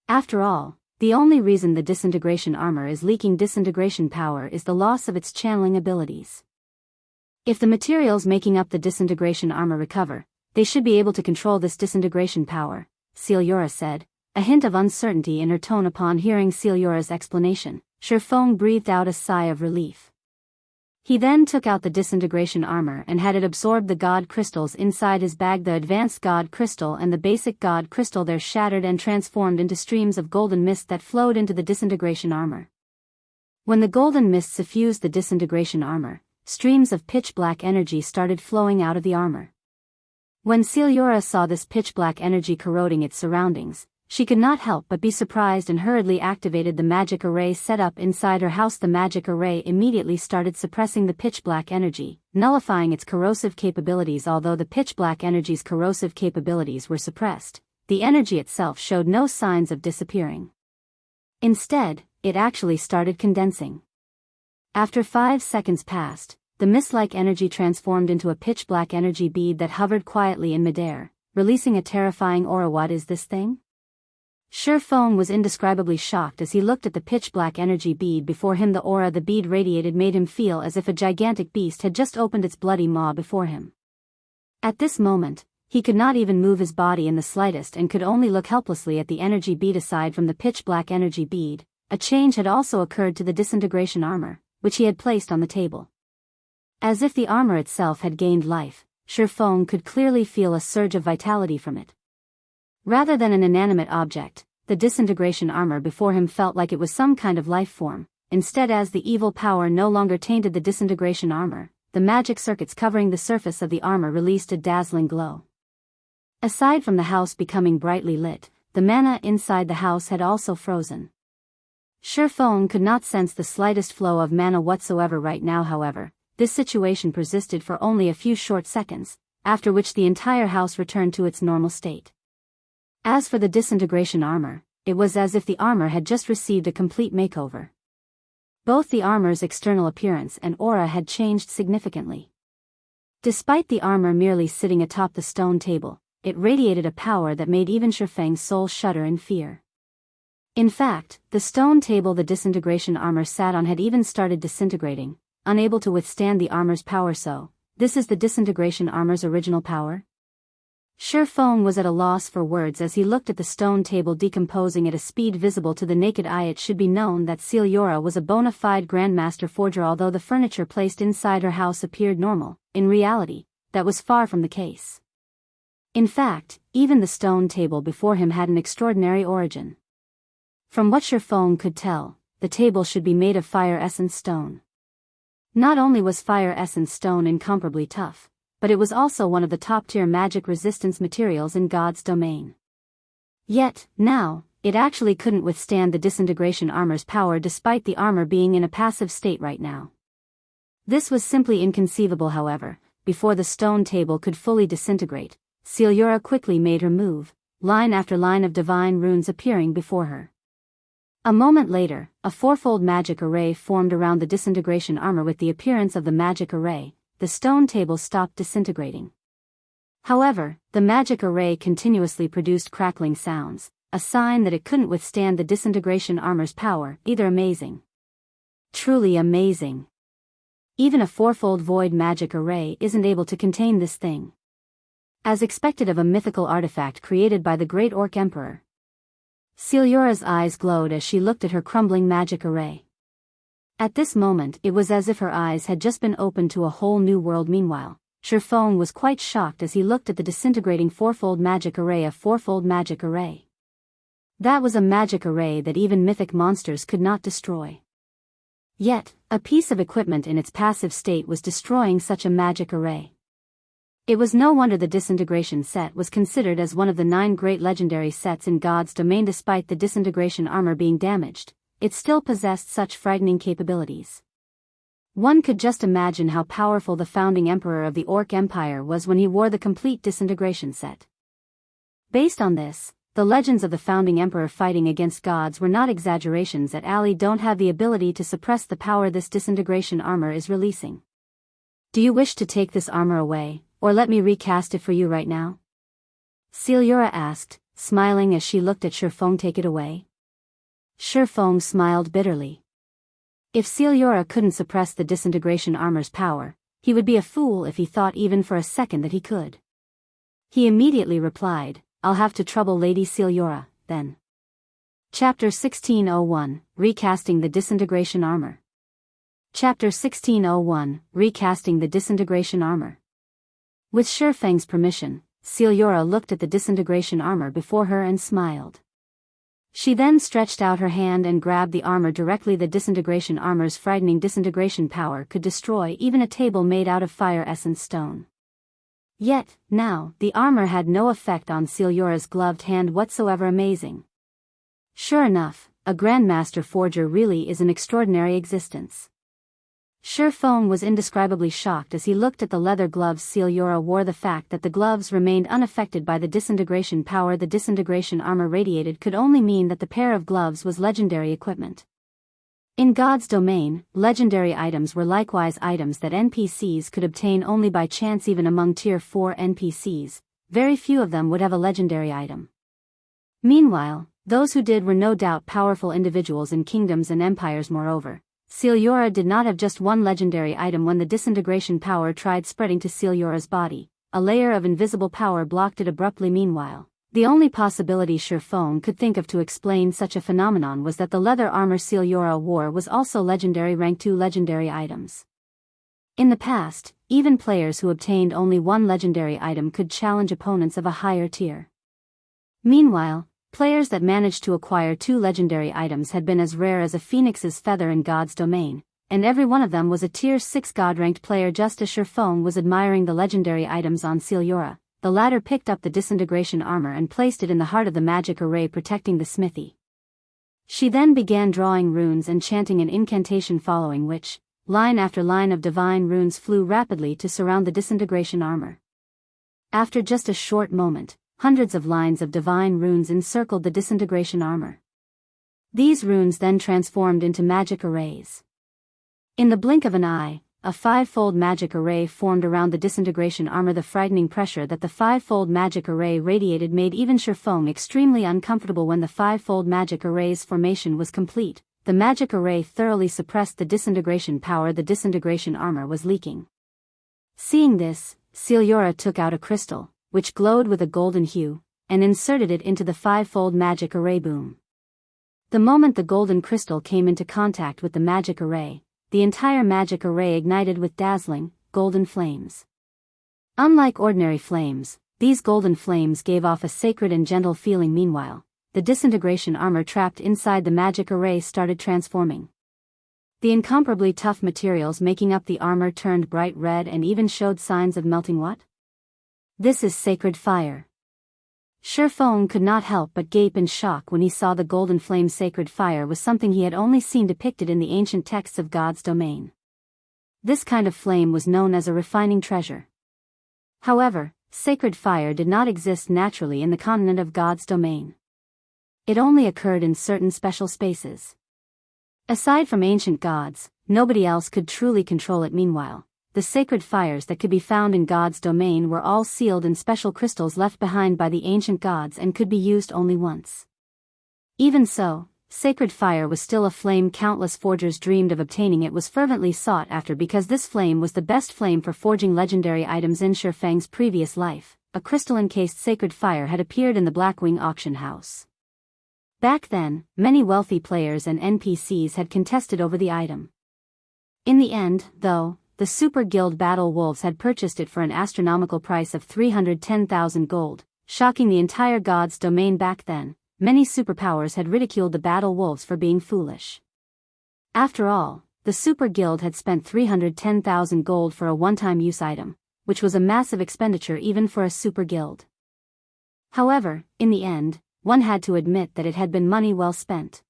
S1: After all, the only reason the disintegration armor is leaking disintegration power is the loss of its channeling abilities. If the materials making up the disintegration armor recover, they should be able to control this disintegration power, Ciliora said, a hint of uncertainty in her tone. Upon hearing Ciliora's explanation, Feng breathed out a sigh of relief. He then took out the disintegration armor and had it absorb the god crystals inside his bag. The advanced god crystal and the basic god crystal there shattered and transformed into streams of golden mist that flowed into the disintegration armor. When the golden mist suffused the disintegration armor, streams of pitch-black energy started flowing out of the armor. When Celiora saw this pitch-black energy corroding its surroundings, she could not help but be surprised and hurriedly activated the magic array set up inside her house. The magic array immediately started suppressing the pitch-black energy, nullifying its corrosive capabilities. Although the pitch-black energy's corrosive capabilities were suppressed, the energy itself showed no signs of disappearing. Instead, it actually started condensing. After 5 seconds passed, the mist-like energy transformed into a pitch-black energy bead that hovered quietly in midair, releasing a terrifying aura. What is this thing? Feng was indescribably shocked as he looked at the pitch-black energy bead before him. The aura the bead radiated made him feel as if a gigantic beast had just opened its bloody maw before him. At this moment, he could not even move his body in the slightest and could only look helplessly at the energy bead. Aside from the pitch-black energy bead, a change had also occurred to the disintegration armor, which he had placed on the table. As if the armor itself had gained life, Feng could clearly feel a surge of vitality from it. Rather than an inanimate object, the disintegration armor before him felt like it was some kind of life form. Instead, as the evil power no longer tainted the disintegration armor, the magic circuits covering the surface of the armor released a dazzling glow. Aside from the house becoming brightly lit, the mana inside the house had also frozen. Feng could not sense the slightest flow of mana whatsoever right now. However, this situation persisted for only a few short seconds, after which the entire house returned to its normal state. As for the disintegration armor, it was as if the armor had just received a complete makeover. Both the armor's external appearance and aura had changed significantly. Despite the armor merely sitting atop the stone table, it radiated a power that made even Feng's soul shudder in fear. In fact, the stone table the disintegration armor sat on had even started disintegrating, unable to withstand the armor's power. So, this is the disintegration armor's original power? Feng was at a loss for words as he looked at the stone table decomposing at a speed visible to the naked eye. It should be known that Celiora was a bona fide grandmaster forger. Although the furniture placed inside her house appeared normal, in reality, that was far from the case. In fact, even the stone table before him had an extraordinary origin. From what Feng could tell, the table should be made of fire essence stone. Not only was fire essence stone incomparably tough, but it was also one of the top-tier magic resistance materials in God's domain. Yet, now, it actually couldn't withstand the disintegration armor's power despite the armor being in a passive state right now. This was simply inconceivable. However, before the stone table could fully disintegrate, Celiora quickly made her move, line after line of divine runes appearing before her. A moment later, a fourfold magic array formed around the disintegration armor. With the appearance of the magic array, the stone table stopped disintegrating. However, the magic array continuously produced crackling sounds, a sign that it couldn't withstand the disintegration armor's power. Either amazing. Truly amazing. Even a fourfold void magic array isn't able to contain this thing. As expected of a mythical artifact created by the great Orc Emperor. Celiora's eyes glowed as she looked at her crumbling magic array. At this moment it was as if her eyes had just been opened to a whole new world. Meanwhile, Feng was quite shocked as he looked at the disintegrating fourfold magic array. A fourfold magic array. That was a magic array that even mythic monsters could not destroy. Yet, a piece of equipment in its passive state was destroying such a magic array. It was no wonder the disintegration set was considered as one of the 9 great legendary sets in God's domain. Despite the disintegration armor being damaged, it still possessed such frightening capabilities. One could just imagine how powerful the founding emperor of the Orc Empire was when he wore the complete disintegration set. Based on this, the legends of the founding emperor fighting against gods were not exaggerations. That Ali don't have the ability to suppress the power this disintegration armor is releasing. Do you wish to take this armor away, or let me recast it for you right now? Celiora asked, smiling as she looked at Feng. Take it away? Feng smiled bitterly. If Celiora couldn't suppress the disintegration armor's power, he would be a fool if he thought even for a second that he could. He immediately replied, I'll have to trouble Lady Celiora, then. Chapter 1601, Recasting the Disintegration Armor. Chapter 1601, Recasting the Disintegration Armor. With Feng's permission, Celiora looked at the disintegration armor before her and smiled. She then stretched out her hand and grabbed the armor directly. The disintegration armor's frightening disintegration power could destroy even a table made out of fire essence stone. Yet, now, the armor had no effect on Celiora's gloved hand whatsoever. Amazing. Sure enough, a Grandmaster Forger really is an extraordinary existence. Feng was indescribably shocked as he looked at the leather gloves Celiora wore. The fact that the gloves remained unaffected by the disintegration power the disintegration armor radiated could only mean that the pair of gloves was legendary equipment. In God's domain, legendary items were likewise items that NPCs could obtain only by chance. Even among Tier 4 NPCs, very few of them would have a legendary item. Meanwhile, those who did were no doubt powerful individuals in kingdoms and empires. Moreover, Celiora did not have just one legendary item. When the disintegration power tried spreading to Celiora's body, a layer of invisible power blocked it abruptly. Meanwhile, the only possibility Feng could think of to explain such a phenomenon was that the leather armor Celiora wore was also legendary rank 2 legendary items. In the past, even players who obtained only one legendary item could challenge opponents of a higher tier. Meanwhile, players that managed to acquire 2 legendary items had been as rare as a phoenix's feather in God's domain, and every one of them was a Tier 6 God-ranked player. Just as Feng was admiring the legendary items on Celiora, the latter picked up the disintegration armor and placed it in the heart of the magic array protecting the smithy. She then began drawing runes and chanting an incantation, following which, line after line of divine runes flew rapidly to surround the disintegration armor. After just a short moment, hundreds of lines of divine runes encircled the disintegration armor. These runes then transformed into magic arrays. In the blink of an eye, a 5-fold magic array formed around the disintegration armor. The frightening pressure that the 5-fold magic array radiated made even Feng extremely uncomfortable. When the 5-fold magic array's formation was complete, the magic array thoroughly suppressed the disintegration power the disintegration armor was leaking. Seeing this, Celiora took out a crystal, which glowed with a golden hue, and inserted it into the 5-fold magic array. Boom. The moment the golden crystal came into contact with the magic array, the entire magic array ignited with dazzling, golden flames. Unlike ordinary flames, these golden flames gave off a sacred and gentle feeling. Meanwhile, the disintegration armor trapped inside the magic array started transforming. The incomparably tough materials making up the armor turned bright red and even showed signs of melting. What? This is sacred fire. Feng could not help but gape in shock when he saw the golden flame. Sacred fire was something he had only seen depicted in the ancient texts of God's domain. This kind of flame was known as a refining treasure. However, sacred fire did not exist naturally in the continent of God's domain. It only occurred in certain special spaces. Aside from ancient gods, nobody else could truly control it. Meanwhile, the sacred fires that could be found in God's domain were all sealed in special crystals left behind by the ancient gods and could be used only once. Even so, sacred fire was still a flame countless forgers dreamed of obtaining. It was fervently sought after because this flame was the best flame for forging legendary items. In Feng's previous life, a crystal-encased sacred fire had appeared in the Blackwing auction house. Back then, many wealthy players and NPCs had contested over the item. In the end, though, the Super Guild Battle Wolves had purchased it for an astronomical price of 310,000 gold, shocking the entire God's domain. Back then, many superpowers had ridiculed the Battle Wolves for being foolish. After all, the Super Guild had spent 310,000 gold for a one-time use item, which was a massive expenditure even for a Super Guild. However, in the end, one had to admit that it had been money well spent.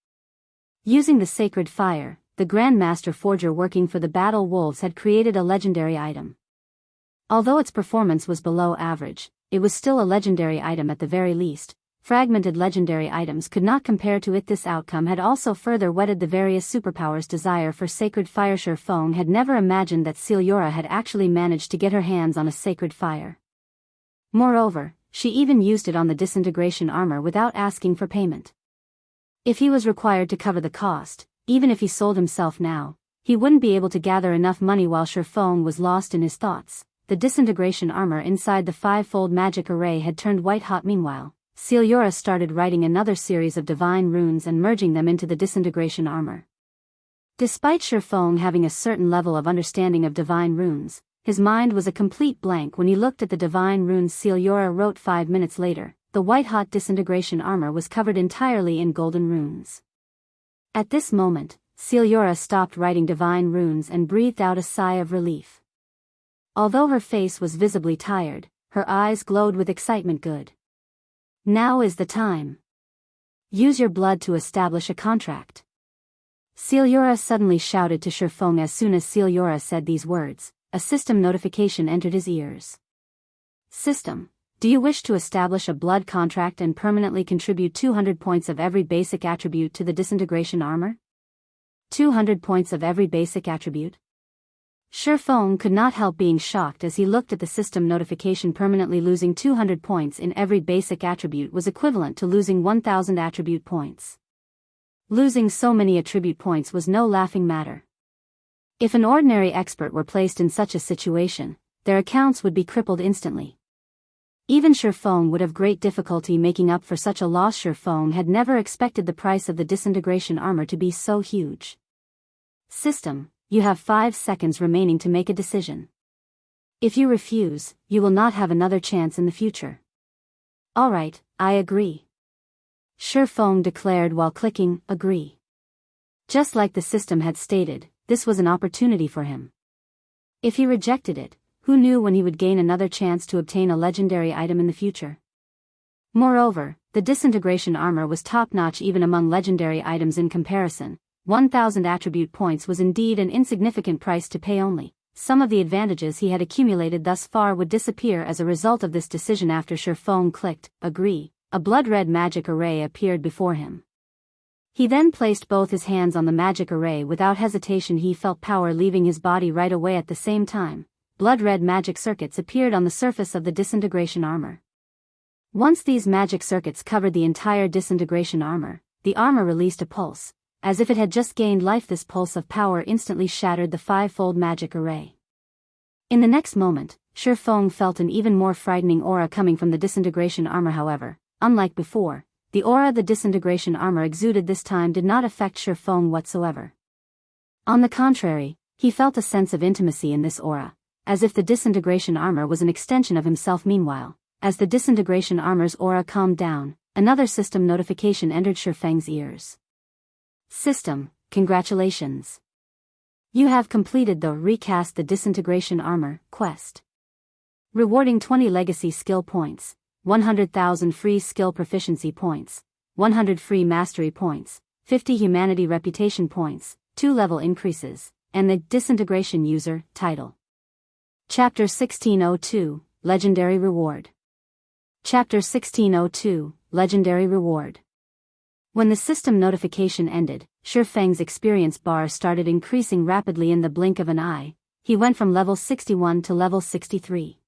S1: Using the sacred fire, the Grandmaster Forger working for the Battle Wolves had created a legendary item. Although its performance was below average, it was still a legendary item at the very least. Fragmented legendary items could not compare to it. This outcome had also further whetted the various superpowers' desire for sacred fire. Feng had never imagined that Celiora had actually managed to get her hands on a sacred fire. Moreover, she even used it on the disintegration armor without asking for payment. If he was required to cover the cost, even if he sold himself now, he wouldn't be able to gather enough money. While Feng was lost in his thoughts, the disintegration armor inside the 5-fold magic array had turned white-hot. Meanwhile, Celiora started writing another series of divine runes and merging them into the disintegration armor. Despite Feng having a certain level of understanding of divine runes, his mind was a complete blank when he looked at the divine runes Celiora wrote 5 minutes later. The white-hot disintegration armor was covered entirely in golden runes. At this moment, Celiora stopped writing divine runes and breathed out a sigh of relief. Although her face was visibly tired, her eyes glowed with excitement. Good. Now is the time. Use your blood to establish a contract. Celiora suddenly shouted to Feng. As soon as Celiora said these words, a system notification entered his ears. System, do you wish to establish a blood contract and permanently contribute 200 points of every basic attribute to the disintegration armor? 200 points of every basic attribute? Feng could not help being shocked as he looked at the system notification. Permanently losing 200 points in every basic attribute was equivalent to losing 1,000 attribute points. Losing so many attribute points was no laughing matter. If an ordinary expert were placed in such a situation, their accounts would be crippled instantly. Even Feng would have great difficulty making up for such a loss. Feng had never expected the price of the disintegration armor to be so huge. System, you have 5 seconds remaining to make a decision. If you refuse, you will not have another chance in the future. Alright, I agree. Feng declared while clicking agree. Just like the system had stated, this was an opportunity for him. If he rejected it, who knew when he would gain another chance to obtain a legendary item in the future? Moreover, the disintegration armor was top-notch even among legendary items in comparison. 1,000 attribute points was indeed an insignificant price to pay. Only some of the advantages he had accumulated thus far would disappear as a result of this decision. After Feng clicked agree, a blood-red magic array appeared before him. He then placed both his hands on the magic array. Without hesitation he felt power leaving his body right away. At the same time, blood-red magic circuits appeared on the surface of the disintegration armor. Once these magic circuits covered the entire disintegration armor, the armor released a pulse, as if it had just gained life. This pulse of power instantly shattered the 5-fold magic array. In the next moment, Feng felt an even more frightening aura coming from the disintegration armor. However, unlike before, the aura the disintegration armor exuded this time did not affect Feng whatsoever. On the contrary, he felt a sense of intimacy in this aura, as if the disintegration armor was an extension of himself. Meanwhile, as the disintegration armor's aura calmed down, another system notification entered Feng's ears. System, congratulations. You have completed the Recast the Disintegration Armor quest. Rewarding 20 legacy skill points, 100,000 free skill proficiency points, 100 free mastery points, 50 humanity reputation points, 2 level increases, and the Disintegration User title. Chapter 1602, Legendary Reward. Chapter 1602, Legendary Reward. When the system notification ended, Feng's experience bar started increasing rapidly. In the blink of an eye, he went from level 61 to level 63.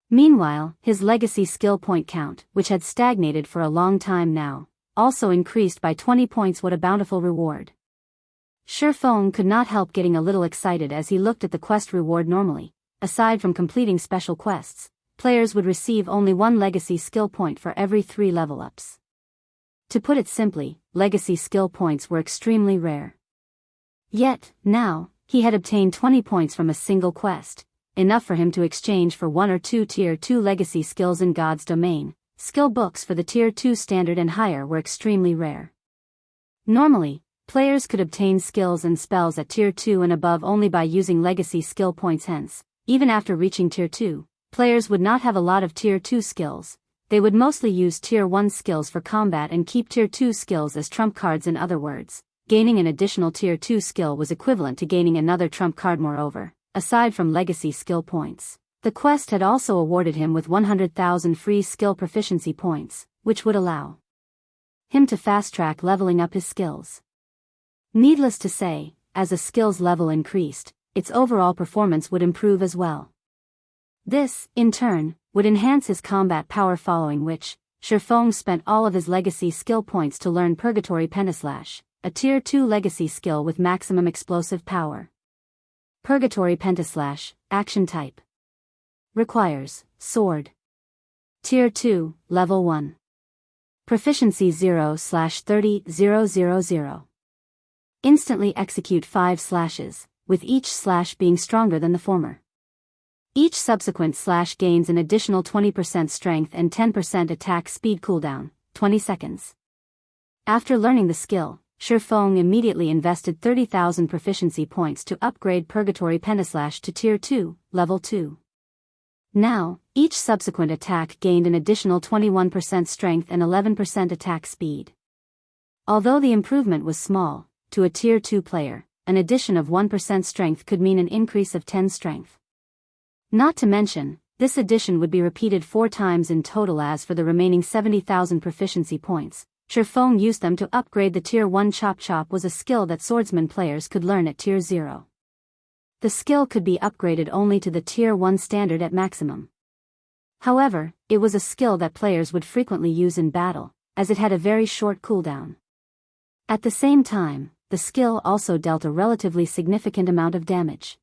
S1: Meanwhile, his legacy skill point count, which had stagnated for a long time now, also increased by 20 points. What a bountiful reward. Feng could not help getting a little excited as he looked at the quest reward. Normally, aside from completing special quests, players would receive only 1 legacy skill point for every 3 level ups. To put it simply, legacy skill points were extremely rare. Yet, now, he had obtained 20 points from a single quest, enough for him to exchange for 1 or 2 Tier 2 legacy skills in God's domain. Skill books for the Tier 2 standard and higher were extremely rare. Normally, players could obtain skills and spells at Tier 2 and above only by using legacy skill points. Hence, even after reaching Tier 2, players would not have a lot of Tier 2 skills. They would mostly use Tier 1 skills for combat and keep Tier 2 skills as trump cards. In other words, gaining an additional Tier 2 skill was equivalent to gaining another trump card. Moreover, aside from legacy skill points, the quest had also awarded him with 100,000 free skill proficiency points, which would allow him to fast-track leveling up his skills. Needless to say, as a skills level increased, its overall performance would improve as well. This, in turn, would enhance his combat power, following which, Feng spent all of his legacy skill points to learn Purgatory Pentaslash, a Tier 2 legacy skill with maximum explosive power. Purgatory Pentaslash, action type. Requires, sword. Tier 2, level 1. Proficiency 0/30,000. Instantly execute 5 slashes, with each slash being stronger than the former. Each subsequent slash gains an additional 20% strength and 10% attack speed cooldown, 20 seconds. After learning the skill, Feng immediately invested 30,000 proficiency points to upgrade Purgatory Pentaslash to Tier 2, Level 2. Now, each subsequent attack gained an additional 21% strength and 11% attack speed. Although the improvement was small, to a Tier 2 player, an addition of 1% strength could mean an increase of 10 strength. Not to mention, this addition would be repeated 4 times in total. As for the remaining 70,000 proficiency points, Feng used them to upgrade the Tier 1 Chop. Chop was a skill that swordsman players could learn at Tier 0. The skill could be upgraded only to the Tier 1 standard at maximum. However, it was a skill that players would frequently use in battle, as it had a very short cooldown. At the same time, the skill also dealt a relatively significant amount of damage.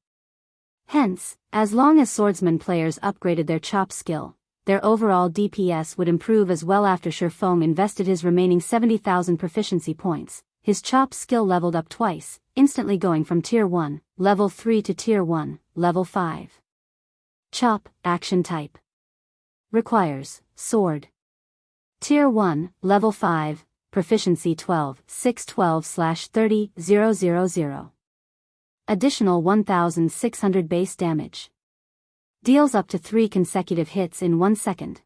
S1: Hence, as long as swordsman players upgraded their chop skill, their overall DPS would improve as well. After Feng invested his remaining 70,000 proficiency points, his chop skill leveled up twice, instantly going from Tier 1, Level 3 to Tier 1, Level 5. Chop, action type. Requires, sword. Tier 1, Level 5, proficiency 12, 612/30,000. Additional 1,600 base damage. Deals up to 3 consecutive hits in 1 second.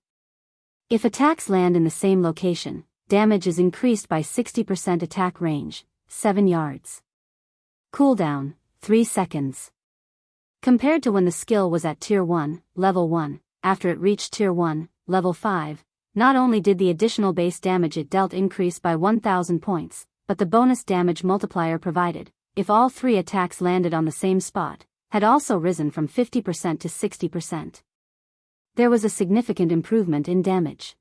S1: If attacks land in the same location, damage is increased by 60%. Attack range, 7 yards. Cooldown, 3 seconds. Compared to when the skill was at Tier 1, Level 1, after it reached Tier 1, Level 5, not only did the additional base damage it dealt increase by 1,000 points, but the bonus damage multiplier provided, if all 3 attacks landed on the same spot, had also risen from 50% to 60%. There was a significant improvement in damage.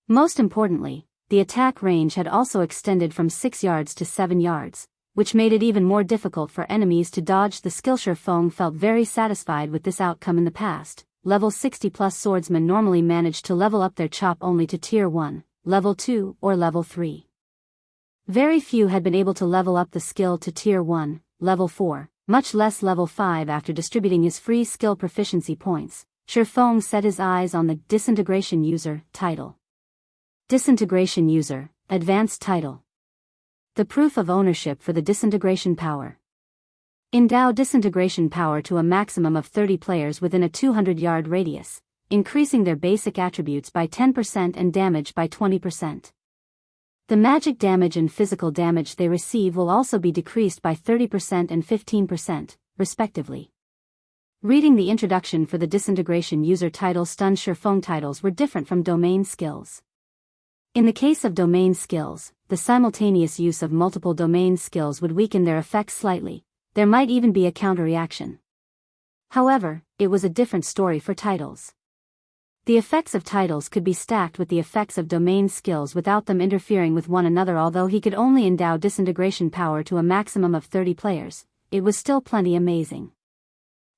S1: Most importantly, the attack range had also extended from 6 yards to 7 yards, which made it even more difficult for enemies to dodge the skill. Feng felt very satisfied with this outcome. In the past, level 60+ swordsmen normally managed to level up their chop only to Tier 1, Level 2, or Level 3. Very few had been able to level up the skill to Tier 1, Level 4, much less Level 5. After distributing his free skill proficiency points, Feng set his eyes on the Disintegration User title. Disintegration User, Advanced Title. The proof of ownership for the Disintegration power. Endow Disintegration power to a maximum of 30 players within a 200-yard radius, increasing their basic attributes by 10% and damage by 20%. The magic damage and physical damage they receive will also be decreased by 30% and 15%, respectively. Reading the introduction for the Disintegration User title stunned Feng. Titles were different from domain skills. In the case of domain skills, the simultaneous use of multiple domain skills would weaken their effects slightly. There might even be a counter-reaction. However, it was a different story for titles. The effects of titles could be stacked with the effects of domain skills without them interfering with one another. Although he could only endow Disintegration power to a maximum of 30 players, it was still plenty amazing.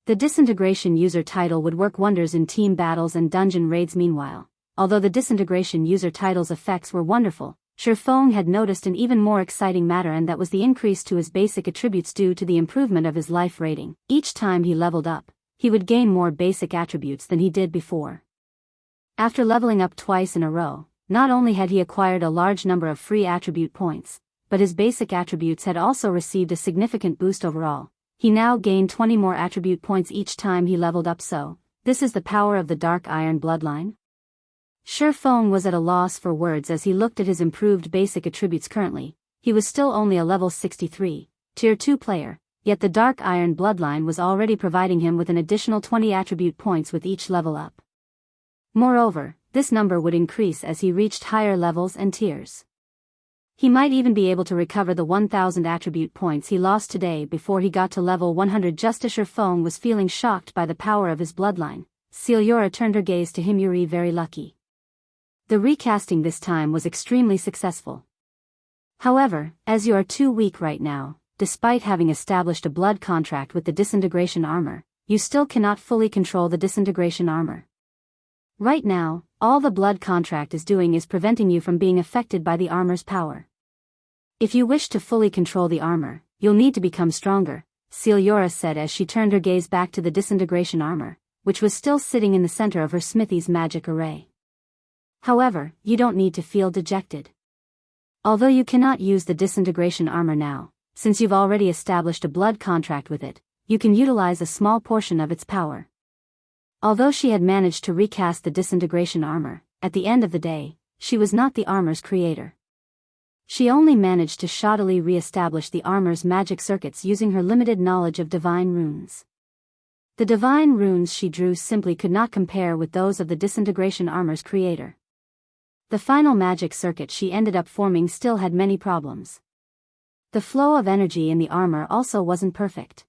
S1: The Disintegration User title would work wonders in team battles and dungeon raids. Meanwhile, although the Disintegration User title's effects were wonderful, Feng had noticed an even more exciting matter, and that was the increase to his basic attributes due to the improvement of his life rating. Each time he leveled up, he would gain more basic attributes than he did before. After leveling up twice in a row, not only had he acquired a large number of free attribute points, but his basic attributes had also received a significant boost overall. He now gained 20 more attribute points each time he leveled up. So, this is the power of the Dark Iron Bloodline? Feng was at a loss for words as he looked at his improved basic attributes. Currently, he was still only a level 63, Tier 2 player, yet the Dark Iron Bloodline was already providing him with an additional 20 attribute points with each level up. Moreover, this number would increase as he reached higher levels and tiers. He might even be able to recover the 1,000 attribute points he lost today before he got to level 100. Just as Feng was feeling shocked by the power of his bloodline, Celiora turned her gaze to him. "You're very lucky." The recasting this time was extremely successful. However, as you are too weak right now, despite having established a blood contract with the Disintegration armor, you still cannot fully control the Disintegration armor. Right now, all the blood contract is doing is preventing you from being affected by the armor's power. If you wish to fully control the armor, you'll need to become stronger, Siliora said as she turned her gaze back to the Disintegration armor, which was still sitting in the center of her smithy's magic array. However, you don't need to feel dejected. Although you cannot use the Disintegration armor now, since you've already established a blood contract with it, you can utilize a small portion of its power. Although she had managed to recast the Disintegration armor, at the end of the day, she was not the armor's creator. She only managed to shoddily re-establish the armor's magic circuits using her limited knowledge of divine runes. The divine runes she drew simply could not compare with those of the Disintegration armor's creator. The final magic circuit she ended up forming still had many problems. The flow of energy in the armor also wasn't perfect.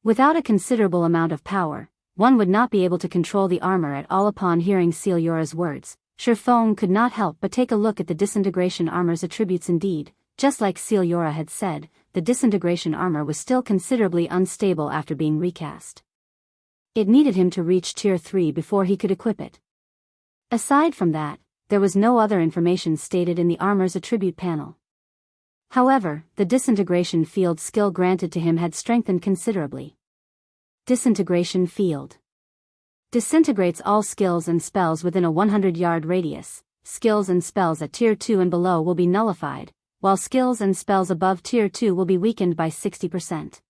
S1: Without a considerable amount of power, one would not be able to control the armor at all. Upon hearing Siliora's words, Feng could not help but take a look at the Disintegration armor's attributes. Indeed, just like Siliora had said, the Disintegration armor was still considerably unstable after being recast. It needed him to reach Tier 3 before he could equip it. Aside from that, there was no other information stated in the armor's attribute panel. However, the Disintegration field skill granted to him had strengthened considerably. Disintegration field disintegrates all skills and spells within a 100-yard radius. Skills and spells at Tier 2 and below will be nullified, while skills and spells above Tier 2 will be weakened by 60%.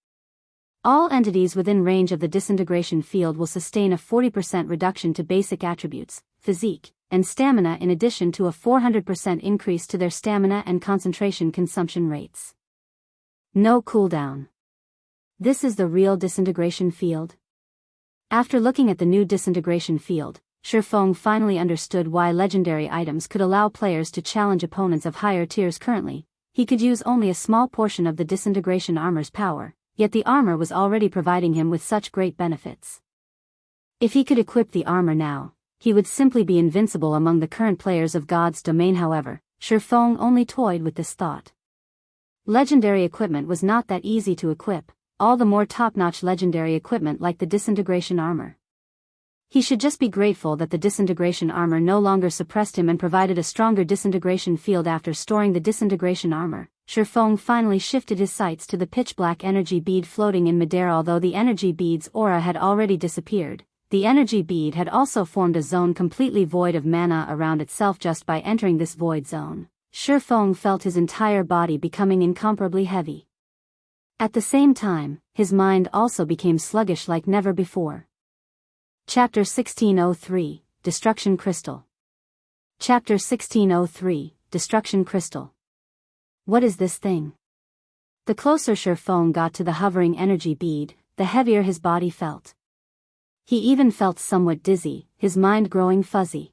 S1: All entities within range of the Disintegration field will sustain a 40% reduction to basic attributes, physique, and stamina, in addition to a 400% increase to their stamina and concentration consumption rates. No cooldown. This is the real Disintegration field? After looking at the new Disintegration field, Feng finally understood why legendary items could allow players to challenge opponents of higher tiers. Currently, he could use only a small portion of the Disintegration armor's power, yet the armor was already providing him with such great benefits. If he could equip the armor now, he would simply be invincible among the current players of God's domain. However, Feng only toyed with this thought. Legendary equipment was not that easy to equip, all the more top-notch legendary equipment like the Disintegration armor. He should just be grateful that the Disintegration armor no longer suppressed him and provided a stronger Disintegration field. After storing the Disintegration armor, Feng finally shifted his sights to the pitch-black energy bead floating in midair. Although the energy bead's aura had already disappeared, the energy bead had also formed a zone completely void of mana around itself. Just by entering this void zone, Feng felt his entire body becoming incomparably heavy. At the same time, his mind also became sluggish like never before. Chapter 1603, Destruction Crystal. Chapter 1603, Destruction Crystal. What is this thing? The closer Feng got to the hovering energy bead, the heavier his body felt. He even felt somewhat dizzy, his mind growing fuzzy.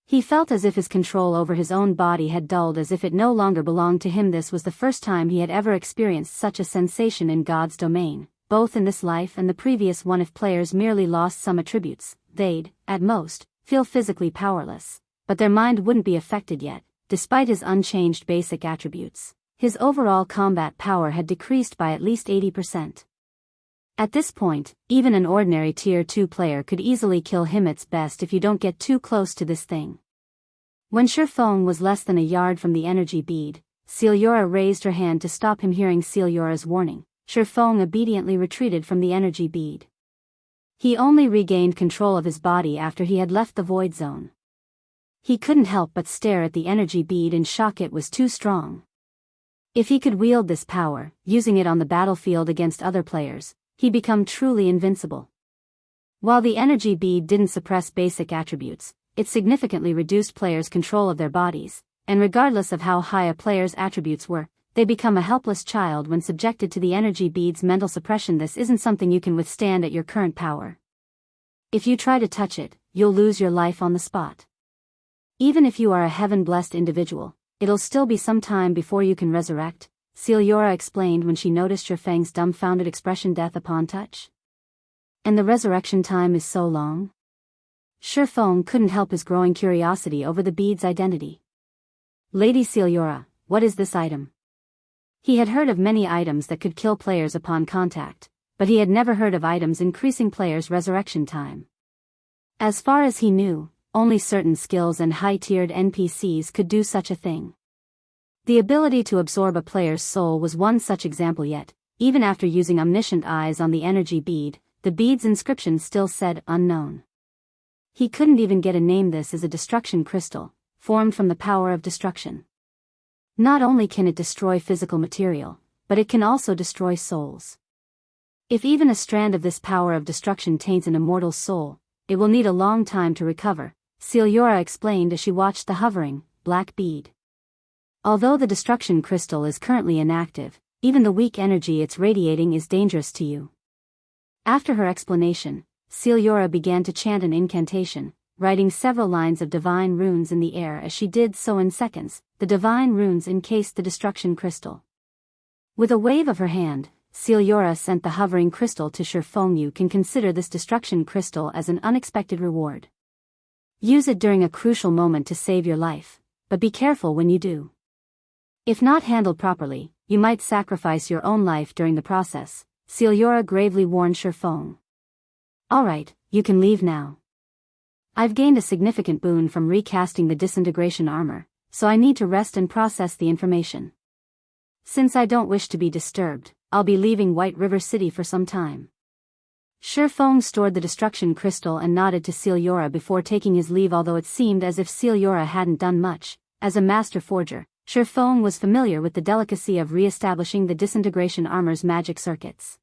S1: He felt as if his control over his own body had dulled, as if it no longer belonged to him. This was the first time he had ever experienced such a sensation in God's domain, both in this life and the previous one. If players merely lost some attributes, they'd, at most, feel physically powerless, but their mind wouldn't be affected yet. Despite his unchanged basic attributes, his overall combat power had decreased by at least 80%. At this point, even an ordinary Tier 2 player could easily kill him. It's best if you don't get too close to this thing. When Feng was less than a yard from the energy bead, Siliora raised her hand to stop him. Hearing Siliora's warning, Feng obediently retreated from the energy bead. He only regained control of his body after he had left the void zone. He couldn't help but stare at the energy bead in shock. It was too strong. If he could wield this power, using it on the battlefield against other players, he'd become truly invincible. While the energy bead didn't suppress basic attributes, it significantly reduced players' control of their bodies, and regardless of how high a player's attributes were, they become a helpless child when subjected to the energy bead's mental suppression. This isn't something you can withstand at your current power. If you try to touch it, you'll lose your life on the spot. Even if you are a heaven-blessed individual, it'll still be some time before you can resurrect, Siliora explained when she noticed Feng's dumbfounded expression. Death upon touch? And the resurrection time is so long? Feng couldn't help his growing curiosity over the bead's identity. Lady Siliora, what is this item? He had heard of many items that could kill players upon contact, but he had never heard of items increasing players' resurrection time. As far as he knew, only certain skills and high-tiered NPCs could do such a thing. The ability to absorb a player's soul was one such example, yet, even after using omniscient eyes on the energy bead, the bead's inscription still said unknown. He couldn't even get a name. This is a destruction crystal, formed from the power of destruction. Not only can it destroy physical material, but it can also destroy souls. If even a strand of this power of destruction taints an immortal soul, it will need a long time to recover, Celiora explained as she watched the hovering, black bead. Although the destruction crystal is currently inactive, even the weak energy it's radiating is dangerous to you. After her explanation, Celiora began to chant an incantation, writing several lines of divine runes in the air. As she did so in seconds, the divine runes encased the destruction crystal. With a wave of her hand, Celiora sent the hovering crystal to Feng. You can consider this destruction crystal as an unexpected reward. Use it during a crucial moment to save your life, but be careful when you do. If not handled properly, you might sacrifice your own life during the process, Celiora gravely warned Feng. Alright, you can leave now. I've gained a significant boon from recasting the disintegration armor, so I need to rest and process the information. Since I don't wish to be disturbed, I'll be leaving White River City for some time. Feng stored the destruction crystal and nodded to Celiora before taking his leave. Although it seemed as if Celiora hadn't done much, as a master forger, Feng was familiar with the delicacy of re-establishing the disintegration armor's magic circuits.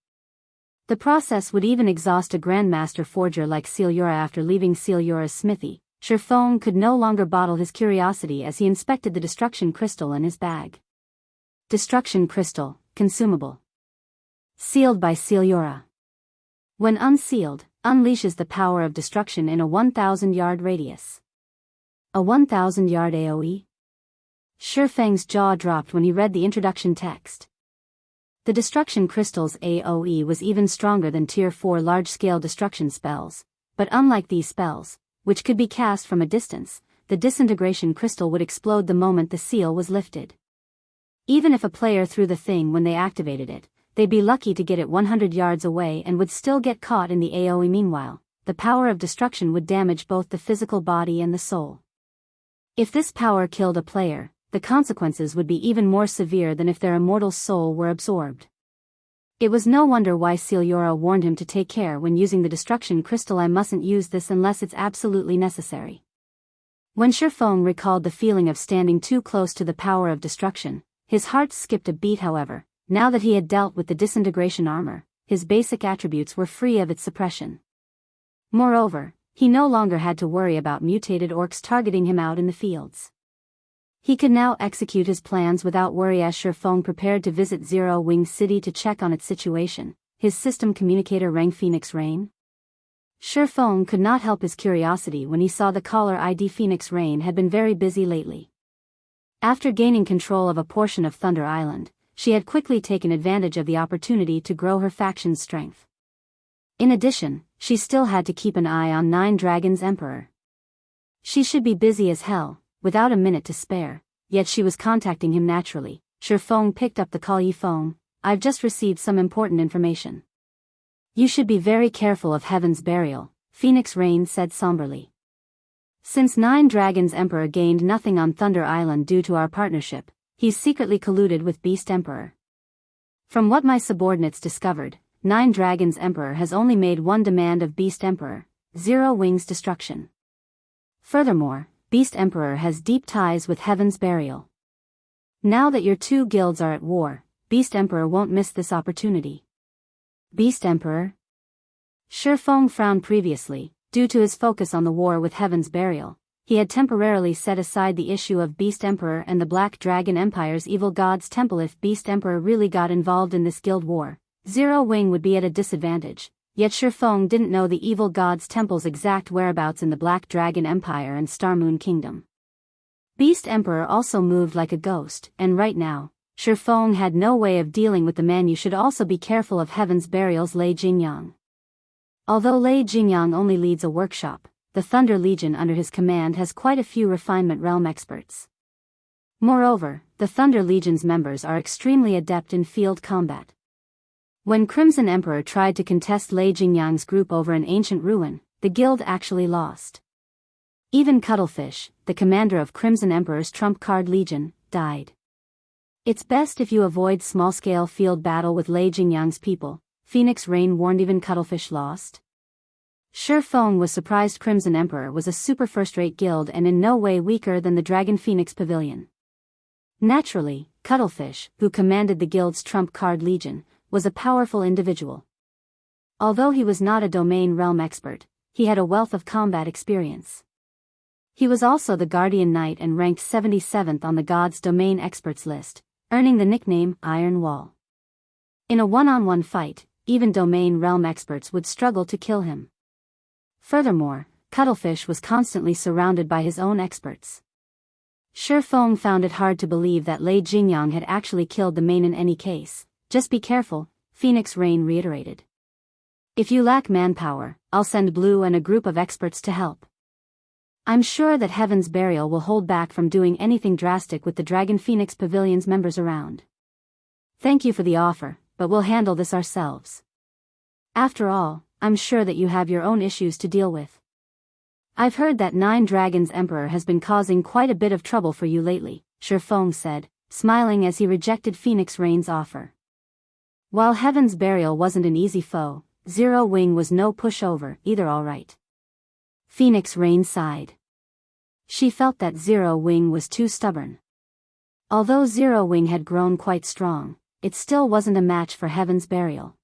S1: The process would even exhaust a grandmaster forger like Celiora. After leaving Celiora's smithy, Feng could no longer bottle his curiosity as he inspected the destruction crystal in his bag. Destruction crystal, consumable. Sealed by Celiora. When unsealed, unleashes the power of destruction in a 1,000-yard radius. A 1,000-yard AoE? Feng's jaw dropped when he read the introduction text. The destruction crystal's AoE was even stronger than Tier 4 large-scale destruction spells, but unlike these spells, which could be cast from a distance, the disintegration crystal would explode the moment the seal was lifted. Even if a player threw the thing when they activated it, they'd be lucky to get it 100 yards away and would still get caught in the AoE. Meanwhile, the power of destruction would damage both the physical body and the soul. If this power killed a player, the consequences would be even more severe than if their immortal soul were absorbed. It was no wonder why Celiora warned him to take care when using the destruction crystal. I mustn't use this unless it's absolutely necessary. When Feng recalled the feeling of standing too close to the power of destruction, his heart skipped a beat. However, now that he had dealt with the disintegration armor, his basic attributes were free of its suppression. Moreover, he no longer had to worry about mutated orcs targeting him out in the fields. He could now execute his plans without worry. As Feng prepared to visit Zero Wing City to check on its situation, his system communicator rang. Phoenix Rain? Feng could not help his curiosity when he saw the caller ID. Phoenix Rain had been very busy lately. After gaining control of a portion of Thunder Island, she had quickly taken advantage of the opportunity to grow her faction's strength. In addition, she still had to keep an eye on Nine Dragons' Emperor. She should be busy as hell, without a minute to spare, yet she was contacting him naturally. Feng picked up the call. Feng, I've just received some important information. You should be very careful of Heaven's Burial, Phoenix Rain said somberly. Since Nine Dragons' Emperor gained nothing on Thunder Island due to our partnership, he's secretly colluded with Beast Emperor. From what my subordinates discovered, Nine Dragons' Emperor has only made one demand of Beast Emperor: Zero Wing's destruction. Furthermore, Beast Emperor has deep ties with Heaven's Burial. Now that your two guilds are at war, Beast Emperor won't miss this opportunity. Beast Emperor? Feng frowned. Previously, due to his focus on the war with Heaven's Burial, he had temporarily set aside the issue of Beast Emperor and the Black Dragon Empire's evil god's temple. If Beast Emperor really got involved in this guild war, Zero Wing would be at a disadvantage. Yet Feng didn't know the evil god's temple's exact whereabouts in the Black Dragon Empire and Starmoon Kingdom. Beast Emperor also moved like a ghost, and right now, Feng had no way of dealing with the man. You should also be careful of Heaven's Burial's Lei Jingyang. Although Lei Jingyang only leads a workshop, the Thunder Legion under his command has quite a few refinement realm experts. Moreover, the Thunder Legion's members are extremely adept in field combat. When Crimson Emperor tried to contest Lei Jingyang's group over an ancient ruin, the guild actually lost. Even Cuttlefish, the commander of Crimson Emperor's trump card legion, died. It's best if you avoid small-scale field battle with Lei Jingyang's people, Phoenix Rain warned. Even Cuttlefish lost? Feng was surprised. Crimson Emperor was a super first-rate guild and in no way weaker than the Dragon Phoenix Pavilion. Naturally, Cuttlefish, who commanded the guild's trump card legion, was a powerful individual. Although he was not a domain realm expert, he had a wealth of combat experience. He was also the Guardian Knight and ranked 77th on the God's Domain Experts list, earning the nickname Iron Wall. In a one-on-one fight, even domain realm experts would struggle to kill him. Furthermore, Cuttlefish was constantly surrounded by his own experts. Feng found it hard to believe that Lei Jingyang had actually killed the main in any case. Just be careful, Phoenix Rain reiterated. If you lack manpower, I'll send Blue and a group of experts to help. I'm sure that Heaven's Burial will hold back from doing anything drastic with the Dragon Phoenix Pavilion's members around. Thank you for the offer, but we'll handle this ourselves. After all, I'm sure that you have your own issues to deal with. I've heard that Nine Dragons Emperor has been causing quite a bit of trouble for you lately, Feng said, smiling as he rejected Phoenix Rain's offer. While Heaven's Burial wasn't an easy foe, Zero Wing was no pushover either. All right. Phoenix Rain sighed. She felt that Zero Wing was too stubborn. Although Zero Wing had grown quite strong, it still wasn't a match for Heaven's Burial.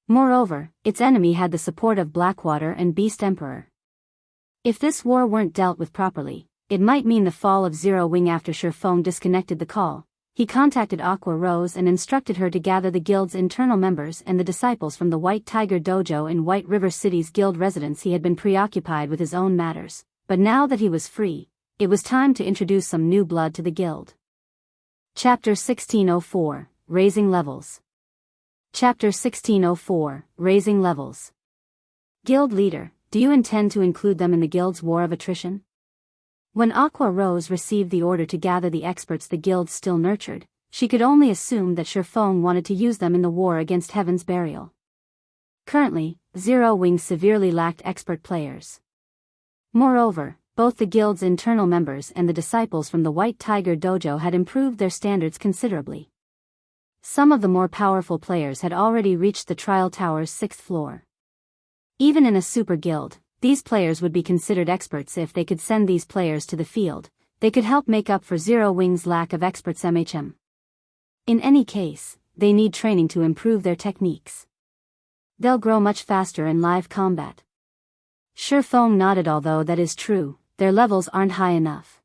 S1: Moreover, its enemy had the support of Blackwater and Beast Emperor. If this war weren't dealt with properly, it might mean the fall of Zero Wing. After Feng disconnected the call, he contacted Aqua Rose and instructed her to gather the guild's internal members and the disciples from the White Tiger Dojo in White River City's guild residence. He had been preoccupied with his own matters, but now that he was free, it was time to introduce some new blood to the guild. Chapter 1604, Raising Levels. Chapter 1604, Raising Levels. Guild Leader, do you intend to include them in the guild's war of attrition? When Aqua Rose received the order to gather the experts the guild still nurtured, she could only assume that Feng wanted to use them in the war against Heaven's Burial. Currently, Zero Wing severely lacked expert players. Moreover, both the guild's internal members and the disciples from the White Tiger Dojo had improved their standards considerably. Some of the more powerful players had already reached the Trial Tower's 6th floor. Even in a super guild, these players would be considered experts. If they could send these players to the field, they could help make up for Zero Wing's lack of experts. In any case, they need training to improve their techniques. They'll grow much faster in live combat. Feng nodded. Although that is true, their levels aren't high enough.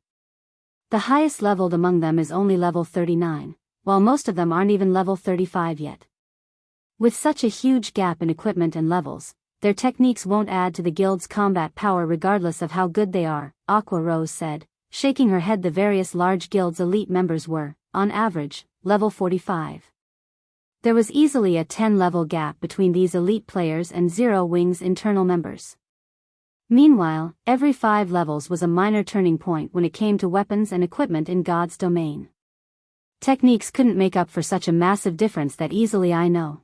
S1: The highest leveled among them is only level 39, while most of them aren't even level 35 yet. With such a huge gap in equipment and levels, their techniques won't add to the guild's combat power regardless of how good they are, Aqua Rose said, shaking her head. The various large guilds' elite members were, on average, level 45. There was easily a 10-level gap between these elite players and Zero Wing's internal members. Meanwhile, every 5 levels was a minor turning point when it came to weapons and equipment in God's domain. Techniques couldn't make up for such a massive difference that easily. I know.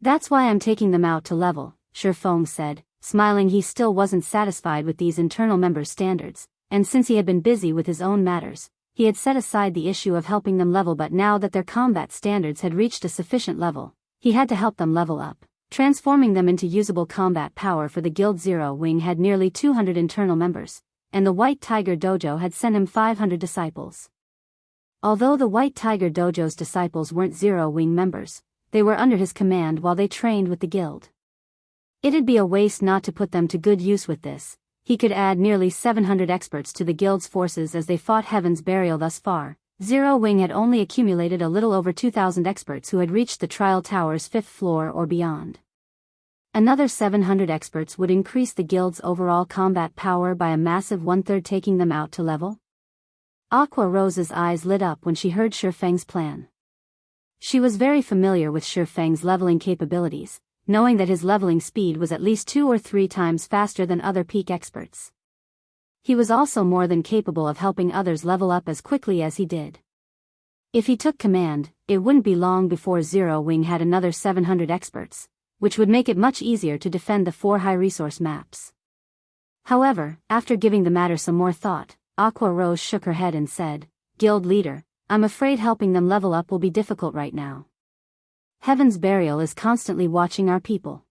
S1: That's why I'm taking them out to level, Feng said, smiling. He still wasn't satisfied with these internal members' standards, and since he had been busy with his own matters, he had set aside the issue of helping them level. But now that their combat standards had reached a sufficient level, he had to help them level up, transforming them into usable combat power for the guild. Zero Wing had nearly 200 internal members, and the White Tiger Dojo had sent him 500 disciples. Although the White Tiger Dojo's disciples weren't Zero Wing members, they were under his command while they trained with the guild. It'd be a waste not to put them to good use with this. He could add nearly 700 experts to the guild's forces as they fought Heaven's Burial. Thus far, Zero Wing had only accumulated a little over 2,000 experts who had reached the Trial Tower's 5th floor or beyond. Another 700 experts would increase the guild's overall combat power by a massive 1/3, taking them out to level. Aqua Rose's eyes lit up when she heard Feng's plan. She was very familiar with Feng's leveling capabilities, knowing that his leveling speed was at least 2 or 3 times faster than other peak experts. He was also more than capable of helping others level up as quickly as he did. If he took command, it wouldn't be long before Zero Wing had another 700 experts, which would make it much easier to defend the 4 high-resource maps. However, after giving the matter some more thought, Aqua Rose shook her head and said, "Guild Leader, I'm afraid helping them level up will be difficult right now. Heaven's Burial is constantly watching our people.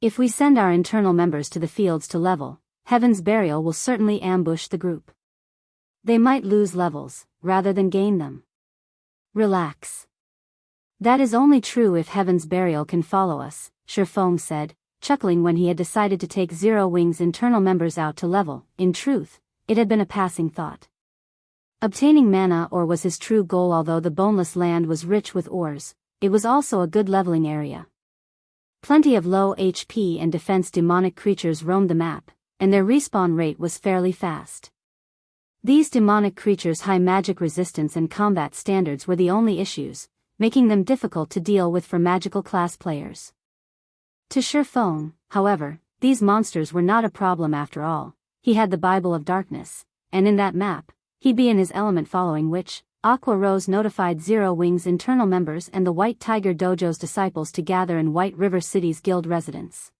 S1: If we send our internal members to the fields to level, Heaven's Burial will certainly ambush the group. They might lose levels, rather than gain them. Relax. That is only true if Heaven's Burial can follow us, Feng said, chuckling when he had decided to take Zero Wing's internal members out to level. In truth, it had been a passing thought. Obtaining mana ore was his true goal. Although the Boneless land was rich with ores, it was also a good leveling area. Plenty of low HP and defense demonic creatures roamed the map, and their respawn rate was fairly fast. These demonic creatures' high magic resistance and combat standards were the only issues, making them difficult to deal with for magical class players. To Feng, however, these monsters were not a problem after all. He had the Bible of Darkness, and in that map, he'd be in his element, following which, Aqua Rose notified Zero Wing's internal members and the White Tiger Dojo's disciples to gather in White River City's guild residence.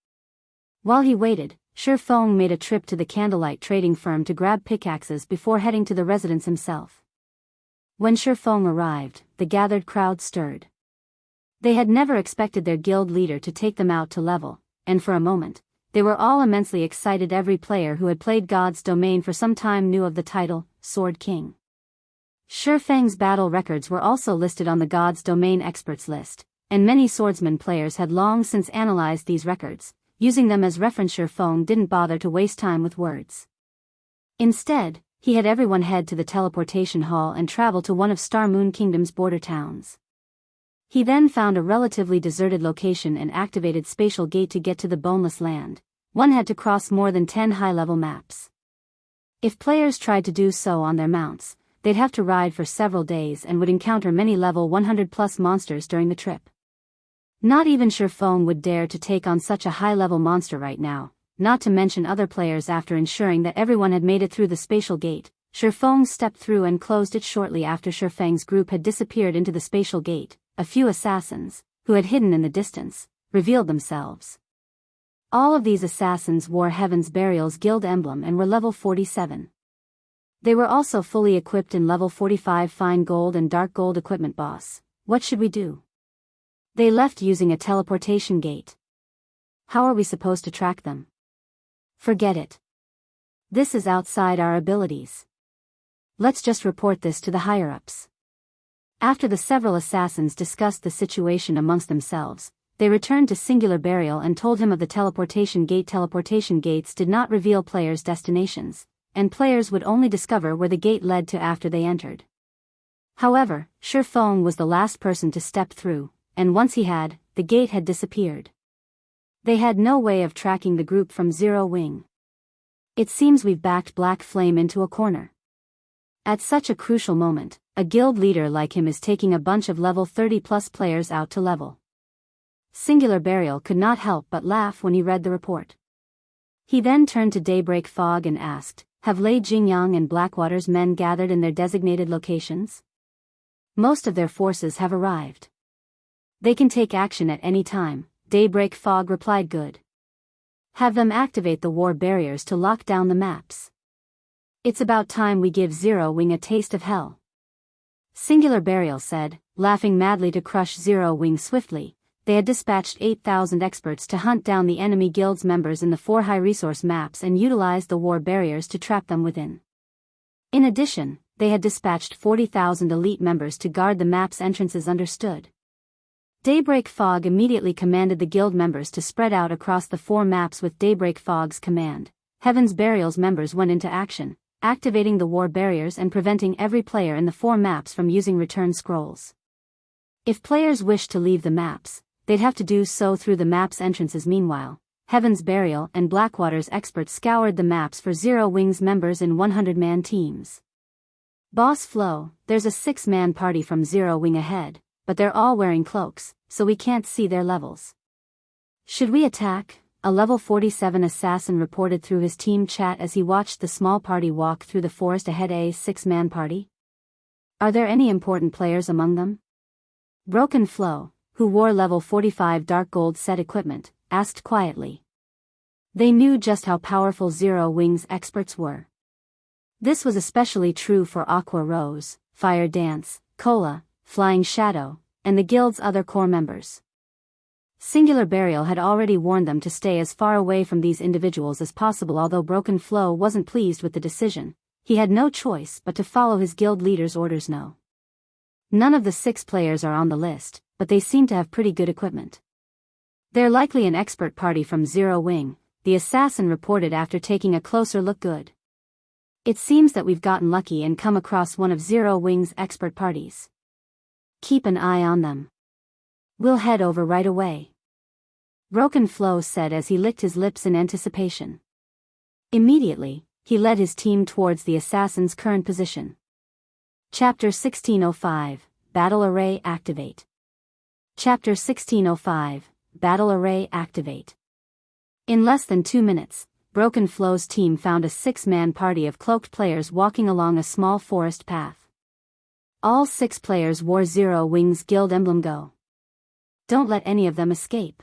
S1: While he waited, Feng made a trip to the candlelight trading firm to grab pickaxes before heading to the residence himself. When Feng arrived, the gathered crowd stirred. They had never expected their guild leader to take them out to level, and for a moment, they were all immensely excited. Every player who had played God's Domain for some time knew of the title, Sword King. Feng's battle records were also listed on the God's Domain experts list, and many swordsman players had long since analyzed these records, using them as reference. Feng didn't bother to waste time with words. Instead, he had everyone head to the teleportation hall and travel to one of Star Moon Kingdom's border towns. He then found a relatively deserted location and activated Spatial Gate to get to the Boneless land. One had to cross more than 10 high-level maps. If players tried to do so on their mounts, they'd have to ride for several days and would encounter many level 100+ monsters during the trip. Not even Feng would dare to take on such a high-level monster right now, not to mention other players. After ensuring that everyone had made it through the Spatial Gate, Feng stepped through and closed it. Shortly after Feng's group had disappeared into the Spatial Gate, a few assassins, who had hidden in the distance, revealed themselves. All of these assassins wore Heaven's Burial's guild emblem and were level 47. They were also fully equipped in level 45 fine gold and dark gold equipment. Boss, what should we do? They left using a teleportation gate. How are we supposed to track them? Forget it. This is outside our abilities. Let's just report this to the higher-ups. After the several assassins discussed the situation amongst themselves, they returned to Singular Burial and told him of the teleportation gate. Teleportation gates did not reveal players' destinations, and players would only discover where the gate led to after they entered. However, Feng was the last person to step through, and once he had, the gate had disappeared. They had no way of tracking the group from Zero Wing. It seems we've backed Black Flame into a corner. At such a crucial moment, a guild leader like him is taking a bunch of level 30+ players out to level. Singular Burial could not help but laugh when he read the report. He then turned to Daybreak Fog and asked, have Lei Jingyang and Blackwater's men gathered in their designated locations? Most of their forces have arrived. They can take action at any time, Daybreak Fog replied. Good. Have them activate the war barriers to lock down the maps. It's about time we give Zero Wing a taste of hell. Singular Burial said, laughing madly. To crush Zero Wing swiftly, they had dispatched 8,000 experts to hunt down the enemy guild's members in the 4 high-resource maps and utilize the war barriers to trap them within. In addition, they had dispatched 40,000 elite members to guard the map's entrances. Understood. Daybreak Fog immediately commanded the guild members to spread out across the 4 maps. With Daybreak Fog's command, Heaven's Burial's members went into action, activating the war barriers and preventing every player in the 4 maps from using return scrolls. If players wished to leave the maps, they'd have to do so through the map's entrances. Meanwhile, Heaven's Burial and Blackwater's experts scoured the maps for Zero Wing's members in 100-man teams. Boss Flo, there's a 6-man party from Zero Wing ahead, but they're all wearing cloaks, so we can't see their levels. Should we attack? A level 47 assassin reported through his team chat as he watched the small party walk through the forest ahead. A 6-man party? Are there any important players among them? Broken Flo, who wore level 45 dark gold set equipment, asked quietly. They knew just how powerful Zero Wing's experts were. This was especially true for Aqua Rose, Fire Dance, Cola, Flying Shadow, and the guild's other core members. Singular Burial had already warned them to stay as far away from these individuals as possible. Although Broken Flow wasn't pleased with the decision, he had no choice but to follow his guild leader's orders. No. None of the 6 players are on the list, but they seem to have pretty good equipment. They're likely an expert party from Zero Wing, the assassin reported after taking a closer look. Good. It seems that we've gotten lucky and come across one of Zero Wing's expert parties. Keep an eye on them. We'll head over right away. Broken Flow said as he licked his lips in anticipation. Immediately, he led his team towards the assassin's current position. Chapter 1605, Battle Array Activate. Chapter 1605, Battle Array Activate. In less than 2 minutes, Broken Flow's team found a 6-man party of cloaked players walking along a small forest path. All 6 players wore Zero Wing's guild emblem. Go. Don't let any of them escape.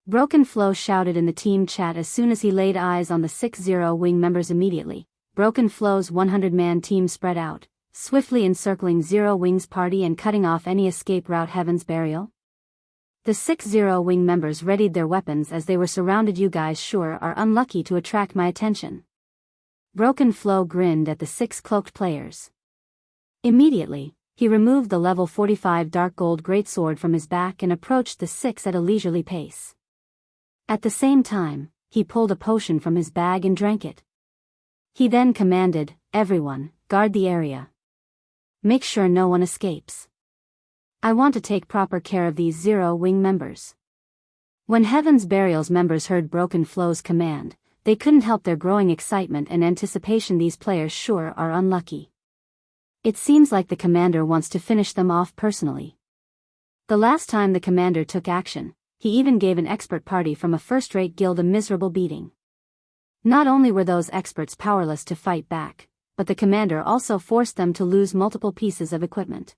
S1: Broken Flow shouted in the team chat as soon as he laid eyes on the 6 Zero Wing members. Immediately, Broken Flow's 100-man team spread out, swiftly encircling Zero Wing's party and cutting off any escape route. Heaven's Burial? The 6 Zero Wing members readied their weapons as they were surrounded. You guys sure are unlucky to attract my attention. Broken Flow grinned at the 6 cloaked players. Immediately, he removed the level 45 dark gold greatsword from his back and approached the 6 at a leisurely pace. At the same time, he pulled a potion from his bag and drank it. He then commanded, "Everyone, guard the area. Make sure no one escapes. I want to take proper care of these Zero Wing members." When Heaven's Burial's members heard Broken Flow's command, they couldn't help their growing excitement and anticipation. These players sure are unlucky. It seems like the commander wants to finish them off personally. The last time the commander took action, he even gave an expert party from a first-rate guild a miserable beating. Not only were those experts powerless to fight back, but the commander also forced them to lose multiple pieces of equipment.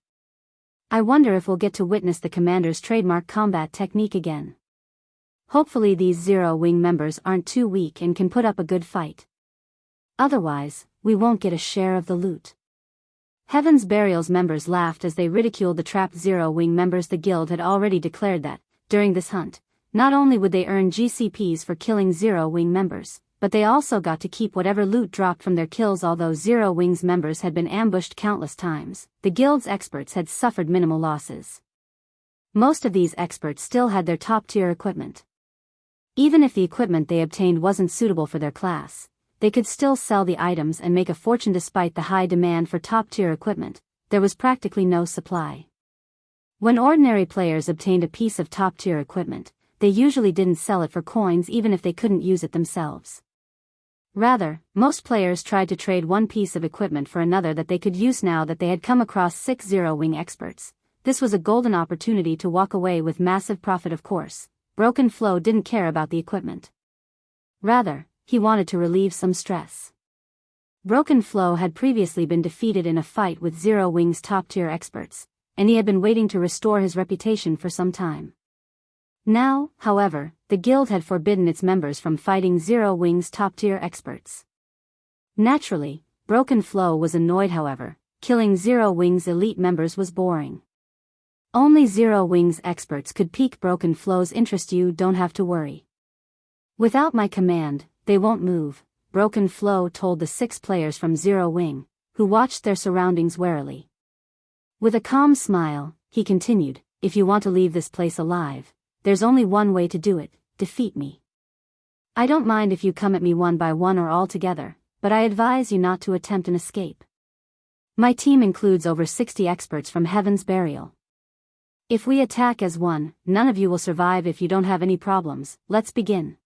S1: I wonder if we'll get to witness the commander's trademark combat technique again. Hopefully these Zero Wing members aren't too weak and can put up a good fight. Otherwise, we won't get a share of the loot. Heaven's Burial's members laughed as they ridiculed the trapped Zero Wing members. The guild had already declared that, during this hunt, not only would they earn GCPs for killing Zero Wing members, but they also got to keep whatever loot dropped from their kills. Although Zero Wing's members had been ambushed countless times, the guild's experts had suffered minimal losses. Most of these experts still had their top-tier equipment. Even if the equipment they obtained wasn't suitable for their class, they could still sell the items and make a fortune. Despite the high demand for top-tier equipment, there was practically no supply. When ordinary players obtained a piece of top-tier equipment, they usually didn't sell it for coins even if they couldn't use it themselves. Rather, most players tried to trade one piece of equipment for another that they could use. Now that they had come across 6 Zero Wing experts, this was a golden opportunity to walk away with massive profit. Of course, Broken Flow didn't care about the equipment. Rather, he wanted to relieve some stress. Broken Flow had previously been defeated in a fight with Zero Wing's top-tier experts, and he had been waiting to restore his reputation for some time. Now, however, the guild had forbidden its members from fighting Zero Wing's top-tier experts. Naturally, Broken Flow was annoyed. However, killing Zero Wing's elite members was boring. Only Zero Wing's experts could pique Broken Flow's interest. You don't have to worry. Without my command, they won't move, Broken Flow told the 6 players from Zero Wing, who watched their surroundings warily. With a calm smile, he continued, "If you want to leave this place alive, there's only one way to do it: defeat me. I don't mind if you come at me one by one or all together, but I advise you not to attempt an escape. My team includes over 60 experts from Heaven's Burial. If we attack as one, none of you will survive. If you don't have any problems, let's begin."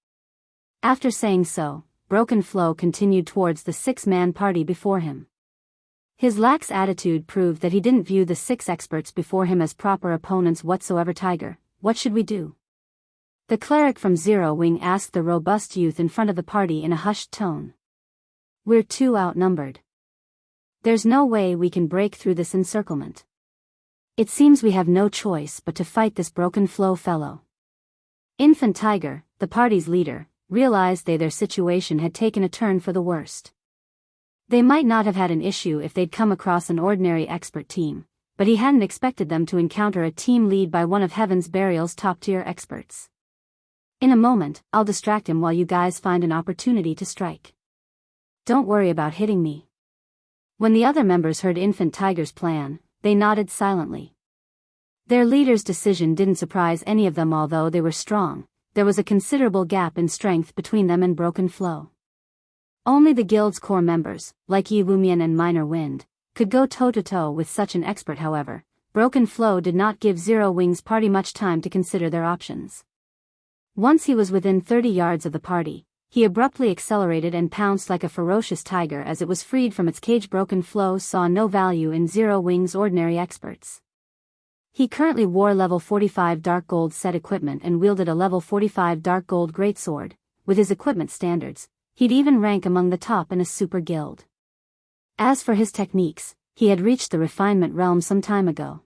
S1: After saying so, Broken Flow continued towards the 6-man party before him. His lax attitude proved that he didn't view the 6 experts before him as proper opponents whatsoever. "Tiger, what should we do?" The cleric from Zero Wing asked the robust youth in front of the party in a hushed tone. "We're too outnumbered. There's no way we can break through this encirclement. It seems we have no choice but to fight this Broken Flow fellow." Infant Tiger, the party's leader, realized their situation had taken a turn for the worst. They might not have had an issue if they'd come across an ordinary expert team, but he hadn't expected them to encounter a team led by one of Heaven's Burial's top-tier experts. In a moment, I'll distract him while you guys find an opportunity to strike. Don't worry about hitting me. When the other members heard Infant Tiger's plan, they nodded silently. Their leader's decision didn't surprise any of them. Although they were strong, there was a considerable gap in strength between them and Broken Flow. Only the guild's core members, like Yi Wumian and Minor Wind, could go toe-to-toe with such an expert. However, Broken Flow did not give Zero Wings party much time to consider their options. Once he was within 30 yards of the party, he abruptly accelerated and pounced like a ferocious tiger as it was freed from its cage. Broken Flow saw no value in Zero Wings' ordinary experts. He currently wore level 45 Dark Gold set equipment and wielded a level 45 Dark Gold greatsword. With his equipment standards, he'd even rank among the top in a super guild. As for his techniques, he had reached the refinement realm some time ago.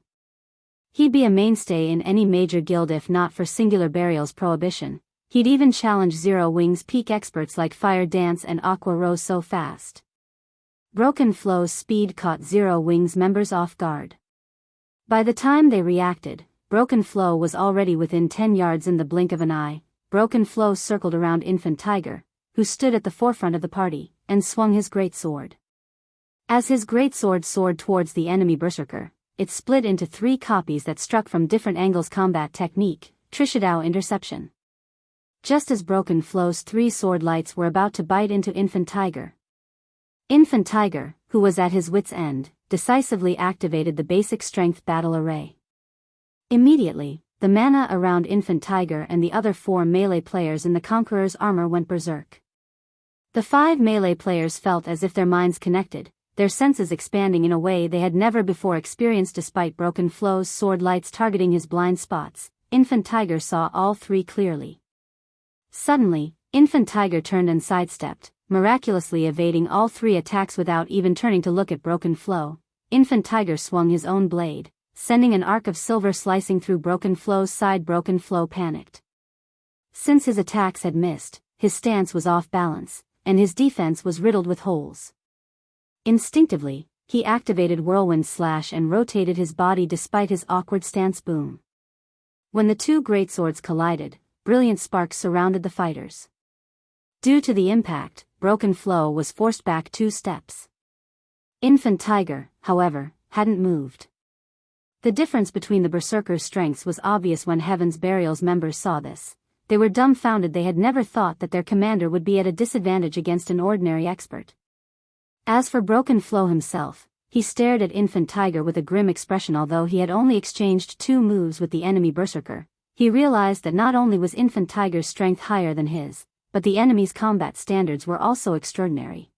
S1: He'd be a mainstay in any major guild if not for Singular Burial's prohibition. He'd even challenge Zero Wings' peak experts like Fire Dance and Aqua Rose so fast. Broken Flow's speed caught Zero Wings members off guard. By the time they reacted, Broken Flow was already within 10 yards. In the blink of an eye, Broken Flow circled around Infant Tiger, who stood at the forefront of the party, and swung his greatsword. As his greatsword soared towards the enemy berserker, it split into 3 copies that struck from different angles. Combat technique, Trishadao interception. Just as Broken Flow's 3 sword lights were about to bite into Infant Tiger, who was at his wit's end, decisively activated the basic strength battle array. Immediately, the mana around Infant Tiger and the other 4 melee players in the Conqueror's armor went berserk. The 5 melee players felt as if their minds connected, their senses expanding in a way they had never before experienced. Despite Broken Flow's sword lights targeting his blind spots, Infant Tiger saw all 3 clearly. Suddenly, Infant Tiger turned and sidestepped, miraculously evading all 3 attacks without even turning to look at Broken Flow. Infant Tiger swung his own blade, sending an arc of silver slicing through Broken Flow's side. Broken Flow panicked. Since his attacks had missed, his stance was off balance, and his defense was riddled with holes. Instinctively, he activated Whirlwind Slash and rotated his body despite his awkward stance. Boom. When the 2 greatswords collided, brilliant sparks surrounded the fighters. Due to the impact, Broken Flow was forced back 2 steps. Infant Tiger, however, hadn't moved. The difference between the berserker's strengths was obvious when Heaven's Burial's members saw this. They were dumbfounded. They had never thought that their commander would be at a disadvantage against an ordinary expert. As for Broken Flow himself, he stared at Infant Tiger with a grim expression. Although he had only exchanged 2 moves with the enemy berserker, he realized that not only was Infant Tiger's strength higher than his, but the enemy's combat standards were also extraordinary.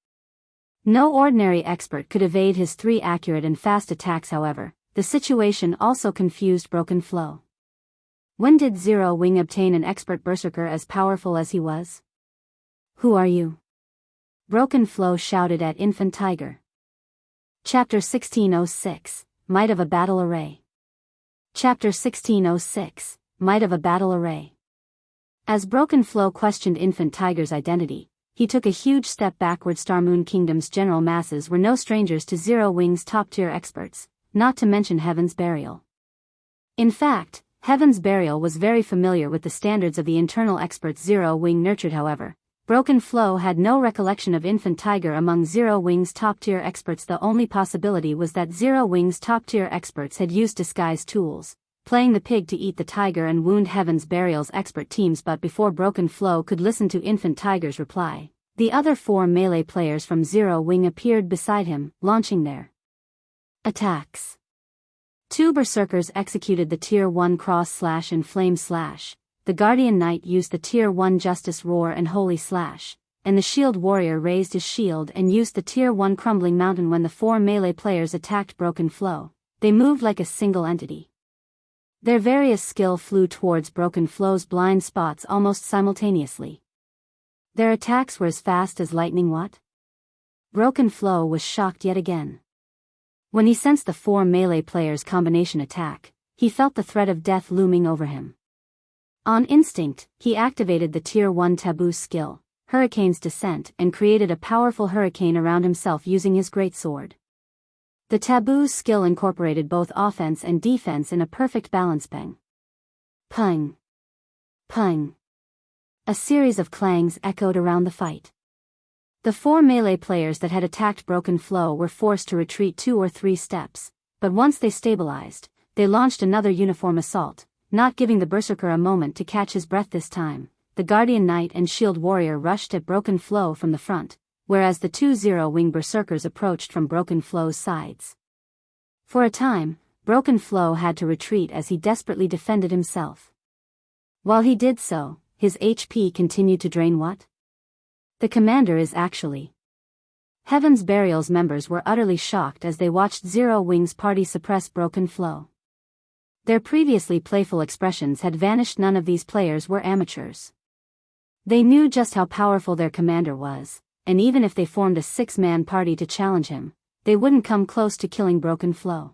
S1: No ordinary expert could evade his 3 accurate and fast attacks. However, the situation also confused Broken Flow. When did Zero Wing obtain an expert berserker as powerful as he was? Who are you? Broken Flow shouted at Infant Tiger. Chapter 1606, Might of a Battle Array. Chapter 1606, Might of a Battle Array. As Broken Flow questioned Infant Tiger's identity, he took a huge step backward. Starmoon Kingdom's general masses were no strangers to Zero Wing's top-tier experts, not to mention Heaven's Burial. In fact, Heaven's Burial was very familiar with the standards of the internal experts Zero Wing nurtured. However, Broken Flow had no recollection of Infant Tiger among Zero Wing's top-tier experts. The only possibility was that Zero Wing's top-tier experts had used disguise tools, playing the pig to eat the tiger and wound Heaven's Burial's expert teams. But before Broken Flow could listen to Infant Tiger's reply, the other 4 melee players from Zero Wing appeared beside him, launching their attacks. 2 berserkers executed the Tier 1 Cross Slash and Flame Slash. The Guardian Knight used the Tier 1 Justice Roar and Holy Slash, and the Shield Warrior raised his shield and used the Tier 1 Crumbling Mountain. When the 4 melee players attacked Broken Flow, they moved like a single entity. Their various skill flew towards Broken Flow's blind spots almost simultaneously. Their attacks were as fast as lightning. What? Broken Flow was shocked yet again. When he sensed the 4 melee players' combination attack, he felt the threat of death looming over him. On instinct, he activated the Tier 1 Taboo skill, Hurricane's descent, and created a powerful hurricane around himself using his greatsword. The taboo's skill incorporated both offense and defense in a perfect balance. Peng. Peng. Peng. A series of clangs echoed around the fight. The 4 melee players that had attacked Broken Flow were forced to retreat 2 or 3 steps, but once they stabilized, they launched another uniform assault, not giving the Berserker a moment to catch his breath this time. The Guardian Knight and Shield Warrior rushed at Broken Flow from the front, whereas the 2 Zero-Wing Berserkers approached from Broken Flow's sides. For a time, Broken Flow had to retreat as he desperately defended himself. While he did so, his HP continued to drain. What? The commander is actually... Heaven's Burial's members were utterly shocked as they watched Zero-Wing's party suppress Broken Flow. Their previously playful expressions had vanished. None of these players were amateurs. They knew just how powerful their commander was, and even if they formed a 6-man party to challenge him, they wouldn't come close to killing Broken Flow.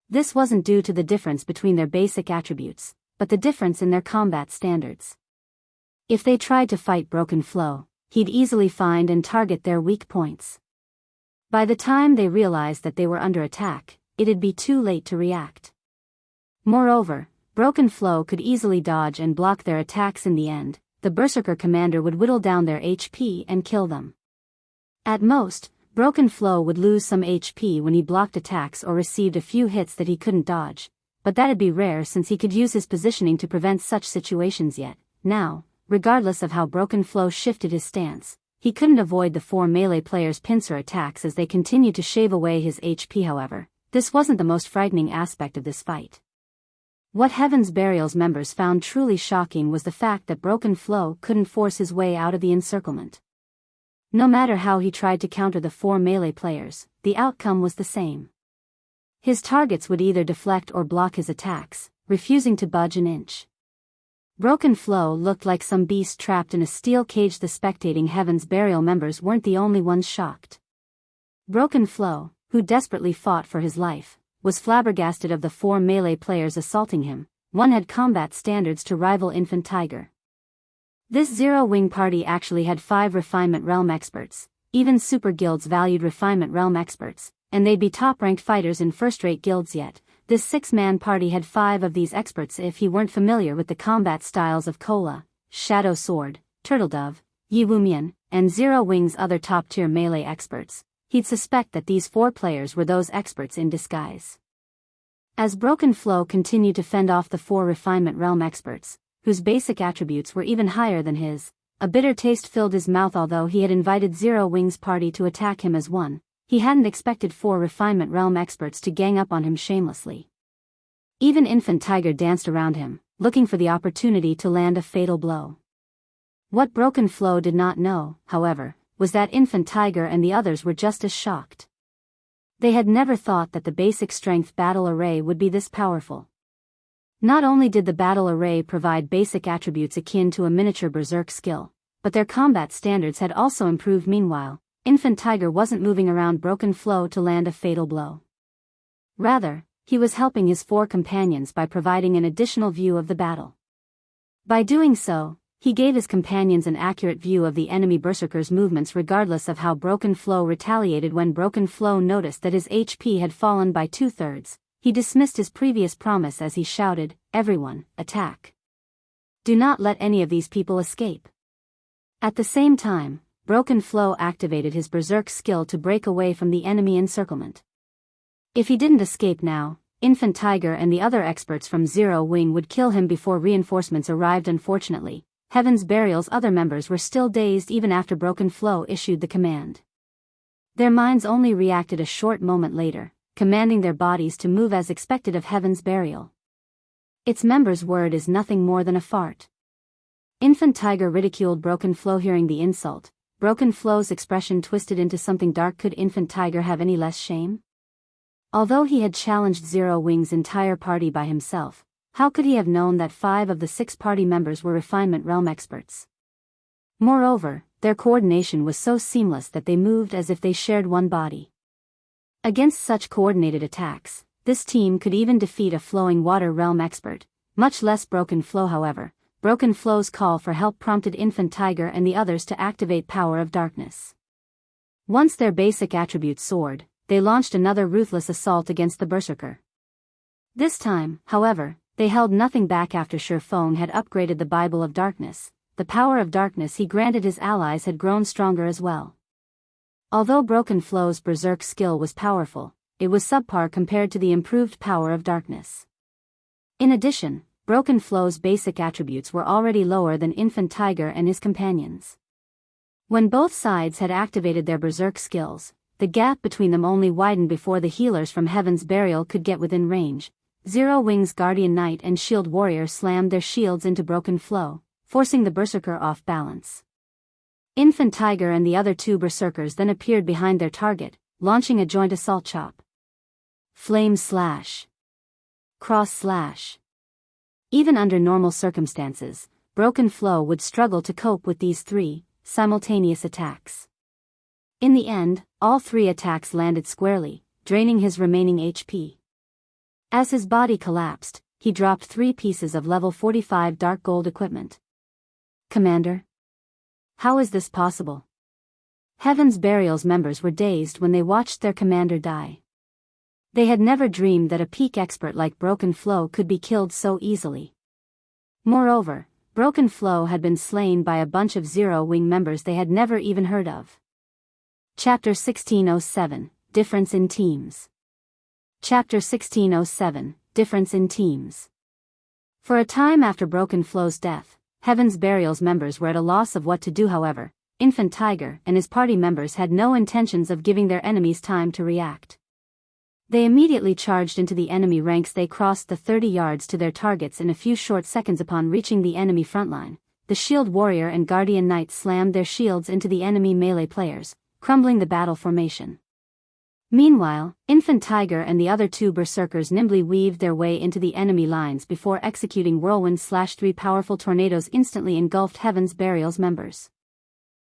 S1: This wasn't due to the difference between their basic attributes, but the difference in their combat standards. If they tried to fight Broken Flow, he'd easily find and target their weak points. By the time they realized that they were under attack, it'd be too late to react. Moreover, Broken Flow could easily dodge and block their attacks. In the end, the Berserker commander would whittle down their HP and kill them. At most, Broken Flow would lose some HP when he blocked attacks or received a few hits that he couldn't dodge, but that'd be rare since he could use his positioning to prevent such situations. Yet, now, regardless of how Broken Flow shifted his stance, he couldn't avoid the 4 melee players' pincer attacks as they continued to shave away his HP. However, this wasn't the most frightening aspect of this fight. What Heaven's Burial's members found truly shocking was the fact that Broken Flow couldn't force his way out of the encirclement. No matter how he tried to counter the 4 melee players, the outcome was the same. His targets would either deflect or block his attacks, refusing to budge an inch. Broken Flow looked like some beast trapped in a steel cage. The spectating Heaven's Burial members weren't the only ones shocked. Broken Flow, who desperately fought for his life, was flabbergasted of the 4 melee players assaulting him. One had combat standards to rival Infant Tiger. This Zero-Wing party actually had 5 Refinement Realm experts. Even super guilds valued Refinement Realm experts, and they'd be top-ranked fighters in first-rate guilds. Yet this 6-man party had 5 of these experts. If he weren't familiar with the combat styles of Kola, Shadow Sword, Turtledove, Yi Wumian, and Zero-Wing's other top-tier melee experts, he'd suspect that these 4 players were those experts in disguise. As Broken Flow continued to fend off the 4 Refinement Realm experts, whose basic attributes were even higher than his, a bitter taste filled his mouth. Although he had invited Zero-Wing's party to attack him as one, he hadn't expected 4 Refinement Realm experts to gang up on him shamelessly. Even Infant Tiger danced around him, looking for the opportunity to land a fatal blow. What Broken Flow did not know, however, was that Infant Tiger and the others were just as shocked. They had never thought that the basic strength battle array would be this powerful. Not only did the battle array provide basic attributes akin to a miniature berserk skill, but their combat standards had also improved. Meanwhile, Infant Tiger wasn't moving around Broken Flow to land a fatal blow. Rather, he was helping his 4 companions by providing an additional view of the battle. By doing so, he gave his companions an accurate view of the enemy berserkers' movements regardless of how Broken Flow retaliated. When Broken Flow noticed that his HP had fallen by 2/3, he dismissed his previous promise as he shouted, "Everyone, attack! Do not let any of these people escape." At the same time, Broken Flow activated his berserk skill to break away from the enemy encirclement. If he didn't escape now, Infant Tiger and the other experts from Zero-Wing would kill him before reinforcements arrived. Unfortunately, Heaven's Burial's other members were still dazed even after Broken Flow issued the command. Their minds only reacted a short moment later, commanding their bodies to move as expected of Heaven's Burial. Its members' word is nothing more than a fart. Infant Tiger ridiculed Broken Flow. Hearing the insult, Broken Flow's expression twisted into something dark. Could Infant Tiger have any less shame? Although he had challenged Zero-Wing's entire party by himself, how could he have known that 5 of the 6 party members were Refinement Realm experts? Moreover, their coordination was so seamless that they moved as if they shared one body. Against such coordinated attacks, this team could even defeat a Flowing Water Realm expert, much less Broken Flow. However, Broken Flow's call for help prompted Infant Tiger and the others to activate Power of Darkness. Once their basic attributes soared, they launched another ruthless assault against the Berserker. This time, however, they held nothing back after Feng had upgraded the Bible of Darkness. The power of darkness he granted his allies had grown stronger as well. Although Broken Flow's berserk skill was powerful, it was subpar compared to the improved power of darkness. In addition, Broken Flow's basic attributes were already lower than Infant Tiger and his companions. When both sides had activated their berserk skills, the gap between them only widened before the healers from Heaven's Burial could get within range. Zero Wings Guardian Knight and Shield Warrior slammed their shields into Broken Flow, forcing the Berserker off balance. Infant Tiger and the other two Berserkers then appeared behind their target, launching a joint assault chop. Flame Slash. Cross Slash. Even under normal circumstances, Broken Flow would struggle to cope with these three simultaneous attacks. In the end, all three attacks landed squarely, draining his remaining HP. As his body collapsed, he dropped 3 pieces of level 45 dark gold equipment. Commander? How is this possible? Heaven's Burial's members were dazed when they watched their commander die. They had never dreamed that a peak expert like Broken Flow could be killed so easily. Moreover, Broken Flow had been slain by a bunch of Zero Wing members they had never even heard of. Chapter 1607, Difference in Teams. Chapter 1607, Difference in Teams. For a time after Broken Flow's death, Heaven's Burial's members were at a loss of what to do. However, Infant Tiger and his party members had no intentions of giving their enemies time to react. They immediately charged into the enemy ranks. They crossed the 30 yards to their targets in a few short seconds. Upon reaching the enemy frontline, the Shield Warrior and Guardian Knight slammed their shields into the enemy melee players, crumbling the battle formation. Meanwhile, Infant Tiger and the other two Berserkers nimbly weaved their way into the enemy lines before executing Whirlwind/3 powerful tornadoes instantly engulfed Heaven's Burial's members.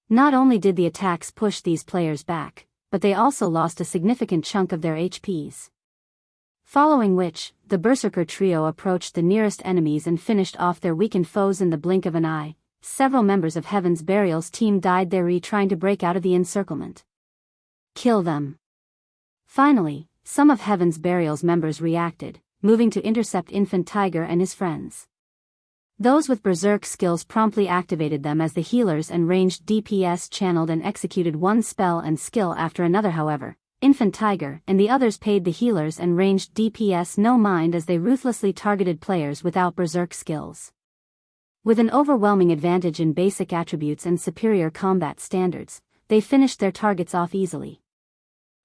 S1: Not only did the attacks push these players back, but they also lost a significant chunk of their HPs. Following which, the Berserker trio approached the nearest enemies and finished off their weakened foes in the blink of an eye. Several members of Heaven's Burial's team died there trying to break out of the encirclement. Kill them. Finally, some of Heaven's Burial's members reacted, moving to intercept Infant Tiger and his friends. Those with berserk skills promptly activated them as the healers and ranged DPS channeled and executed one spell and skill after another. However, Infant Tiger and the others paid the healers and ranged DPS no mind as they ruthlessly targeted players without berserk skills. With an overwhelming advantage in basic attributes and superior combat standards, they finished their targets off easily.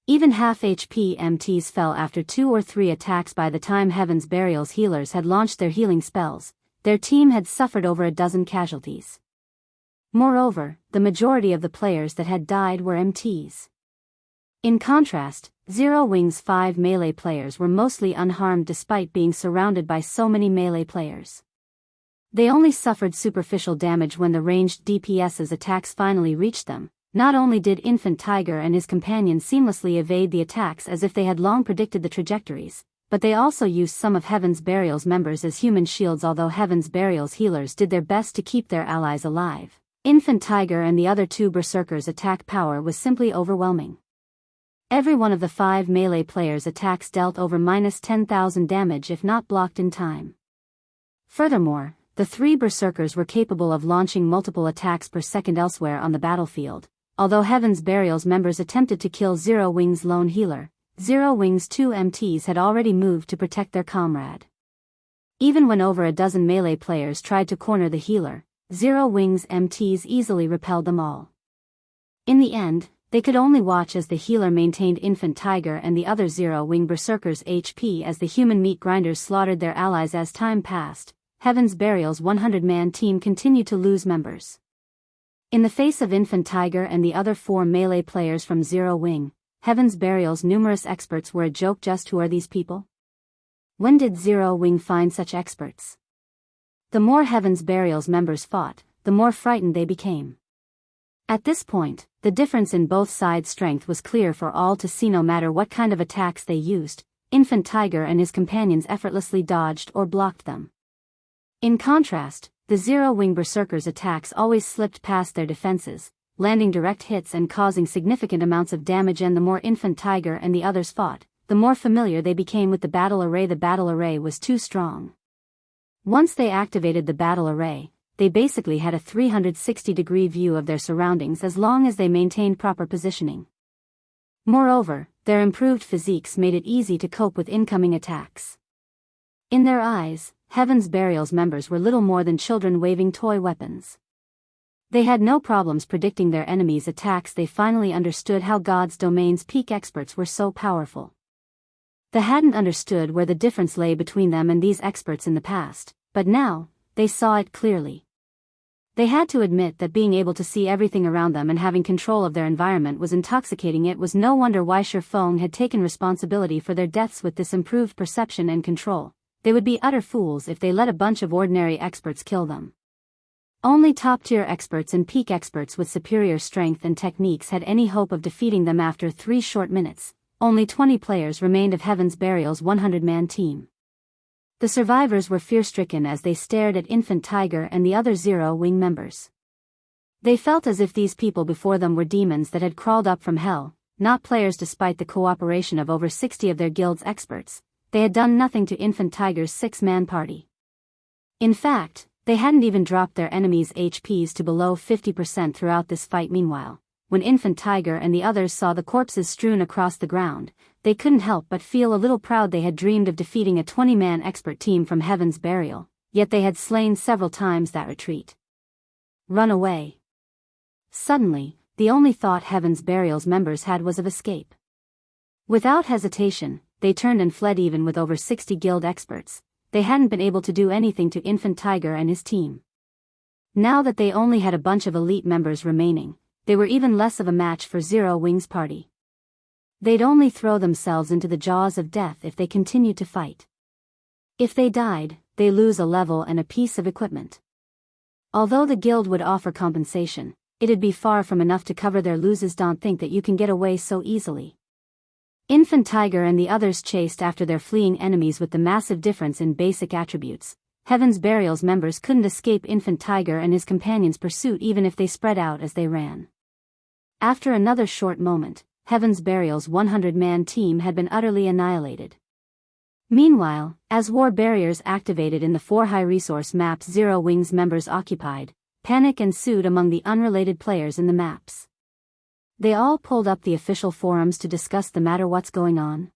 S1: Even half HP MTs fell after 2 or 3 attacks. By the time Heaven's Burial's healers had launched their healing spells, their team had suffered over a dozen casualties. Moreover, the majority of the players that had died were MTs. In contrast, Zero Wing's 5 melee players were mostly unharmed despite being surrounded by so many melee players. They only suffered superficial damage when the ranged DPS's attacks finally reached them. Not only did Infant Tiger and his companions seamlessly evade the attacks as if they had long predicted the trajectories, but they also used some of Heaven's Burial's members as human shields. Although Heaven's Burial's healers did their best to keep their allies alive, Infant Tiger and the other two Berserkers' attack power was simply overwhelming. Every one of the 5 melee players' attacks dealt over -10,000 damage if not blocked in time. Furthermore, the 3 Berserkers were capable of launching multiple attacks per second elsewhere on the battlefield. Although Heaven's Burial's members attempted to kill Zero Wing's lone healer, Zero Wing's 2 MTs had already moved to protect their comrade. Even when over a dozen melee players tried to corner the healer, Zero Wing's MTs easily repelled them all. In the end, they could only watch as the healer maintained Infant Tiger and the other Zero Wing Berserkers' HP as the human meat grinders slaughtered their allies. As time passed, Heaven's Burial's 100-man team continued to lose members. In the face of Infant Tiger and the other 4 melee players from Zero Wing, Heaven's Burial's numerous experts were a joke. Just who are these people? When did Zero Wing find such experts? The more Heaven's Burial's members fought, the more frightened they became. At this point, the difference in both sides' strength was clear for all to see. No matter what kind of attacks they used, Infant Tiger and his companions effortlessly dodged or blocked them. In contrast, the Zero-Wing Berserkers' attacks always slipped past their defenses, landing direct hits and causing significant amounts of damage, and the more Infant Tiger and the others fought, the more familiar they became with the battle array. The battle array was too strong. Once they activated the battle array, they basically had a 360-degree view of their surroundings as long as they maintained proper positioning. Moreover, their improved physiques made it easy to cope with incoming attacks. In their eyes, Heaven's Burial's members were little more than children waving toy weapons. They had no problems predicting their enemies' attacks. They finally understood how God's Domain's peak experts were so powerful. They hadn't understood where the difference lay between them and these experts in the past, but now, they saw it clearly. They had to admit that being able to see everything around them and having control of their environment was intoxicating. It was no wonder why Feng had taken responsibility for their deaths. With this improved perception and control, they would be utter fools if they let a bunch of ordinary experts kill them. Only top-tier experts and peak experts with superior strength and techniques had any hope of defeating them. After 3 short minutes, only 20 players remained of Heaven's Burial's 100-man team. The survivors were fear-stricken as they stared at Infant Tiger and the other Zero-Wing members. They felt as if these people before them were demons that had crawled up from hell, not players. Despite the cooperation of over 60 of their guild's experts, they had done nothing to Infant Tiger's 6-man party. In fact, they hadn't even dropped their enemies' HPs to below 50% throughout this fight. Meanwhile, when Infant Tiger and the others saw the corpses strewn across the ground, they couldn't help but feel a little proud. They had dreamed of defeating a 20-man expert team from Heaven's Burial, yet they had slain several times that retreat. Run away. Suddenly, the only thought Heaven's Burial's members had was of escape. Without hesitation, they turned and fled. Even with over 60 guild experts, they hadn't been able to do anything to Infant Tiger and his team. Now that they only had a bunch of elite members remaining, they were even less of a match for Zero-Wing's party. They'd only throw themselves into the jaws of death if they continued to fight. If they died, they lose a level and a piece of equipment. Although the guild would offer compensation, it'd be far from enough to cover their losses. Don't think that you can get away so easily. Infant Tiger and the others chased after their fleeing enemies. With the massive difference in basic attributes, Heaven's Burial's members couldn't escape Infant Tiger and his companions' pursuit even if they spread out as they ran. After another short moment, Heaven's Burial's 100-man team had been utterly annihilated. Meanwhile, as war barriers activated in the 4 high-resource maps Zero-Wing's members occupied, panic ensued among the unrelated players in the maps. They all pulled up the official forums to discuss the matter. What's going on?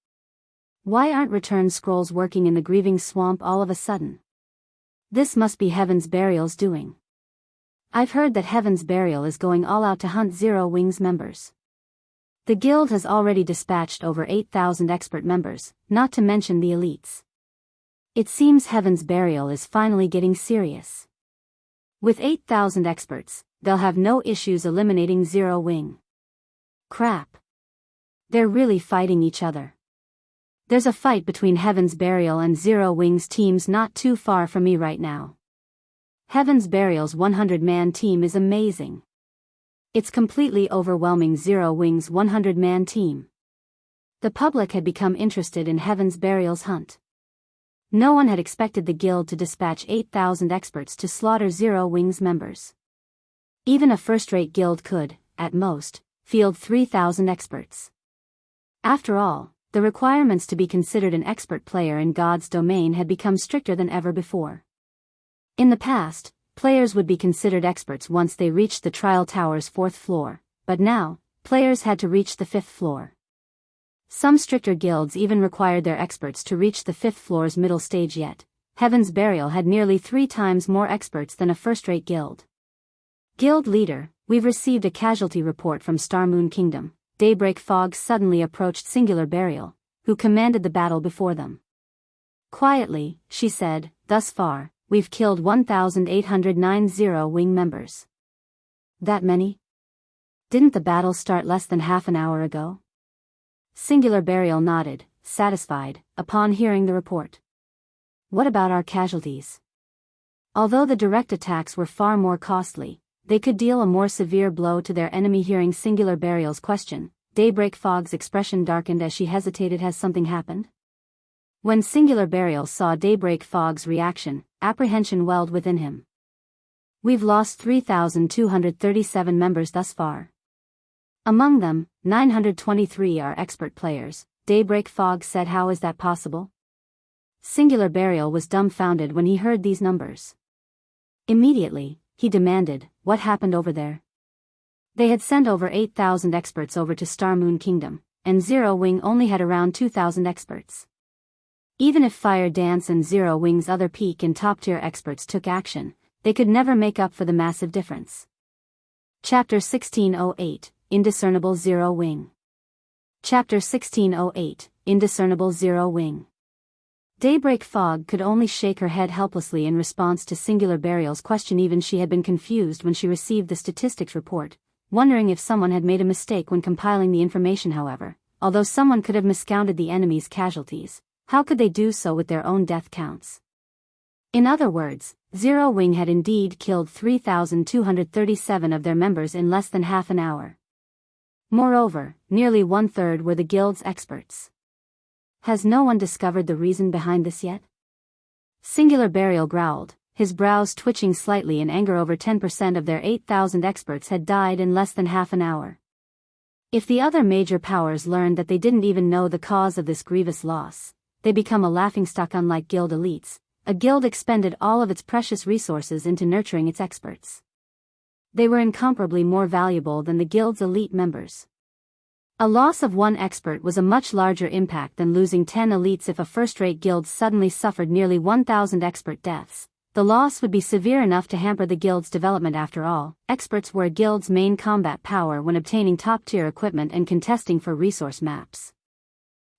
S1: Why aren't return scrolls working in the Grieving Swamp all of a sudden? This must be Heaven's Burial's doing. I've heard that Heaven's Burial is going all out to hunt Zero-Wing's members. The guild has already dispatched over 8,000 expert members, not to mention the elites. It seems Heaven's Burial is finally getting serious. With 8,000 experts, they'll have no issues eliminating Zero-Wing. Crap. They're really fighting each other. There's a fight between Heaven's Burial and Zero-Wing's teams not too far from me right now. Heaven's Burial's 100-man team is amazing. It's completely overwhelming Zero-Wing's 100-man team. The public had become interested in Heaven's Burial's hunt. No one had expected the guild to dispatch 8,000 experts to slaughter Zero-Wing's members. Even a first-rate guild could, at most, field 3,000 experts. After all, the requirements to be considered an expert player in God's domain had become stricter than ever before. In the past, players would be considered experts once they reached the trial tower's 4th floor, but now, players had to reach the 5th floor. Some stricter guilds even required their experts to reach the 5th floor's middle stage. Yet, Heaven's Burial had nearly 3 times more experts than a first-rate guild. Guild leader, we've received a casualty report from Starmoon Kingdom. Daybreak Fog suddenly approached Singular Burial, who commanded the battle before them. Quietly, she said, thus far, we've killed 1,809 Zero-Wing members. That many? Didn't the battle start less than half an hour ago? Singular Burial nodded, satisfied, upon hearing the report. What about our casualties? Although the direct attacks were far more costly, they could deal a more severe blow to their enemy. Hearing Singular Burial's question, Daybreak Fog's expression darkened as she hesitated. Has something happened? When Singular Burial saw Daybreak Fog's reaction, apprehension welled within him. We've lost 3,237 members thus far. Among them, 923 are expert players, Daybreak Fog said. How is that possible? Singular Burial was dumbfounded when he heard these numbers. Immediately, he demanded, what happened over there? They had sent over 8,000 experts over to Star Moon Kingdom, and Zero Wing only had around 2,000 experts. Even if Fire Dance and Zero Wing's other peak and top-tier experts took action, they could never make up for the massive difference. Chapter 1608, Indiscernible Zero Wing. Chapter 1608, Indiscernible Zero Wing. Daybreak Fog could only shake her head helplessly in response to Singular Burial's question. Even she had been confused when she received the statistics report, wondering if someone had made a mistake when compiling the information. However, although someone could have miscounted the enemy's casualties, how could they do so with their own death counts? In other words, Zero Wing had indeed killed 3,237 of their members in less than half an hour. Moreover, nearly one-third were the guild's experts. Has no one discovered the reason behind this yet? Singular Burial growled, his brows twitching slightly in anger. Over 10% of their 8,000 experts had died in less than half an hour. If the other major powers learned that they didn't even know the cause of this grievous loss, they become a laughingstock. Unlike guild elites, a guild expended all of its precious resources into nurturing its experts. They were incomparably more valuable than the guild's elite members. A loss of one expert was a much larger impact than losing 10 elites. If a first-rate guild suddenly suffered nearly 1,000 expert deaths, the loss would be severe enough to hamper the guild's development. After all, experts were a guild's main combat power when obtaining top-tier equipment and contesting for resource maps.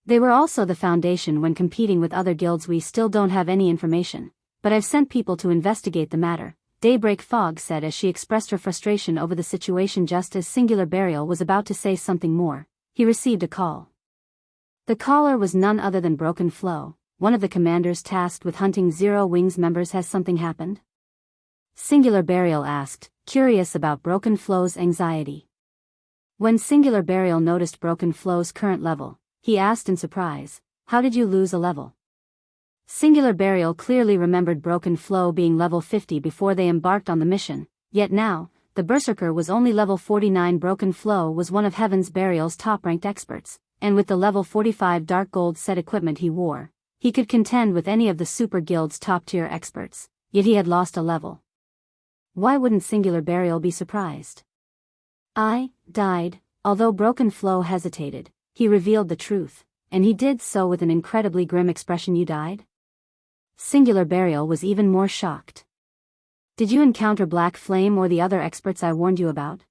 S1: They were also the foundation when competing with other guilds. We still don't have any information, but I've sent people to investigate the matter, Daybreak Fog said as she expressed her frustration over the situation. Just as Singular Burial was about to say something more, he received a call. The caller was none other than Broken Flow, one of the commanders tasked with hunting Zero Wing's members. Has something happened? Singular Burial asked, curious about Broken Flow's anxiety. When Singular Burial noticed Broken Flow's current level, he asked in surprise, how did you lose a level? Singular Burial clearly remembered Broken Flow being level 50 before they embarked on the mission, yet now, the Berserker was only level 49. Broken Flow was one of Heaven's Burial's top-ranked experts, and with the level 45 dark gold set equipment he wore, he could contend with any of the Super Guild's top-tier experts, yet he had lost a level. Why wouldn't Singular Burial be surprised? I died. Although Broken Flow hesitated, he revealed the truth, and he did so with an incredibly grim expression. You died? Singular Burial was even more shocked. Did you encounter Black Flame or the other experts I warned you about?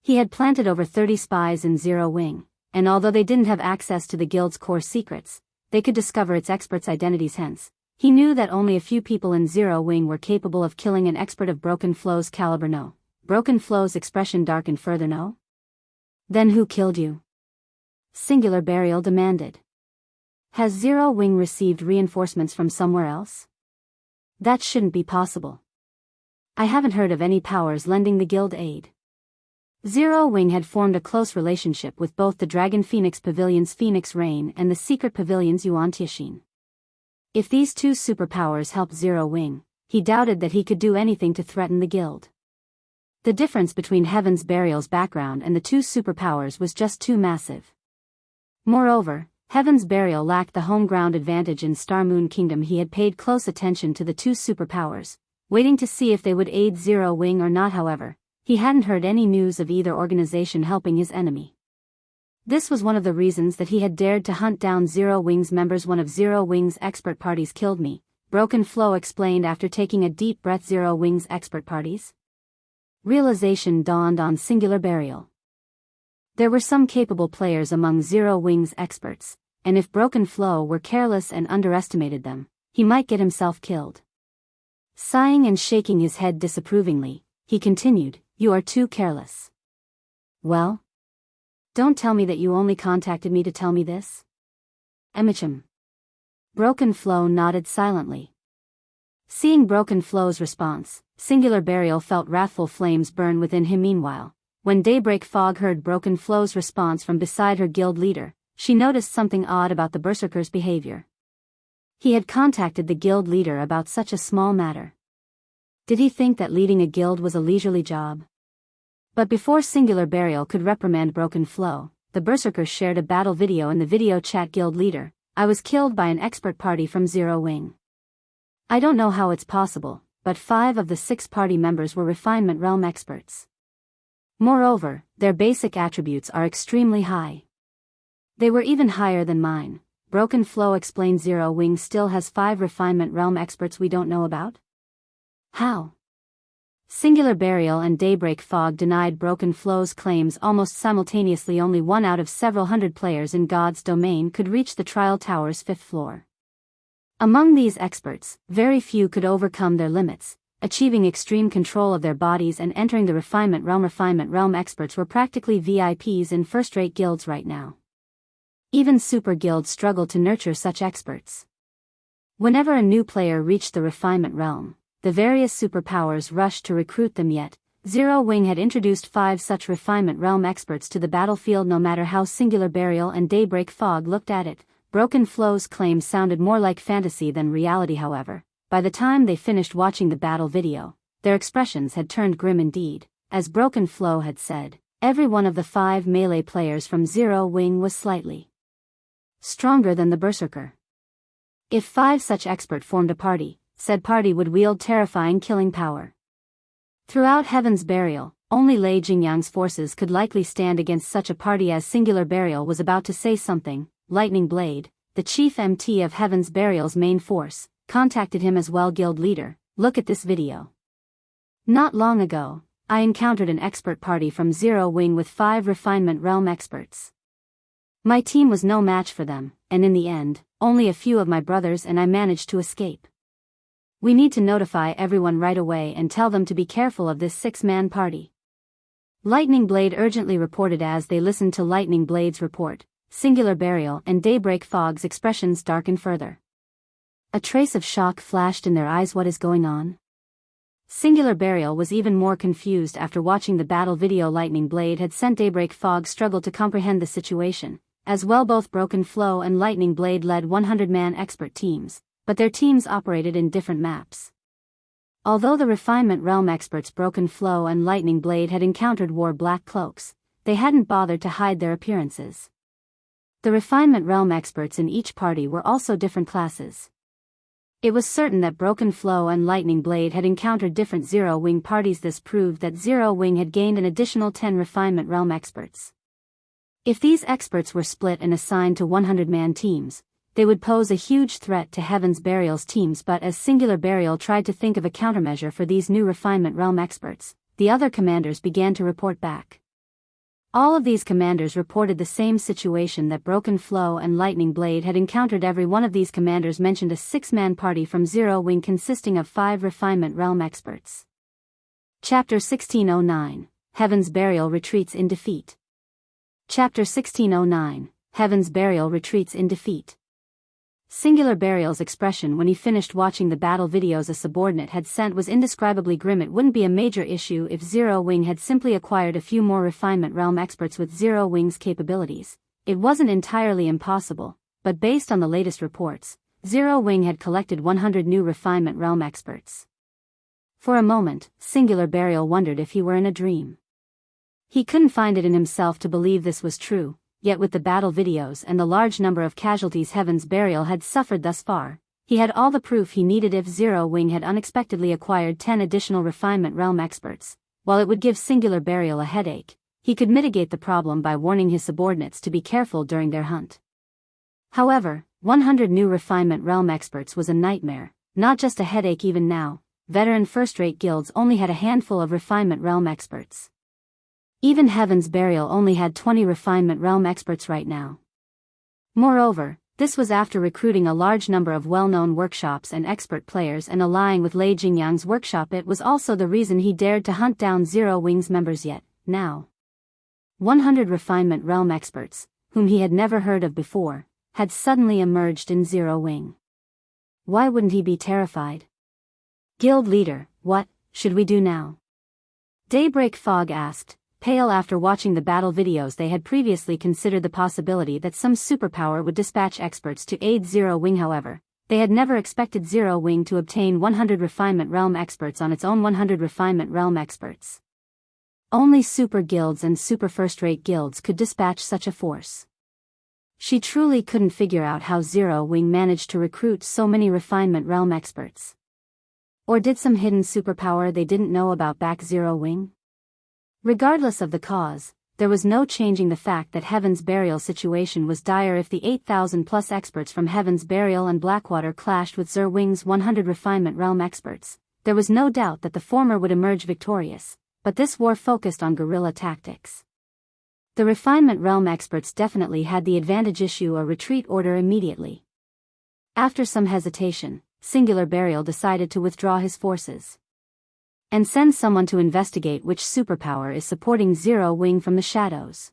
S1: He had planted over 30 spies in Zero Wing, and although they didn't have access to the guild's core secrets, they could discover its experts' identities. Hence, he knew that only a few people in Zero Wing were capable of killing an expert of Broken Flow's caliber. No. Broken Flow's expression darkened further. No? Then who killed you? Singular Burial demanded. Has Zero Wing received reinforcements from somewhere else? That shouldn't be possible. I haven't heard of any powers lending the guild aid. Zero Wing had formed a close relationship with both the Dragon Phoenix Pavilion's Phoenix Rain and the Secret Pavilion's Yuan Tianxin. If these two superpowers helped Zero Wing, he doubted that he could do anything to threaten the guild. The difference between Heaven's Burial's background and the two superpowers was just too massive. Moreover, Heaven's Burial lacked the home ground advantage in Star Moon Kingdom. He had paid close attention to the two superpowers, waiting to see if they would aid Zero Wing or not. However, he hadn't heard any news of either organization helping his enemy. This was one of the reasons that he had dared to hunt down Zero Wing's members. One of Zero Wing's expert parties killed me, Broken Flow explained after taking a deep breath. Zero Wing's expert parties? Realization dawned on Singular Burial. There were some capable players among Zero Wing's experts, and if Broken Flow were careless and underestimated them, he might get himself killed. Sighing and shaking his head disapprovingly, he continued, you are too careless. Well? Don't tell me that you only contacted me to tell me this? Emichim. Broken Flow nodded silently. Seeing Broken Flow's response, Singular Burial felt wrathful flames burn within him. Meanwhile, when Daybreak Fog heard Broken Flow's response from beside her guild leader, she noticed something odd about the Berserker's behavior. He had contacted the guild leader about such a small matter. Did he think that leading a guild was a leisurely job? But before Singular Burial could reprimand Broken Flow, the Berserkers shared a battle video in the video chat. Guild leader, I was killed by an expert party from Zero Wing. I don't know how it's possible, but 5 of the 6 party members were Refinement Realm experts. Moreover, their basic attributes are extremely high. They were even higher than mine. Broken Flow explained. Zero Wing still has 5 Refinement Realm experts we don't know about? How? Singular Burial and Daybreak Fog denied Broken Flow's claims almost simultaneously. Only one out of several hundred players in God's domain could reach the Trial Tower's 5th floor. Among these experts, very few could overcome their limits, achieving extreme control of their bodies and entering the Refinement Realm. Refinement Realm experts were practically VIPs in first-rate guilds right now. Even super guilds struggled to nurture such experts. Whenever a new player reached the Refinement Realm, the various superpowers rushed to recruit them. Yet, Zero Wing had introduced 5 such Refinement Realm experts to the battlefield. No matter how Singular Burial and Daybreak Fog looked at it, Broken Flow's claims sounded more like fantasy than reality. However, by the time they finished watching the battle video, their expressions had turned grim indeed. As Broken Flow had said, every one of the 5 melee players from Zero Wing was slightly stronger than the Berserker. If 5 such expert formed a party, said party would wield terrifying killing power. Throughout Heaven's Burial, only Lei Jingyang's forces could likely stand against such a party. As Singular Burial was about to say something, Lightning Blade, the chief MT of Heaven's Burial's main force, contacted him as well. Guild leader, look at this video. Not long ago, I encountered an expert party from Zero Wing with 5 Refinement Realm experts. My team was no match for them, and in the end, only a few of my brothers and I managed to escape. We need to notify everyone right away and tell them to be careful of this 6-man party. Lightning Blade urgently reported. As they listened to Lightning Blade's report, Singular Burial and Daybreak Fog's expressions darkened further. A trace of shock flashed in their eyes. What is going on? Singular Burial was even more confused after watching the battle video Lightning Blade had sent. Daybreak Fog struggled to comprehend the situation. As well, both Broken Flow and Lightning Blade led 100-man expert teams, but their teams operated in different maps. Although the Refinement Realm experts Broken Flow and Lightning Blade had encountered wore black cloaks, they hadn't bothered to hide their appearances. The Refinement Realm experts in each party were also different classes. It was certain that Broken Flow and Lightning Blade had encountered different Zero Wing parties. This proved that Zero Wing had gained an additional 10 Refinement Realm experts. If these experts were split and assigned to 100-man teams, they would pose a huge threat to Heaven's Burial's teams. But as Singular Burial tried to think of a countermeasure for these new Refinement Realm experts, the other commanders began to report back. All of these commanders reported the same situation that Broken Flow and Lightning Blade had encountered. Every one of these commanders mentioned a 6-man party from Zero Wing consisting of 5 Refinement Realm experts. Chapter 1609, Heaven's Burial retreats in defeat. Chapter 1609, Heaven's Burial retreats in defeat. Singular Burial's expression when he finished watching the battle videos a subordinate had sent was indescribably grim. It wouldn't be a major issue if Zero Wing had simply acquired a few more Refinement Realm experts with Zero Wing's capabilities. It wasn't entirely impossible, but based on the latest reports, Zero Wing had collected 100 new Refinement Realm experts. For a moment, Singular Burial wondered if he were in a dream. He couldn't find it in himself to believe this was true, yet with the battle videos and the large number of casualties Heaven's Burial had suffered thus far, he had all the proof he needed. If Zero Wing had unexpectedly acquired 10 additional Refinement Realm experts, while it would give Singular Burial a headache, he could mitigate the problem by warning his subordinates to be careful during their hunt. However, 100 new Refinement Realm experts was a nightmare, not just a headache. Even now, veteran first-rate guilds only had a handful of Refinement Realm experts. Even Heaven's Burial only had 20 Refinement Realm experts right now. Moreover, this was after recruiting a large number of well-known workshops and expert players and allying with Lei Jingyang's workshop. It was also the reason he dared to hunt down Zero Wing's members. Yet, now, 100 Refinement Realm experts, whom he had never heard of before, had suddenly emerged in Zero Wing. Why wouldn't he be terrified? Guild leader, what should we do now? Daybreak Fog asked, pale. After watching the battle videos, they had previously considered the possibility that some superpower would dispatch experts to aid Zero Wing. However, They had never expected Zero Wing to obtain 100 Refinement Realm experts on its own 100 Refinement Realm experts. Only super guilds and super first-rate guilds could dispatch such a force. She truly couldn't figure out how Zero Wing managed to recruit so many Refinement Realm experts. Or did some hidden superpower they didn't know about back Zero Wing? Regardless of the cause, there was no changing the fact that Heaven's Burial situation was dire. If the 8,000-plus experts from Heaven's Burial and Blackwater clashed with Zero Wing's 100 Refinement Realm experts, there was no doubt that the former would emerge victorious, but this war focused on guerrilla tactics. The Refinement Realm experts definitely had the advantage. Issue a retreat order immediately. After some hesitation, Singular Burial decided to withdraw his forces and send someone to investigate which superpower is supporting Zero Wing from the shadows.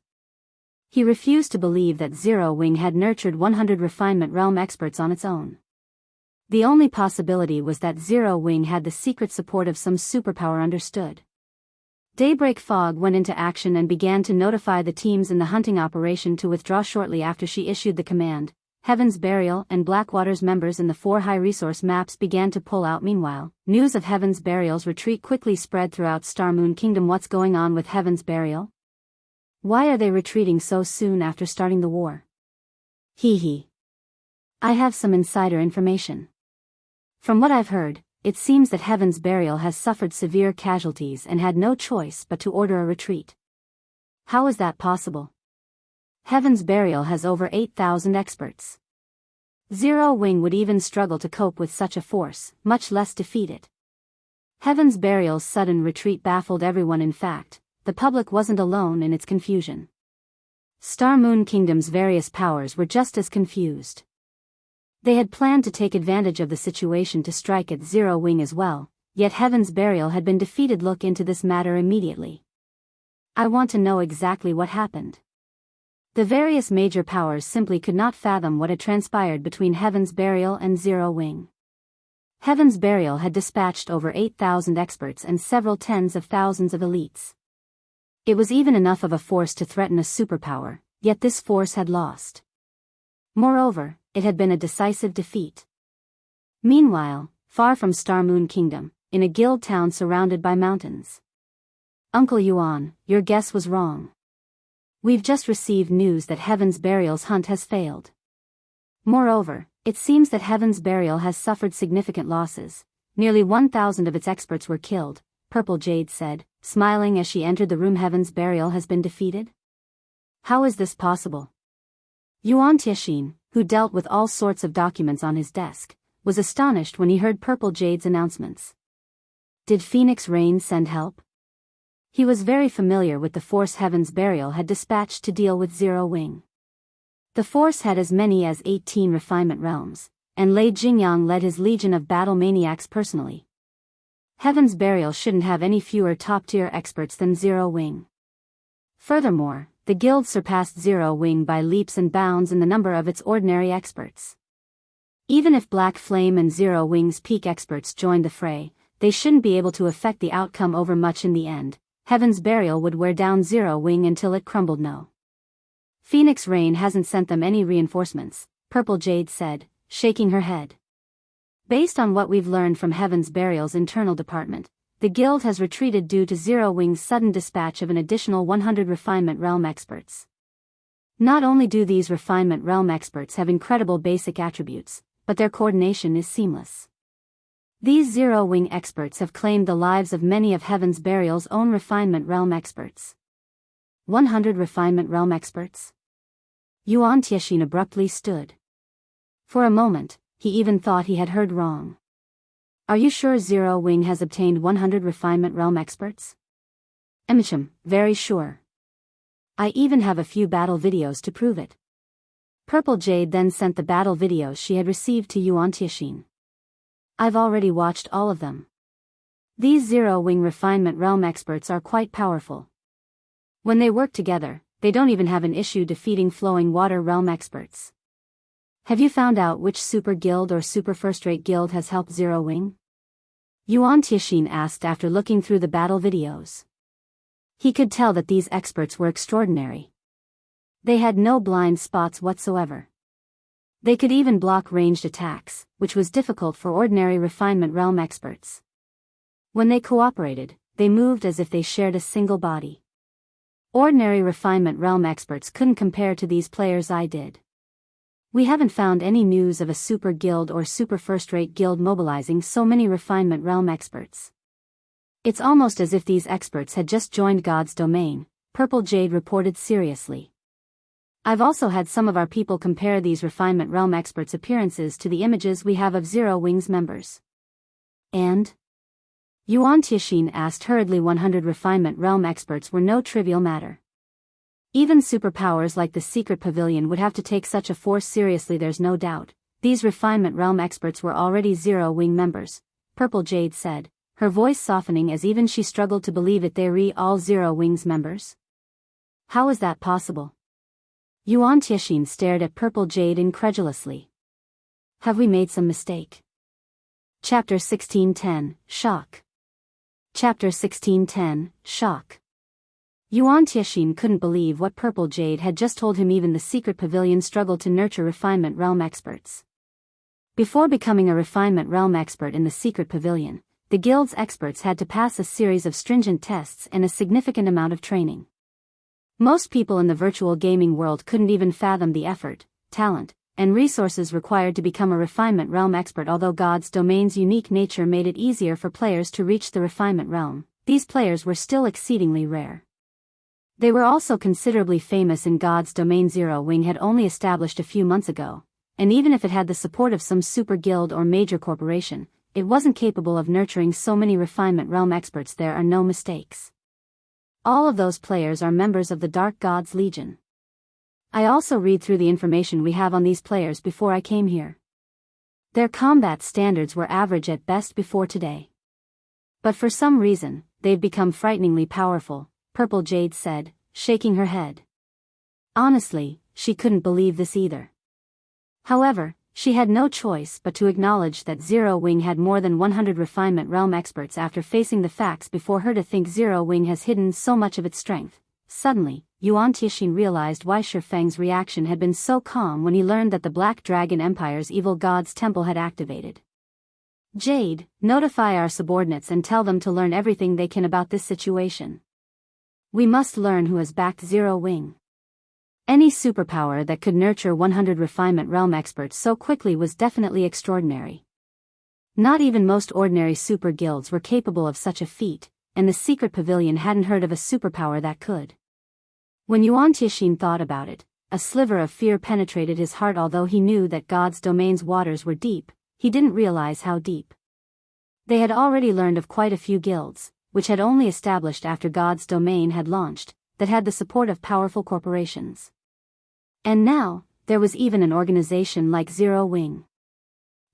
S1: He refused to believe that Zero Wing had nurtured 100 Refinement Realm experts on its own. The only possibility was that Zero Wing had the secret support of some superpower. Understood. Daybreak Fog went into action and began to notify the teams in the hunting operation to withdraw. Shortly after she issued the command, Heaven's Burial and Blackwater's members in the 4 high-resource maps began to pull out. Meanwhile, news of Heaven's Burial's retreat quickly spread throughout Starmoon Kingdom. What's going on with Heaven's Burial? Why are they retreating so soon after starting the war? Hee. I have some insider information. From what I've heard, it seems that Heaven's Burial has suffered severe casualties and had no choice but to order a retreat. How is that possible? Heaven's Burial has over 8,000 experts. Zero Wing would even struggle to cope with such a force, much less defeat it. Heaven's Burial's sudden retreat baffled everyone. In fact, the public wasn't alone in its confusion. Starmoon Kingdom's various powers were just as confused. They had planned to take advantage of the situation to strike at Zero Wing as well, yet Heaven's Burial had been defeated. Look into this matter immediately. I want to know exactly what happened. The various major powers simply could not fathom what had transpired between Heaven's Burial and Zero Wing. Heaven's Burial had dispatched over 8,000 experts and several tens of thousands of elites. It was even enough of a force to threaten a superpower, yet this force had lost. Moreover, it had been a decisive defeat. Meanwhile, far from Starmoon Kingdom, in a guild town surrounded by mountains. Uncle Yuan, your guess was wrong. We've just received news that Heaven's Burial's hunt has failed. Moreover, it seems that Heaven's Burial has suffered significant losses. Nearly 1,000 of its experts were killed, Purple Jade said, smiling as she entered the room. Heaven's Burial has been defeated? How is this possible? Yuan Tiexin, who dealt with all sorts of documents on his desk, was astonished when he heard Purple Jade's announcements. Did Phoenix Rain send help? He was very familiar with the force Heaven's Burial had dispatched to deal with Zero Wing. The force had as many as 18 refinement realms, and Lei Jingyang led his legion of battle maniacs personally. Heaven's Burial shouldn't have any fewer top-tier experts than Zero Wing. Furthermore, the guild surpassed Zero Wing by leaps and bounds in the number of its ordinary experts. Even if Black Flame and Zero Wing's peak experts joined the fray, they shouldn't be able to affect the outcome over much in the end. Heaven's Burial would wear down Zero Wing until it crumbled. No. Phoenix Rain hasn't sent them any reinforcements, Purple Jade said, shaking her head. Based on what we've learned from Heaven's Burial's internal department, the guild has retreated due to Zero Wing's sudden dispatch of an additional 100 Refinement Realm experts. Not only do these Refinement Realm experts have incredible basic attributes, but their coordination is seamless. These Zero Wing experts have claimed the lives of many of Heaven's Burial's own Refinement Realm experts. 100 Refinement Realm experts? Yuan Tiexin abruptly stood. For a moment, he even thought he had heard wrong. Are you sure Zero Wing has obtained 100 Refinement Realm experts? Very sure. I even have a few battle videos to prove it. Purple Jade then sent the battle videos she had received to Yuan Tiexin. I've already watched all of them. These Zero Wing Refinement Realm experts are quite powerful. When they work together, they don't even have an issue defeating Flowing Water Realm experts. Have you found out which super guild or super first-rate guild has helped Zero Wing? Yuan Tiexin asked after looking through the battle videos. He could tell that these experts were extraordinary. They had no blind spots whatsoever. They could even block ranged attacks, which was difficult for ordinary Refinement Realm experts. When they cooperated, they moved as if they shared a single body. Ordinary Refinement Realm experts couldn't compare to these players. I did. We haven't found any news of a super guild or super first-rate guild mobilizing so many Refinement Realm experts. It's almost as if these experts had just joined God's domain, Purple Jade reported seriously. I've also had some of our people compare these Refinement Realm experts' appearances to the images we have of Zero Wings members. And? Yuan Tianxin asked hurriedly. 100 Refinement Realm experts were no trivial matter. Even superpowers like the Secret Pavilion would have to take such a force seriously. There's no doubt, these Refinement Realm experts were already Zero Wing members, Purple Jade said, her voice softening as even she struggled to believe it. They're all Zero Wings members? How is that possible? Yuan Tianxin stared at Purple Jade incredulously. Have we made some mistake? Chapter 1610, Shock. Chapter 1610, Shock. Yuan Tianxin couldn't believe what Purple Jade had just told him. Even the Secret Pavilion struggled to nurture Refinement Realm experts. Before becoming a Refinement Realm expert in the Secret Pavilion, the guild's experts had to pass a series of stringent tests and a significant amount of training. Most people in the virtual gaming world couldn't even fathom the effort, talent, and resources required to become a Refinement Realm expert. Although God's domain's unique nature made it easier for players to reach the Refinement Realm, these players were still exceedingly rare. They were also considerably famous in God's domain. Zero Wing had only established a few months ago, and even if it had the support of some super guild or major corporation, it wasn't capable of nurturing so many Refinement Realm experts. There are no mistakes. All of those players are members of the Dark Gods Legion. I also read through the information we have on these players before I came here. Their combat standards were average at best before today. But for some reason, they've become frighteningly powerful, Purple Jade said, shaking her head. Honestly, she couldn't believe this either. However, she had no choice but to acknowledge that Zero Wing had more than 100 Refinement Realm experts after facing the facts before her. To think Zero Wing has hidden so much of its strength. Suddenly, Yuan Tianxin realized why Feng's reaction had been so calm when he learned that the Black Dragon Empire's evil god's temple had activated. Jade, notify our subordinates and tell them to learn everything they can about this situation. We must learn who has backed Zero Wing. Any superpower that could nurture 100 Refinement Realm experts so quickly was definitely extraordinary. Not even most ordinary super guilds were capable of such a feat, and the Secret Pavilion hadn't heard of a superpower that could. When Yuan Tianxin thought about it, a sliver of fear penetrated his heart. Although he knew that God's domain's waters were deep, he didn't realize how deep. They had already learned of quite a few guilds, which had only established after God's domain had launched, that had the support of powerful corporations. And now, there was even an organization like Zero Wing.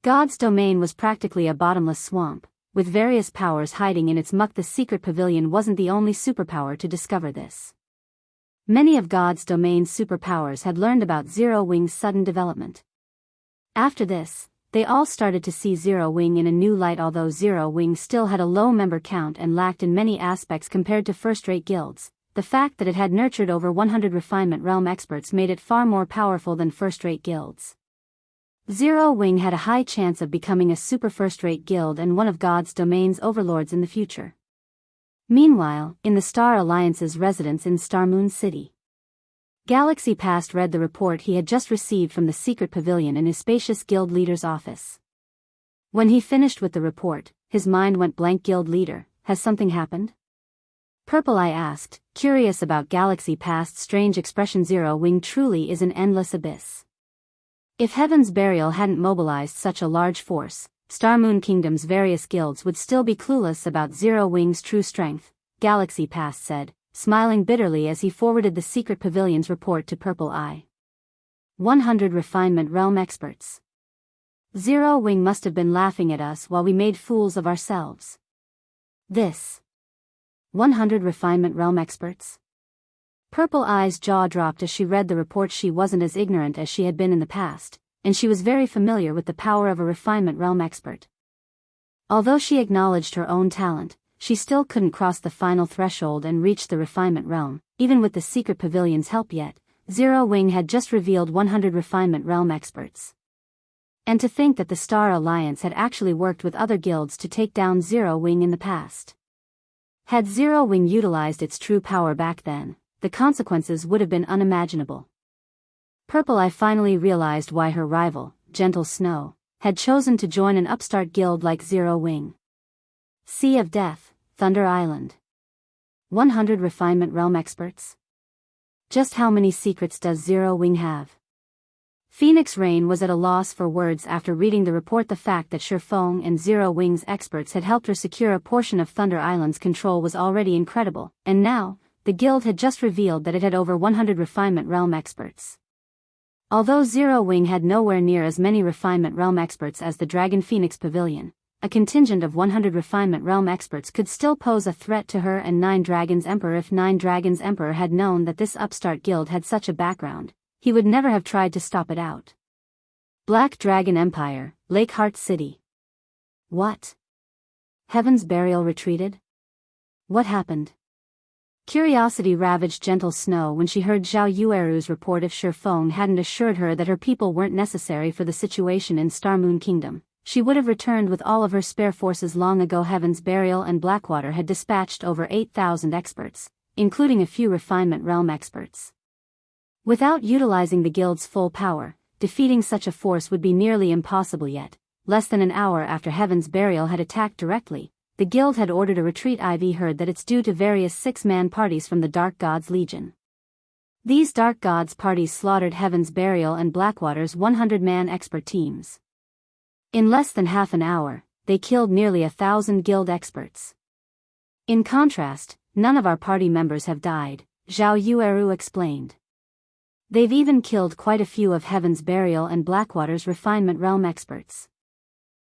S1: God's domain was practically a bottomless swamp, with various powers hiding in its muck. The Secret Pavilion wasn't the only superpower to discover this. Many of God's domain's superpowers had learned about Zero Wing's sudden development. After this, they all started to see Zero Wing in a new light. Although Zero Wing still had a low member count and lacked in many aspects compared to first-rate guilds, the fact that it had nurtured over 100 Refinement Realm experts made it far more powerful than first-rate guilds. Zero Wing had a high chance of becoming a super first-rate guild and one of God's domain's overlords in the future. Meanwhile, in the Star Alliance's residence in Starmoon City, Galaxy Past read the report he had just received from the Secret Pavilion in his spacious guild leader's office. When he finished with the report, his mind went blank. Guild leader, has something happened? Purple Eye asked, curious about Galaxy Past's strange expression. Zero Wing truly is an endless abyss. If Heaven's Burial hadn't mobilized such a large force, Starmoon Kingdom's various guilds would still be clueless about Zero Wing's true strength, Galaxy Past said, smiling bitterly as he forwarded the Secret Pavilion's report to Purple Eye. 100 Refinement Realm experts. Zero Wing must have been laughing at us while we made fools of ourselves. This 100 Refinement Realm experts? Purple Eye's jaw dropped as she read the report. She wasn't as ignorant as she had been in the past, and she was very familiar with the power of a Refinement Realm expert. Although she acknowledged her own talent, she still couldn't cross the final threshold and reach the Refinement Realm, even with the Secret Pavilion's help. Yet, Zero Wing had just revealed 100 Refinement Realm experts. And to think that the Star Alliance had actually worked with other guilds to take down Zero Wing in the past. Had Zero Wing utilized its true power back then, the consequences would have been unimaginable. Purple Eye finally realized why her rival, Gentle Snow, had chosen to join an upstart guild like Zero Wing. Sea of Death, Thunder Island. 100 Refinement Realm Experts? Just how many secrets does Zero Wing have? Phoenix Rain was at a loss for words after reading the report. The fact that Feng and Zero Wing's experts had helped her secure a portion of Thunder Island's control was already incredible, and now, the guild had just revealed that it had over 100 Refinement Realm Experts. Although Zero Wing had nowhere near as many Refinement Realm Experts as the Dragon Phoenix Pavilion, a contingent of 100 Refinement Realm Experts could still pose a threat to her and Nine Dragons Emperor. If Nine Dragons Emperor had known that this upstart guild had such a background, he would never have tried to stop it out. Black Dragon Empire, Lakeheart City. What? Heaven's Burial retreated? What happened? Curiosity ravaged Gentle Snow when she heard Zhao Yueru's report. If Feng hadn't assured her that her people weren't necessary for the situation in Star Moon Kingdom, she would have returned with all of her spare forces long ago. Heaven's Burial and Blackwater had dispatched over 8,000 experts, including a few Refinement Realm experts. Without utilizing the guild's full power, defeating such a force would be nearly impossible. Yet, less than an hour after Heaven's Burial had attacked directly, the guild had ordered a retreat. I've heard that it's due to various six-man parties from the Dark Gods Legion. These Dark Gods parties slaughtered Heaven's Burial and Blackwater's 100-man expert teams. In less than half an hour, they killed nearly 1,000 guild experts. In contrast, none of our party members have died, Zhao Yueru explained. They've even killed quite a few of Heaven's Burial and Blackwater's Refinement Realm experts.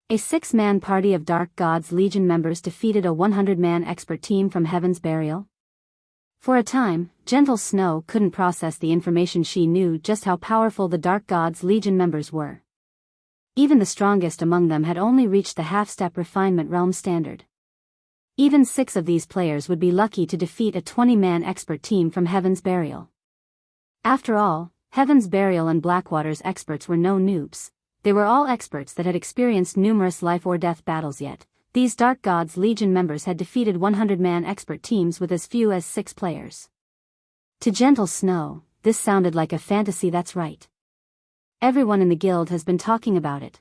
S1: A six-man party of Dark Gods Legion members defeated a 100-man expert team from Heaven's Burial? For a time, Gentle Snow couldn't process the information. She knew just how powerful the Dark Gods Legion members were. Even the strongest among them had only reached the half-step Refinement Realm standard. Even 6 of these players would be lucky to defeat a 20-man expert team from Heaven's Burial. After all, Heaven's Burial and Blackwater's experts were no noobs. They were all experts that had experienced numerous life-or-death battles. Yet, these Dark Gods Legion members had defeated 100-man expert teams with as few as 6 players. To Gentle Snow, this sounded like a fantasy. That's right. Everyone in the guild has been talking about it.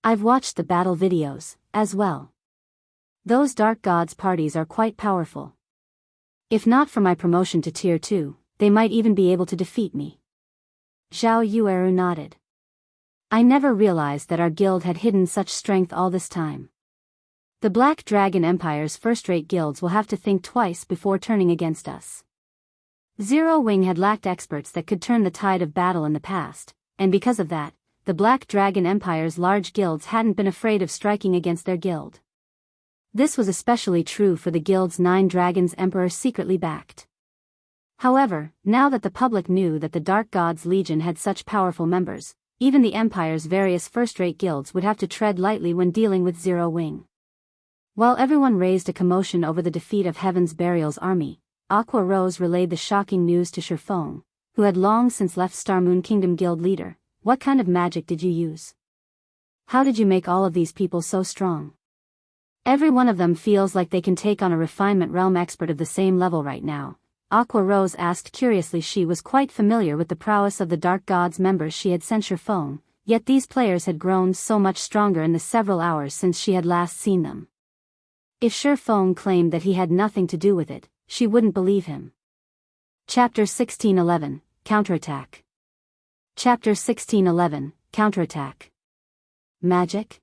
S1: I've watched the battle videos, as well. Those Dark Gods parties are quite powerful. If not for my promotion to Tier 2, they might even be able to defeat me. Zhao Yueru nodded. I never realized that our guild had hidden such strength all this time. The Black Dragon Empire's first-rate guilds will have to think twice before turning against us. Zero Wing had lacked experts that could turn the tide of battle in the past, and because of that, the Black Dragon Empire's large guilds hadn't been afraid of striking against their guild. This was especially true for the guild's 9 Dragons Emperor secretly backed. However, now that the public knew that the Dark Gods Legion had such powerful members, even the Empire's various first-rate guilds would have to tread lightly when dealing with Zero Wing. While everyone raised a commotion over the defeat of Heaven's Burial's army, Aqua Rose relayed the shocking news to Feng, who had long since left Star Moon Kingdom guild leader. What kind of magic did you use? How did you make all of these people so strong? Every one of them feels like they can take on a Refinement Realm expert of the same level right now, Aqua Rose asked curiously. She was quite familiar with the prowess of the Dark Gods members she had sent Feng, yet these players had grown so much stronger in the several hours since she had last seen them. If Feng claimed that he had nothing to do with it, she wouldn't believe him. Chapter 1611, Counterattack. Chapter 1611, Counterattack. Magic?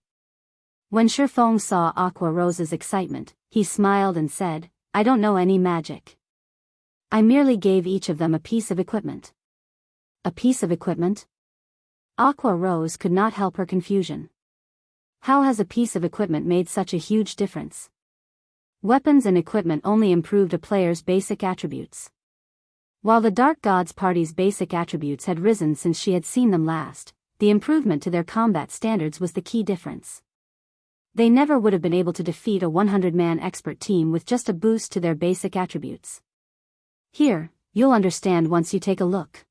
S1: When Feng saw Aqua Rose's excitement, he smiled and said, I don't know any magic. I merely gave each of them a piece of equipment. A piece of equipment? Aqua Rose could not help her confusion. How has a piece of equipment made such a huge difference? Weapons and equipment only improved a player's basic attributes. While the Dark Gods party's basic attributes had risen since she had seen them last, the improvement to their combat standards was the key difference. They never would have been able to defeat a 100-man expert team with just a boost to their basic attributes. Here, you'll understand once you take a look.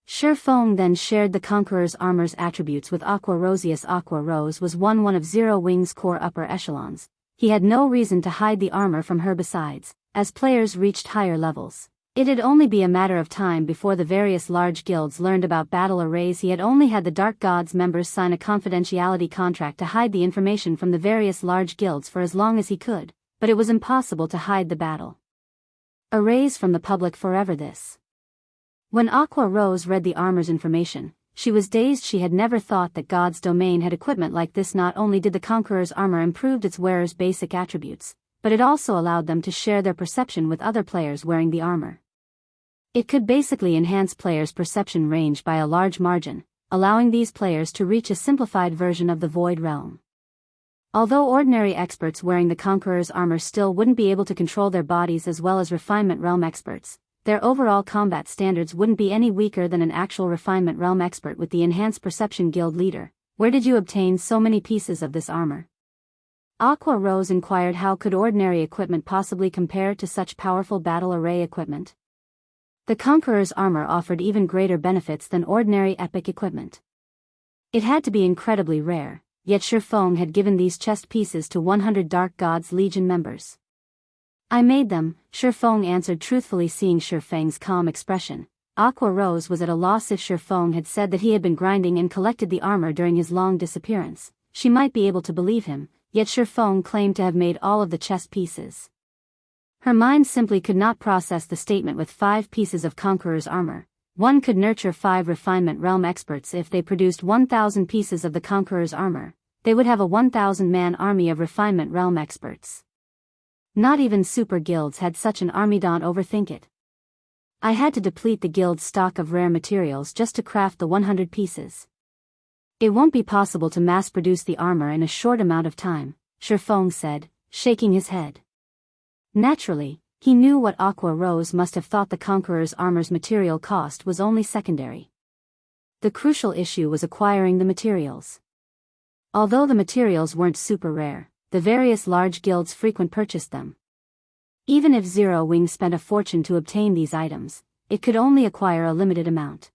S1: Feng then shared the Conqueror's armor's attributes with Aqua Rosius. Aqua Rose was one of Zero Wing's core upper echelons. He had no reason to hide the armor from her. Besides, as players reached higher levels, it'd only be a matter of time before the various large guilds learned about battle arrays. He had only had the Dark Gods members sign a confidentiality contract to hide the information from the various large guilds for as long as he could, but it was impossible to hide the battle arrays from the public forever. When Aqua Rose read the armor's information, she was dazed. She had never thought that God's domain had equipment like this. Not only did the Conqueror's armor improve its wearer's basic attributes, but it also allowed them to share their perception with other players wearing the armor. It could basically enhance players' perception range by a large margin, allowing these players to reach a simplified version of the Void Realm. Although ordinary experts wearing the Conqueror's armor still wouldn't be able to control their bodies as well as Refinement Realm experts, their overall combat standards wouldn't be any weaker than an actual Refinement Realm expert with the Enhanced Perception Guild leader. Where did you obtain so many pieces of this armor? Aqua Rose inquired. How could ordinary equipment possibly compare to such powerful battle array equipment? The Conqueror's armor offered even greater benefits than ordinary epic equipment. It had to be incredibly rare, yet Feng had given these chest pieces to 100 Dark Gods Legion members. I made them, Feng answered truthfully. Seeing Feng's calm expression, Aqua Rose was at a loss. If Feng had said that he had been grinding and collected the armor during his long disappearance, she might be able to believe him, yet Feng claimed to have made all of the chest pieces. Her mind simply could not process the statement. With 5 pieces of Conqueror's armor, one could nurture 5 Refinement Realm experts. If they produced 1,000 pieces of the Conqueror's armor, they would have a 1,000-man army of Refinement Realm experts. Not even super guilds had such an army. Don't overthink it. I had to deplete the guild's stock of rare materials just to craft the 100 pieces. It won't be possible to mass-produce the armor in a short amount of time, Feng said, shaking his head. Naturally, he knew what Aqua Rose must have thought. The Conqueror's armor's material cost was only secondary. The crucial issue was acquiring the materials. Although the materials weren't super rare, the various large guilds purchased them. Even if Zero Wing spent a fortune to obtain these items, it could only acquire a limited amount.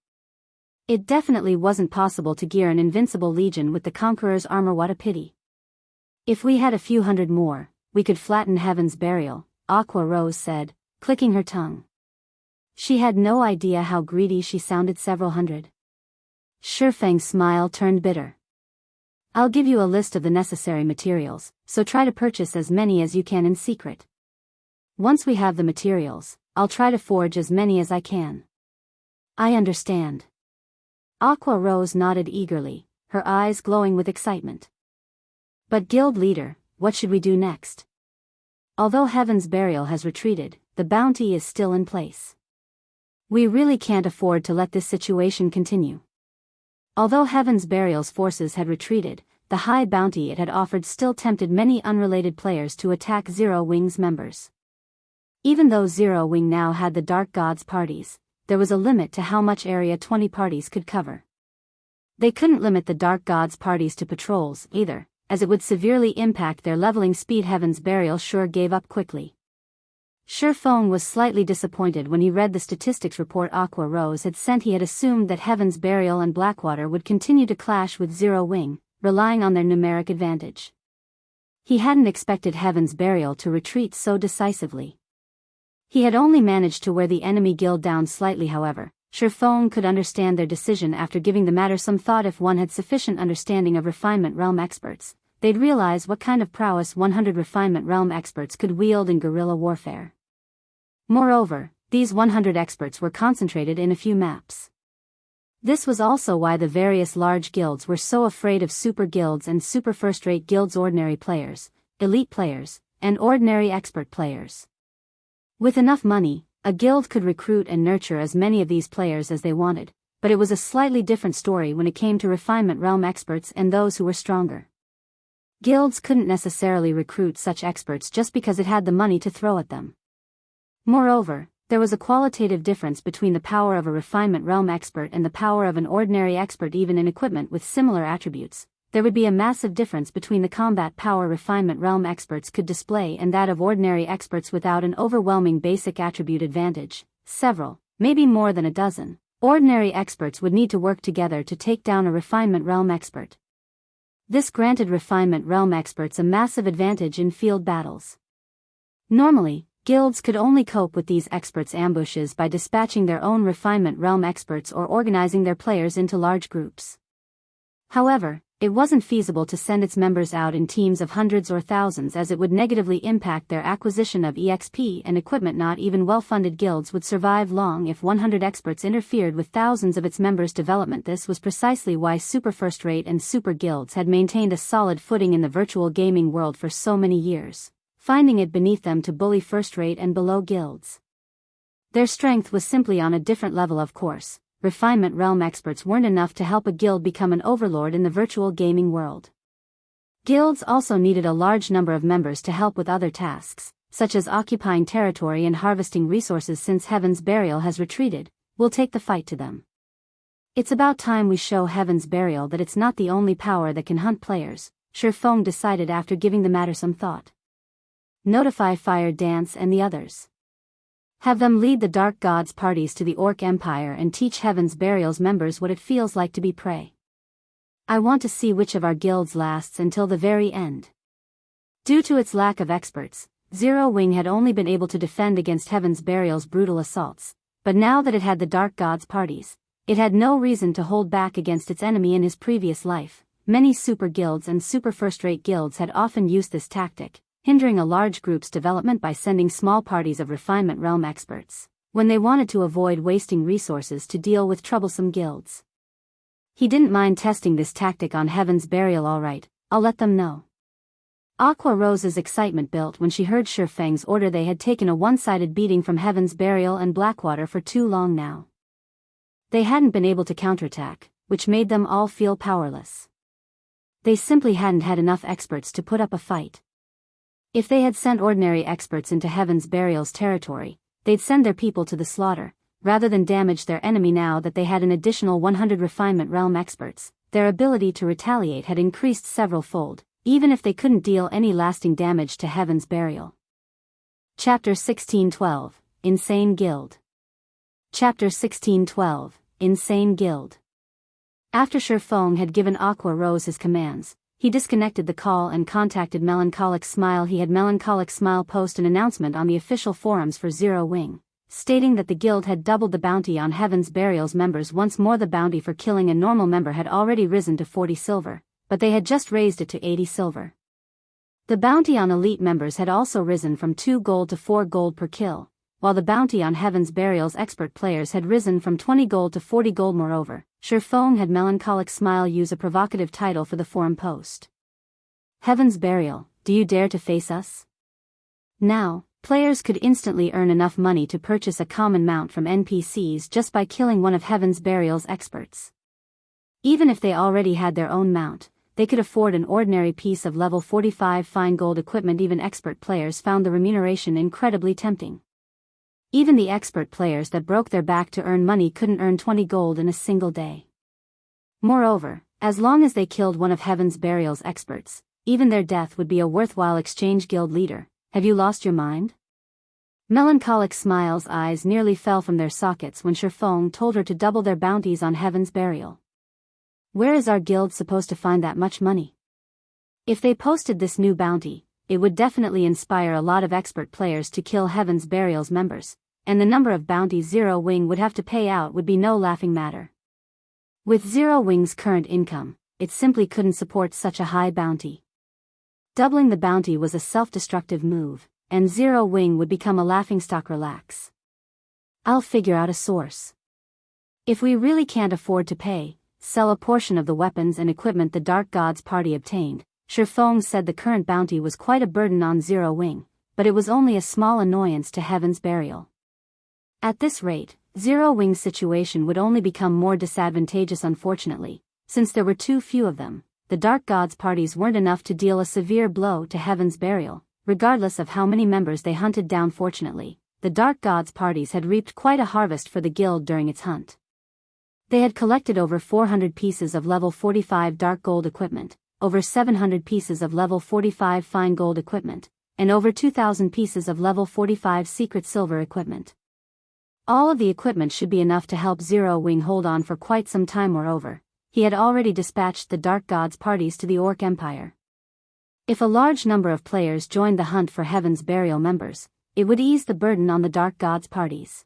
S1: It definitely wasn't possible to gear an invincible legion with the Conqueror's armor. What a pity. If we had a few hundred more, we could flatten Heaven's Burial, Aqua Rose said, clicking her tongue. She had no idea how greedy she sounded. Several hundred. Feng's smile turned bitter. I'll give you a list of the necessary materials, so try to purchase as many as you can in secret. Once we have the materials, I'll try to forge as many as I can. I understand. Aqua Rose nodded eagerly, her eyes glowing with excitement. But guild leader, what should we do next? Although Heaven's Burial has retreated, the bounty is still in place. We really can't afford to let this situation continue. Although Heaven's Burial's forces had retreated, the high bounty it had offered still tempted many unrelated players to attack Zero Wing's members. Even though Zero Wing now had the Dark Gods parties, there was a limit to how much area 20 parties could cover. They couldn't limit the Dark Gods parties to patrols either, as it would severely impact their leveling speed. Heaven's Burial gave up quickly. Feng was slightly disappointed when he read the statistics report Aqua Rose had sent. He had assumed that Heaven's Burial and Blackwater would continue to clash with Zero Wing, relying on their numeric advantage. He hadn't expected Heaven's Burial to retreat so decisively. He had only managed to wear the enemy guild down slightly. However, Feng could understand their decision after giving the matter some thought. If one had sufficient understanding of Refinement Realm experts, they'd realize what kind of prowess 100 Refinement Realm experts could wield in guerrilla warfare. Moreover, these 100 experts were concentrated in a few maps. This was also why the various large guilds were so afraid of super guilds and super first-rate guilds. Ordinary players, elite players, and ordinary expert players. With enough money, a guild could recruit and nurture as many of these players as they wanted, but it was a slightly different story when it came to Refinement Realm experts and those who were stronger. Guilds couldn't necessarily recruit such experts just because it had the money to throw at them. Moreover, there was a qualitative difference between the power of a Refinement Realm expert and the power of an ordinary expert. Even in equipment with similar attributes, there would be a massive difference between the combat power Refinement Realm experts could display and that of ordinary experts without an overwhelming basic attribute advantage. Several, maybe more than a dozen, Ordinary experts would need to work together to take down a Refinement Realm expert. This granted Refinement Realm experts a massive advantage in field battles. Normally, guilds could only cope with these experts' ambushes by dispatching their own Refinement Realm experts or organizing their players into large groups. However, it wasn't feasible to send its members out in teams of hundreds or thousands, as it would negatively impact their acquisition of EXP and equipment. Not even well-funded guilds would survive long if 100 experts interfered with thousands of its members' development. This was precisely why super first-rate and super guilds had maintained a solid footing in the virtual gaming world for so many years, finding it beneath them to bully first-rate and below guilds. Their strength was simply on a different level, of course. Refinement Realm experts weren't enough to help a guild become an overlord in the virtual gaming world. Guilds also needed a large number of members to help with other tasks, such as occupying territory and harvesting resources. Since Heaven's Burial has retreated, we'll take the fight to them. It's about time we show Heaven's Burial that it's not the only power that can hunt players, Feng decided after giving the matter some thought. Notify Fire Dance and the others. Have them lead the Dark Gods parties to the Orc Empire and teach Heaven's Burial's members what it feels like to be prey. I want to see which of our guilds lasts until the very end. Due to its lack of experts, Zero Wing had only been able to defend against Heaven's Burial's brutal assaults, but now that it had the Dark Gods parties, it had no reason to hold back against its enemy. In his previous life, many super guilds and super first-rate guilds had often used this tactic, hindering a large group's development by sending small parties of Refinement Realm experts, when they wanted to avoid wasting resources to deal with troublesome guilds. He didn't mind testing this tactic on Heaven's Burial. All right, I'll let them know. Aqua Rose's excitement built when she heard Feng's order. They had taken a one-sided beating from Heaven's Burial and Blackwater for too long now. They hadn't been able to counterattack, which made them all feel powerless. They simply hadn't had enough experts to put up a fight. If they had sent ordinary experts into Heaven's Burial's territory, they'd send their people to the slaughter, rather than damage their enemy. Now that they had an additional 100 Refinement Realm experts, their ability to retaliate had increased several-fold, even if they couldn't deal any lasting damage to Heaven's Burial. Chapter 1612, Insane Guild. Chapter 1612, Insane Guild. After Feng had given Aqua Rose his commands, he disconnected the call and contacted Melancholic Smile. He had Melancholic Smile post an announcement on the official forums for Zero Wing, stating that the guild had doubled the bounty on Heaven's Burial's members. Once more, the bounty for killing a normal member had already risen to 40 silver, but they had just raised it to 80 silver. The bounty on elite members had also risen from 2 gold to 4 gold per kill, while the bounty on Heaven's Burial's expert players had risen from 20 gold to 40 gold. Moreover, Feng had Melancholic Smile use a provocative title for the forum post. Heaven's Burial, do you dare to face us? Now, players could instantly earn enough money to purchase a common mount from NPCs just by killing one of Heaven's Burial's experts. Even if they already had their own mount, they could afford an ordinary piece of level 45 fine gold equipment. Even expert players found the remuneration incredibly tempting. Even the expert players that broke their back to earn money couldn't earn 20 gold in a single day. Moreover, as long as they killed one of Heaven's Burial's experts, even their death would be a worthwhile exchange. Guild leader, have you lost your mind? Melancholic Smile's eyes nearly fell from their sockets when Feng told her to double their bounties on Heaven's Burial. Where is our guild supposed to find that much money? If they posted this new bounty, it would definitely inspire a lot of expert players to kill Heaven's Burial's members, and the number of bounties Zero Wing would have to pay out would be no laughing matter. With Zero Wing's current income, it simply couldn't support such a high bounty. Doubling the bounty was a self-destructive move, and Zero Wing would become a laughingstock. Relax. I'll figure out a source. If we really can't afford to pay, sell a portion of the weapons and equipment the Dark Gods party obtained. Feng said the current bounty was quite a burden on Zero Wing, but it was only a small annoyance to Heaven's Burial. At this rate, Zero Wing's situation would only become more disadvantageous. Unfortunately, since there were too few of them, the Dark Gods parties weren't enough to deal a severe blow to Heaven's Burial, regardless of how many members they hunted down. Fortunately, the Dark Gods parties had reaped quite a harvest for the guild during its hunt. They had collected over 400 pieces of level 45 dark gold equipment, over 700 pieces of level 45 fine gold equipment, and over 2,000 pieces of level 45 secret silver equipment. All of the equipment should be enough to help Zero Wing hold on for quite some time. Moreover, he had already dispatched the Dark Gods parties to the Orc Empire. If a large number of players joined the hunt for Heaven's Burial members, it would ease the burden on the Dark Gods parties.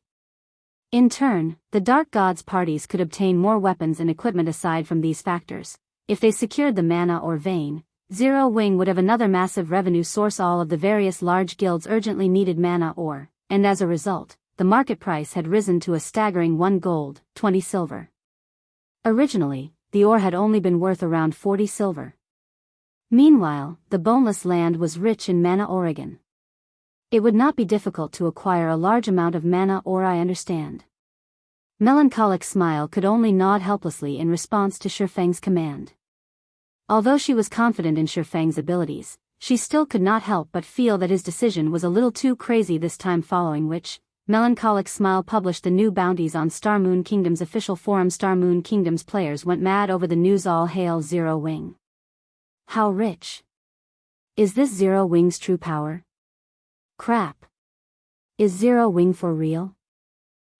S1: In turn, the Dark Gods parties could obtain more weapons and equipment. Aside from these factors, if they secured the mana or vein, Zero Wing would have another massive revenue source. All of the various large guilds urgently needed mana ore, and as a result, the market price had risen to a staggering 1 gold, 20 silver. Originally, the ore had only been worth around 40 silver. Meanwhile, the Boneless land was rich in mana. Oregon. It would not be difficult to acquire a large amount of mana ore. I understand. Melancholic Smile could only nod helplessly in response to Feng's command. Although she was confident in Feng's abilities, she still could not help but feel that his decision was a little too crazy this time, following which, Melancholic Smile published the new bounties on Star Moon Kingdom's official forum. Star Moon Kingdom's players went mad over the news. All hail Zero Wing. How rich? Is this Zero Wing's true power? Crap. Is Zero Wing for real?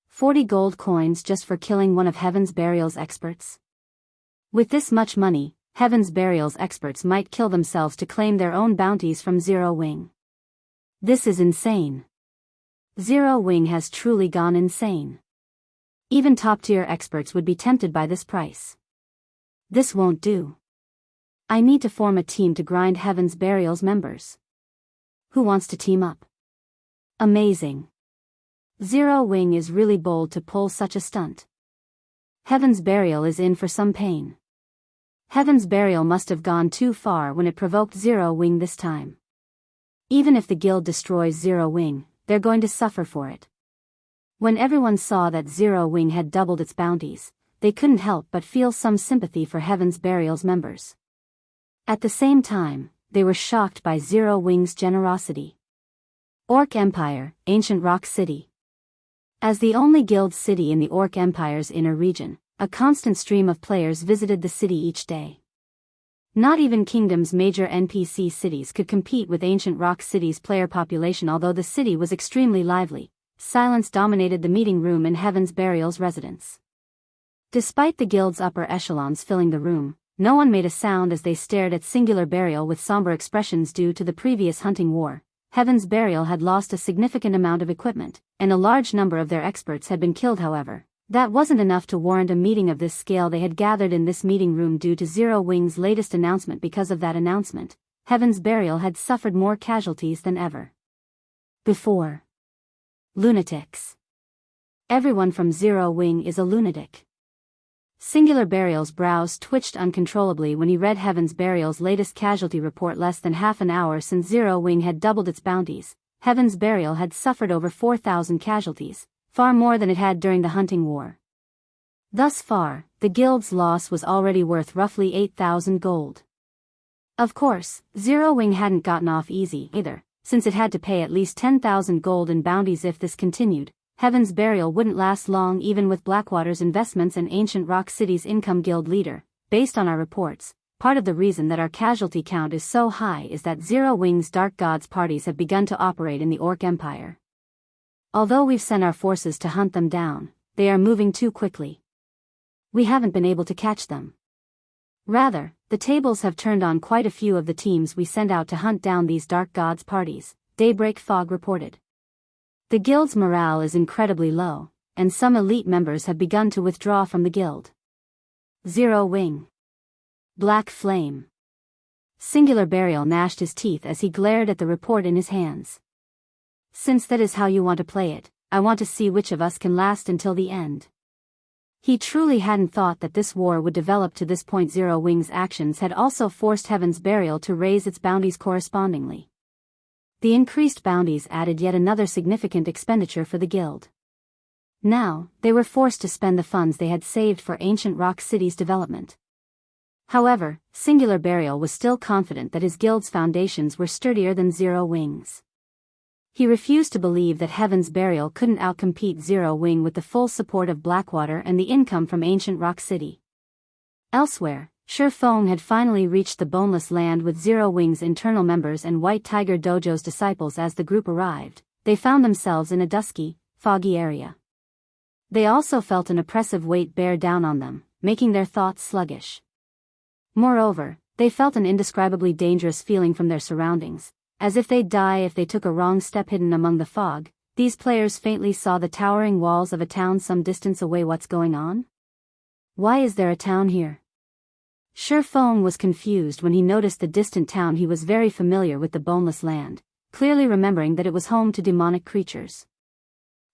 S1: 40 gold coins just for killing one of Heaven's Burial's experts? With this much money, Heaven's Burial's experts might kill themselves to claim their own bounties from Zero Wing. This is insane. Zero Wing has truly gone insane. Even top-tier experts would be tempted by this price. This won't do. I need to form a team to grind Heaven's Burial's members. Who wants to team up? Amazing. Zero Wing is really bold to pull such a stunt. Heaven's Burial is in for some pain. Heaven's Burial must have gone too far when it provoked Zero Wing this time. Even if the guild destroys Zero Wing, they're going to suffer for it. When everyone saw that Zero Wing had doubled its bounties, they couldn't help but feel some sympathy for Heaven's Burial's members. At the same time, they were shocked by Zero Wing's generosity. Orc Empire, Ancient Rock City. As the only guild city in the Orc Empire's inner region, a constant stream of players visited the city each day. Not even Kingdom's major NPC cities could compete with Ancient Rock City's player population. Although the city was extremely lively, silence dominated the meeting room in Heaven's Burial's residence. Despite the guild's upper echelons filling the room, no one made a sound as they stared at Singular Burial with somber expressions. Due to the previous hunting war, Heaven's Burial had lost a significant amount of equipment, and a large number of their experts had been killed. However, that wasn't enough to warrant a meeting of this scale. They had gathered in this meeting room due to Zero Wing's latest announcement. Because of that announcement, Heaven's Burial had suffered more casualties than ever before. Lunatics. Everyone from Zero Wing is a lunatic. Singular Burial's brows twitched uncontrollably when he read Heaven's Burial's latest casualty report. Less than half an hour since Zero Wing had doubled its bounties, Heaven's Burial had suffered over 4,000 casualties, far more than it had during the hunting war. Thus far, the guild's loss was already worth roughly 8,000 gold. Of course, Zero Wing hadn't gotten off easy either, since it had to pay at least 10,000 gold in bounties. If this continued, Heaven's Burial wouldn't last long. Even with Blackwater's investments and Ancient Rock City's income. Guild leader, based on our reports, part of the reason that our casualty count is so high is that Zero Wing's Dark Gods parties have begun to operate in the Orc Empire. Although we've sent our forces to hunt them down, they are moving too quickly. We haven't been able to catch them. Rather, the tables have turned on quite a few of the teams we send out to hunt down these Dark Gods parties, Daybreak Fog reported. The guild's morale is incredibly low, and some elite members have begun to withdraw from the guild. Zero Wing. Black Flame. Singular Burial gnashed his teeth as he glared at the report in his hands. Since that is how you want to play it, I want to see which of us can last until the end. He truly hadn't thought that this war would develop to this point. Zero Wing's actions had also forced Heaven's Burial to raise its bounties correspondingly. The increased bounties added yet another significant expenditure for the guild. Now, they were forced to spend the funds they had saved for Ancient Rock City's development. However, Singular Burial was still confident that his guild's foundations were sturdier than Zero Wing's. He refused to believe that Heaven's Burial couldn't outcompete Zero Wing with the full support of Blackwater and the income from Ancient Rock City. Elsewhere, Feng had finally reached the Boneless land with Zero Wing's internal members and White Tiger Dojo's disciples. As the group arrived, they found themselves in a dusky, foggy area. They also felt an oppressive weight bear down on them, making their thoughts sluggish. Moreover, they felt an indescribably dangerous feeling from their surroundings, as if they'd die if they took a wrong step. Hidden among the fog, these players faintly saw the towering walls of a town some distance away. What's going on? Why is there a town here? Feng was confused when he noticed the distant town. He was very familiar with the Boneless land, clearly remembering that it was home to demonic creatures.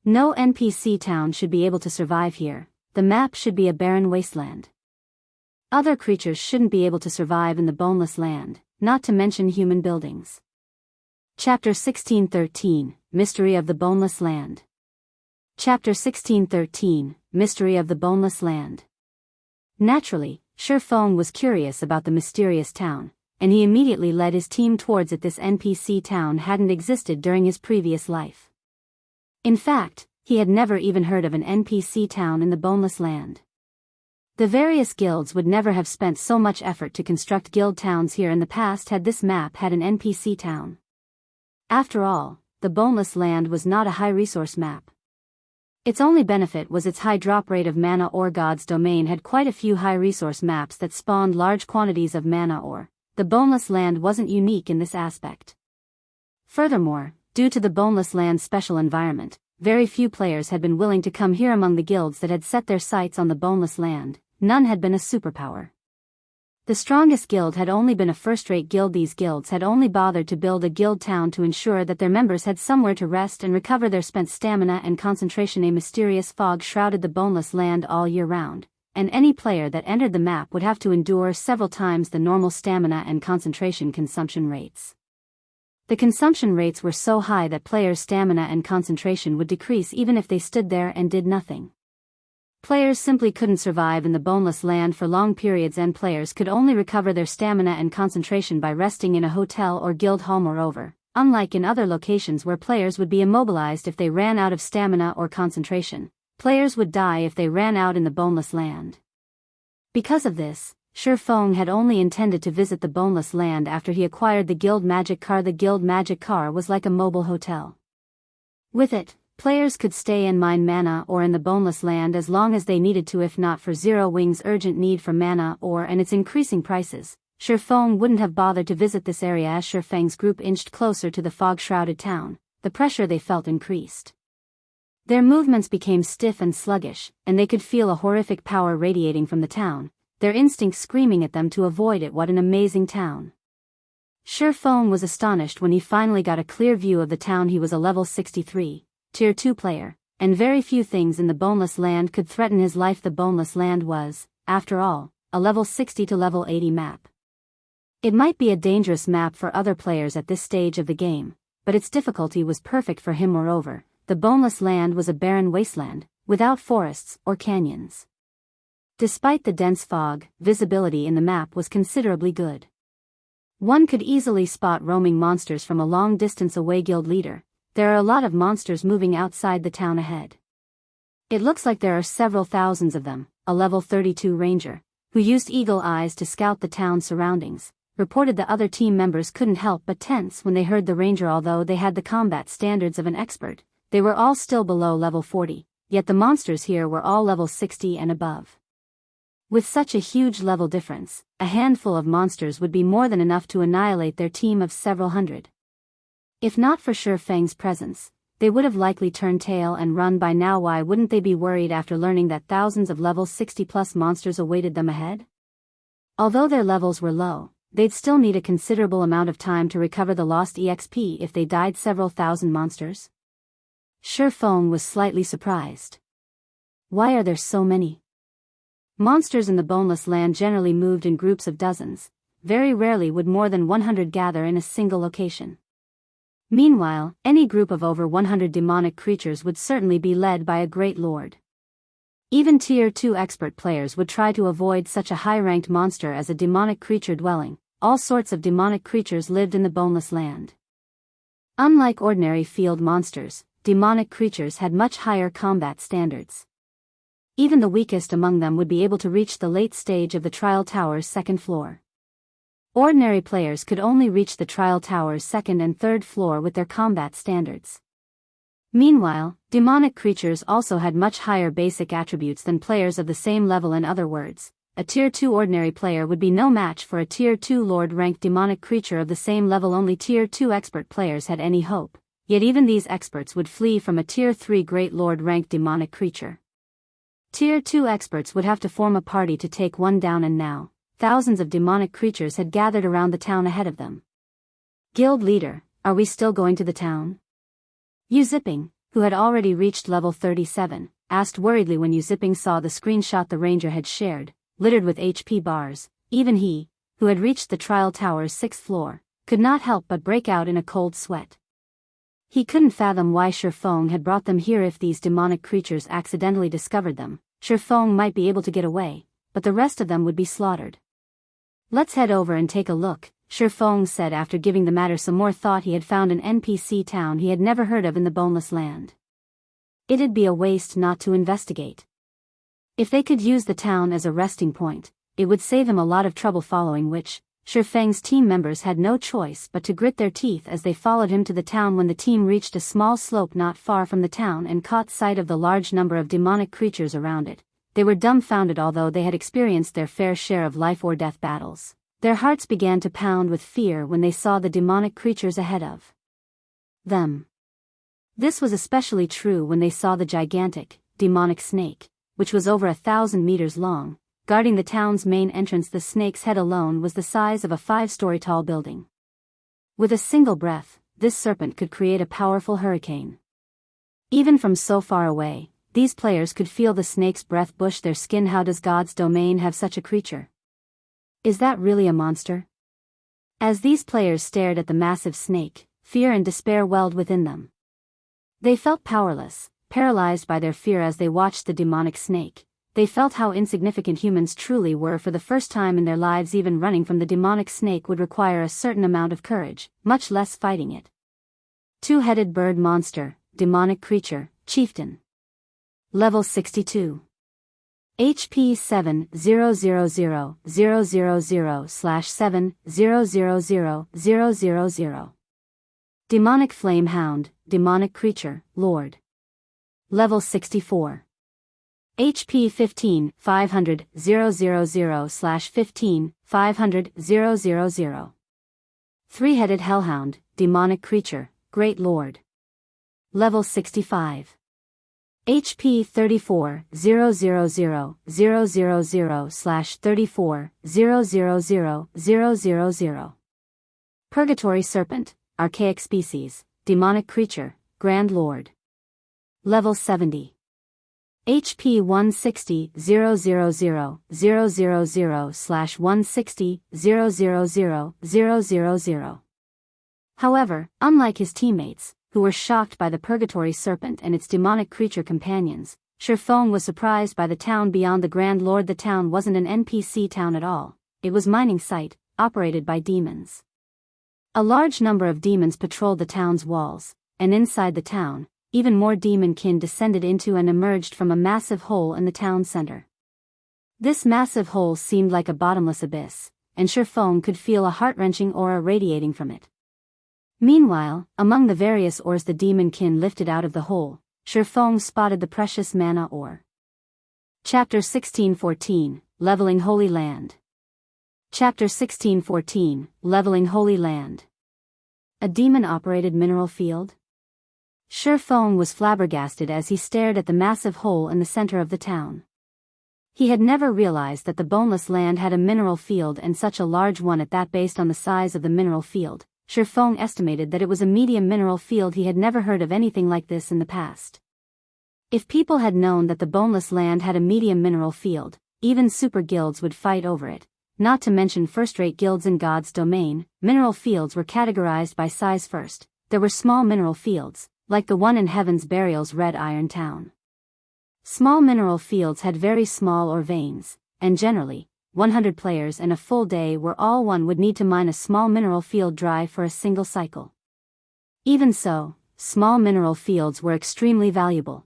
S1: No NPC town should be able to survive here. The map should be a barren wasteland. Other creatures shouldn't be able to survive in the Boneless land, not to mention human buildings. Chapter 1613, Mystery of the Boneless Land. Chapter 1613, Mystery of the Boneless Land. Naturally, Feng was curious about the mysterious town, and he immediately led his team towards it. This NPC town hadn't existed during his previous life. In fact, he had never even heard of an NPC town in the Boneless land. The various guilds would never have spent so much effort to construct guild towns here in the past had this map had an NPC town. After all, the Boneless land was not a high-resource map. Its only benefit was its high drop rate of mana ore. God's domain had quite a few high-resource maps that spawned large quantities of mana ore. The Boneless land wasn't unique in this aspect. Furthermore, due to the Boneless land's special environment, very few players had been willing to come here. Among the guilds that had set their sights on the Boneless land, none had been a superpower. The strongest guild had only been a first-rate guild. These guilds had only bothered to build a guild town to ensure that their members had somewhere to rest and recover their spent stamina and concentration. A mysterious fog shrouded the Boneless land all year round, and any player that entered the map would have to endure several times the normal stamina and concentration consumption rates. The consumption rates were so high that players' stamina and concentration would decrease even if they stood there and did nothing. Players simply couldn't survive in the Boneless land for long periods, and players could only recover their stamina and concentration by resting in a hotel or guild hall. Moreover, unlike in other locations where players would be immobilized if they ran out of stamina or concentration, players would die if they ran out in the Boneless land. Because of this, Feng had only intended to visit the Boneless land after he acquired the Guild Magic Car. The Guild Magic Car was like a mobile hotel. With it, players could stay and mine mana ore in the Boneless land as long as they needed to. If not for Zero Wing's urgent need for mana ore and its increasing prices, Feng wouldn't have bothered to visit this area. As Feng's group inched closer to the fog-shrouded town, the pressure they felt increased. Their movements became stiff and sluggish, and they could feel a horrific power radiating from the town, their instincts screaming at them to avoid it. What an amazing town! Feng was astonished when he finally got a clear view of the town. He was a level 63. Tier 2 player, and very few things in the Boneless land could threaten his life. The Boneless land was, after all, a level 60 to level 80 map. It might be a dangerous map for other players at this stage of the game, but its difficulty was perfect for him. Moreover, the Boneless land was a barren wasteland, without forests or canyons. Despite the dense fog, visibility in the map was considerably good. One could easily spot roaming monsters from a long distance away. Guild leader, there are a lot of monsters moving outside the town ahead. It looks like there are several thousands of them. A level 32 ranger, who used eagle eyes to scout the town's surroundings, reported. The other team members couldn't help but tense when they heard the ranger. Although they had the combat standards of an expert, they were all still below level 40, yet the monsters here were all level 60 and above. With such a huge level difference, a handful of monsters would be more than enough to annihilate their team of several hundred. If not for Feng's presence, they would have likely turned tail and run by now. Why wouldn't they be worried after learning that thousands of level 60+ monsters awaited them ahead? Although their levels were low, they'd still need a considerable amount of time to recover the lost EXP if they died. Several thousand monsters? Feng was slightly surprised. Why are there so many? Monsters in the Boneless land generally moved in groups of dozens. Very rarely would more than 100 gather in a single location. Meanwhile, any group of over 100 demonic creatures would certainly be led by a great lord. Even Tier 2 expert players would try to avoid such a high-ranked monster as a demonic creature dwelling. All sorts of demonic creatures lived in the Boneless land. Unlike ordinary field monsters, demonic creatures had much higher combat standards. Even the weakest among them would be able to reach the late stage of the Trial Tower's second floor. Ordinary players could only reach the Trial Tower's second and third floor with their combat standards. Meanwhile, demonic creatures also had much higher basic attributes than players of the same level. In other words, a Tier 2 ordinary player would be no match for a Tier 2 Lord-ranked demonic creature of the same level. Only Tier 2 expert players had any hope, yet even these experts would flee from a Tier 3 Great Lord-ranked demonic creature. Tier 2 experts would have to form a party to take one down, and now, thousands of demonic creatures had gathered around the town ahead of them. Guild leader, are we still going to the town? Yu Zipping, who had already reached level 37, asked worriedly when Yu Zipping saw the screenshot the ranger had shared, littered with HP bars. Even he, who had reached the trial tower's 6th floor, could not help but break out in a cold sweat. He couldn't fathom why Feng had brought them here. If these demonic creatures accidentally discovered them, Feng might be able to get away, but the rest of them would be slaughtered. Let's head over and take a look, Feng said after giving the matter some more thought. He had found an NPC town he had never heard of in the Boneless land. It'd be a waste not to investigate. If they could use the town as a resting point, it would save him a lot of trouble, following which, Feng's team members had no choice but to grit their teeth as they followed him to the town. When the team reached a small slope not far from the town and caught sight of the large number of demonic creatures around it, they were dumbfounded. Although they had experienced their fair share of life-or-death battles, their hearts began to pound with fear when they saw the demonic creatures ahead of them. This was especially true when they saw the gigantic, demonic snake, which was over 1,000 meters long, guarding the town's main entrance. The snake's head alone was the size of a 5-story tall building. With a single breath, this serpent could create a powerful hurricane. Even from so far away, these players could feel the snake's breath push their skin. How does God's domain have such a creature? Is that really a monster? As these players stared at the massive snake, fear and despair welled within them. They felt powerless, paralyzed by their fear as they watched the demonic snake. They felt how insignificant humans truly were. For the first time in their lives, even running from the demonic snake would require a certain amount of courage, much less fighting it. Two-headed bird monster, demonic creature, chieftain. Level 62. HP 7000000/7000000. Demonic flame hound, demonic creature, lord. Level 64. HP 15,500,000/15,500,000. Three-headed hellhound, demonic creature, great lord. Level 65. HP 34,000,000/34,000,000. Purgatory serpent, archaic species, demonic creature, grand lord. Level 70. HP 160,000,000/160,000,000. However, unlike his teammates, who were shocked by the Purgatory Serpent and its demonic creature companions, Feng was surprised by the town beyond the Grand Lord. The town wasn't an NPC town at all, it was mining site, operated by demons. A large number of demons patrolled the town's walls, and inside the town, even more demon-kin descended into and emerged from a massive hole in the town center. This massive hole seemed like a bottomless abyss, and Feng could feel a heart-wrenching aura radiating from it. Meanwhile, among the various ores the demon-kin lifted out of the hole, Feng spotted the precious mana ore. Chapter 1614, Leveling Holy Land. Chapter 1614, Leveling Holy Land. A demon-operated mineral field? Feng was flabbergasted as he stared at the massive hole in the center of the town. He had never realized that the Boneless land had a mineral field, and such a large one at that. Based on the size of the mineral field, Feng estimated that it was a medium mineral field. He had never heard of anything like this in the past. If people had known that the Boneless land had a medium mineral field, even super guilds would fight over it, not to mention first-rate guilds in God's domain. Mineral fields were categorized by size first. There were small mineral fields, like the one in Heaven's Burial's Red Iron Town. Small mineral fields had very small ore veins, and generally, 100 players and a full day were all one would need to mine a small mineral field dry for a single cycle. Even so, small mineral fields were extremely valuable.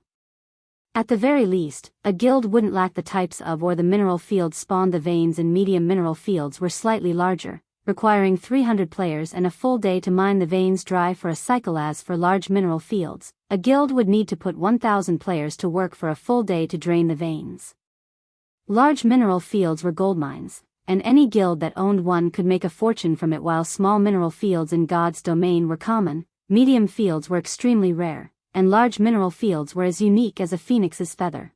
S1: At the very least, a guild wouldn't lack the types of ore the mineral fields spawned. The veins in medium mineral fields were slightly larger, requiring 300 players and a full day to mine the veins dry for a cycle. As for large mineral fields, a guild would need to put 1,000 players to work for a full day to drain the veins. Large mineral fields were gold mines, and any guild that owned one could make a fortune from it, while small mineral fields in God's domain were common. Medium fields were extremely rare, and large mineral fields were as unique as a phoenix's feather.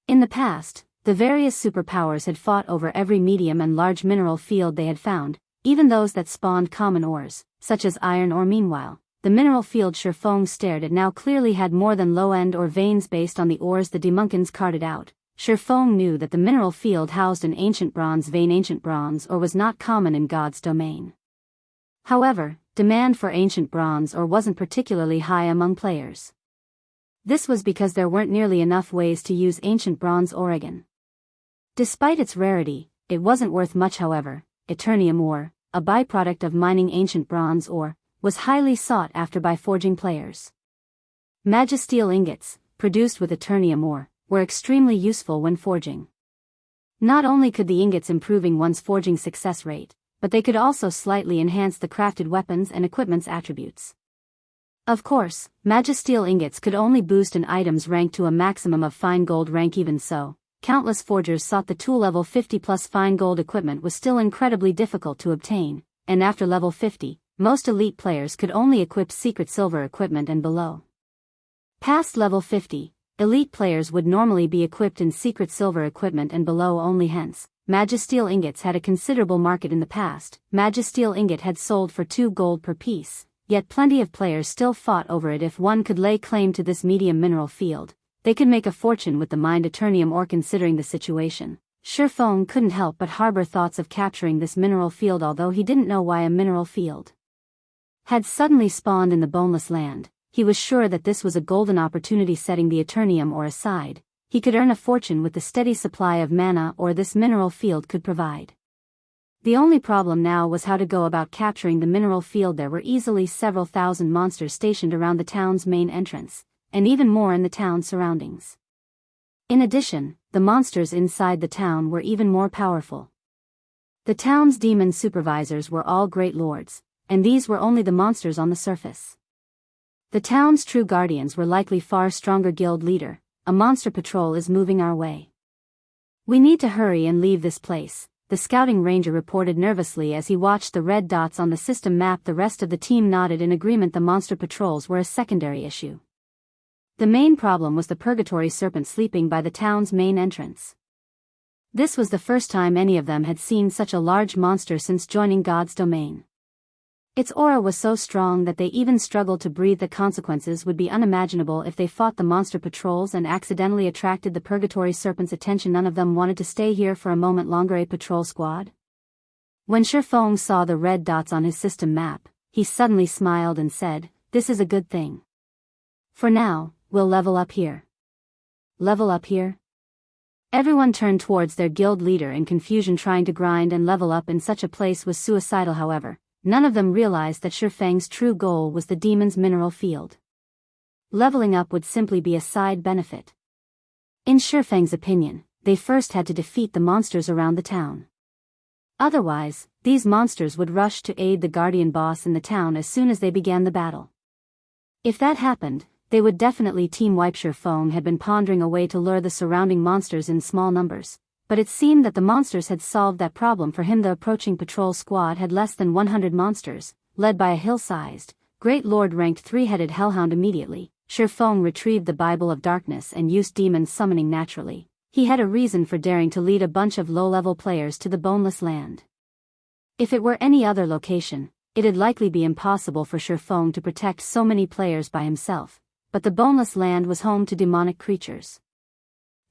S1: In the past, the various superpowers had fought over every medium and large mineral field they had found, even those that spawned common ores, such as iron ore. Meanwhile, the mineral field Feng stared at now clearly had more than low-end ore veins based on the ores the demunkins carted out. Feng knew that the mineral field housed an ancient bronze vein. Ancient bronze ore was not common in God's domain. However, demand for ancient bronze ore wasn't particularly high among players. This was because there weren't nearly enough ways to use ancient bronze ore again. Despite its rarity, it wasn't worth much. However, Eternium ore, a byproduct of mining ancient bronze ore, was highly sought after by forging players. Magisteel ingots, produced with Eternium ore, were extremely useful when forging. Not only could the ingots improving one's forging success rate, but they could also slightly enhance the crafted weapons and equipment's attributes. Of course, Magisteel ingots could only boost an item's rank to a maximum of fine gold rank. Even so, countless forgers thought the tool level 50 plus fine gold equipment was still incredibly difficult to obtain, and after level 50, most elite players could only equip secret silver equipment and below. Past level 50, elite players would normally be equipped in secret silver equipment and below only. Hence, Magisteel ingots had a considerable market in the past. Magisteel ingot had sold for 2 gold per piece, yet plenty of players still fought over it. If one could lay claim to this medium mineral field, they could make a fortune with the mined Eternium ore. Considering the situation, Feng couldn't help but harbor thoughts of capturing this mineral field, although he didn't know why a mineral field had suddenly spawned in the Boneless land. He was sure that this was a golden opportunity. Setting the Eternium ore aside, he could earn a fortune with the steady supply of mana ore this mineral field could provide. The only problem now was how to go about capturing the mineral field. There were easily several thousand monsters stationed around the town's main entrance, and even more in the town surroundings. In addition, the monsters inside the town were even more powerful. The town's demon supervisors were all great lords, and these were only the monsters on the surface. The town's true guardians were likely far stronger. Guild leader, a monster patrol is moving our way. We need to hurry and leave this place, the scouting ranger reported nervously as he watched the red dots on the system map. The rest of the team nodded in agreement. The monster patrols were a secondary issue. The main problem was the purgatory serpent sleeping by the town's main entrance. This was the first time any of them had seen such a large monster since joining God's domain. Its aura was so strong that they even struggled to breathe. The consequences would be unimaginable if they fought the monster patrols and accidentally attracted the purgatory serpent's attention. None of them wanted to stay here for a moment longer. A patrol squad? When Feng saw the red dots on his system map, he suddenly smiled and said, "This is a good thing. For now, we'll level up here." Level up here? Everyone turned towards their guild leader in confusion. Trying to grind and level up in such a place was suicidal. However, none of them realized that Feng's true goal was the demon's mineral field. Leveling up would simply be a side benefit. In Feng's opinion, they first had to defeat the monsters around the town. Otherwise, these monsters would rush to aid the guardian boss in the town as soon as they began the battle. If that happened, they would definitely team wipe. Feng had been pondering a way to lure the surrounding monsters in small numbers, but it seemed that the monsters had solved that problem for him. The approaching patrol squad had less than 100 monsters, led by a hill-sized, great lord ranked 3-headed hellhound. Immediately, Feng retrieved the Bible of Darkness and used demon summoning. Naturally, he had a reason for daring to lead a bunch of low-level players to the Boneless land. If it were any other location, it'd likely be impossible for Feng to protect so many players by himself, but the Boneless land was home to demonic creatures.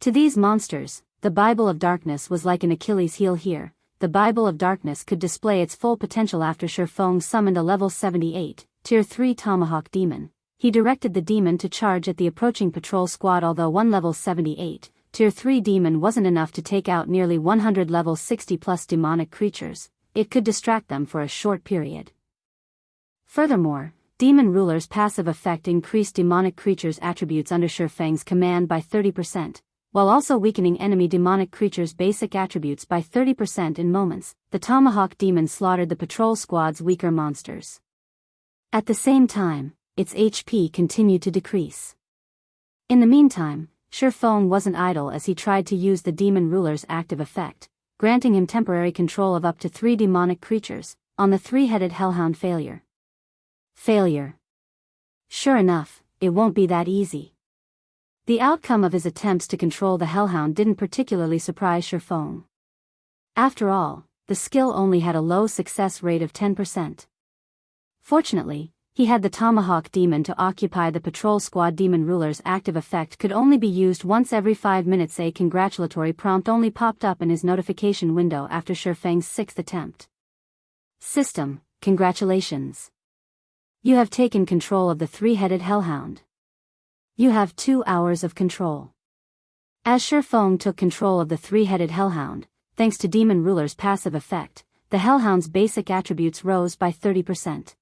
S1: To these monsters, the Bible of Darkness was like an Achilles heel. Here, the Bible of Darkness could display its full potential. After Feng summoned a level 78, Tier 3 Tomahawk demon, he directed the demon to charge at the approaching patrol squad. Although one level 78, Tier 3 demon wasn't enough to take out nearly 100 level 60 plus demonic creatures, it could distract them for a short period. Furthermore, Demon Ruler's passive effect increased demonic creatures' attributes under Feng's command by 30%, while also weakening enemy demonic creatures' basic attributes by 30% in moments. The Tomahawk Demon slaughtered the patrol squad's weaker monsters. At the same time, its HP continued to decrease. In the meantime, Feng wasn't idle as he tried to use the demon ruler's active effect, granting him temporary control of up to 3 demonic creatures, on the 3-headed hellhound failure. Sure enough, it won't be that easy. The outcome of his attempts to control the hellhound didn't particularly surprise Feng. After all, the skill only had a low success rate of 10%. Fortunately, he had the Tomahawk Demon to occupy the patrol squad. Demon ruler's active effect could only be used once every 5 minutes. A congratulatory prompt only popped up in his notification window after Feng's 6th attempt. System, congratulations. You have taken control of the 3-headed hellhound. You have 2 hours of control. As Feng took control of the 3-headed hellhound, thanks to Demon ruler's passive effect, the hellhound's basic attributes rose by 30%.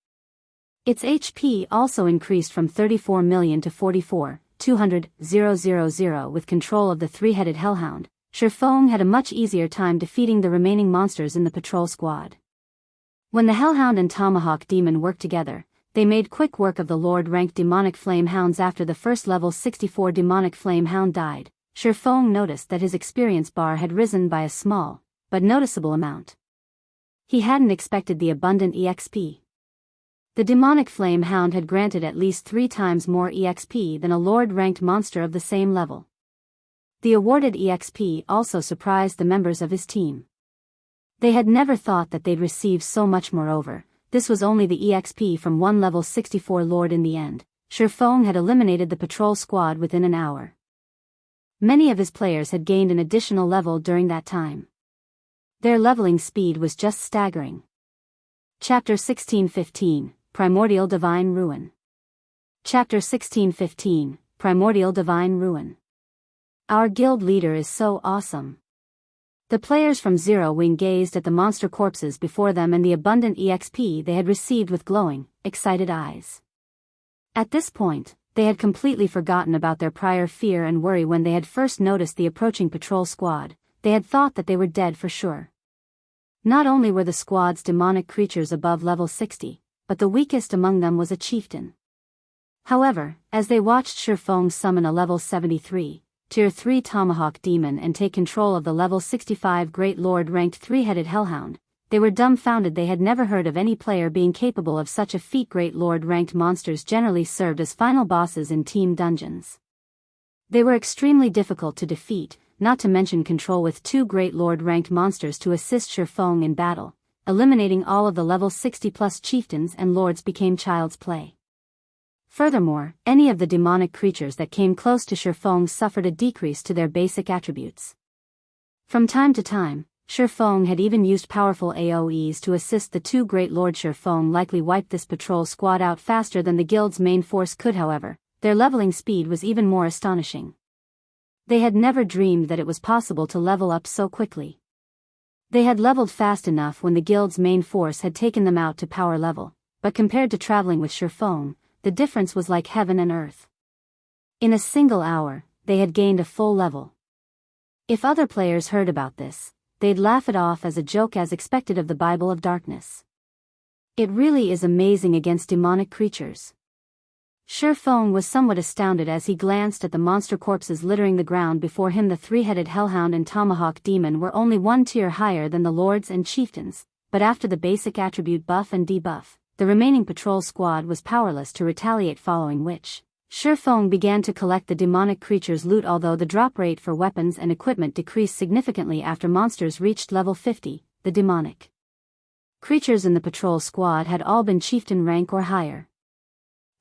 S1: Its HP also increased from 34 million to 44,200,000. With control of the 3-headed hellhound, Feng had a much easier time defeating the remaining monsters in the patrol squad. When the hellhound and Tomahawk Demon worked together, they made quick work of the Lord-ranked demonic flame hounds. After the first level 64 demonic flame hound died, Feng noticed that his experience bar had risen by a small, but noticeable amount. He hadn't expected the abundant EXP. The demonic flame hound had granted at least 3 times more EXP than a Lord-ranked monster of the same level. The awarded EXP also surprised the members of his team. They had never thought that they'd receive so much. Moreover, this was only the EXP from one level 64 Lord. In the end, Feng had eliminated the patrol squad within an hour. Many of his players had gained an additional level during that time. Their leveling speed was just staggering. Chapter 1615, Primordial Divine Ruin. Chapter 1615, Primordial Divine Ruin. Our guild leader is so awesome. The players from Zero Wing gazed at the monster corpses before them and the abundant EXP they had received with glowing, excited eyes. At this point, they had completely forgotten about their prior fear and worry when they had first noticed the approaching patrol squad. They had thought that they were dead for sure. Not only were the squad's demonic creatures above level 60, but the weakest among them was a chieftain. However, as they watched Feng summon a level 73, Tier 3 Tomahawk Demon and take control of the level 65 Great Lord-ranked 3-headed hellhound, they were dumbfounded. They had never heard of any player being capable of such a feat. Great Lord-ranked monsters generally served as final bosses in team dungeons. They were extremely difficult to defeat, not to mention control with 2 Great Lord-ranked monsters to assist Feng in battle. Eliminating all of the level 60+ chieftains and lords became child's play. Furthermore, any of the demonic creatures that came close to Feng suffered a decrease to their basic attributes. From time to time, Feng had even used powerful AoEs to assist the 2 Great Lord. Feng likely wiped this patrol squad out faster than the guild's main force could. However, their leveling speed was even more astonishing. They had never dreamed that it was possible to level up so quickly. They had leveled fast enough when the guild's main force had taken them out to power level, but compared to traveling with Feng, the difference was like heaven and earth. In a single hour, they had gained a full level. If other players heard about this, they'd laugh it off as a joke, as expected of the Bible of Darkness. It really is amazing against demonic creatures. Feng was somewhat astounded as he glanced at the monster corpses littering the ground before him. The 3-headed hellhound and Tomahawk Demon were only 1 tier higher than the lords and chieftains, but after the basic attribute buff and debuff, the remaining patrol squad was powerless to retaliate, following which, Feng began to collect the demonic creatures' loot. Although the drop rate for weapons and equipment decreased significantly after monsters reached level 50, the demonic creatures in the patrol squad had all been chieftain rank or higher.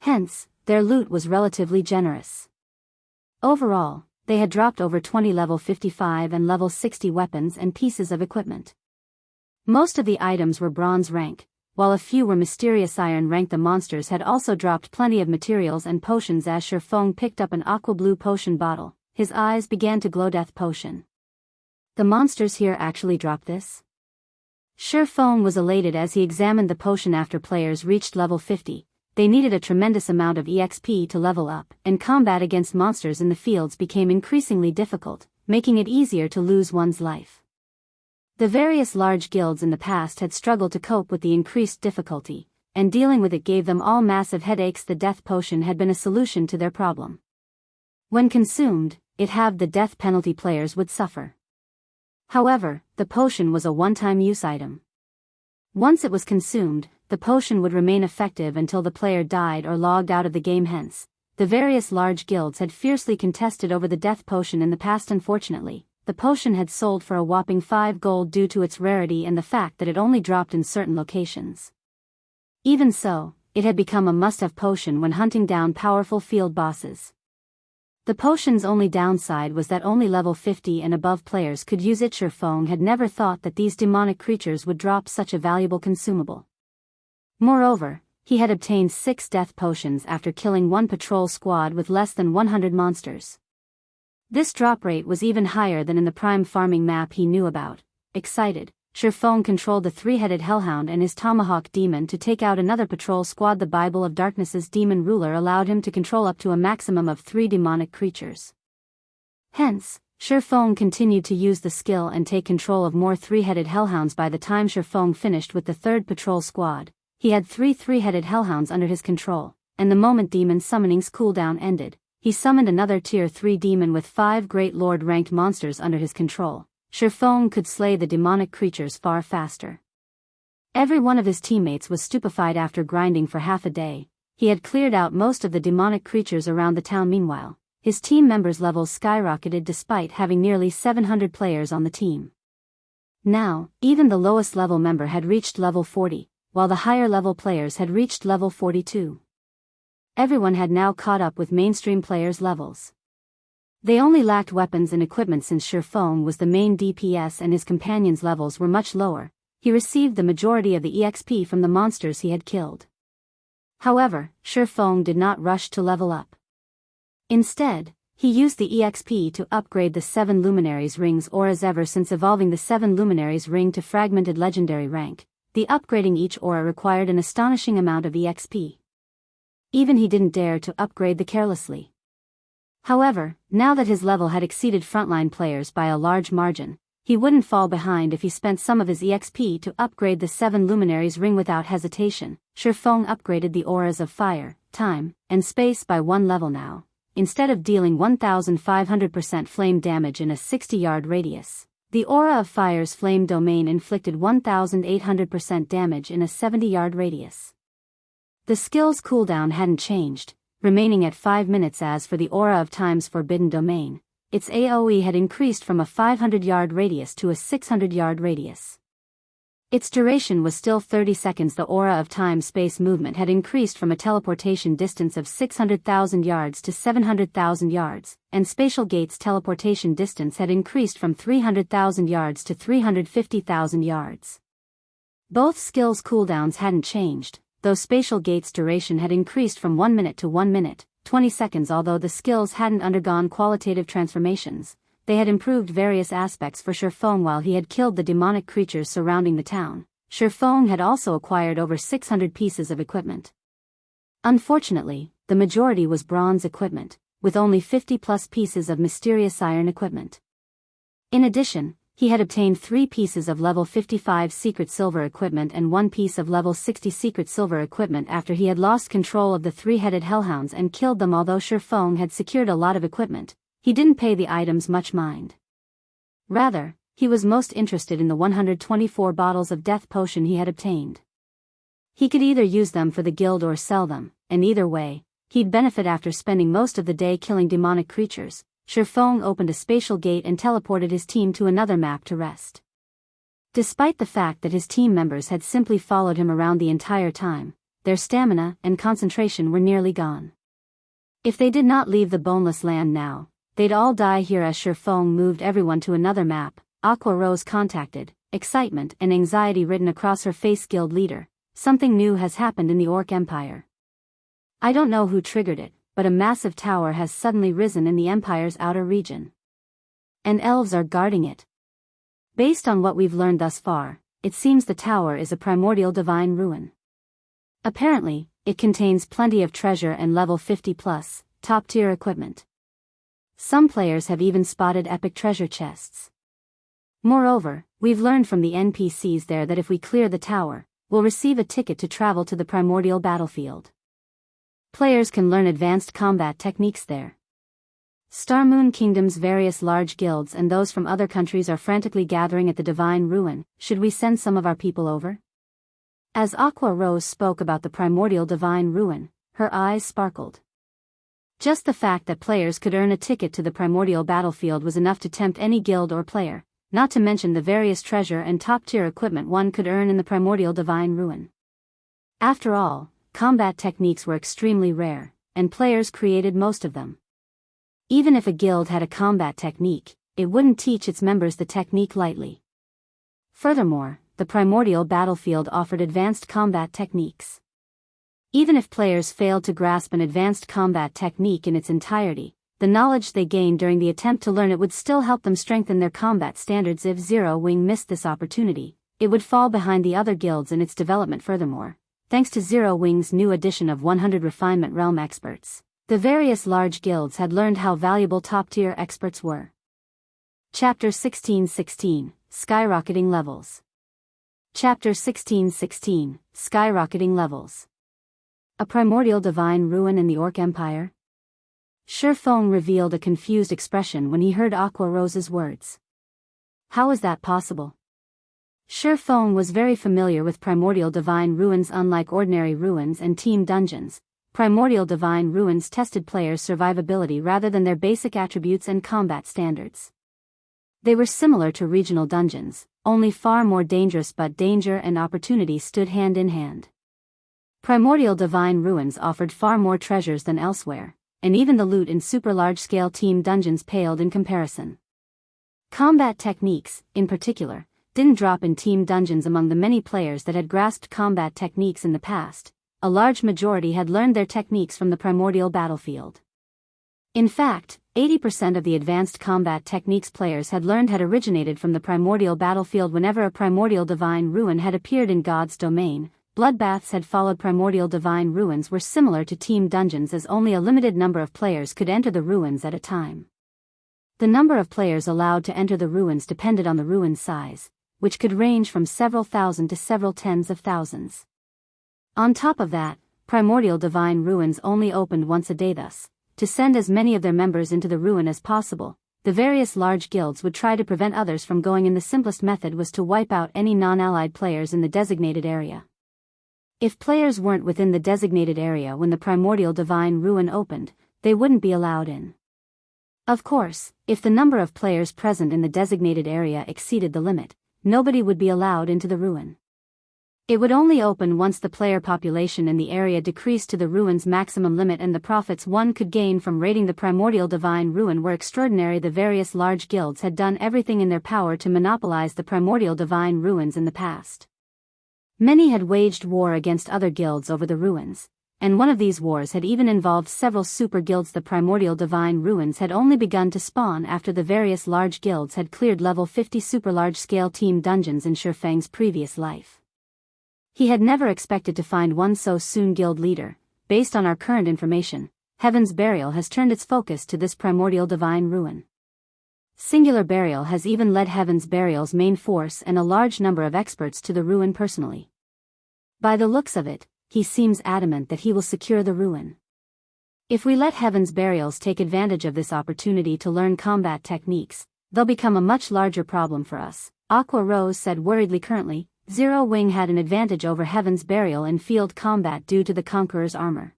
S1: Hence, their loot was relatively generous. Overall, they had dropped over 20 level 55 and level 60 weapons and pieces of equipment. Most of the items were bronze rank, while a few were mysterious iron rank. The monsters had also dropped plenty of materials and potions. As Feng picked up an aqua blue potion bottle, his eyes began to glow. Death potion. The monsters here actually dropped this? Feng was elated as he examined the potion. After players reached level 50, they needed a tremendous amount of EXP to level up, and combat against monsters in the fields became increasingly difficult, making it easier to lose one's life. The various large guilds in the past had struggled to cope with the increased difficulty, and dealing with it gave them all massive headaches. The death potion had been a solution to their problem. When consumed, it halved the death penalty players would suffer. However, the potion was a one-time use item. Once it was consumed, the potion would remain effective until the player died or logged out of the game. Hence, the various large guilds had fiercely contested over the death potion in the past. Unfortunately, the potion had sold for a whopping 5 gold due to its rarity and the fact that it only dropped in certain locations. Even so, it had become a must-have potion when hunting down powerful field bosses. The potion's only downside was that only level 50 and above players could use it. Feng had never thought that these demonic creatures would drop such a valuable consumable. Moreover, he had obtained 6 death potions after killing one patrol squad with less than 100 monsters. This drop rate was even higher than in the prime farming map he knew about. Excited, Feng controlled the 3-headed hellhound and his tomahawk demon to take out another patrol squad. The Bible of Darkness's demon ruler allowed him to control up to a maximum of 3 demonic creatures. Hence, Feng continued to use the skill and take control of more 3-headed hellhounds. By the time Feng finished with the 3rd patrol squad, he had 3 3-headed hellhounds under his control, and the moment demon summoning's cooldown ended, he summoned another tier 3 demon with 5 great lord ranked monsters under his control. Feng could slay the demonic creatures far faster. Every one of his teammates was stupefied. After grinding for half a day, he had cleared out most of the demonic creatures around the town. Meanwhile, his team members' levels skyrocketed despite having nearly 700 players on the team. Now, even the lowest level member had reached level 40, while the higher level players had reached level 42. Everyone had now caught up with mainstream players' levels. They only lacked weapons and equipment. Since Feng was the main DPS and his companions' levels were much lower, he received the majority of the EXP from the monsters he had killed. However, Feng did not rush to level up. Instead, he used the EXP to upgrade the 7 Luminaries Rings auras. Ever since evolving the 7 Luminaries Ring to Fragmented Legendary rank, the upgrading each aura required an astonishing amount of EXP. Even he didn't dare to upgrade the carelessly. However, now that his level had exceeded frontline players by a large margin, he wouldn't fall behind if he spent some of his EXP to upgrade the 7 Luminaries Ring. Without hesitation, Feng upgraded the auras of fire, time, and space by 1 level. Now, instead of dealing 1500% flame damage in a 60-yard radius, the aura of fire's flame domain inflicted 1800% damage in a 70-yard radius. The skill's cooldown hadn't changed, remaining at 5 minutes. As for the aura of time's forbidden domain, its AoE had increased from a 500-yard radius to a 600-yard radius. Its duration was still 30 seconds. The aura of time-space movement had increased from a teleportation distance of 600,000 yards to 700,000 yards, and Spatial Gate's teleportation distance had increased from 300,000 yards to 350,000 yards. Both skills' cooldowns hadn't changed, though Spatial Gate's duration had increased from 1 minute to 1 minute, 20 seconds. Although the skills hadn't undergone qualitative transformations, they had improved various aspects for Feng. While he had killed the demonic creatures surrounding the town, Feng had also acquired over 600 pieces of equipment. Unfortunately, the majority was bronze equipment, with only 50+ pieces of mysterious iron equipment. In addition, he had obtained 3 pieces of level 55 secret silver equipment and 1 piece of level 60 secret silver equipment after he had lost control of the 3-headed hellhounds and killed them. Although Feng had secured a lot of equipment, he didn't pay the items much mind. Rather, he was most interested in the 124 bottles of death potion he had obtained. He could either use them for the guild or sell them, and either way, he'd benefit. After spending most of the day killing demonic creatures, Feng opened a spatial gate and teleported his team to another map to rest. Despite the fact that his team members had simply followed him around the entire time, their stamina and concentration were nearly gone. If they did not leave the Boneless land now, they'd all die here. As Feng moved everyone to another map, Aqua Rose contacted, excitement and anxiety written across her face. Guild leader, something new has happened in the Orc Empire. I don't know who triggered it, but a massive tower has suddenly risen in the Empire's outer region. And elves are guarding it. Based on what we've learned thus far, it seems the tower is a primordial divine ruin. Apparently, it contains plenty of treasure and level 50 plus, top-tier equipment. Some players have even spotted epic treasure chests. Moreover, we've learned from the NPCs there that if we clear the tower, we'll receive a ticket to travel to the Primordial battlefield. Players can learn advanced combat techniques there. Starmoon Kingdom's various large guilds and those from other countries are frantically gathering at the Divine Ruin. Should we send some of our people over? As Aqua Rose spoke about the Primordial Divine Ruin, her eyes sparkled. Just the fact that players could earn a ticket to the Primordial battlefield was enough to tempt any guild or player, not to mention the various treasure and top-tier equipment one could earn in the Primordial Divine Ruin. After all, combat techniques were extremely rare, and players created most of them. Even if a guild had a combat technique, it wouldn't teach its members the technique lightly. Furthermore, the Primordial battlefield offered advanced combat techniques. Even if players failed to grasp an advanced combat technique in its entirety, the knowledge they gained during the attempt to learn it would still help them strengthen their combat standards. If Zero Wing missed this opportunity, it would fall behind the other guilds in its development. Furthermore, thanks to Zero Wing's new addition of 100 Refinement Realm experts, the various large guilds had learned how valuable top-tier experts were. Chapter 1616, Skyrocketing Levels. Chapter 1616, Skyrocketing Levels. A Primordial Divine Ruin in the Orc Empire? Feng revealed a confused expression when he heard Aqua Rose's words. How is that possible? Feng was very familiar with Primordial Divine Ruins. Unlike ordinary ruins and team dungeons, Primordial Divine Ruins tested players' survivability rather than their basic attributes and combat standards. They were similar to regional dungeons, only far more dangerous, but danger and opportunity stood hand in hand. Primordial Divine Ruins offered far more treasures than elsewhere, and even the loot in super large-scale team dungeons paled in comparison. Combat techniques, in particular, didn't drop in team dungeons. Among the many players that had grasped combat techniques in the past, a large majority had learned their techniques from the Primordial battlefield. In fact, 80% of the advanced combat techniques players had learned had originated from the Primordial battlefield. Whenever a Primordial Divine Ruin had appeared in God's domain, bloodbaths had followed. Primordial Divine Ruins were similar to team dungeons, as only a limited number of players could enter the ruins at a time. The number of players allowed to enter the ruins depended on the ruin size, which could range from several thousand to several tens of thousands. On top of that, Primordial Divine Ruins only opened once a day. Thus, to send as many of their members into the ruin as possible, the various large guilds would try to prevent others from going in. The simplest method was to wipe out any non-allied players in the designated area. If players weren't within the designated area when the Primordial Divine Ruin opened, they wouldn't be allowed in. Of course, if the number of players present in the designated area exceeded the limit, nobody would be allowed into the ruin. It would only open once the player population in the area decreased to the ruin's maximum limit, and the profits one could gain from raiding the Primordial Divine Ruin were extraordinary. The various large guilds had done everything in their power to monopolize the Primordial Divine Ruins in the past. Many had waged war against other guilds over the ruins, and one of these wars had even involved several super guilds. The Primordial Divine Ruins had only begun to spawn after the various large guilds had cleared level 50 super large-scale team dungeons in Feng's previous life. He had never expected to find one so soon. Guild leader, based on our current information, Heaven's Burial has turned its focus to this Primordial Divine Ruin. Singular Burial has even led Heaven's Burial's main force and a large number of experts to the ruin personally. By the looks of it, he seems adamant that he will secure the ruin. If we let Heaven's Burials take advantage of this opportunity to learn combat techniques, they'll become a much larger problem for us, Aqua Rose said worriedly. Currently, Zero Wing had an advantage over Heaven's Burial in field combat due to the Conqueror's armor.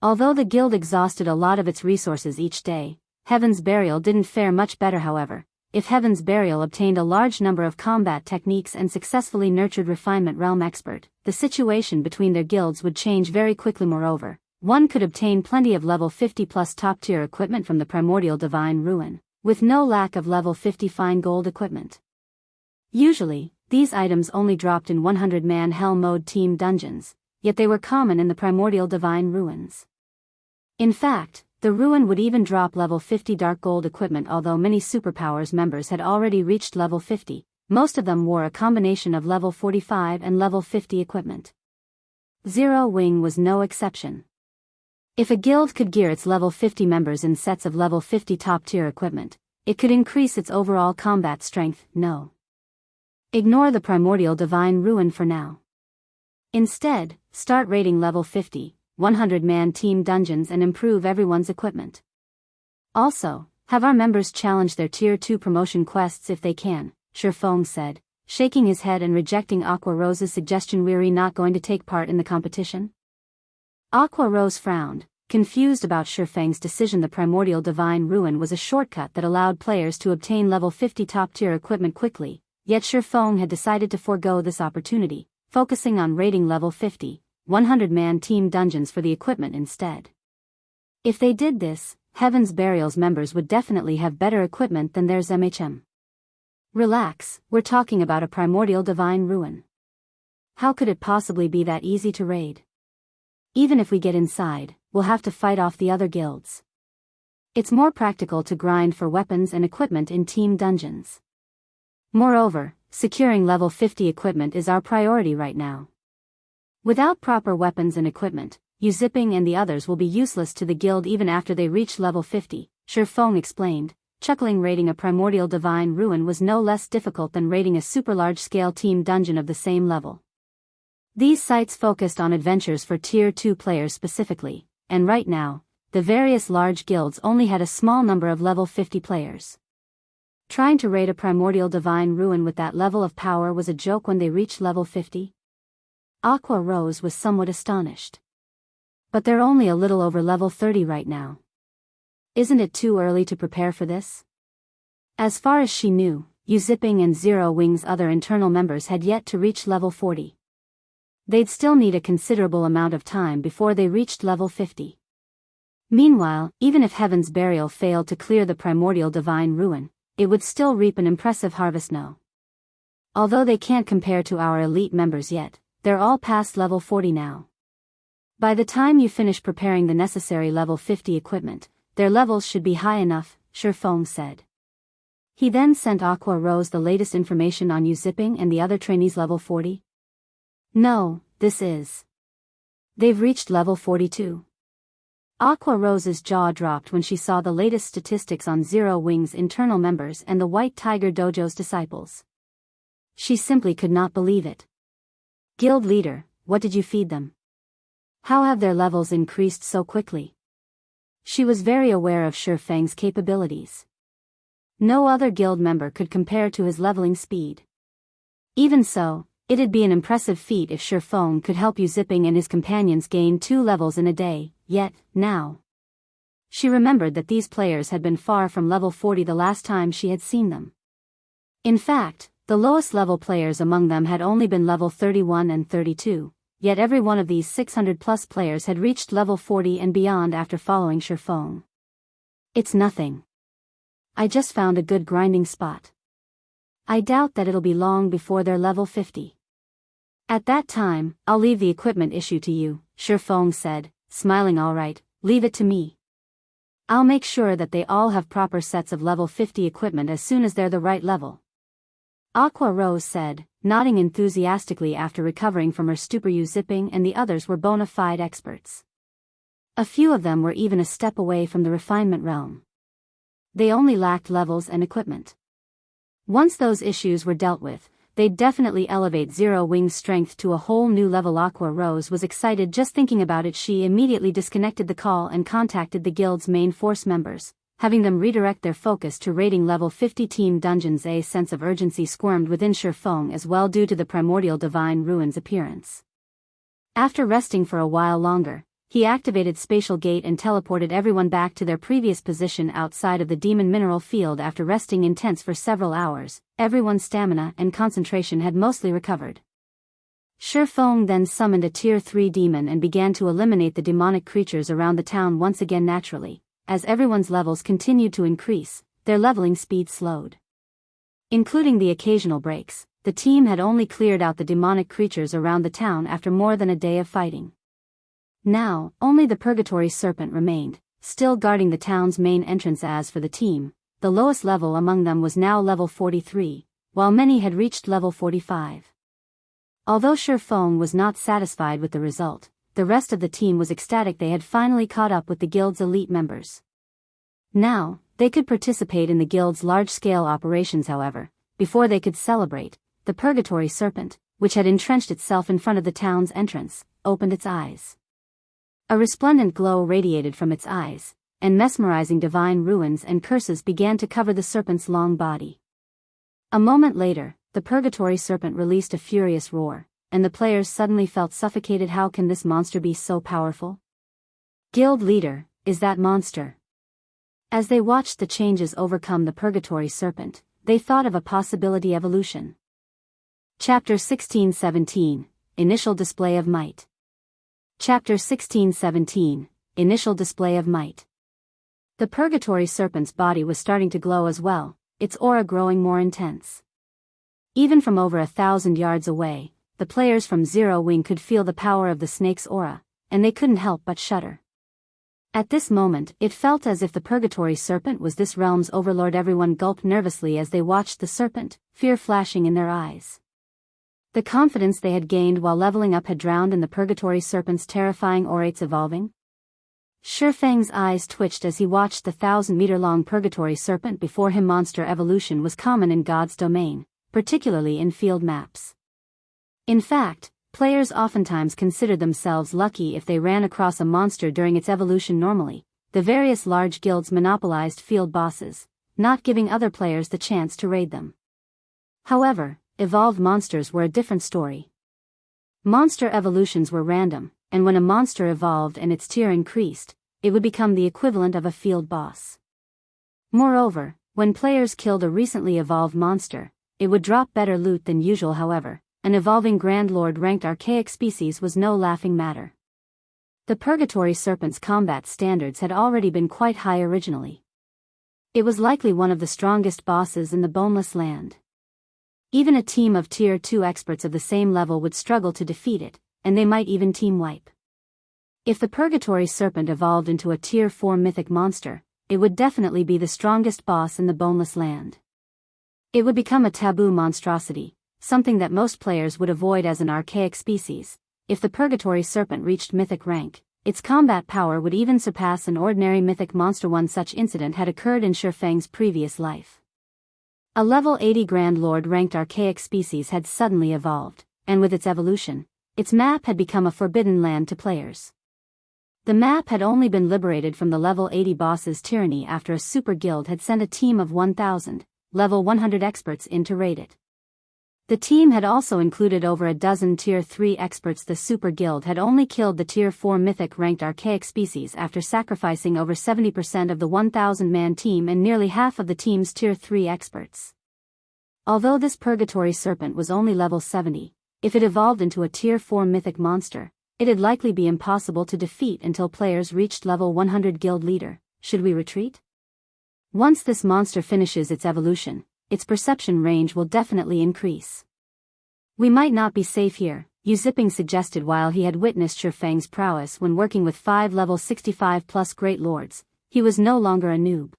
S1: Although the guild exhausted a lot of its resources each day, Heaven's Burial didn't fare much better. However, if Heaven's Burial obtained a large number of combat techniques and successfully nurtured Refinement Realm expert, the situation between their guilds would change very quickly. Moreover, one could obtain plenty of level 50 plus top-tier equipment from the Primordial Divine Ruin, with no lack of level 50 fine gold equipment. Usually, these items only dropped in 100-man Hell Mode team dungeons, yet they were common in the Primordial Divine Ruins. In fact, the ruin would even drop level 50 dark gold equipment. Although many Superpowers members had already reached level 50, most of them wore a combination of level 45 and level 50 equipment. Zero Wing was no exception. If a guild could gear its level 50 members in sets of level 50 top-tier equipment, it could increase its overall combat strength. No. Ignore the Primordial Divine Ruin for now. Instead, start raiding level 50, 100-man team dungeons and improve everyone's equipment. Also, have our members challenge their Tier 2 promotion quests if they can, Feng said, shaking his head and rejecting Aqua Rose's suggestion. We're not going to take part in the competition? Aqua Rose frowned, confused about Feng's decision. The Primordial Divine Ruin was a shortcut that allowed players to obtain level 50 top-tier equipment quickly, yet Feng had decided to forego this opportunity, focusing on raiding level 50, 100-man team dungeons for the equipment instead. If they did this, Heaven's Burial's members would definitely have better equipment than theirs. Relax, we're talking about a Primordial Divine Ruin. How could it possibly be that easy to raid? Even if we get inside, we'll have to fight off the other guilds. It's more practical to grind for weapons and equipment in team dungeons. Moreover, securing level 50 equipment is our priority right now. Without proper weapons and equipment, Zipping and the others will be useless to the guild even after they reach level 50, Feng explained, chuckling. Raiding a Primordial Divine Ruin was no less difficult than raiding a super large-scale team dungeon of the same level. These sites focused on adventures for Tier 2 players specifically, and right now, the various large guilds only had a small number of level 50 players. Trying to raid a Primordial Divine Ruin with that level of power was a joke when they reached level 50? Aqua Rose was somewhat astonished. But they're only a little over level 30 right now. Isn't it too early to prepare for this? As far as she knew, Zipping and Zero Wing's other internal members had yet to reach level 40. They'd still need a considerable amount of time before they reached level 50. Meanwhile, even if Heaven's Burial failed to clear the Primordial Divine Ruin, it would still reap an impressive harvest. No. Although they can't compare to our elite members yet, they're all past level 40 now. By the time you finish preparing the necessary level 50 equipment, their levels should be high enough, Feng said. He then sent Aqua Rose the latest information on Zipping and the other trainees level 40. No, this is. They've reached level 42. Aqua Rose's jaw dropped when she saw the latest statistics on Zero Wing's internal members and the White Tiger Dojo's disciples. She simply could not believe it. Guild leader, what did you feed them? How have their levels increased so quickly? She was very aware of Feng's capabilities. No other guild member could compare to his leveling speed. Even so, it'd be an impressive feat if Feng could help Zipping and his companions gain 2 levels in a day, yet, now. She remembered that these players had been far from level 40 the last time she had seen them. In fact, the lowest level players among them had only been level 31 and 32. Yet every one of these 600-plus players had reached level 40 and beyond after following Feng. It's nothing. I just found a good grinding spot. I doubt that it'll be long before they're level 50. At that time, I'll leave the equipment issue to you, Feng said, smiling. All right, leave it to me. I'll make sure that they all have proper sets of level 50 equipment as soon as they're the right level. Aqua Rose said, nodding enthusiastically after recovering from her stupor. Zipping and the others were bona fide experts. A few of them were even a step away from the refinement realm. They only lacked levels and equipment. Once those issues were dealt with, they'd definitely elevate Zero Wing's strength to a whole new level. Aqua Rose was excited just thinking about it. She immediately disconnected the call and contacted the guild's main force members, having them redirect their focus to raiding level 50 team dungeons. A sense of urgency squirmed within Feng as well due to the Primordial Divine Ruin's appearance. After resting for a while longer, he activated Spatial Gate and teleported everyone back to their previous position outside of the Demon Mineral Field. After resting in tents for several hours, everyone's stamina and concentration had mostly recovered. Feng then summoned a Tier 3 demon and began to eliminate the demonic creatures around the town once again. Naturally, as everyone's levels continued to increase, their leveling speed slowed. Including the occasional breaks, the team had only cleared out the demonic creatures around the town after more than a day of fighting. Now, only the Purgatory Serpent remained, still guarding the town's main entrance. As for the team, the lowest level among them was now level 43, while many had reached level 45. Although Feng was not satisfied with the result, the rest of the team was ecstatic they had finally caught up with the guild's elite members. Now, they could participate in the guild's large-scale operations. However, before they could celebrate, the Purgatory Serpent, which had entrenched itself in front of the town's entrance, opened its eyes. A resplendent glow radiated from its eyes, and mesmerizing divine runes and curses began to cover the serpent's long body. A moment later, the Purgatory Serpent released a furious roar, and the players suddenly felt suffocated. How can this monster be so powerful? Guild leader, is that monster? As they watched the changes overcome the Purgatory Serpent, they thought of a possibility evolution. Chapter 16-17, Initial Display of Might. Chapter 16-17, Initial Display of Might. The Purgatory Serpent's body was starting to glow as well, its aura growing more intense. Even from over 1,000 yards away, the players from Zero Wing could feel the power of the snake's aura, and they couldn't help but shudder. At this moment, it felt as if the Purgatory Serpent was this realm's overlord. Everyone gulped nervously as they watched the serpent, fear flashing in their eyes. The confidence they had gained while leveling up had drowned in the Purgatory Serpent's terrifying aurates evolving. Feng's eyes twitched as he watched the 1,000-meter-long Purgatory Serpent before him. Monster evolution was common in God's domain, particularly in field maps. In fact, players oftentimes considered themselves lucky if they ran across a monster during its evolution. Normally, the various large guilds monopolized field bosses, not giving other players the chance to raid them. However, evolved monsters were a different story. Monster evolutions were random, and when a monster evolved and its tier increased, it would become the equivalent of a field boss. Moreover, when players killed a recently evolved monster, it would drop better loot than usual. However, an evolving Grand Lord ranked archaic species was no laughing matter. The Purgatory Serpent's combat standards had already been quite high originally. It was likely one of the strongest bosses in the Boneless land. Even a team of Tier 2 experts of the same level would struggle to defeat it, and they might even team wipe. If the Purgatory Serpent evolved into a Tier 4 mythic monster, it would definitely be the strongest boss in the Boneless land. It would become a taboo monstrosity, something that most players would avoid as an archaic species. If the Purgatory Serpent reached mythic rank, its combat power would even surpass an ordinary mythic monster. One such incident had occurred in Feng's previous life. A level 80 Grand Lord ranked archaic species had suddenly evolved, and with its evolution, its map had become a forbidden land to players. The map had only been liberated from the level 80 boss's tyranny after a super guild had sent a team of 1,000, level 100 experts in to raid it. The team had also included over a dozen Tier 3 experts. The Super Guild had only killed the Tier 4 mythic-ranked archaic species after sacrificing over 70% of the 1,000-man team and nearly half of the team's Tier 3 experts. Although this Purgatory Serpent was only level 70, if it evolved into a Tier 4 mythic monster, it'd likely be impossible to defeat until players reached level 100. Guild leader, should we retreat? Once this monster finishes its evolution, its perception range will definitely increase. We might not be safe here, Zipping suggested while he had witnessed Feng's prowess when working with 5 level 65+ Great Lords. He was no longer a noob.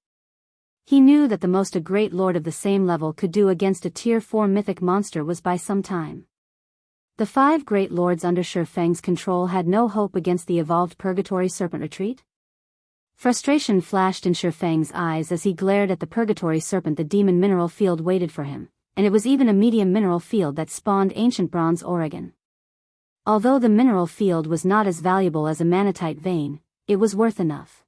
S1: He knew that the most a Great Lord of the same level could do against a Tier 4 mythic monster was by some time. The 5 Great Lords under Feng's control had no hope against the evolved Purgatory Serpent. Retreat? Frustration flashed in Feng's eyes as he glared at the Purgatory Serpent. The demon mineral field waited for him, and it was even a medium mineral field that spawned ancient bronze Oregon. Although the mineral field was not as valuable as a manatite vein, it was worth enough.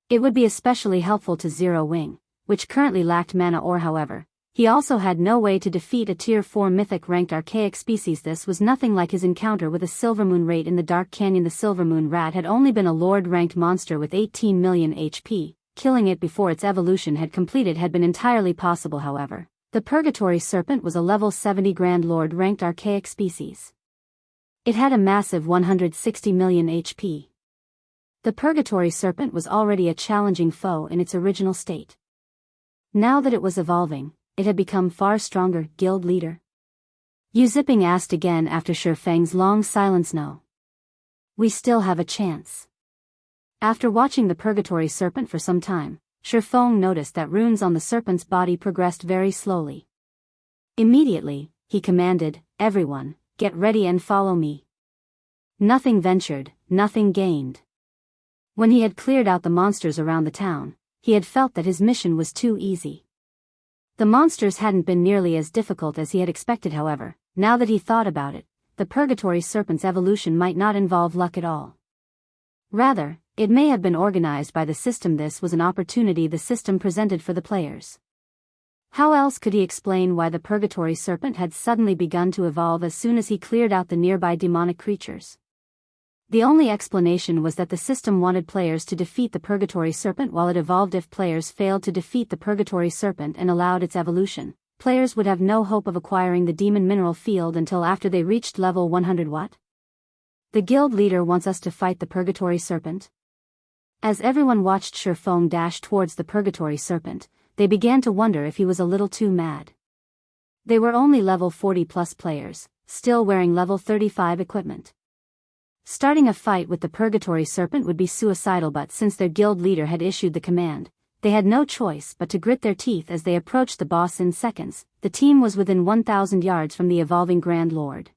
S1: It would be especially helpful to Zero Wing, which currently lacked mana ore. However, he also had no way to defeat a Tier 4 mythic-ranked archaic species. This was nothing like his encounter with a Silvermoon Rat in the Dark Canyon. The Silvermoon Rat had only been a Lord-ranked monster with 18 million HP, killing it before its evolution had completed had been entirely possible. However, the Purgatory Serpent was a level 70 Grand Lord-ranked archaic species. It had a massive 160 million HP. The Purgatory Serpent was already a challenging foe in its original state. Now that it was evolving, it had become far stronger. Guild leader? Zipping asked again after Feng's long silence. No. We still have a chance. After watching the Purgatory Serpent for some time, Feng noticed that runes on the serpent's body progressed very slowly. Immediately, he commanded, "Everyone, get ready and follow me. Nothing ventured, nothing gained. When he had cleared out the monsters around the town, he had felt that his mission was too easy. The monsters hadn't been nearly as difficult as he had expected, however. Now that he thought about it, the Purgatory Serpent's evolution might not involve luck at all. Rather, it may have been organized by the system. This was an opportunity the system presented for the players. How else could he explain why the Purgatory Serpent had suddenly begun to evolve as soon as he cleared out the nearby demonic creatures? The only explanation was that the system wanted players to defeat the Purgatory Serpent while it evolved. If players failed to defeat the Purgatory Serpent and allowed its evolution, players would have no hope of acquiring the demon mineral field until after they reached level 100. What? The guild leader wants us to fight the Purgatory Serpent? As everyone watched Feng dash towards the Purgatory Serpent, they began to wonder if he was a little too mad. They were only level 40 plus players, still wearing level 35 equipment. Starting a fight with the Purgatory Serpent would be suicidal, but since their guild leader had issued the command, they had no choice but to grit their teeth as they approached the boss. In seconds, the team was within 1,000 yards from the evolving Grand Lord.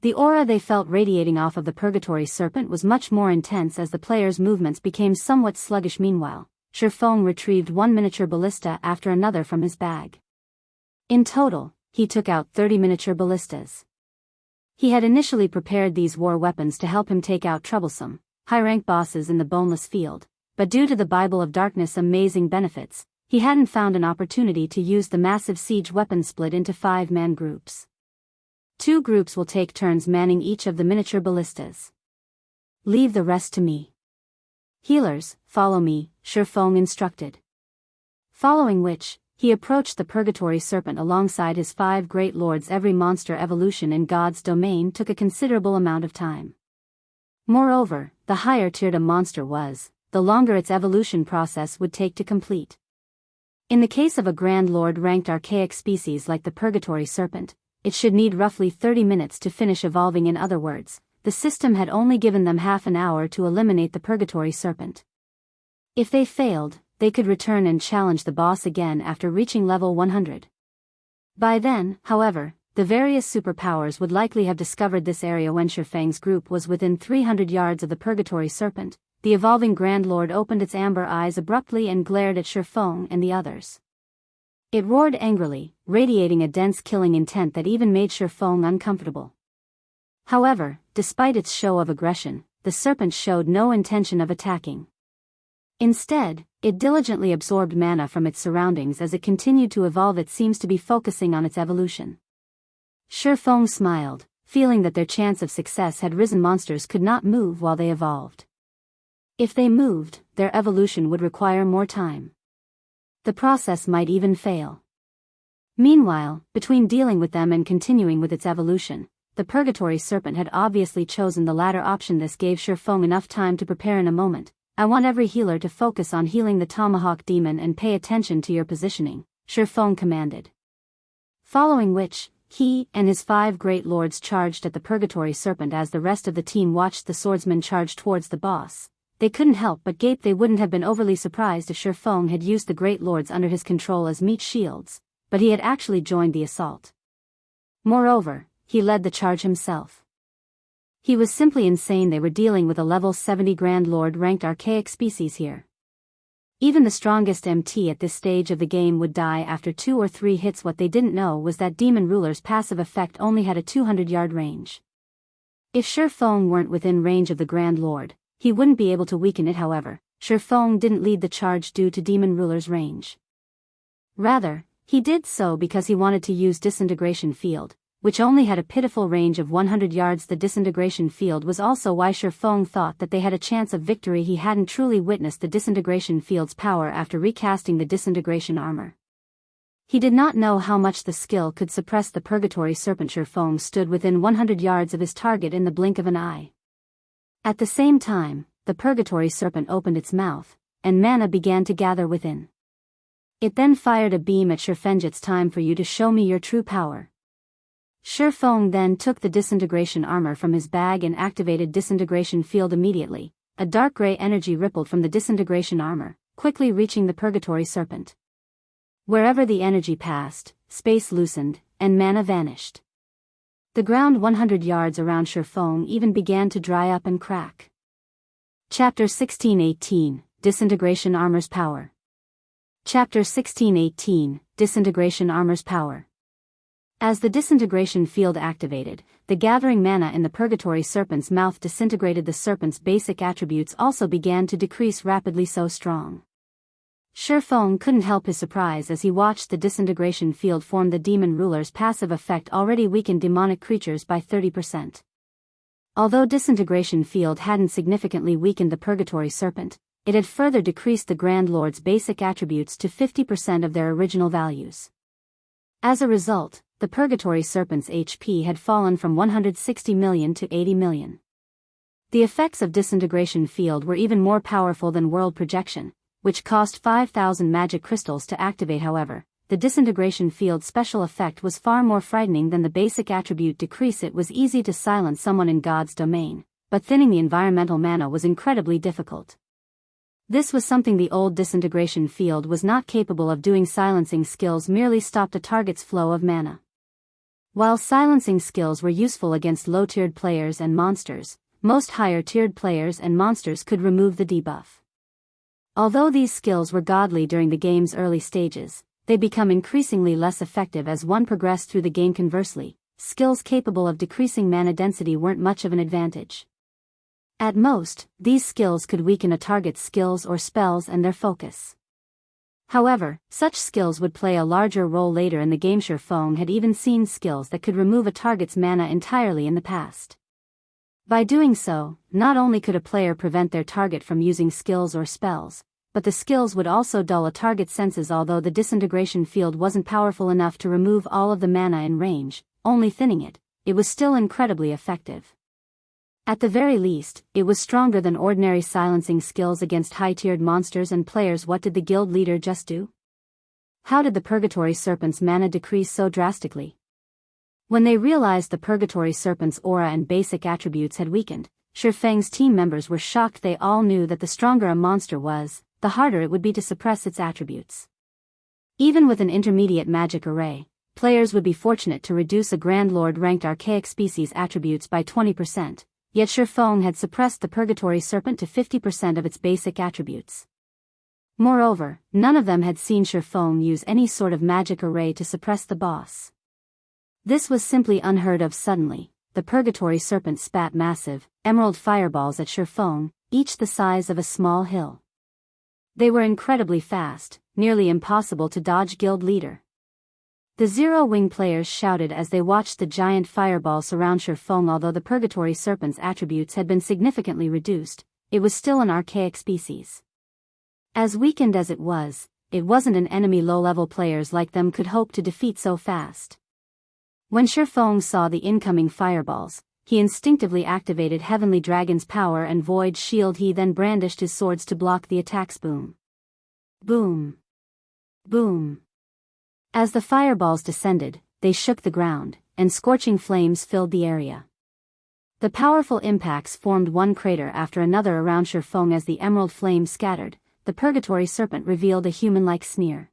S1: The aura they felt radiating off of the Purgatory Serpent was much more intense as the players' movements became somewhat sluggish. Meanwhile, Feng retrieved one miniature ballista after another from his bag. In total, he took out 30 miniature ballistas. He had initially prepared these war weapons to help him take out troublesome, high-rank bosses in the Boneless field, but due to the Bible of Darkness' amazing benefits, he hadn't found an opportunity to use the massive siege weapon split into 5-man groups. 2 groups will take turns manning each of the miniature ballistas. Leave the rest to me. Healers, follow me, Feng instructed. Following which, he approached the Purgatory Serpent alongside his 5 great lords. Every monster evolution in God's domain took a considerable amount of time. Moreover, the higher tiered a monster was, the longer its evolution process would take to complete. In the case of a Grand Lord ranked archaic species like the Purgatory Serpent, it should need roughly 30 minutes to finish evolving. In other words, the system had only given them half an hour to eliminate the Purgatory Serpent. If they failed, they could return and challenge the boss again after reaching level 100. By then, however, the various superpowers would likely have discovered this area. When Feng's group was within 300 yards of the Purgatory Serpent, the evolving Grand Lord opened its amber eyes abruptly and glared at Feng and the others. It roared angrily, radiating a dense killing intent that even made Feng uncomfortable. However, despite its show of aggression, the serpent showed no intention of attacking. Instead, it diligently absorbed mana from its surroundings as it continued to evolve. It seems to be focusing on its evolution. Feng smiled, feeling that their chance of success had risen. Monsters could not move while they evolved. If they moved, their evolution would require more time. The process might even fail. Meanwhile, between dealing with them and continuing with its evolution, the Purgatory Serpent had obviously chosen the latter option. This gave Feng enough time to prepare. In a moment, I want every healer to focus on healing the Tomahawk Demon and pay attention to your positioning, Feng commanded. Following which, he and his 5 great lords charged at the Purgatory Serpent. As the rest of the team watched the swordsman charge towards the boss, they couldn't help but gape. They wouldn't have been overly surprised if Feng had used the great lords under his control as meat shields, but he had actually joined the assault. Moreover, he led the charge himself. He was simply insane. They were dealing with a level 70 Grand Lord ranked archaic species here. Even the strongest MT at this stage of the game would die after 2 or 3 hits. What they didn't know was that Demon Ruler's passive effect only had a 200-yard range. If Feng weren't within range of the Grand Lord, he wouldn't be able to weaken it. However, Feng didn't lead the charge due to Demon Ruler's range. Rather, he did so because he wanted to use Disintegration Field, which only had a pitiful range of 100 yards. The Disintegration Field was also why Feng thought that they had a chance of victory. He hadn't truly witnessed the Disintegration Field's power after recasting the Disintegration armor. He did not know how much the skill could suppress the Purgatory Serpent. Feng stood within 100 yards of his target in the blink of an eye. At the same time, the Purgatory Serpent opened its mouth, and mana began to gather within. It then fired a beam at Feng. It's time for you to show me your true power. Feng then took the Disintegration armor from his bag and activated Disintegration Field immediately. A dark gray energy rippled from the Disintegration armor, quickly reaching the Purgatory Serpent. Wherever the energy passed, space loosened, and mana vanished. The ground 100 yards around Feng even began to dry up and crack. Chapter 1618, Disintegration Armor's Power. Chapter 1618, Disintegration Armor's Power. As the disintegration field activated, the gathering mana in the Purgatory Serpent's mouth disintegrated. The serpent's basic attributes also began to decrease rapidly. So strong. Feng couldn't help his surprise as he watched the disintegration field form. The demon ruler's passive effect already weakened demonic creatures by 30%. Although disintegration field hadn't significantly weakened the Purgatory Serpent, it had further decreased the Grand Lord's basic attributes to 50% of their original values. As a result, the Purgatory Serpent's HP had fallen from 160 million to 80 million. The effects of disintegration field were even more powerful than world projection, which cost 5,000 magic crystals to activate. However, the disintegration field special effect was far more frightening than the basic attribute decrease. It was easy to silence someone in God's domain, but thinning the environmental mana was incredibly difficult. This was something the old disintegration field was not capable of doing. Silencing skills merely stopped a target's flow of mana. While silencing skills were useful against low-tiered players and monsters, most higher-tiered players and monsters could remove the debuff. Although these skills were godly during the game's early stages, they become increasingly less effective as one progressed through the game. Conversely, skills capable of decreasing mana density weren't much of an advantage. At most, these skills could weaken a target's skills or spells and their focus. However, such skills would play a larger role later in the game. Feng had even seen skills that could remove a target's mana entirely in the past. By doing so, not only could a player prevent their target from using skills or spells, but the skills would also dull a target's senses. Although the disintegration field wasn't powerful enough to remove all of the mana in range, only thinning it, it was still incredibly effective. At the very least, it was stronger than ordinary silencing skills against high-tiered monsters and players. What did the guild leader just do? How did the Purgatory Serpent's mana decrease so drastically? When they realized the Purgatory Serpent's aura and basic attributes had weakened, Feng's team members were shocked. They all knew that the stronger a monster was, the harder it would be to suppress its attributes. Even with an intermediate magic array, players would be fortunate to reduce a Grand Lord-ranked archaic species attributes by 20%, yet Feng had suppressed the Purgatory Serpent to 50% of its basic attributes. Moreover, none of them had seen Feng use any sort of magic array to suppress the boss. This was simply unheard of. Suddenly, the Purgatory Serpent spat massive, emerald fireballs at Feng, each the size of a small hill. They were incredibly fast, nearly impossible to dodge. Guild leader. The Zero-Wing players shouted as they watched the giant fireball surround Feng. Although the Purgatory Serpent's attributes had been significantly reduced, it was still an archaic species. As weakened as it wasn't an enemy low-level players like them could hope to defeat so fast. When Feng saw the incoming fireballs, he instinctively activated Heavenly Dragon's power and Void Shield. He then brandished his swords to block the attacks. Boom. Boom. Boom. As the fireballs descended, they shook the ground, and scorching flames filled the area. The powerful impacts formed one crater after another around Feng. As the emerald flames scattered, the Purgatory Serpent revealed a human-like sneer.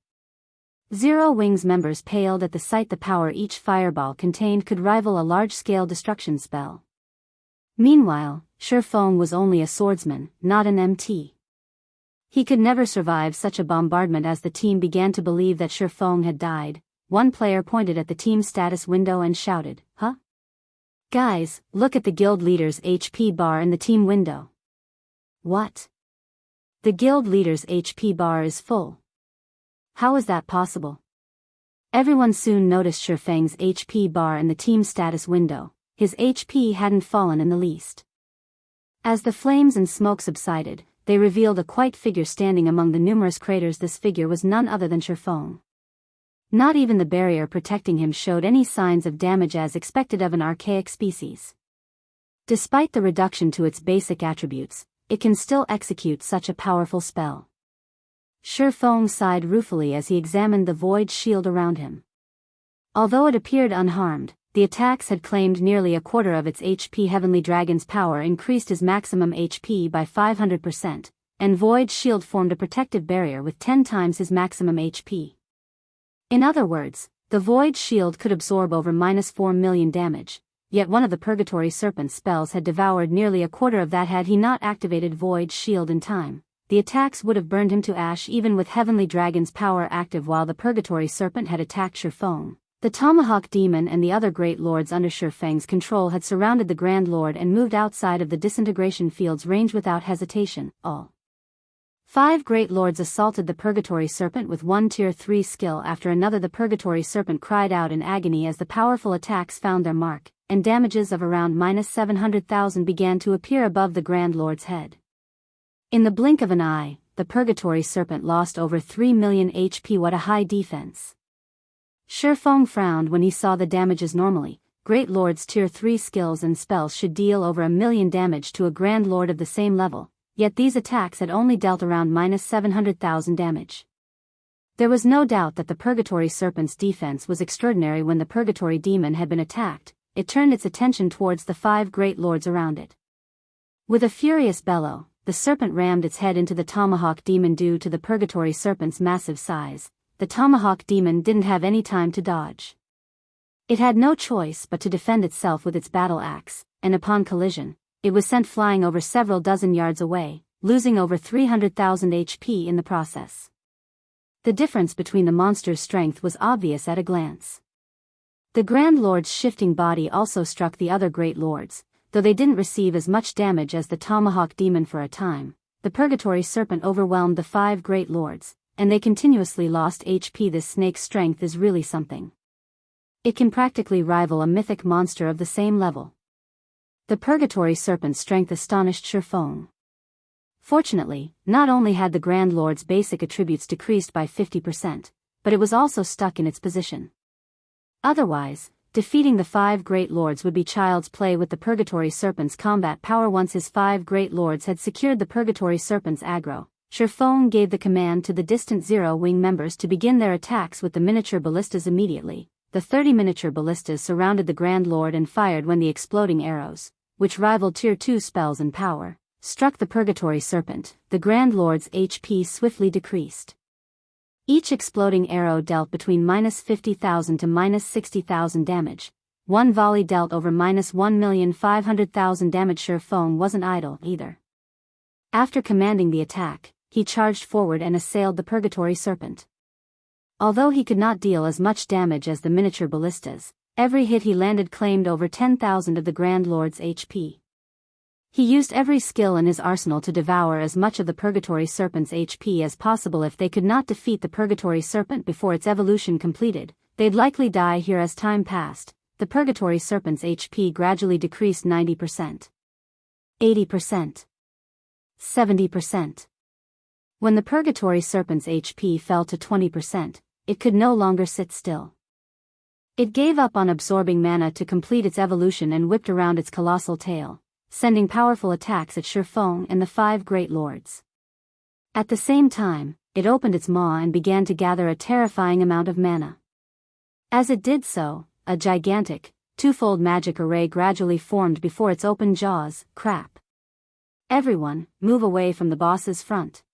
S1: Zero-Wing's members paled at the sight. The power each fireball contained could rival a large-scale destruction spell. Meanwhile, Feng was only a swordsman, not an MT. He could never survive such a bombardment. As the team began to believe that Feng had died, one player pointed at the team status window and shouted, "Huh? Guys, look at the guild leader's HP bar in the team window." What? The guild leader's HP bar is full. How is that possible? Everyone soon noticed Feng's HP bar in the team status window. His HP hadn't fallen in the least. As the flames and smoke subsided, they revealed a white figure standing among the numerous craters. This figure was none other than Feng. Not even the barrier protecting him showed any signs of damage as expected of an archaic species. Despite the reduction to its basic attributes, it can still execute such a powerful spell. Feng sighed ruefully as he examined the void shield around him. Although it appeared unharmed, the attacks had claimed nearly a quarter of its HP. Heavenly Dragon's power increased his maximum HP by 500%, and void shield formed a protective barrier with 10 times his maximum HP. In other words, the void shield could absorb over -4 million damage, yet one of the Purgatory Serpent's spells had devoured nearly a quarter of that. Had he not activated Void Shield in time, the attacks would have burned him to ash even with Heavenly Dragon's power active. While the Purgatory Serpent had attacked Feng, the Tomahawk Demon and the other Great Lords under Feng's control had surrounded the Grand Lord and moved outside of the Disintegration field's range without hesitation. All 5 Great Lords assaulted the Purgatory Serpent with one Tier 3 skill after another. The Purgatory Serpent cried out in agony as the powerful attacks found their mark, and damages of around -700,000 began to appear above the Grand Lord's head. In the blink of an eye, the Purgatory Serpent lost over 3 million HP. What a high defense! Feng frowned when he saw the damages. Normally, Great Lord's Tier 3 skills and spells should deal over 1 million damage to a Grand Lord of the same level, yet these attacks had only dealt around -700,000 damage. There was no doubt that the Purgatory Serpent's defense was extraordinary. When the Purgatory Demon had been attacked, it turned its attention towards the 5 Great Lords around it. With a furious bellow, the serpent rammed its head into the Tomahawk Demon. Due to the Purgatory Serpent's massive size, the Tomahawk Demon didn't have any time to dodge. It had no choice but to defend itself with its battle axe, and upon collision, it was sent flying over several dozen yards away, losing over 300,000 HP in the process. The difference between the monster's strength was obvious at a glance. The Grand Lord's shifting body also struck the other Great Lords, though they didn't receive as much damage as the Tomahawk Demon. For a time, the Purgatory Serpent overwhelmed the 5 Great Lords, and they continuously lost HP. This snake's strength is really something. It can practically rival a mythic monster of the same level. The Purgatory Serpent's strength astonished Feng. Fortunately, not only had the Grand Lord's basic attributes decreased by 50%, but it was also stuck in its position. Otherwise, defeating the 5 Great Lords would be child's play with the Purgatory Serpent's combat power. Once his 5 Great Lords had secured the Purgatory Serpent's aggro, Feng gave the command to the Distant Zero Wing members to begin their attacks with the miniature ballistas immediately. The 30 miniature ballistas surrounded the Grand Lord and fired when the exploding arrows, which rivaled Tier 2 spells in power, struck the Purgatory Serpent. The Grand Lord's HP swiftly decreased. Each exploding arrow dealt between -50,000 to -60,000 damage. One volley dealt over -1,500,000 damage. Feng wasn't idle either. After commanding the attack, he charged forward and assailed the Purgatory Serpent. Although he could not deal as much damage as the miniature ballistas, every hit he landed claimed over 10,000 of the Grand Lord's HP. He used every skill in his arsenal to devour as much of the Purgatory Serpent's HP as possible. If they could not defeat the Purgatory Serpent before its evolution completed, they'd likely die here. As time passed, the Purgatory Serpent's HP gradually decreased 90%, 80%, 70%. When the Purgatory Serpent's HP fell to 20%, it could no longer sit still. It gave up on absorbing mana to complete its evolution and whipped around its colossal tail, sending powerful attacks at Feng and the 5 Great Lords. At the same time, it opened its maw and began to gather a terrifying amount of mana. As it did so, a gigantic, twofold magic array gradually formed before its open jaws. Crap. Everyone, move away from the boss's front.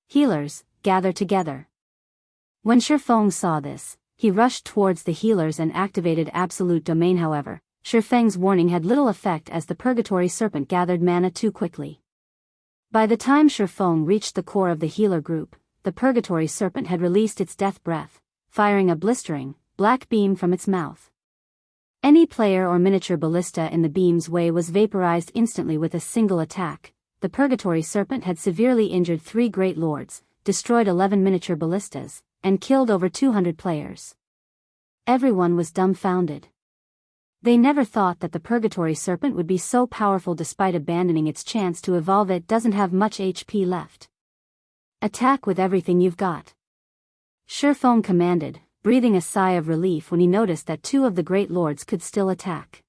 S1: Healers, gather together. When Feng saw this, he rushed towards the healers and activated Absolute Domain. However, Feng's warning had little effect as the Purgatory Serpent gathered mana too quickly. By the time Feng reached the core of the healer group, the Purgatory Serpent had released its death breath, firing a blistering, black beam from its mouth. Any player or miniature ballista in the beam's way was vaporized instantly with a single attack. The Purgatory Serpent had severely injured 3 Great Lords, destroyed 11 miniature ballistas, and killed over 200 players. Everyone was dumbfounded. They never thought that the Purgatory Serpent would be so powerful. Despite abandoning its chance to evolve, it doesn't have much HP left. Attack with everything you've got. Feng commanded, breathing a sigh of relief when he noticed that 2 of the Great Lords could still attack.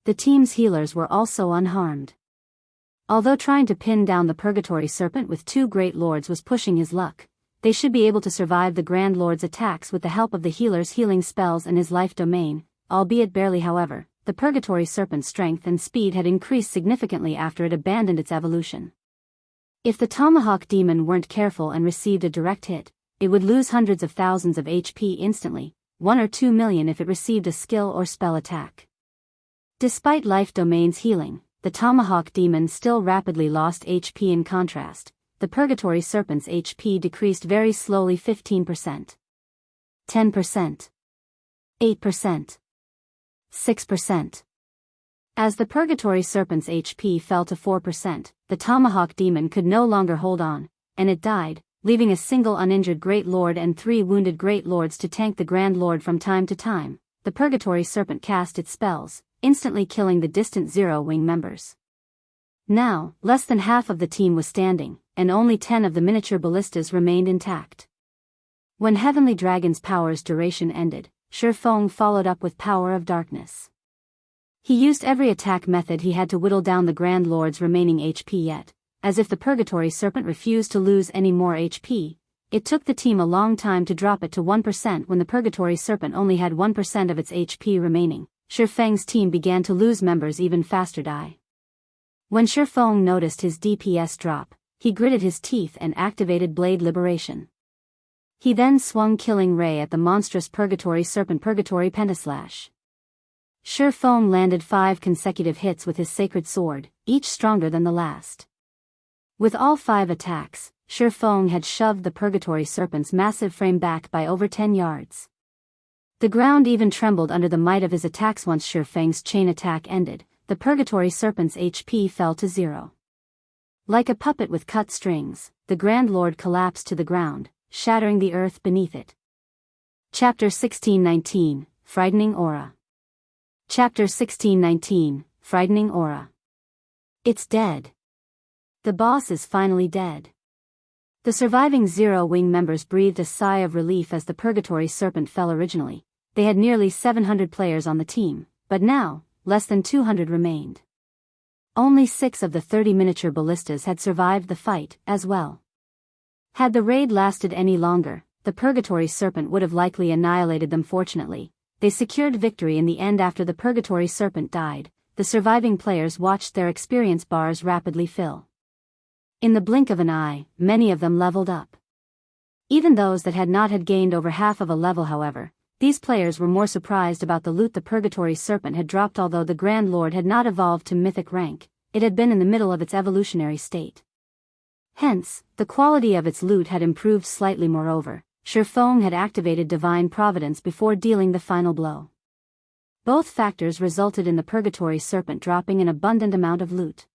S1: The team's healers were also unharmed. Although trying to pin down the Purgatory Serpent with 2 Great Lords was pushing his luck, they should be able to survive the Grand Lord's attacks with the help of the healer's healing spells and his life domain, albeit barely. However, the Purgatory Serpent's strength and speed had increased significantly after it abandoned its evolution. If the Tomahawk Demon weren't careful and received a direct hit, it would lose hundreds of thousands of HP instantly, 1 or 2 million if it received a skill or spell attack. Despite life domain's healing, the Tomahawk demon still rapidly lost HP. In contrast, the Purgatory Serpent's HP decreased very slowly: 15%, 10%, 8%, 6%. As the Purgatory Serpent's HP fell to 4%, the Tomahawk demon could no longer hold on, and it died, leaving a single uninjured Great Lord and 3 wounded Great Lords to tank the Grand Lord. From time to time, the Purgatory Serpent cast its spells, instantly killing the distant Zero-Wing members. Now, less than half of the team was standing, and only 10 of the miniature ballistas remained intact. When Heavenly Dragon's power's duration ended, Feng followed up with Power of Darkness. He used every attack method he had to whittle down the Grand Lord's remaining HP, yet, as if the Purgatory Serpent refused to lose any more HP, it took the team a long time to drop it to 1%. When the Purgatory Serpent only had 1% of its HP remaining, Feng's team began to lose members even faster. When Feng noticed his DPS drop, he gritted his teeth and activated Blade Liberation. He then swung Killing Ray at the monstrous Purgatory Serpent. Purgatory Pentaslash. Feng landed 5 consecutive hits with his sacred sword, each stronger than the last. With all 5 attacks, Feng had shoved the Purgatory Serpent's massive frame back by over 10 yards. The ground even trembled under the might of his attacks. Once Feng's chain attack ended, the Purgatory Serpent's HP fell to 0. Like a puppet with cut strings, the Grand Lord collapsed to the ground, shattering the earth beneath it. Chapter 1619, Frightening Aura. Chapter 1619, Frightening Aura. It's dead. The boss is finally dead. The surviving Zero-Wing members breathed a sigh of relief as the Purgatory Serpent fell. Originally, they had nearly 700 players on the team, but now, less than 200 remained. Only 6 of the 30 miniature ballistas had survived the fight, as well. Had the raid lasted any longer, the Purgatory Serpent would have likely annihilated them. Fortunately, they secured victory in the end. After the Purgatory Serpent died, the surviving players watched their experience bars rapidly fill. In the blink of an eye, many of them leveled up. Even those that had not had gained over half of a level. However, these players were more surprised about the loot the Purgatory Serpent had dropped. Although the Grand Lord had not evolved to mythic rank, it had been in the middle of its evolutionary state. Hence, the quality of its loot had improved slightly. Moreover, Feng had activated Divine Providence before dealing the final blow. Both factors resulted in the Purgatory Serpent dropping an abundant amount of loot.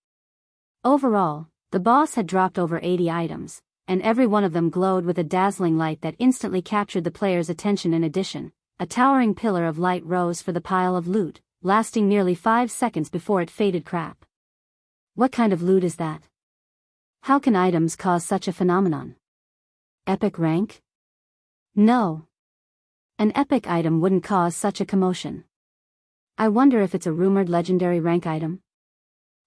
S1: Overall, the boss had dropped over 80 items, and every one of them glowed with a dazzling light that instantly captured the player's attention. In addition, a towering pillar of light rose for the pile of loot, lasting nearly 5 seconds before it faded. Crap. What kind of loot is that? How can items cause such a phenomenon? Epic rank? No. An epic item wouldn't cause such a commotion. I wonder if it's a rumored legendary rank item?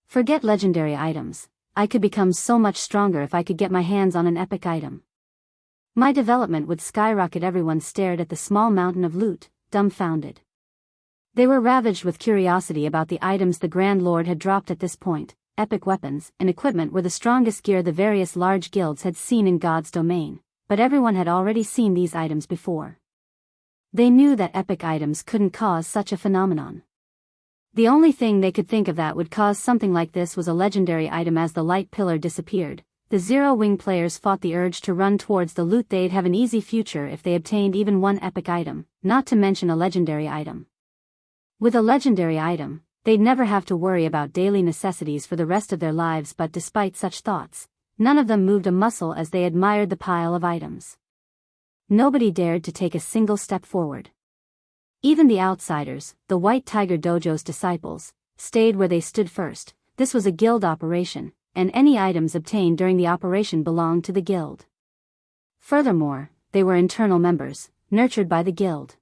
S1: Forget legendary items. I could become so much stronger if I could get my hands on an epic item. My development would skyrocket. Everyone stared at the small mountain of loot, dumbfounded. They were ravaged with curiosity about the items the Grand Lord had dropped at this point. Epic weapons and equipment were the strongest gear the various large guilds had seen in God's domain, but everyone had already seen these items before. They knew that epic items couldn't cause such a phenomenon. The only thing they could think of that would cause something like this was a legendary item. As the light pillar disappeared, the Zero-Wing players fought the urge to run towards the loot. They'd have an easy future if they obtained even one epic item, not to mention a legendary item. With a legendary item, they'd never have to worry about daily necessities for the rest of their lives. But despite such thoughts, none of them moved a muscle as they admired the pile of items. Nobody dared to take a single step forward. Even the outsiders, the White Tiger Dojo's disciples, stayed where they stood. First, this was a guild operation, and any items obtained during the operation belonged to the guild. Furthermore, they were internal members, nurtured by the guild.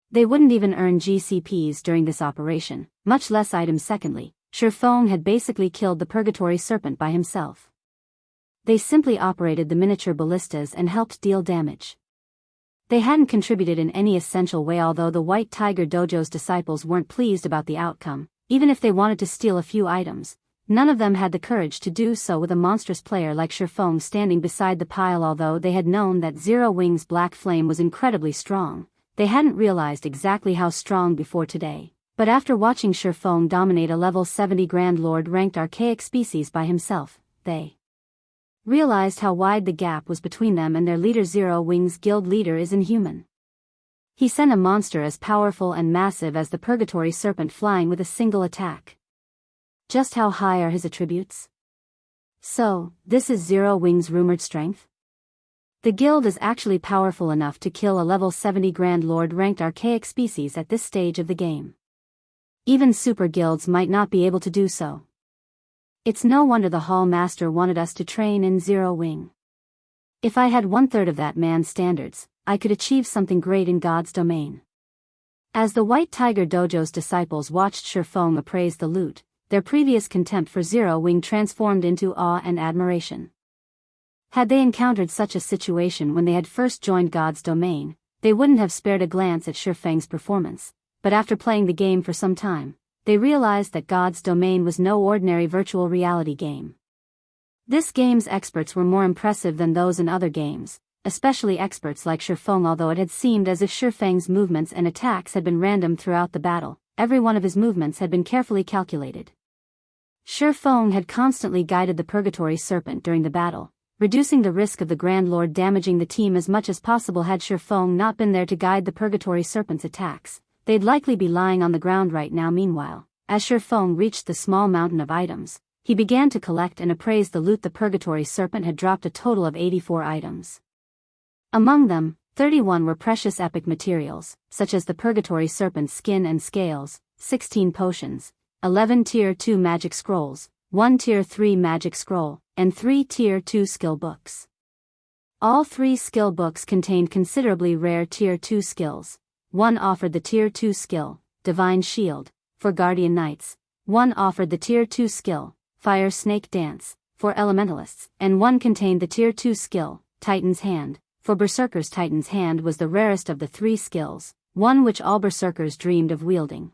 S1: They wouldn't even earn GCPs during this operation, much less items. Secondly, Feng had basically killed the Purgatory Serpent by himself. They simply operated the miniature ballistas and helped deal damage. They hadn't contributed in any essential way. Although the White Tiger Dojo's disciples weren't pleased about the outcome, even if they wanted to steal a few items, none of them had the courage to do so with a monstrous player like Feng standing beside the pile. Although they had known that Zero-Wing's black flame was incredibly strong, they hadn't realized exactly how strong before today. But after watching Feng dominate a level 70 Grand Lord ranked archaic species by himself, they realized how wide the gap was between them and their leader. Zero Wing's guild leader is inhuman. He sent a monster as powerful and massive as the Purgatory Serpent flying with a single attack. Just how high are his attributes? So, this is Zero Wing's rumored strength? The guild is actually powerful enough to kill a level 70 Grand Lord ranked archaic species at this stage of the game. Even super guilds might not be able to do so. It's no wonder the Hall Master wanted us to train in Zero Wing. If I had 1/3 of that man's standards, I could achieve something great in God's domain. As the White Tiger Dojo's disciples watched Feng appraise the loot, their previous contempt for Zero Wing transformed into awe and admiration. Had they encountered such a situation when they had first joined God's domain, they wouldn't have spared a glance at Feng's performance, but after playing the game for some time, they realized that God's domain was no ordinary virtual reality game. This game's experts were more impressive than those in other games, especially experts like Feng. Although it had seemed as if Feng's movements and attacks had been random throughout the battle, every one of his movements had been carefully calculated. Feng had constantly guided the Purgatory Serpent during the battle, reducing the risk of the Grand Lord damaging the team as much as possible. Had Feng not been there to guide the Purgatory Serpent's attacks, they'd likely be lying on the ground right now. Meanwhile, as Feng reached the small mountain of items, he began to collect and appraise the loot. The Purgatory Serpent had dropped a total of 84 items. Among them, 31 were precious epic materials, such as the Purgatory Serpent's skin and scales, 16 potions, 11 Tier 2 magic scrolls, 1 Tier 3 magic scroll, and 3 Tier 2 skill books. All 3 skill books contained considerably rare Tier 2 skills. One offered the Tier 2 skill, Divine Shield, for Guardian Knights, one offered the Tier 2 skill, Fire Snake Dance, for Elementalists, and one contained the Tier 2 skill, Titan's Hand, for Berserkers. Titan's Hand was the rarest of the 3 skills, one which all Berserkers dreamed of wielding.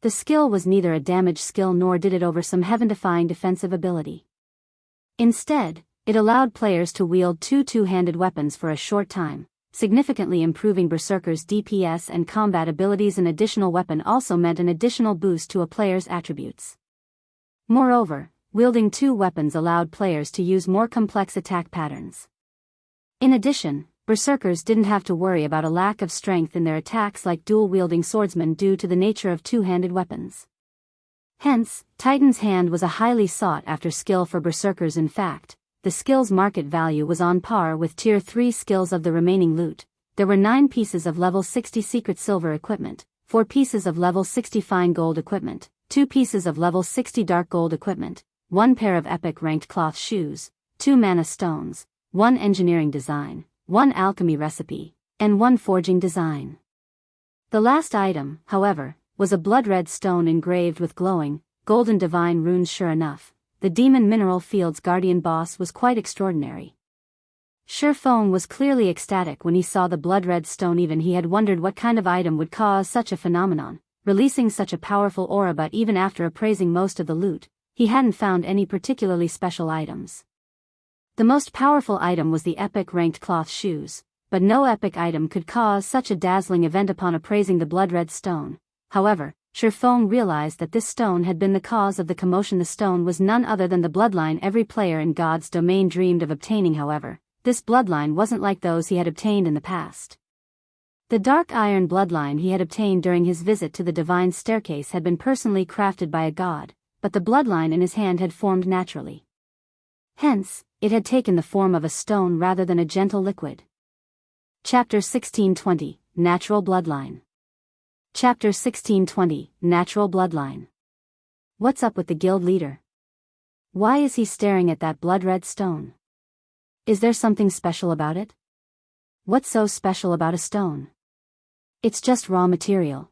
S1: The skill was neither a damage skill nor did it over some heaven-defying defensive ability. Instead, it allowed players to wield 2 two-handed weapons for a short time, significantly improving Berserkers' DPS and combat abilities. An additional weapon also meant an additional boost to a player's attributes. Moreover, wielding 2 weapons allowed players to use more complex attack patterns. In addition, Berserkers didn't have to worry about a lack of strength in their attacks like dual-wielding swordsmen due to the nature of two-handed weapons. Hence, Titan's Hand was a highly sought-after skill for Berserkers. In fact, the skill's market value was on par with Tier 3 skills. Of the remaining loot, there were 9 pieces of level 60 secret silver equipment, 4 pieces of level 60 fine gold equipment, 2 pieces of level 60 dark gold equipment, 1 pair of epic ranked cloth shoes, 2 mana stones, 1 engineering design, 1 alchemy recipe, and 1 forging design. The last item, however, was a blood-red stone engraved with glowing, golden divine runes. Sure enough, the Demon Mineral Field's guardian boss was quite extraordinary. Feng was clearly ecstatic when he saw the blood-red stone. Even he had wondered what kind of item would cause such a phenomenon, releasing such a powerful aura, but even after appraising most of the loot, he hadn't found any particularly special items. The most powerful item was the epic ranked cloth shoes, but no epic item could cause such a dazzling event. Upon appraising the blood-red stone, however, Feng realized that this stone had been the cause of the commotion. The stone was none other than the bloodline every player in God's domain dreamed of obtaining. However, this bloodline wasn't like those he had obtained in the past. The dark iron bloodline he had obtained during his visit to the Divine Staircase had been personally crafted by a god, but the bloodline in his hand had formed naturally. Hence, it had taken the form of a stone rather than a gentle liquid. Chapter 1620, Natural Bloodline. Chapter 1620, Natural Bloodline. What's up with the guild leader? Why is he staring at that blood-red stone? Is there something special about it? What's so special about a stone? It's just raw material.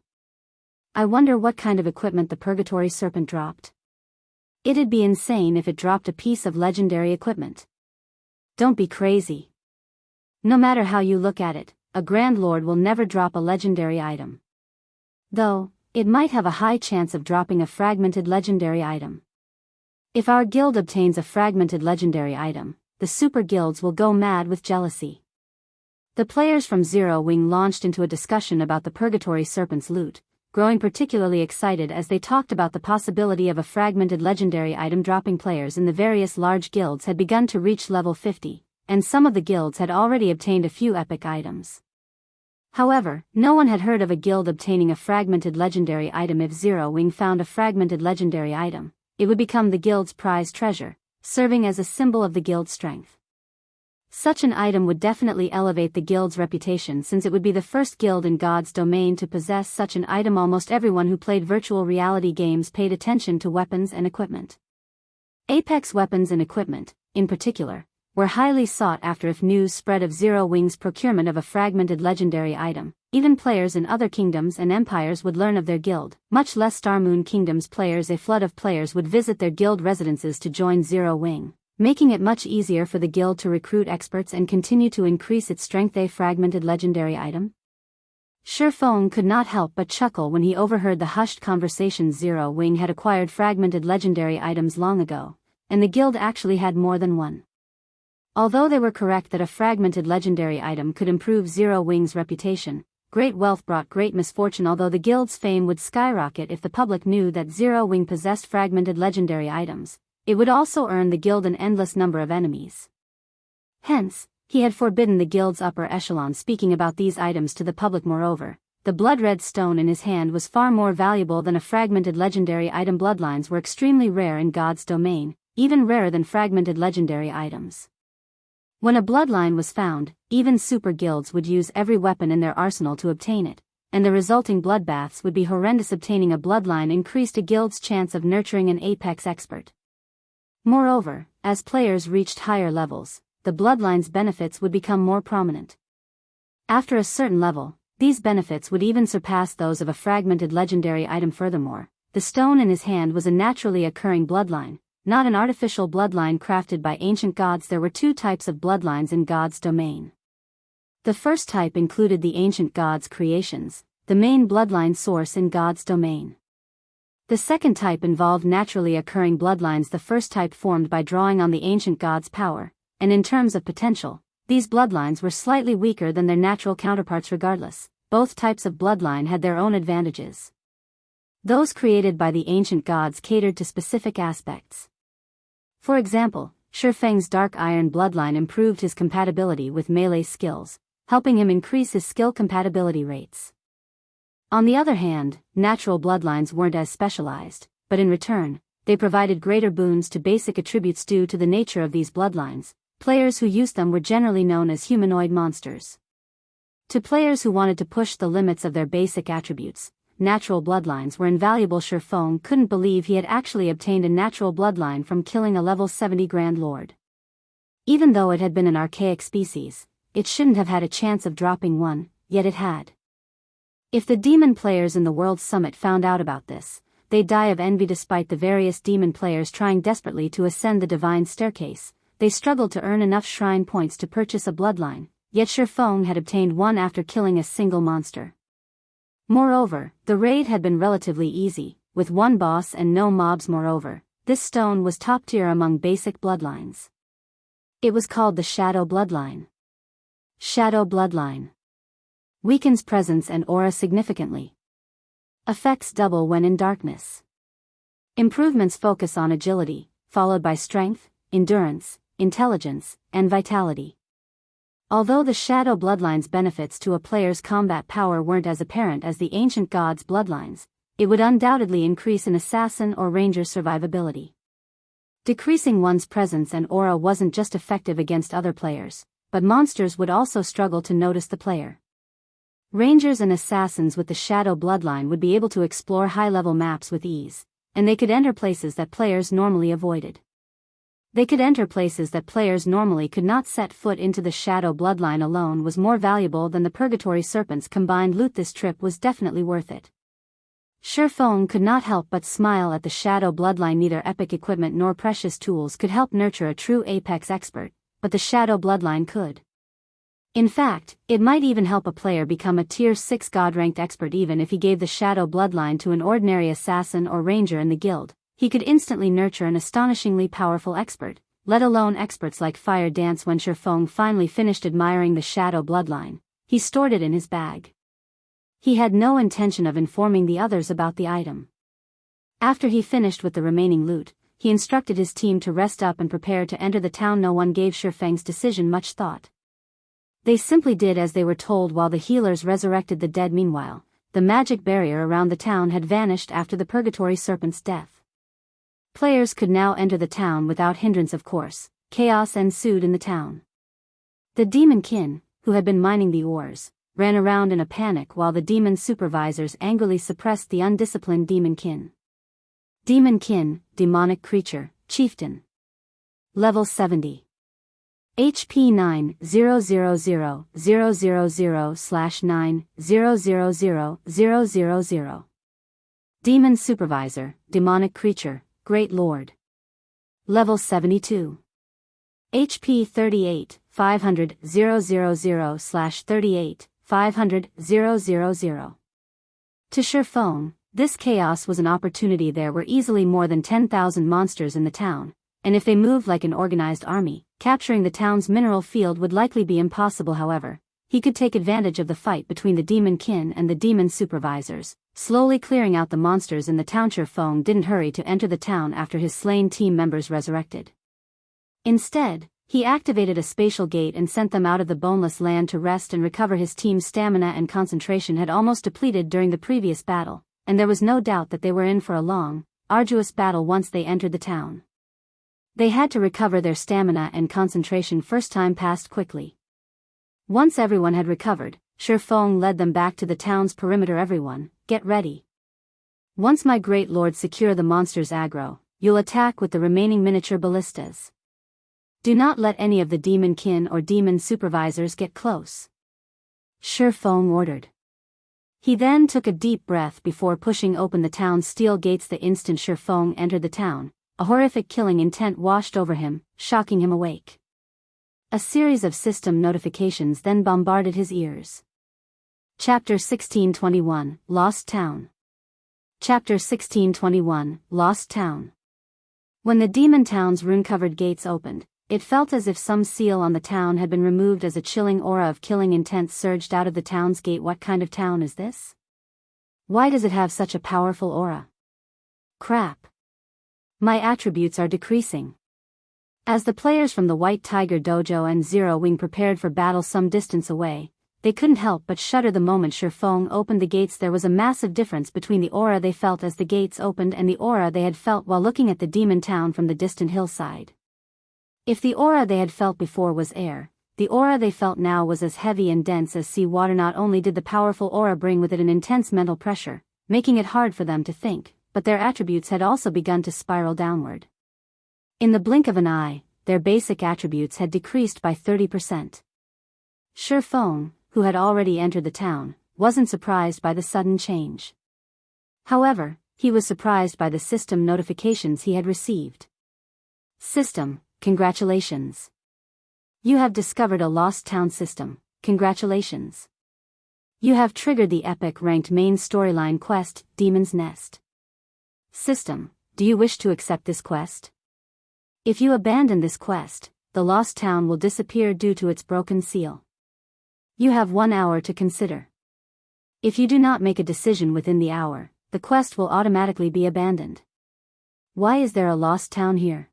S1: I wonder what kind of equipment the Purgatory Serpent dropped. It'd be insane if it dropped a piece of legendary equipment. Don't be crazy. No matter how you look at it, a Grand Lord will never drop a legendary item. Though, it might have a high chance of dropping a fragmented legendary item. If our guild obtains a fragmented legendary item, the super guilds will go mad with jealousy. The players from Zero Wing launched into a discussion about the Purgatory Serpent's loot, growing particularly excited as they talked about the possibility of a fragmented legendary item dropping. Players in the various large guilds had begun to reach level 50, and some of the guilds had already obtained a few epic items. However, no one had heard of a guild obtaining a fragmented legendary item. If Zero Wing found a fragmented legendary item, it would become the guild's prized treasure, serving as a symbol of the guild's strength. Such an item would definitely elevate the guild's reputation, since it would be the first guild in God's domain to possess such an item. Almost everyone who played virtual reality games paid attention to weapons and equipment. Apex weapons and equipment, in particular, were highly sought after. If news spread of Zero Wing's procurement of a fragmented legendary item, even players in other kingdoms and empires would learn of their guild, much less Star Moon Kingdom's players. A flood of players would visit their guild residences to join Zero Wing, making it much easier for the guild to recruit experts and continue to increase its strength. A fragmented legendary item? Feng could not help but chuckle when he overheard the hushed conversations. Zero Wing had acquired fragmented legendary items long ago, and the guild actually had more than one. Although they were correct that a fragmented legendary item could improve Zero Wing's reputation, great wealth brought great misfortune. Although the guild's fame would skyrocket if the public knew that Zero Wing possessed fragmented legendary items, it would also earn the guild an endless number of enemies. Hence, he had forbidden the guild's upper echelon speaking about these items to the public. Moreover, the blood-red stone in his hand was far more valuable than a fragmented legendary item. Bloodlines were extremely rare in God's domain, even rarer than fragmented legendary items. When a bloodline was found, even super guilds would use every weapon in their arsenal to obtain it, and the resulting bloodbaths would be horrendous. Obtaining a bloodline increased a guild's chance of nurturing an apex expert. Moreover, as players reached higher levels, the bloodline's benefits would become more prominent. After a certain level, these benefits would even surpass those of a fragmented legendary item. Furthermore, the stone in his hand was a naturally occurring bloodline, not an artificial bloodline crafted by ancient gods. There were two types of bloodlines in God's domain. The first type included the ancient gods' creations, the main bloodline source in God's domain. The second type involved naturally occurring bloodlines. The first type formed by drawing on the ancient gods' power, and in terms of potential, these bloodlines were slightly weaker than their natural counterparts. Regardless, both types of bloodline had their own advantages. Those created by the ancient gods catered to specific aspects. For example, Feng's Dark Iron bloodline improved his compatibility with melee skills, helping him increase his skill compatibility rates. On the other hand, natural bloodlines weren't as specialized, but in return, they provided greater boons to basic attributes. Due to the nature of these bloodlines, players who used them were generally known as humanoid monsters. To players who wanted to push the limits of their basic attributes, natural bloodlines were invaluable. Feng couldn't believe he had actually obtained a natural bloodline from killing a level 70 Grand Lord. Even though it had been an archaic species, it shouldn't have had a chance of dropping one, yet it had. If the demon players in the World Summit found out about this, they'd die of envy. Despite the various demon players trying desperately to ascend the divine staircase, they struggled to earn enough shrine points to purchase a bloodline, yet Feng had obtained one after killing a single monster. Moreover, the raid had been relatively easy, with one boss and no mobs. Moreover, this stone was top tier among basic bloodlines. It was called the Shadow Bloodline. Shadow Bloodline. Weakens presence and aura significantly. Effects double when in darkness. Improvements focus on agility, followed by strength, endurance, intelligence, and vitality. Although the Shadow Bloodline's benefits to a player's combat power weren't as apparent as the ancient gods' bloodlines, it would undoubtedly increase an assassin or ranger's survivability. Decreasing one's presence and aura wasn't just effective against other players, but monsters would also struggle to notice the player. Rangers and assassins with the Shadow Bloodline would be able to explore high-level maps with ease, and they could enter places that players normally avoided. They could enter places that players normally could not. Set foot into the Shadow Bloodline alone was more valuable than the Purgatory Serpent's combined loot. This trip was definitely worth it. Feng could not help but smile at the Shadow Bloodline. Neither epic equipment nor precious tools could help nurture a true apex expert, but the Shadow Bloodline could. In fact, it might even help a player become a tier 6 god-ranked expert. Even if he gave the Shadow Bloodline to an ordinary assassin or ranger in the guild, he could instantly nurture an astonishingly powerful expert, let alone experts like Fire Dance. When Feng finally finished admiring the Shadow Bloodline, he stored it in his bag. He had no intention of informing the others about the item. After he finished with the remaining loot, he instructed his team to rest up and prepare to enter the town. No one gave Feng's decision much thought. They simply did as they were told while the healers resurrected the dead. Meanwhile, the magic barrier around the town had vanished after the Purgatory Serpent's death. Players could now enter the town without hindrance. Of course, chaos ensued in the town. The demon kin, who had been mining the ores, ran around in a panic while the demon supervisors angrily suppressed the undisciplined demon kin. Demon kin, demonic creature, chieftain. Level 70. HP 9000000/9000000. Demon supervisor, demonic creature, great lord. Level 72. HP 38, 500 000/38, 500 000. To Feng, this chaos was an opportunity. There were easily more than 10,000 monsters in the town, and if they moved like an organized army, capturing the town's mineral field would likely be impossible. However, he could take advantage of the fight between the demon kin and the demon supervisors, slowly clearing out the monsters in the town. Feng didn't hurry to enter the town after his slain team members resurrected. Instead, he activated a spatial gate and sent them out of the Boneless land to rest and recover. His team's stamina and concentration had almost depleted during the previous battle, and there was no doubt that they were in for a long, arduous battle once they entered the town. They had to recover their stamina and concentration. First time passed quickly. Once everyone had recovered, Feng led them back to the town's perimeter. Everyone, get ready. Once my great lord secure the monsters aggro, you'll attack with the remaining miniature ballistas. Do not let any of the demon kin or demon supervisors get close. Feng ordered. He then took a deep breath before pushing open the town's steel gates. The instant Feng entered the town, a horrific killing intent washed over him, shocking him awake. A series of system notifications then bombarded his ears. Chapter 1621, Lost Town. Chapter 1621, Lost Town. When the demon town's rune-covered gates opened, it felt as if some seal on the town had been removed as a chilling aura of killing intent surged out of the town's gate. What kind of town is this? Why does it have such a powerful aura? Crap. My attributes are decreasing. As the players from the White Tiger Dojo and Zero Wing prepared for battle some distance away, they couldn't help but shudder the moment Feng opened the gates. There was a massive difference between the aura they felt as the gates opened and the aura they had felt while looking at the demon town from the distant hillside. If the aura they had felt before was air, the aura they felt now was as heavy and dense as sea water. Not only did the powerful aura bring with it an intense mental pressure, making it hard for them to think, but their attributes had also begun to spiral downward. In the blink of an eye, their basic attributes had decreased by 30%. Feng, who had already entered the town, wasn't surprised by the sudden change. However, he was surprised by the system notifications he had received. System, congratulations. You have discovered a lost town. System, congratulations. You have triggered the epic ranked main storyline quest, Demon's Nest. System, do you wish to accept this quest? If you abandon this quest, the lost town will disappear due to its broken seal. You have 1 hour to consider. If you do not make a decision within the hour, the quest will automatically be abandoned. Why is there a lost town here?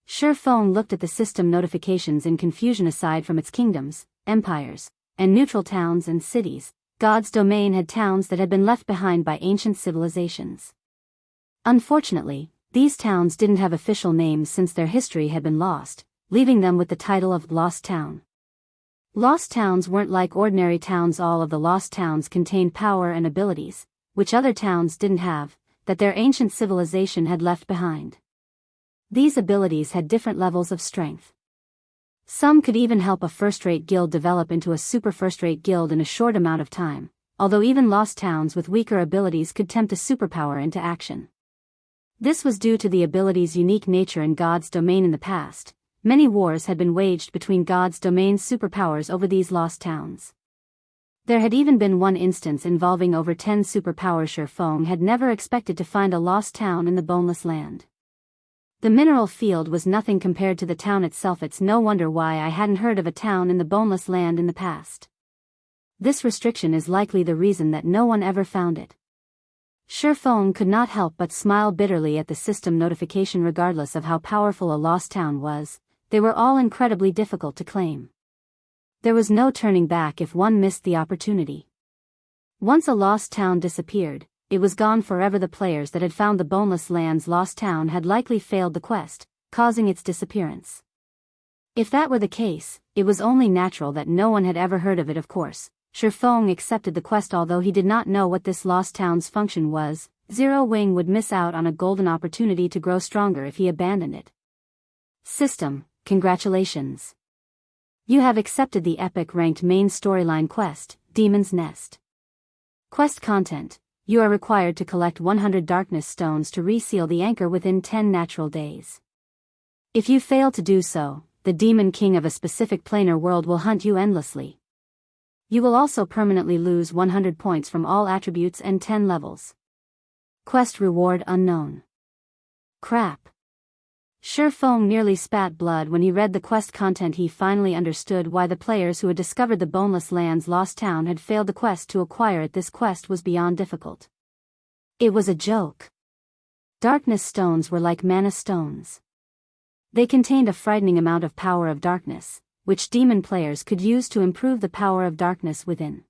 S1: Feng looked at the system notifications in confusion. Aside from its kingdoms, empires, and neutral towns and cities, God's domain had towns that had been left behind by ancient civilizations. Unfortunately, these towns didn't have official names since their history had been lost, leaving them with the title of Lost Town. Lost towns weren't like ordinary towns. All of the lost towns contained power and abilities, which other towns didn't have, that their ancient civilization had left behind. These abilities had different levels of strength. Some could even help a first-rate guild develop into a super first-rate guild in a short amount of time, although even lost towns with weaker abilities could tempt a superpower into action. This was due to the ability's unique nature in God's domain. In the past, many wars had been waged between God's domain's superpowers over these lost towns. There had even been one instance involving over 10 superpowers. Feng had never expected to find a lost town in the Boneless land. The mineral field was nothing compared to the town itself. It's no wonder why I hadn't heard of a town in the Boneless land in the past. This restriction is likely the reason that no one ever found it. Feng could not help but smile bitterly at the system notification. Regardless of how powerful a lost town was, they were all incredibly difficult to claim. There was no turning back if one missed the opportunity. Once a lost town disappeared, it was gone forever. The players that had found the Boneless Land's lost town had likely failed the quest, causing its disappearance. If that were the case, it was only natural that no one had ever heard of it. Of course, Feng accepted the quest. Although he did not know what this lost town's function was, Zero Wing would miss out on a golden opportunity to grow stronger if he abandoned it. System, congratulations. You have accepted the epic ranked main storyline quest, Demon's Nest. Quest content: you are required to collect 100 darkness stones to reseal the anchor within 10 natural days. If you fail to do so, the Demon King of a specific planar world will hunt you endlessly. You will also permanently lose 100 points from all attributes and 10 levels. Quest reward unknown. Crap. Feng nearly spat blood when he read the quest content. He finally understood why the players who had discovered the Boneless Land's lost town had failed the quest to acquire it. This quest was beyond difficult. It was a joke. Darkness stones were like mana stones. They contained a frightening amount of power of darkness, which demon players could use to improve the power of darkness within.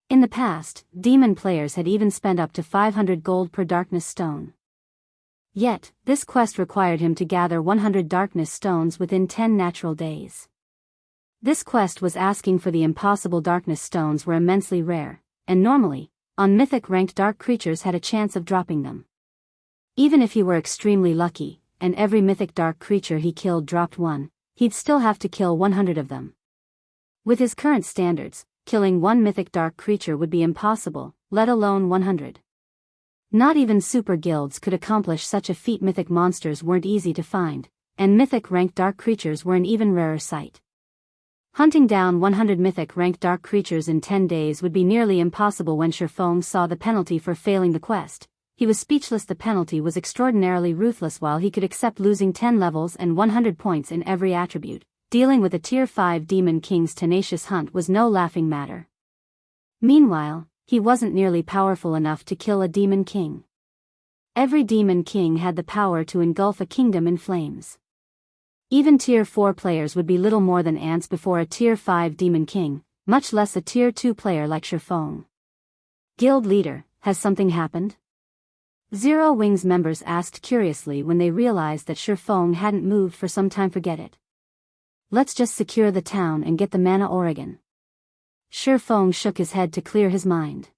S1: In the past, demon players had even spent up to 500 gold per darkness stone. Yet, this quest required him to gather 100 darkness stones within 10 natural days. This quest was asking for the impossible. Darkness stones were immensely rare, and normally, on mythic ranked dark creatures had a chance of dropping them. Even if he were extremely lucky, and every mythic dark creature he killed dropped one, he'd still have to kill 100 of them. With his current standards, killing one mythic dark creature would be impossible, let alone 100. Not even super guilds could accomplish such a feat. Mythic monsters weren't easy to find, and mythic ranked dark creatures were an even rarer sight. Hunting down 100 mythic ranked dark creatures in 10 days would be nearly impossible. When Feng saw the penalty for failing the quest, he was speechless. The penalty was extraordinarily ruthless. While he could accept losing 10 levels and 100 points in every attribute, dealing with a Tier 5 Demon King's tenacious hunt was no laughing matter. Meanwhile, he wasn't nearly powerful enough to kill a Demon King. Every Demon King had the power to engulf a kingdom in flames. Even Tier 4 players would be little more than ants before a Tier 5 Demon King, much less a Tier 2 player like Feng. Guild leader, has something happened? Zero Wing's members asked curiously when they realized that Feng hadn't moved for some time. Forget it. Let's just secure the town and get the mana Oregon. Feng shook his head to clear his mind.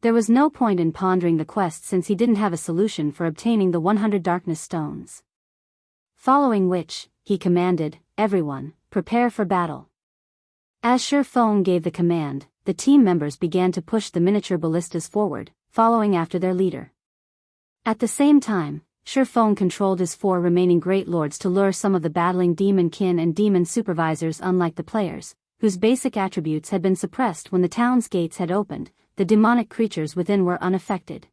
S1: There was no point in pondering the quest since he didn't have a solution for obtaining the 100 darkness stones. Following which, he commanded, everyone, prepare for battle. As Feng gave the command, the team members began to push the miniature ballistas forward, following after their leader. At the same time, Feng controlled his 4 remaining Great Lords to lure some of the battling demon kin and demon supervisors. Unlike the players, whose basic attributes had been suppressed when the town's gates had opened, the demonic creatures within were unaffected.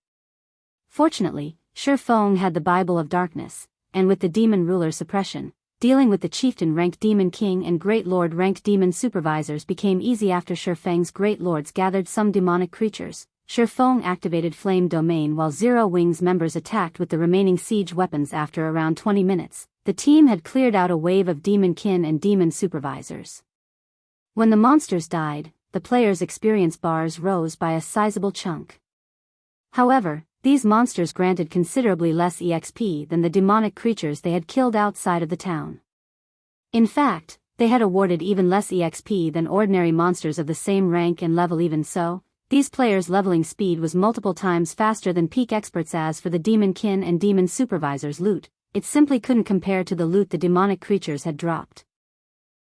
S1: Fortunately, Feng had the Bible of Darkness, and with the demon ruler Suppression, dealing with the chieftain-ranked demon king and Great Lord-ranked demon supervisors became easy. After Feng's Great Lords gathered some demonic creatures, Feng activated Flame Domain while Zero Wing's members attacked with the remaining siege weapons. After around 20 minutes, the team had cleared out a wave of demon kin and demon supervisors. When the monsters died, the players' experience bars rose by a sizable chunk. However, these monsters granted considerably less EXP than the demonic creatures they had killed outside of the town. In fact, they had awarded even less EXP than ordinary monsters of the same rank and level. Even so, these players' leveling speed was multiple times faster than peak experts. As for the demon kin and demon supervisors' loot, it simply couldn't compare to the loot the demonic creatures had dropped.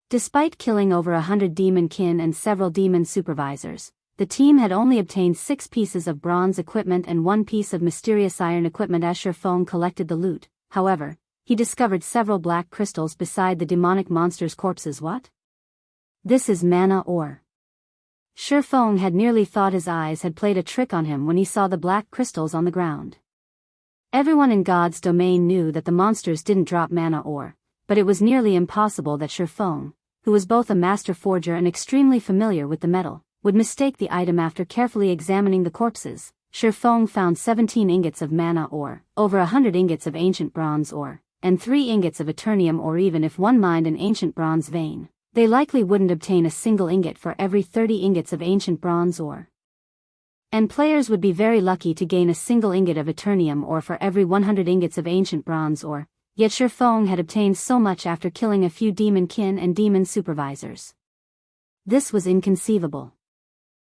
S1: Despite killing over 100 demon kin and several demon supervisors, the team had only obtained 6 pieces of bronze equipment and 1 piece of mysterious iron equipment. As Feng collected the loot, however, he discovered several black crystals beside the demonic monsters' corpses. What? This is mana ore. Feng had nearly thought his eyes had played a trick on him when he saw the black crystals on the ground. Everyone in God's domain knew that the monsters didn't drop mana ore, but it was nearly impossible that Feng, who was both a master forger and extremely familiar with the metal, would mistake the item after carefully examining the corpses. Feng found 17 ingots of mana ore, over 100 ingots of ancient bronze ore, and 3 ingots of eternium ore. Even if one mined an ancient bronze vein, they likely wouldn't obtain a single ingot for every 30 ingots of ancient bronze ore. And players would be very lucky to gain a single ingot of eternium ore for every 100 ingots of ancient bronze ore, yet Feng had obtained so much after killing a few demon kin and demon supervisors. This was inconceivable.